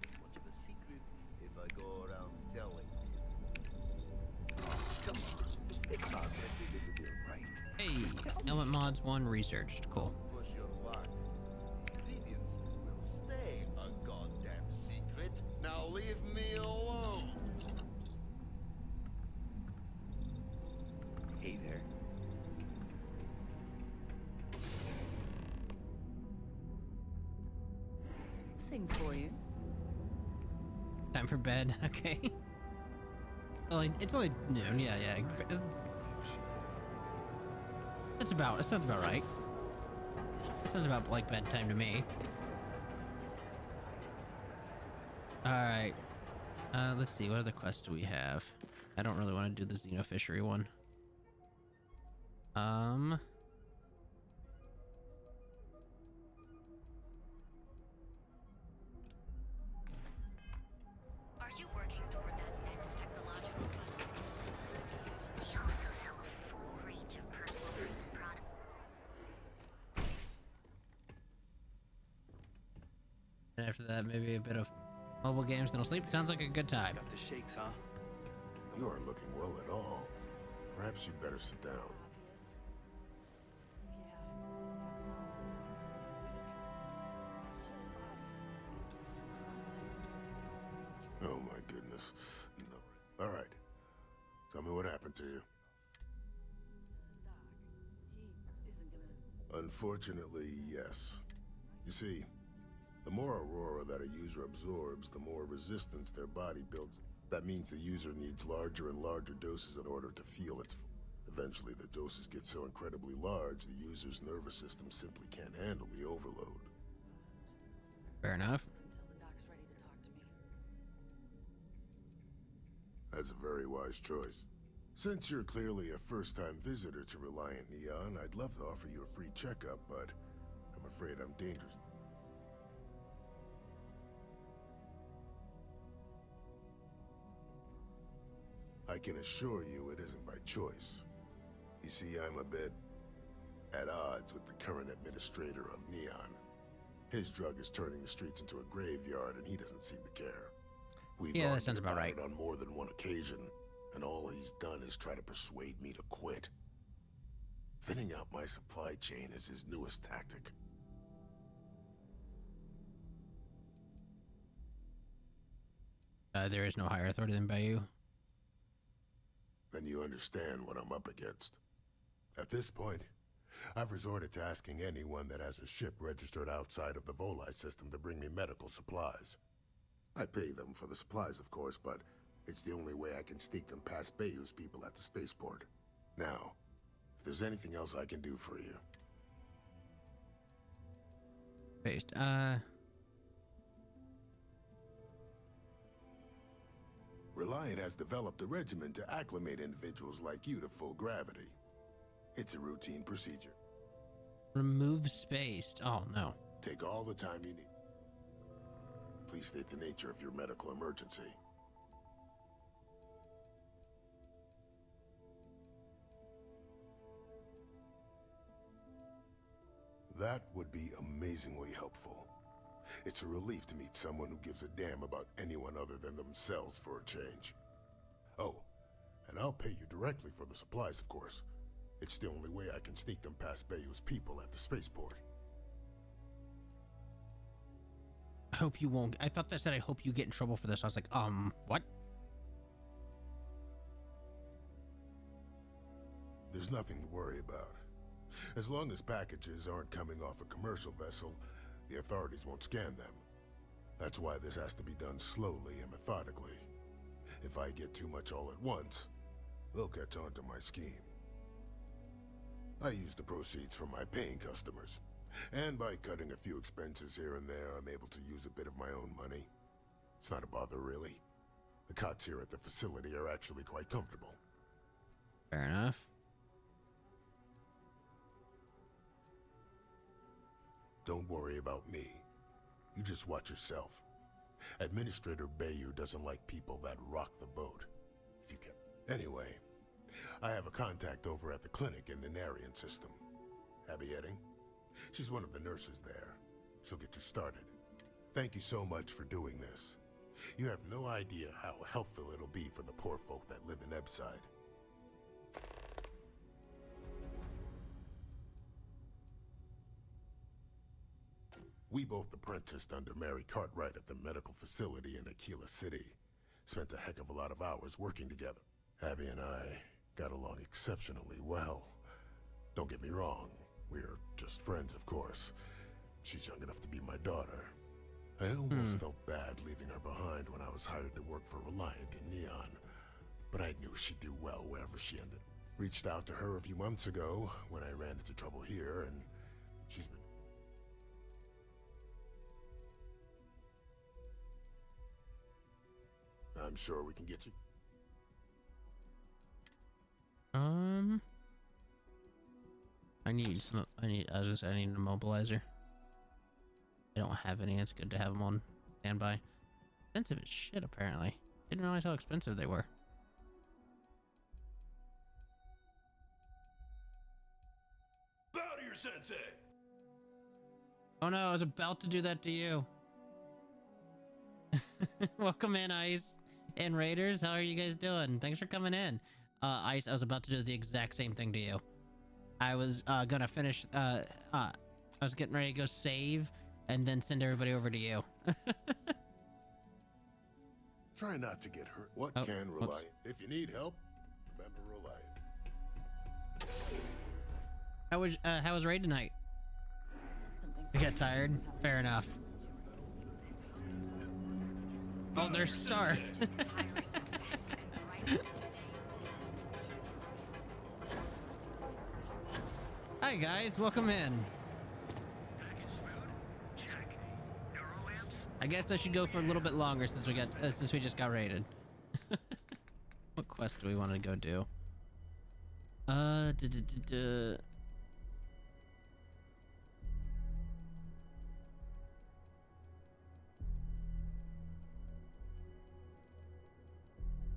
It's not much of a secret if I go around telling you. Oh, come on. It's not that big of a deal, right? Hey, Just tell me. Element Mods 1 researched. Cool. Push your luck. Ingredients will stay a goddamn secret. Now leave me alone. Hey there. Things for you. Time for bed. Okay. It's only noon. Yeah, yeah. It sounds about right. It sounds about like bedtime to me. Alright. Let's see. What other quests do we have? I don't really want to do the Xeno Fishery one. Are you working toward that next technological And after that, maybe a bit of mobile games, then I'll sleep. Sounds like a good time. Got the shakes, huh? You aren't looking well at all. Perhaps you'd better sit down. Oh my goodness. No. All right. Tell me what happened to you. Unfortunately, yes. You see, the more aurora that a user absorbs, the more resistance their body builds. That means the user needs larger and larger doses in order to feel its... Eventually, the doses get so incredibly large, the user's nervous system simply can't handle the overload. Fair enough. That's a very wise choice. Since you're clearly a first-time visitor to Reliant Neon, I'd love to offer you a free checkup, but I'm afraid I'm dangerous. I can assure you it isn't by choice. You see, I'm a bit at odds with the current administrator of Neon. His drug is turning the streets into a graveyard, and he doesn't seem to care. We've that sounds about argued right. on more than one occasion, and all he's done is try to persuade me to quit. Thinning out my supply chain is his newest tactic. There is no higher authority than Bayou. Then you understand what I'm up against. At this point, I've resorted to asking anyone that has a ship registered outside of the Volii system to bring me medical supplies. I pay them for the supplies, of course, but it's the only way I can sneak them past Bayou's people at the spaceport. Now, if there's anything else I can do for you. Based, Reliant has developed a regimen to acclimate individuals like you to full gravity. It's a routine procedure. Remove spaced. Oh, no. Take all the time you need. Please state the nature of your medical emergency. That would be amazingly helpful. It's a relief to meet someone who gives a damn about anyone other than themselves for a change. Oh, and I'll pay you directly for the supplies, of course. It's the only way I can sneak them past Bayou's people at the spaceport. I hope you won't. I thought that said I hope you get in trouble for this. I was like, what? There's nothing to worry about. As long as packages aren't coming off a commercial vessel, the authorities won't scan them. That's why this has to be done slowly and methodically. If I get too much all at once, they'll catch on to my scheme. I use the proceeds from my paying customers, and by cutting a few expenses here and there, I'm able to use a bit of my own money. It's not a bother, really. The cots here at the facility are actually quite comfortable. Fair enough. Don't worry about me. You just watch yourself. Administrator Bayou doesn't like people that rock the boat. If you can. Anyway, I have a contact over at the clinic in the Narian system. Abby Edding. She's one of the nurses there. She'll get you started. Thank you so much for doing this. You have no idea how helpful it'll be for the poor folk that live in Ebside. We both apprenticed under Mary Cartwright at the medical facility in Aquila City. Spent a heck of a lot of hours working together. Abby and I got along exceptionally well. Don't get me wrong, we're just friends, of course. She's young enough to be my daughter. I almost felt bad leaving her behind when I was hired to work for Reliant in Neon, but I knew she'd do well wherever she ended. Reached out to her a few months ago when I ran into trouble here, and she's been... I'm sure we can get you... I need an immobilizer. I don't have any. It's good to have them on standby. Expensive as shit, apparently. Didn't realize how expensive they were. Bow to your sensei! Oh no, I was about to do that to you. Welcome in, Ice and Raiders. How are you guys doing? Thanks for coming in. Ice, I was about to do the exact same thing to you. I was gonna finish, I was getting ready to go save and then send everybody over to you. Try not to get hurt. What Oh, can whoops. Reliant? If you need help, remember Reliant. How was raid tonight? You got tired? Fair enough. Oh, there's Star. Hi guys, welcome in. I guess I should go for a little bit longer since we just got raided. What quest do we want to go do?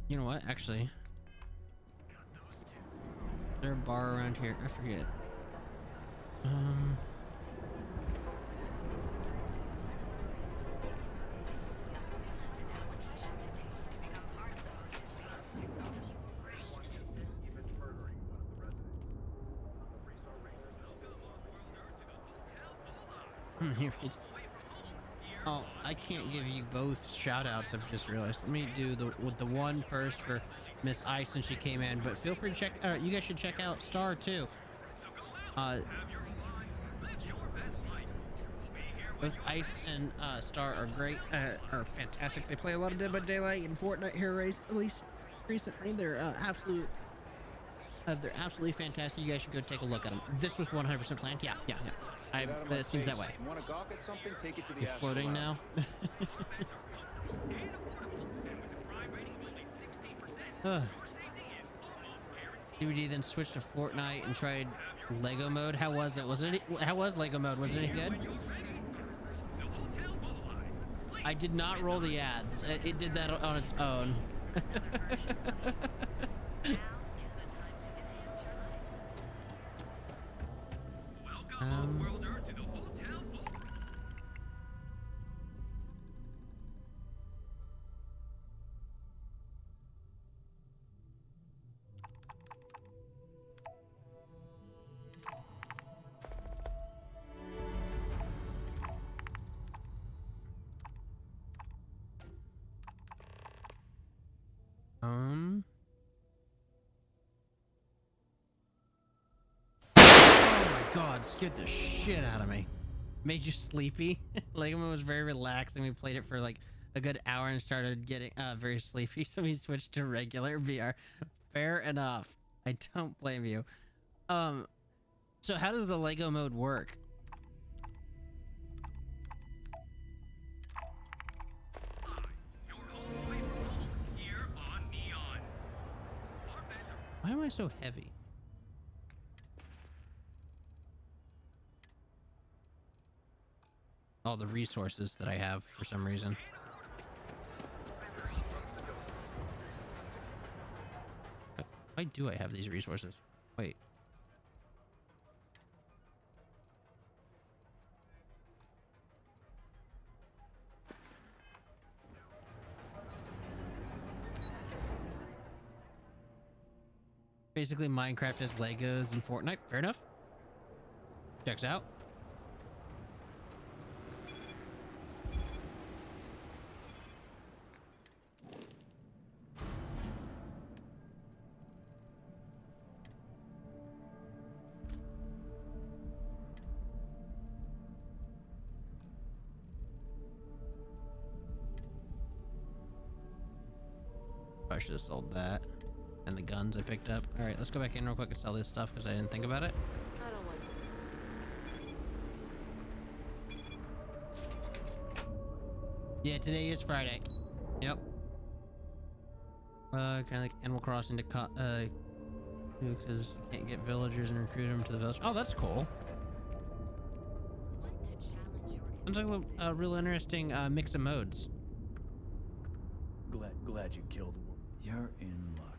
You know what? Actually, is there a bar around here? I forget. Here it is. Oh, I can't give you both shout outs, I've just realized. Let me do the one first for Miss Ice since she came in, but feel free to check, you guys should check out Star too. Both Ice and Star are great, are fantastic. They play a lot of Dead by Daylight and Fortnite here, at least recently. They're they're absolutely fantastic. You guys should go take a look at them. This was 100% planned. Yeah. It seems that way. You want to gawk at something? Take it to the You're floating now. DVD then switched to Fortnite and tried Lego mode. How was it? How was Lego mode? Was it any good? I did not roll the ads. It did that on its own. Oh my god, scared the shit out of me. Made you sleepy. Lego Mode was very relaxing. We played it for like a good hour and started getting very sleepy, so we switched to regular VR. Fair enough. I don't blame you. So how does the Lego Mode work? Why am I so heavy? All the resources that I have for some reason. Why do I have these resources? Wait. Basically, Minecraft has Legos and Fortnite. Fair enough. Checks out. I should have sold that. And the guns I picked up. Alright, let's go back in real quick and sell this stuff because I didn't think about it. I don't like it. Yeah, today is Friday. Yep. Kind of like Animal Crossing to because you can't get villagers and recruit them to the village. Oh, that's cool. Sounds like a real interesting mix of modes. Glad you killed one. You're in luck.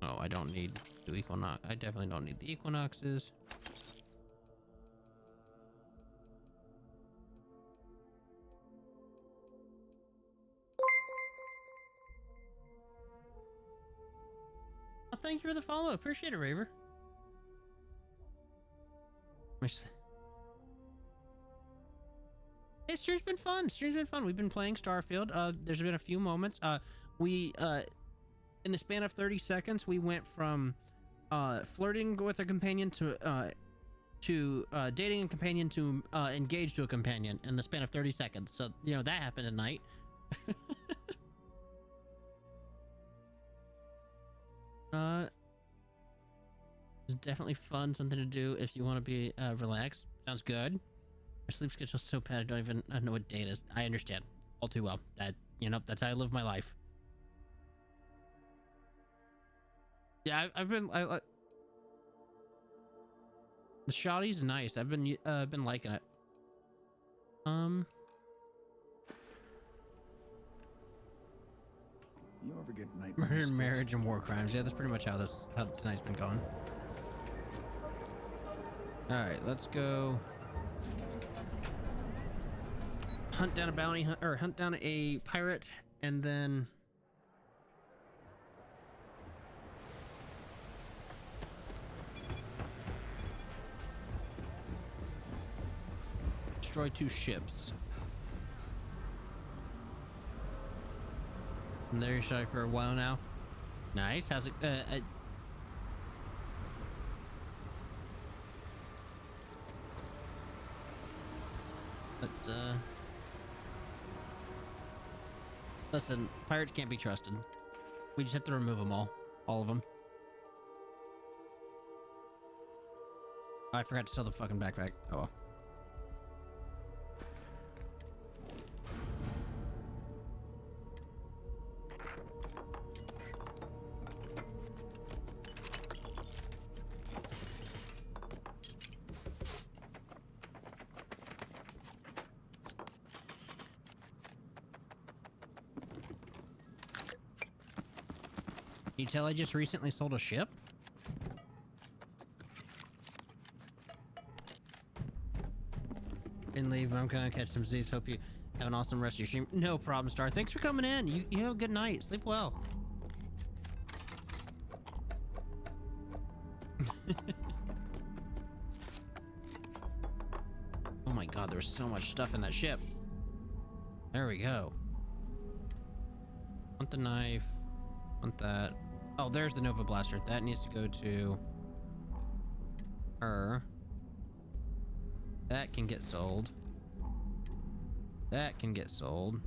Oh, I don't need the equinox. I definitely don't need the equinoxes. Oh, thank you for the follow. Appreciate it, Raver. Hey, stream's been fun. We've been playing Starfield. There's been a few moments. We in the span of 30 seconds, we went from flirting with a companion to dating a companion to engaged to a companion in the span of 30 seconds. So, you know, that happened tonight. It's definitely fun, something to do if you want to be relaxed. Sounds good. My sleep schedule's so bad I don't even know what day it is. I understand all too well. That, you know, that's how I live my life. Yeah, I've been the shoddy's nice. I've been liking it. You ever get nightmares? Murder, marriage, and war crimes. Yeah, that's pretty much how tonight's been going. All right, let's go hunt down a bounty or hunt down a pirate, and then destroy 2 ships. And there, shy for a while now. Nice. How's it? Let's listen. Pirates can't be trusted. We just have to remove them all of them. Oh, I forgot to sell the fucking backpack. Oh well. Can you tell I just recently sold a ship? And leave. I'm gonna catch some Z's. Hope you have an awesome rest of your stream. No problem, Star. Thanks for coming in. You have a good night. Sleep well. Oh my god, there's so much stuff in that ship. There we go. Want the knife. Want that. Oh, there's the Nova Blaster. That needs to go to her. That can get sold. That can get sold.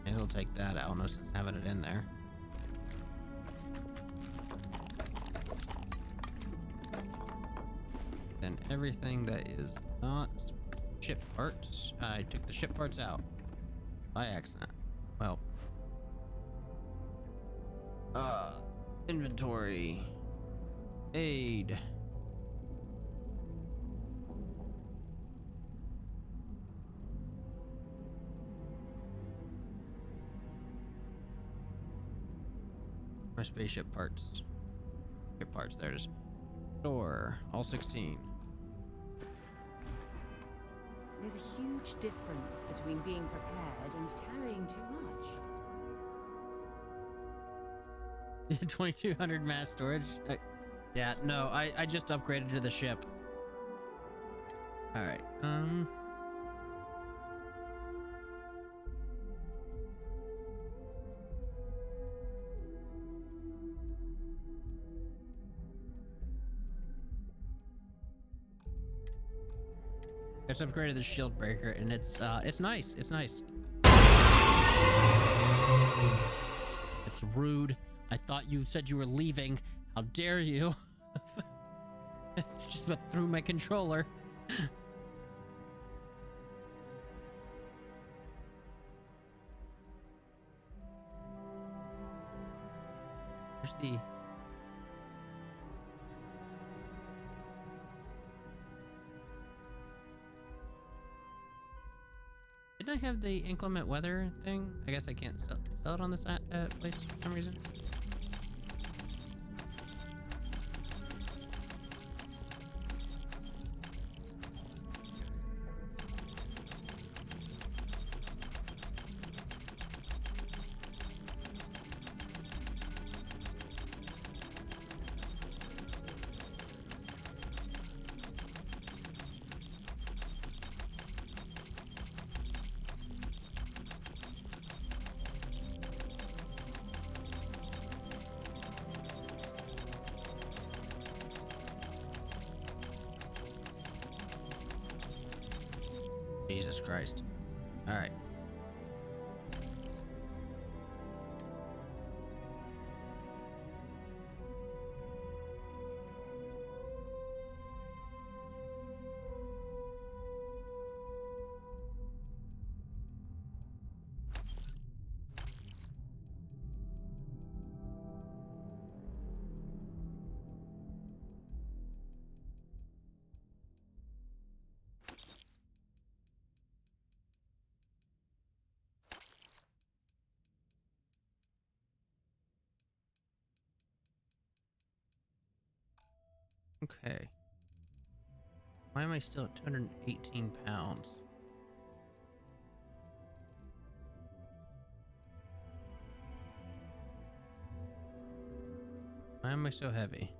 It'll take that out. No sense having it in there. Then everything that is not ship parts. I took the ship parts out by accident. Well. Inventory. Aid. My spaceship parts. Ship parts, there it is. Store. All 16. There's a huge difference between being prepared and carrying too much. 2200 mass storage. Yeah, no, I just upgraded to the ship. All right. I just upgraded the shield breaker, and it's nice. It's nice. It's rude. I thought you said you were leaving. How dare you? You just about threw my controller. Where's the... Didn't I have the inclement weather thing? I guess I can't sell it on this place for some reason. Jesus Christ. All right. Okay. Why am I still at 218 pounds? Why am I so heavy?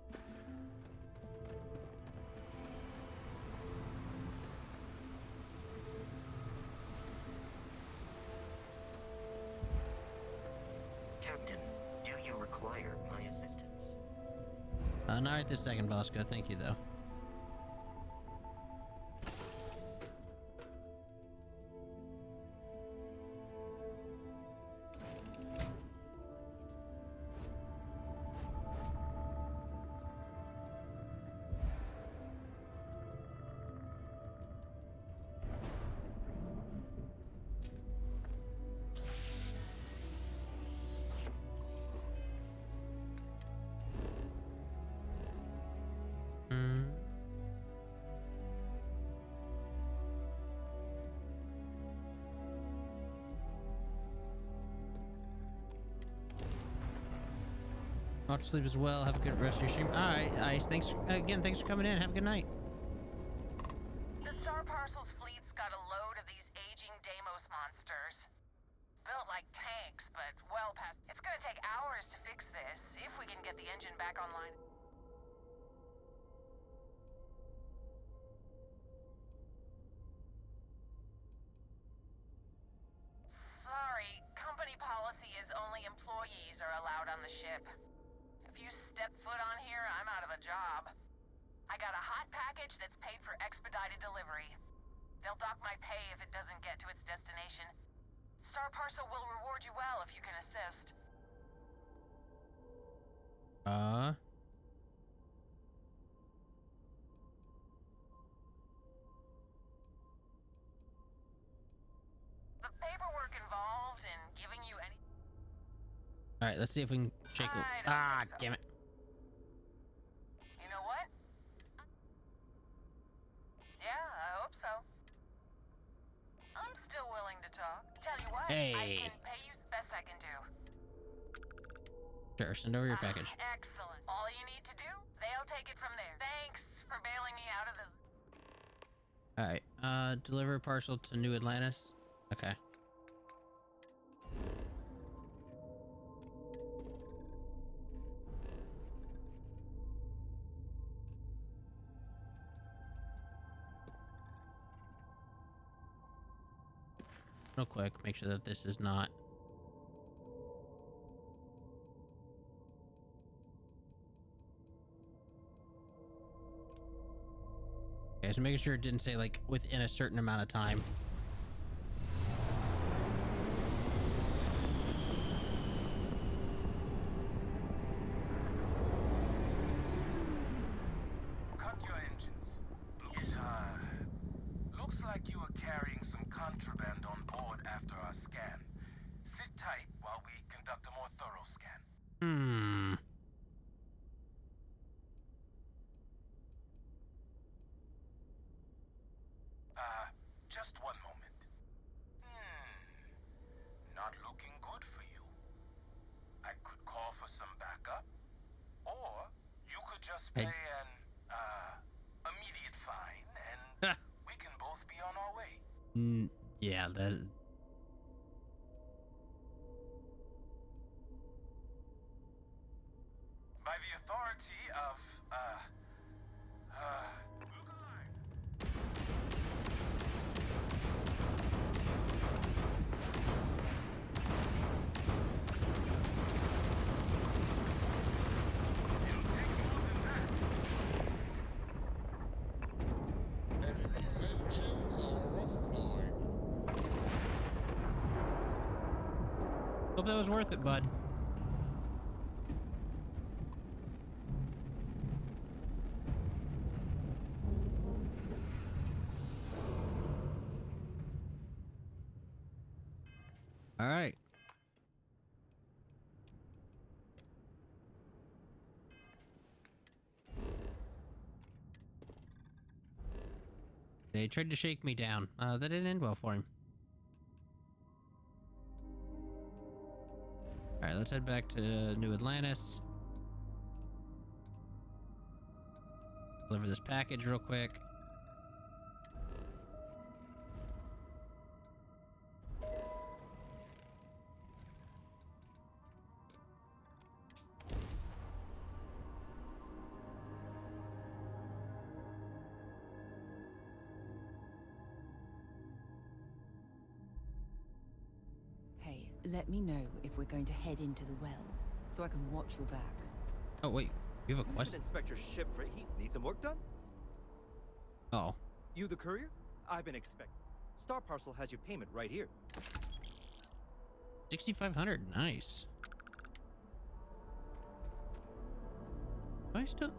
Captain, do you require my assistance? Not right this second, Bosco. Thank you, though. Watch sleep as well. Have a good rest of your stream. All right, Ice. Thanks again. Thanks for coming in. Have a good night. The Star Parcels fleet's got a load of these aging Deimos monsters. Built like tanks, but well past. It's gonna take hours to fix this, if we can get the engine back online. Sorry, company policy is only employees are allowed on the ship. If you step foot on here, I'm out of a job. I got a hot package that's paid for expedited delivery. They'll dock my pay if it doesn't get to its destination. Star Parcel will reward you well if you can assist. The paperwork involved in giving you any... All right, let's see if we can shake it. Ah, damn it. You know what? Yeah, I hope so. I'm still willing to talk. Tell you what, I can pay you the best I can do. Sure, send over your package. Excellent. All you need to do, they'll take it from there. Thanks for bailing me out of this. All right, deliver parcel to New Atlantis. Okay. Real quick, make sure that this is not. Okay, so making sure it didn't say like within a certain amount of time. Cut your engines. It looks like you were carrying some contraband on board after our scan. Sit tight while we conduct a more thorough scan. Just one moment. Not looking good for you. I could call for some backup, or you could just pay an immediate fine, and we can both be on our way. Yeah, that. By the authority of, Enemy's engines are offline. Hope that was worth it, bud. All right. They tried to shake me down. That didn't end well for him. All right, let's head back to New Atlantis. Deliver this package real quick. Hey, let me know if we're going to head into the well, so I can watch your back. Oh, wait. You have a You should question? inspect your ship for heat. Need some work done? Oh. You the courier? I've been expecting. Star Parcel has your payment right here. 6,500. Nice. Do I still...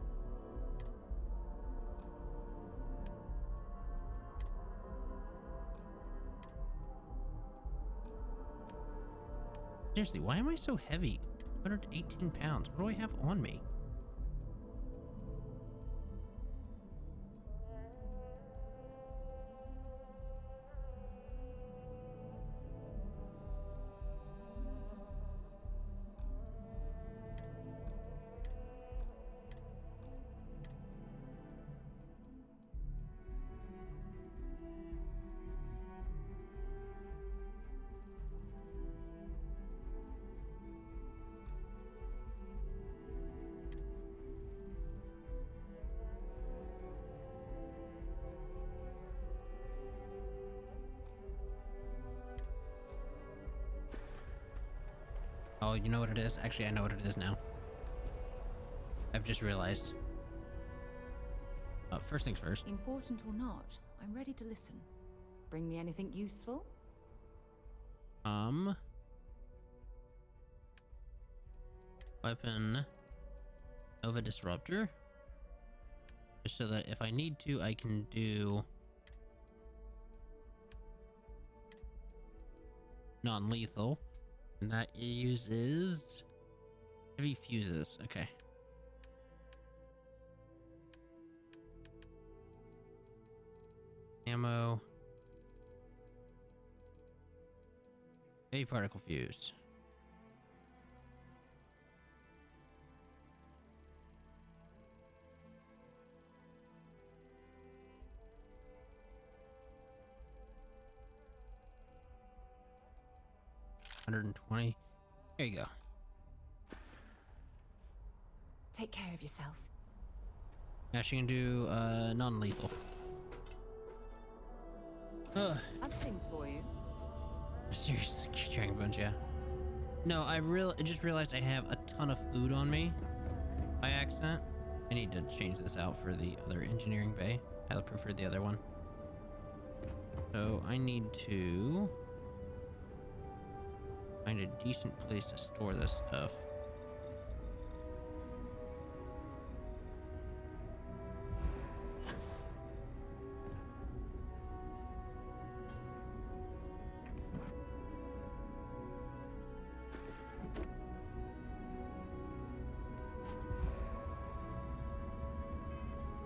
Seriously, why am I so heavy? 118 pounds. What do I have on me? Oh, you know what it is? Actually, I know what it is now. I've just realized. First things first. Important or not, I'm ready to listen. Bring me anything useful? Weapon of a disruptor. Just so that if I need to, I can do non-lethal. And that uses heavy fuses. Okay. Ammo. Heavy particle fuse. $120. There you go. Take care of yourself. Mashing into non-lethal. Have things for you. Seriously, dragon bones, yeah. No, I just realized I have a ton of food on me by accident. I need to change this out for the other engineering bay. I preferred the other one. So I need to find a decent place to store this stuff.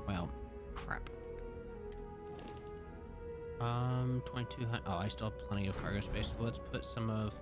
Well, crap. 2,200. Oh, I still have plenty of cargo space. So let's put some of.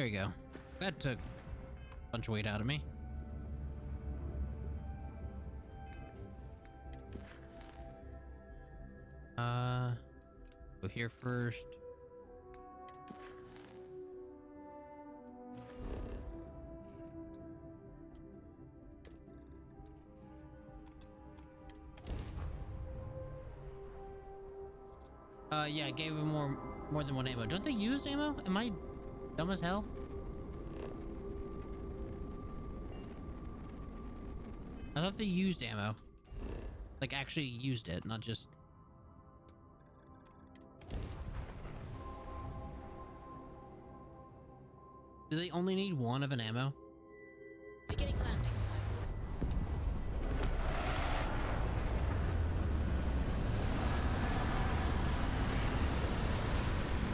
There you go. That took a bunch of weight out of me. Go here first. Yeah, I gave him more than one ammo. Don't they use ammo? Am I dumb as hell? I thought they used ammo. Like, actually used it, not just... Do they only need one of an ammo? Beginning landing cycle.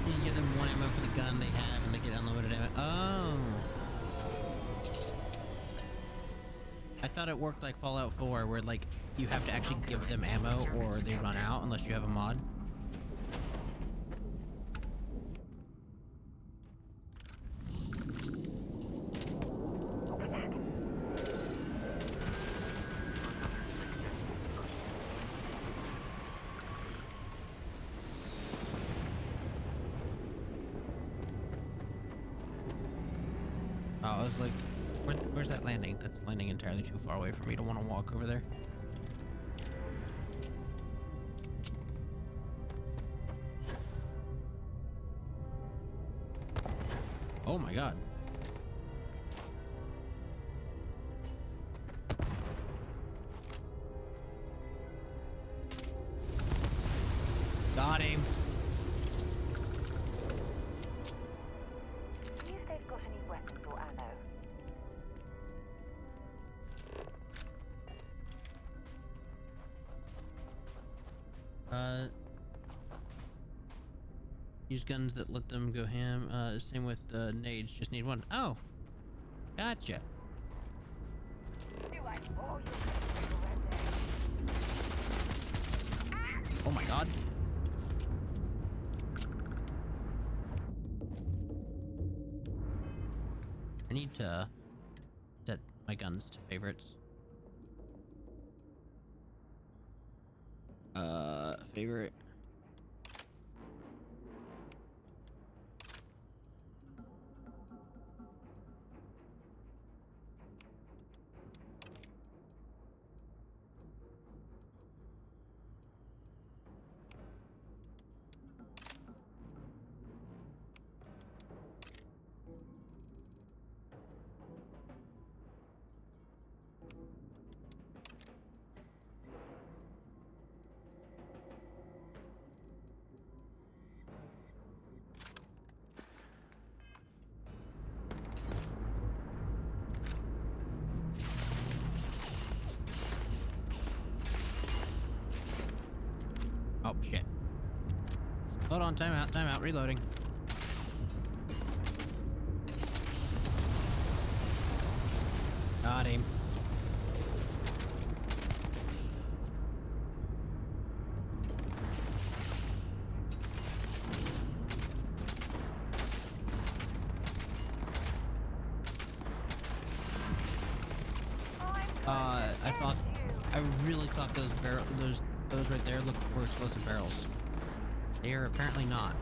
You give them one ammo for the gun they have and they get unlimited ammo. Oh. I thought it worked like Fallout 4 where like you have to actually give them ammo or they run out unless you have a mod. I was like, where's that landing? That's landing entirely too far away for me to want to walk over there. Oh my god. Got him. See if they've got any weapons or ammo. Use guns that let them go ham. Same with nades, just need one. Oh, gotcha. Oh my god. I need to set my guns to favorites. Favorite. Oh shit. Hold on, time out, reloading. Got him. I really thought those right there were explosive barrels. They are apparently not.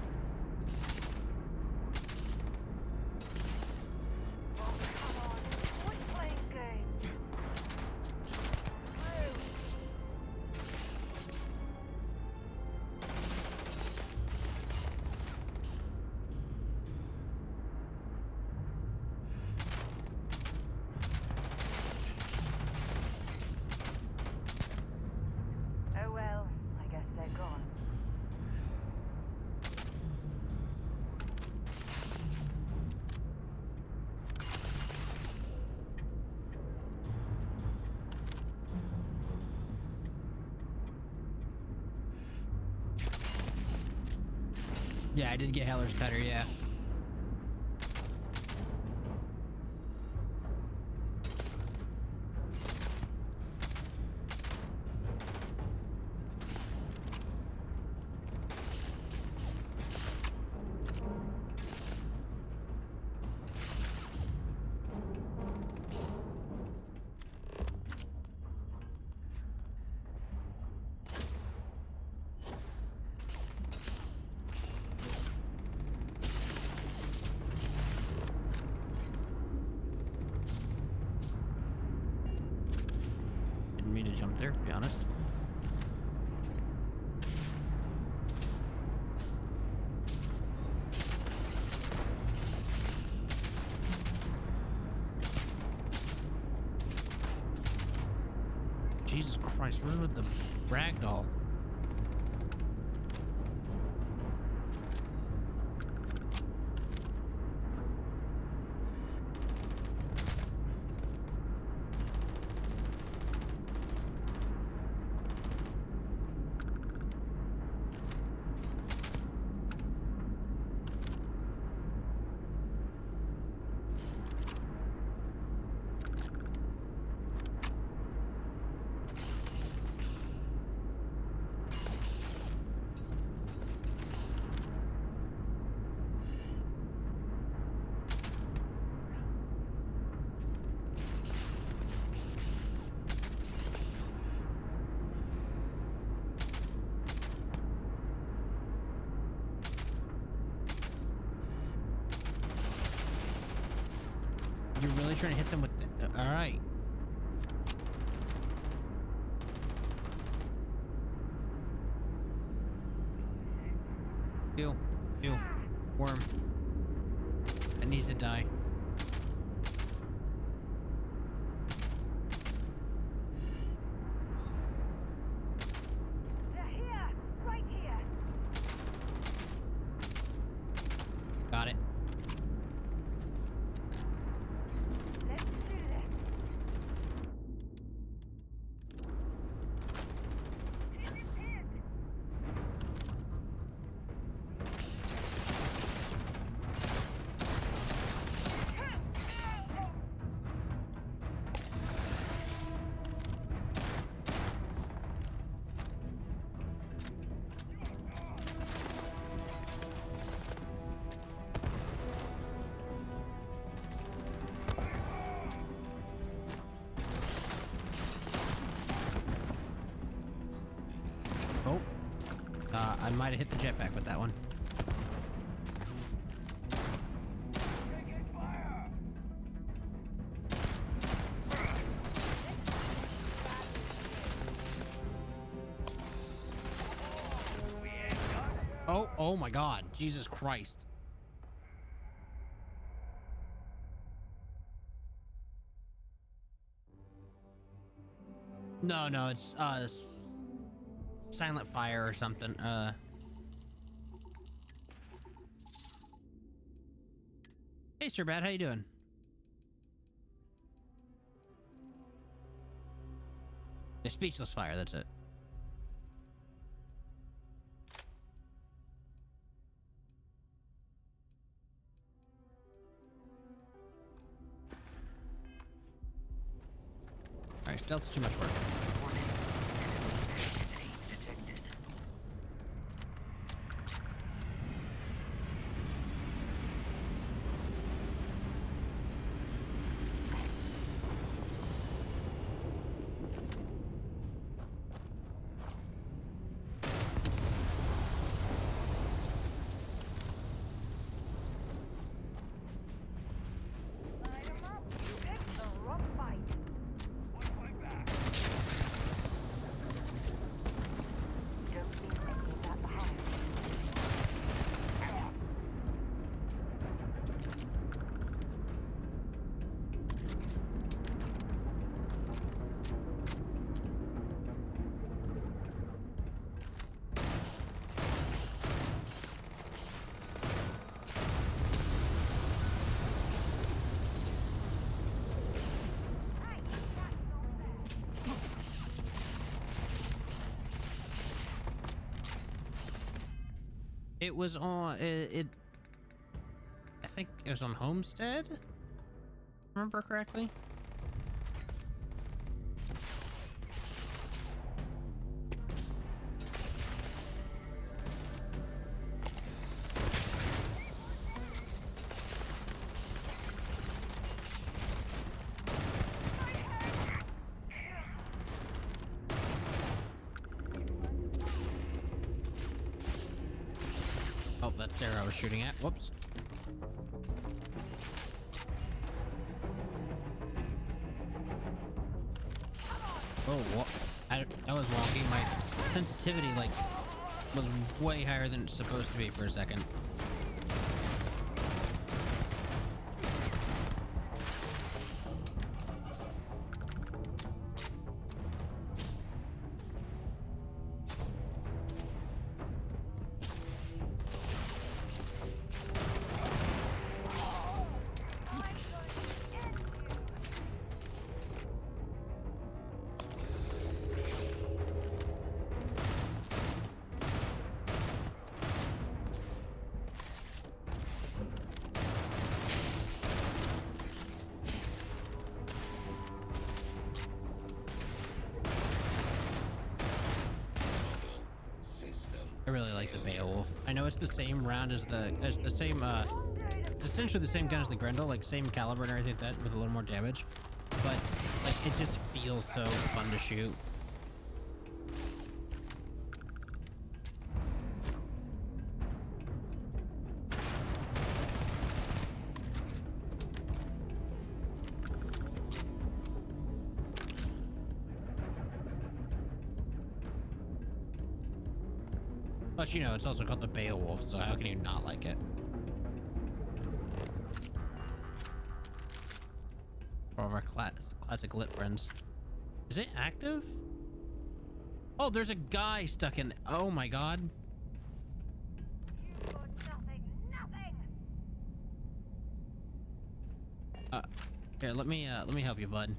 Oh well, I guess they're gone. Yeah, I did get Heller's Cutter, yeah. me to jump there, to be honest. Jesus Christ, where's with the ragdoll? You're really trying to hit them with the... All right. Ew. Ew. Worm. That needs to die. They're here! Right here! Got it. Let's do this! Oh. I might have hit the jetpack with that one. Oh, oh my God. Jesus Christ. No, no, it's silent fire or something. Hey, Sir Bad, how you doing? Yeah, speechless fire, that's it. Alright, stealth's too much work. It was on I think it was on Homestead, if I remember correctly. Oh, that's Sarah I was shooting at. Whoops. Oh, I was wonky. My sensitivity, like, was way higher than it's supposed to be for a second. I really like the Beowulf. I know it's the same round as the same it's essentially the same gun as the Grendel, like same caliber and everything like that, with a little more damage. But like it just feels so fun to shoot. Plus, you know, it's also called the Beowulf, so how can you not like it? For all of our classic lit friends. Is it active? Oh, there's a guy stuck in. Oh my god. Here, let me help you, bud.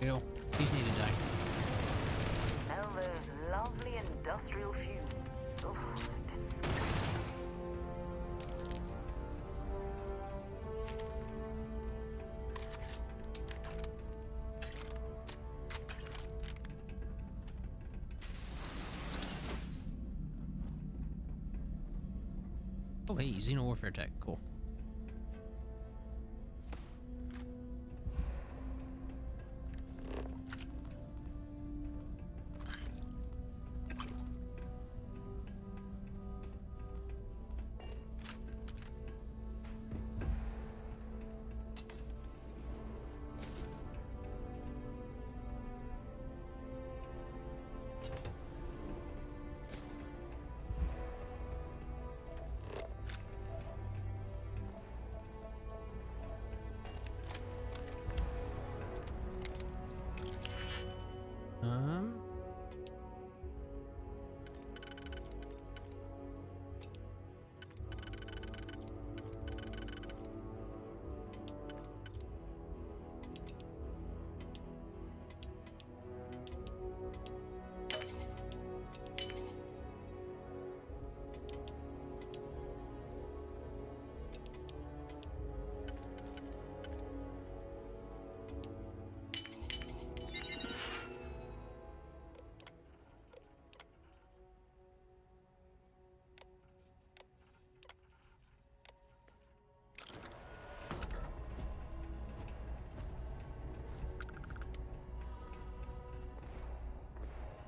Ew, these need to die. Smell those lovely industrial fumes. Oh, disgusting. Oh, hey, Xeno Warfare Tech, cool.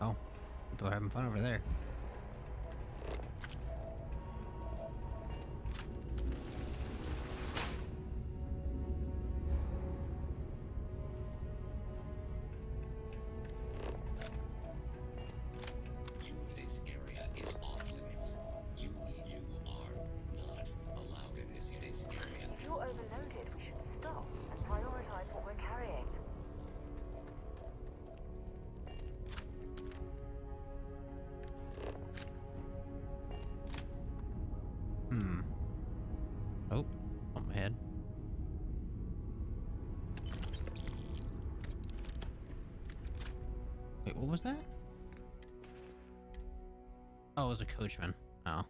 Oh, people are having fun over there. was that? Oh, it was a coachman. Oh.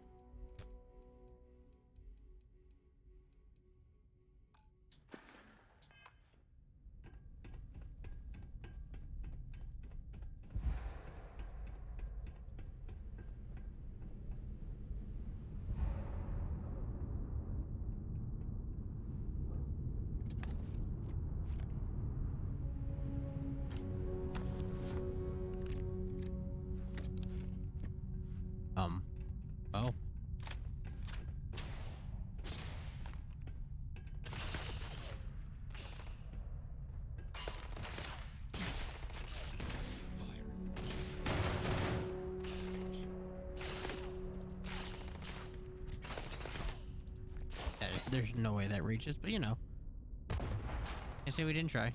Oh. There's no way that reaches, but you know. I say we didn't try.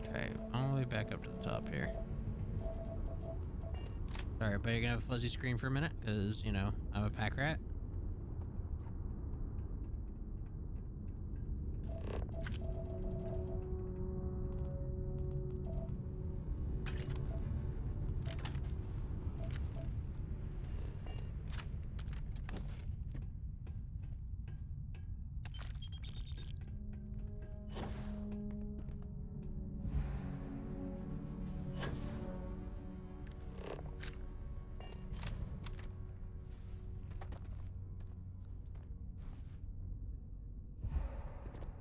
Okay, all the way back up to the top here. Sorry, but you're gonna have a fuzzy screen for a minute, because, you know, I'm a pack rat.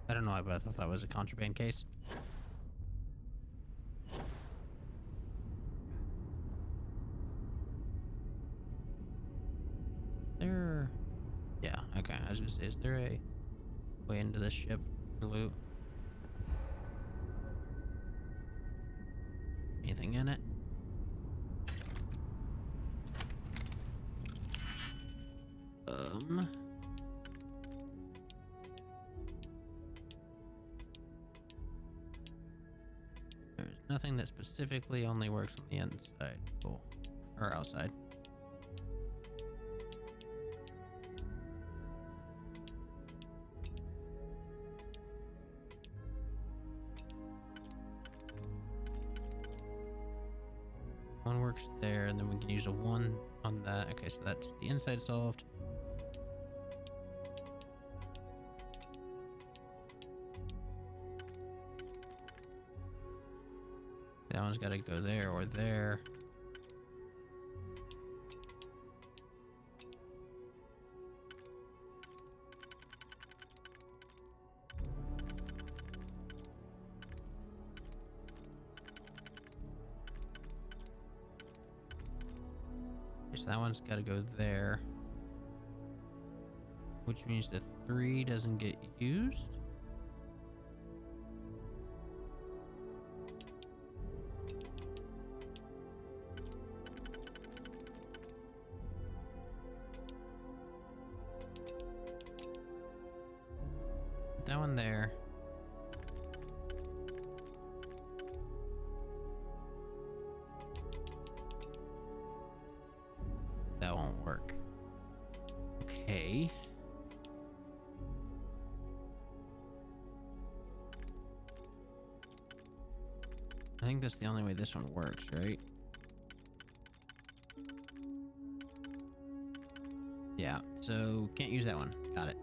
I don't know why, but I thought that was a contraband case. There... Yeah, okay. I was gonna say, is there a way into this ship for loot? Anything in it? There's nothing that specifically only works on the inside. Cool. Or outside. One works there, and then we can use a 1 on that. Okay, so that's the inside solved. That one's got to go there or there. Okay, so that one's got to go there. Which means the 3 doesn't get used. That one there. That won't work. Okay. I think that's the only way this one works, right? Yeah, so can't use that one. Got it.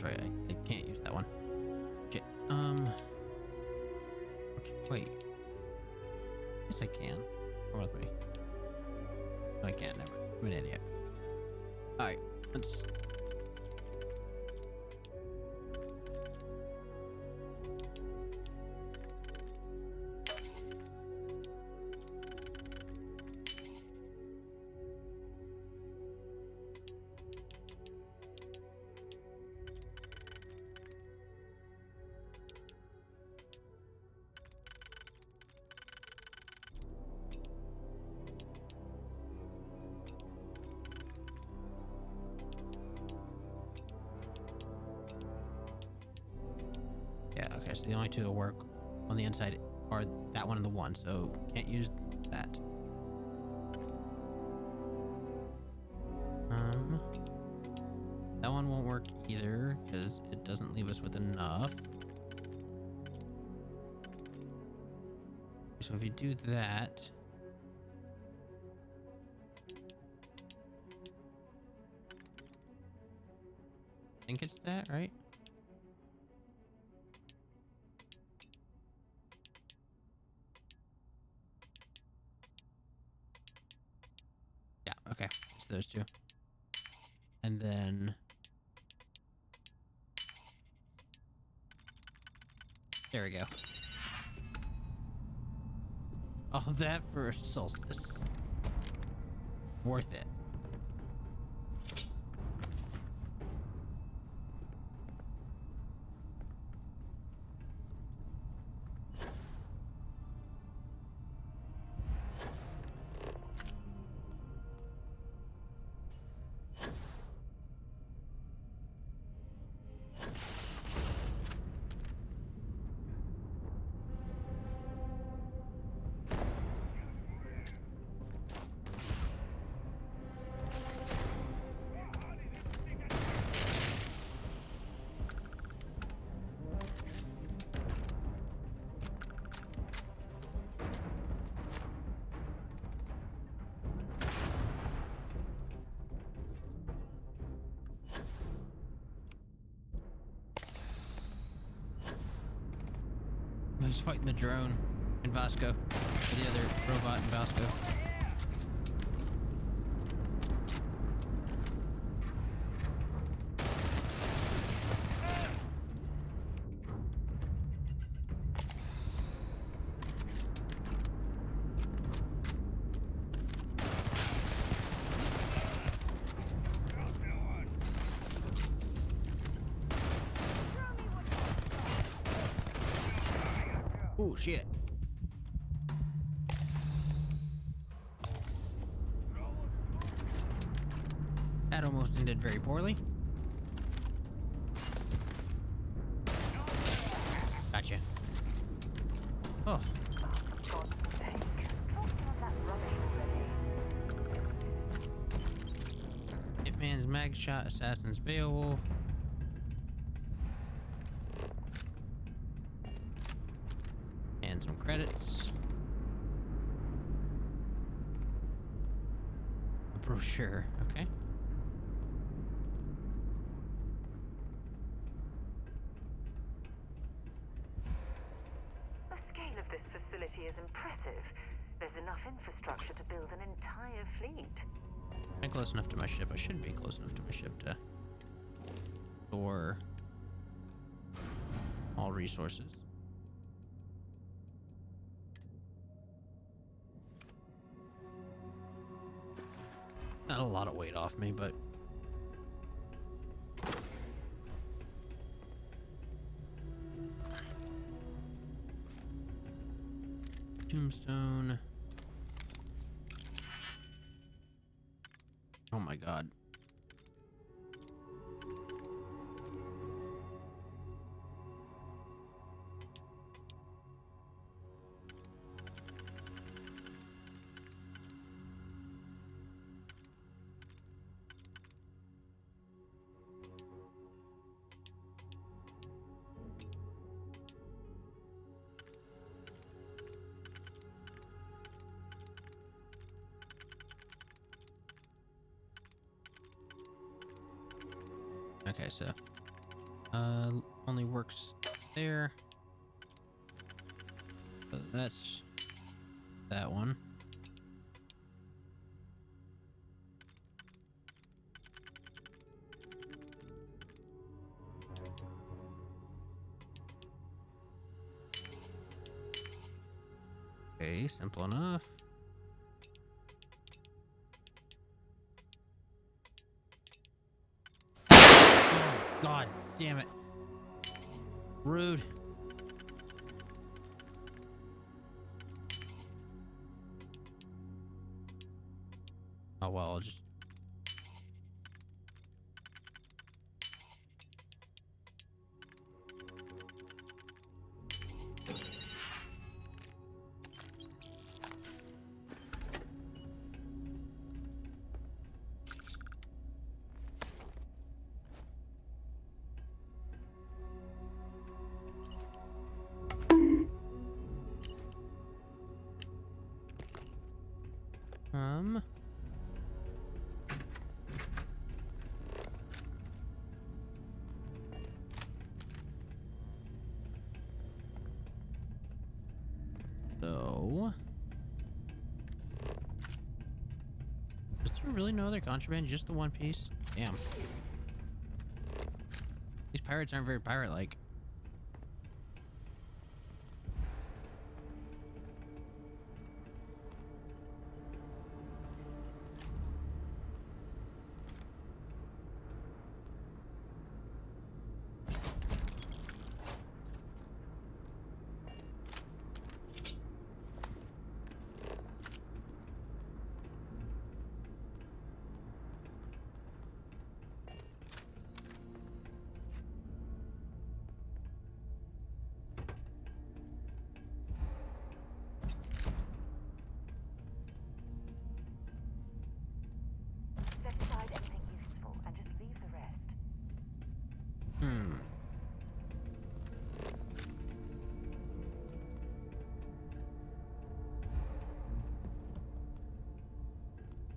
that's right. I can't use that one. Shit. Okay, wait. Yes, I can. Come with me. No, I can't. Never. I'm an idiot. All right. Let's. Yeah, okay, so the only two that work on the inside are that one and the one, so can't use that. That one won't work either, because it doesn't leave us with enough. So if you do that... I think it's that, right? Yeah, okay. It's those two. And then... there we go. All that for a solstice. Worth it. He's fighting the drone in Vasco. The other robot in Vasco. Oh shit. That almost ended very poorly. Gotcha. Oh. Hitman's mag shot, Assassin's Beowulf. And some credits. A brochure, okay. The scale of this facility is impressive. There's enough infrastructure to build an entire fleet. I'm close enough to my ship. I should be close enough to my ship to store all resources. Not a lot of weight off me, but tombstone. Oh my god. Okay, so Only works there. So that's that one. Okay, simple enough. Oh, God damn it. Rude. Oh well, I'll just... So... Is there really no other contraband? Just the one piece? Damn. These pirates aren't very pirate-like. Set aside anything useful and just leave the rest.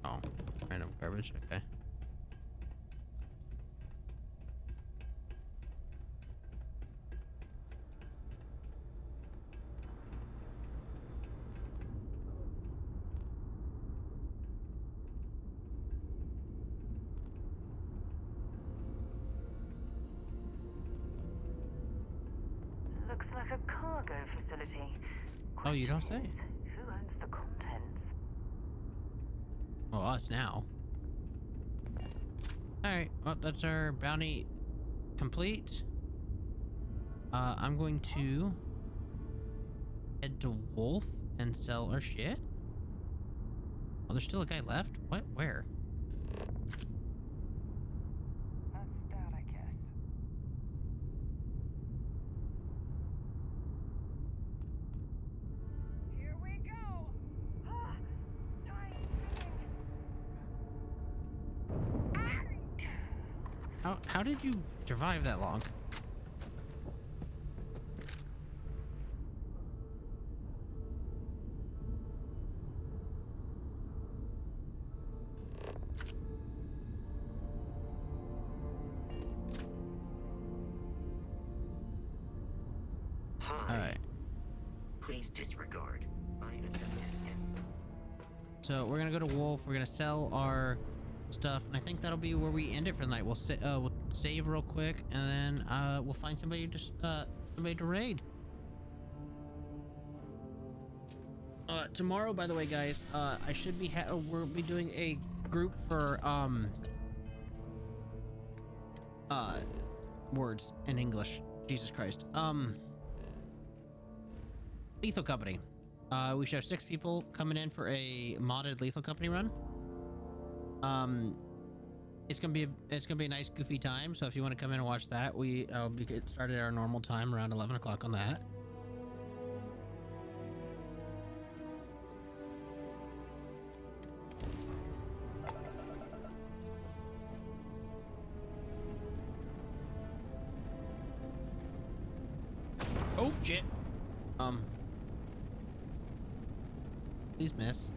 Oh, random garbage, okay. Looks like a cargo facility. Oh, you don't say? Question is, who owns the contents? Well, us now. Alright, well, that's our bounty complete. I'm going to head to Wolf and sell our shit. Oh, there's still a guy left? What? Where? That's that, I guess. Here we go! How did you survive that long? Hi. Alright. Please disregard. I attempted again. So we're gonna go to Wolf, we're gonna sell our stuff, and I think that'll be where we end it for the night. We'll save real quick, and then we'll find somebody to raid. Tomorrow, by the way, guys, I should be we'll be doing a group for words in English. Jesus Christ. Lethal Company. We should have 6 people coming in for a modded Lethal Company run. It's gonna be a nice goofy time. So if you want to come in and watch that, we'll get started at our normal time around 11 o'clock on that. Oh shit. Please miss.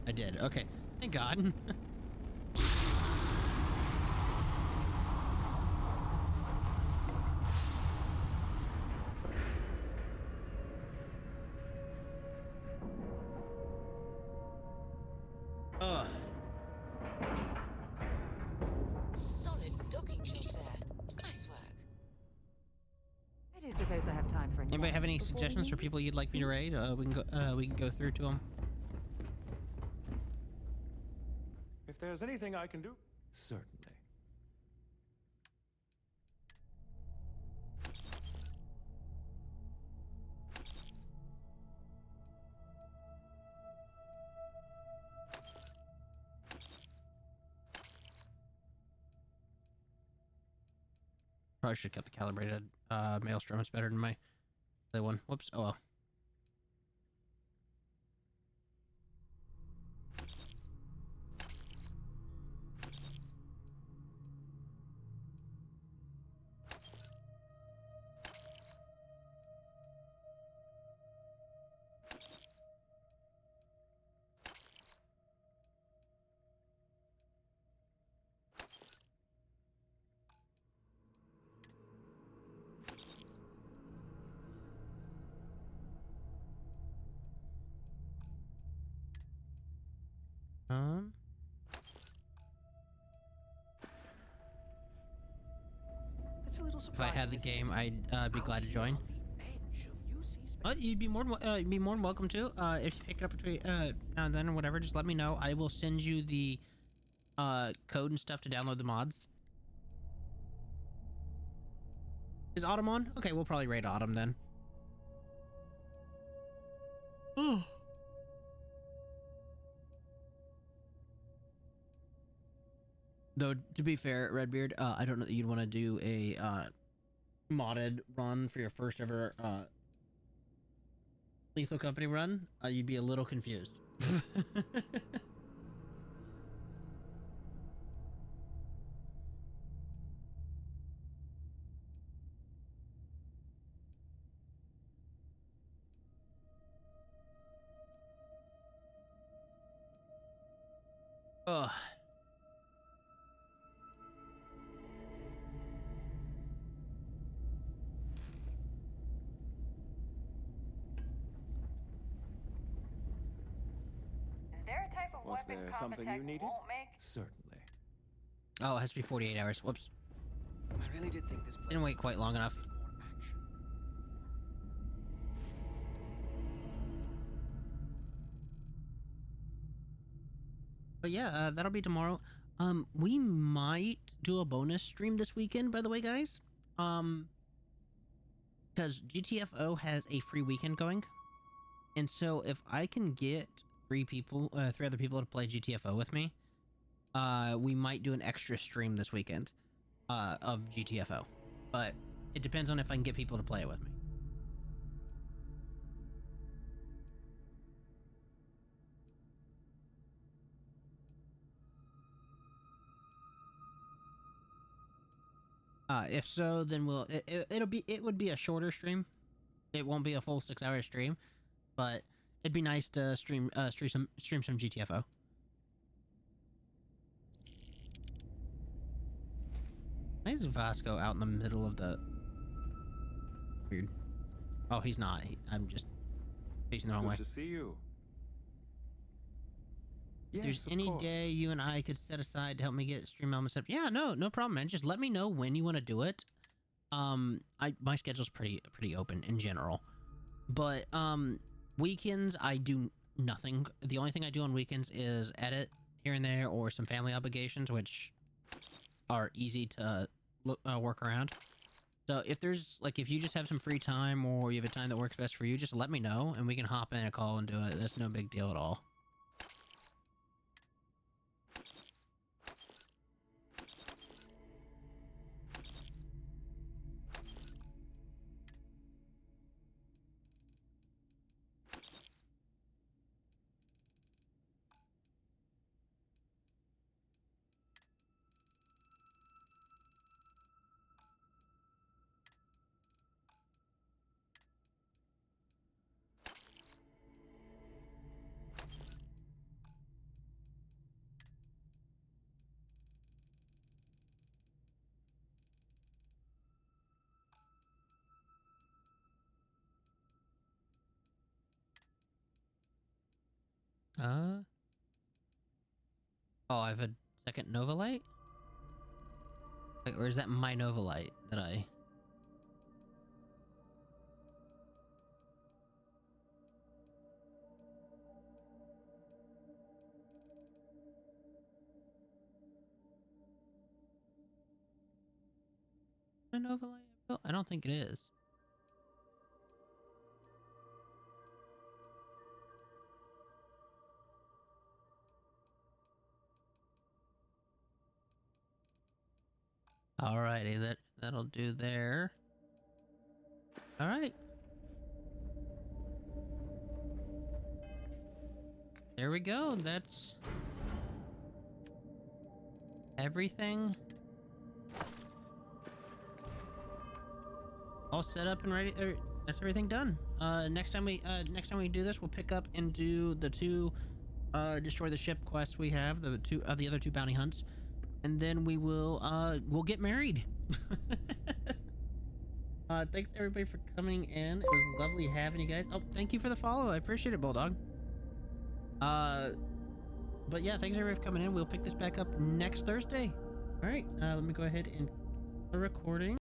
I did. Okay. Thank God. I don't suppose I have time for a Anybody nap have any before we suggestions for leave? people you'd like me to raid? We can go through to them. If there's anything I can do, certainly. Probably should have kept the calibrated maelstrom. It's better than my other one. Whoops. Oh well. It's a little If I had the game, I'd be glad to join. You'd be more than welcome to. If you pick it up between now and then or whatever, just let me know. I will send you the code and stuff to download the mods. Is Autumn on? Okay, we'll probably raid Autumn then. Oh. Though, to be fair, Redbeard, I don't know that you'd want to do a modded run for your first ever Lethal Company run. You'd be a little confused. Ugh. Was there something you needed? Certainly. Oh, it has to be 48 hours. Whoops. I really did think this place Didn't wait quite long enough. But yeah, that'll be tomorrow. We might do a bonus stream this weekend, by the way, guys. Because GTFO has a free weekend going. And so if I can get three other people to play GTFO with me, we might do an extra stream this weekend of GTFO. But it depends on if I can get people to play it with me. If so, then it would be a shorter stream. It won't be a full 6-hour stream, but it'd be nice to stream some GTFO. Why is Vasco out in the middle of the... Weird. Oh, he's not. I'm just facing the wrong way. Good to see you. If Yes, there's of any course. day you and I could set aside to help me get stream elements set up, yeah, no problem, man. Just let me know when you want to do it. My schedule's pretty open in general, but weekends I do nothing. The only thing I do on weekends is edit here and there, or some family obligations, which are easy to work around. So if you just have some free time, or you have a time that works best for you, just let me know and we can hop in a call and do it. That's no big deal at all. Oh, I have a second Nova Light? Wait, or is that my Nova Light that I... Nova Light? I don't think it is. Alrighty, that'll do there. All right. There we go. That's everything. All set up and ready. That's everything done. Next time we do this, we'll pick up and do the two destroy the ship quests we have, the other two bounty hunts, and then we'll get married. Thanks everybody for coming in. It was lovely having you guys. Oh, thank you for the follow. I appreciate it, Bulldog. But yeah, thanks everybody for coming in. We'll pick this back up next Thursday. All right, let me go ahead and recording.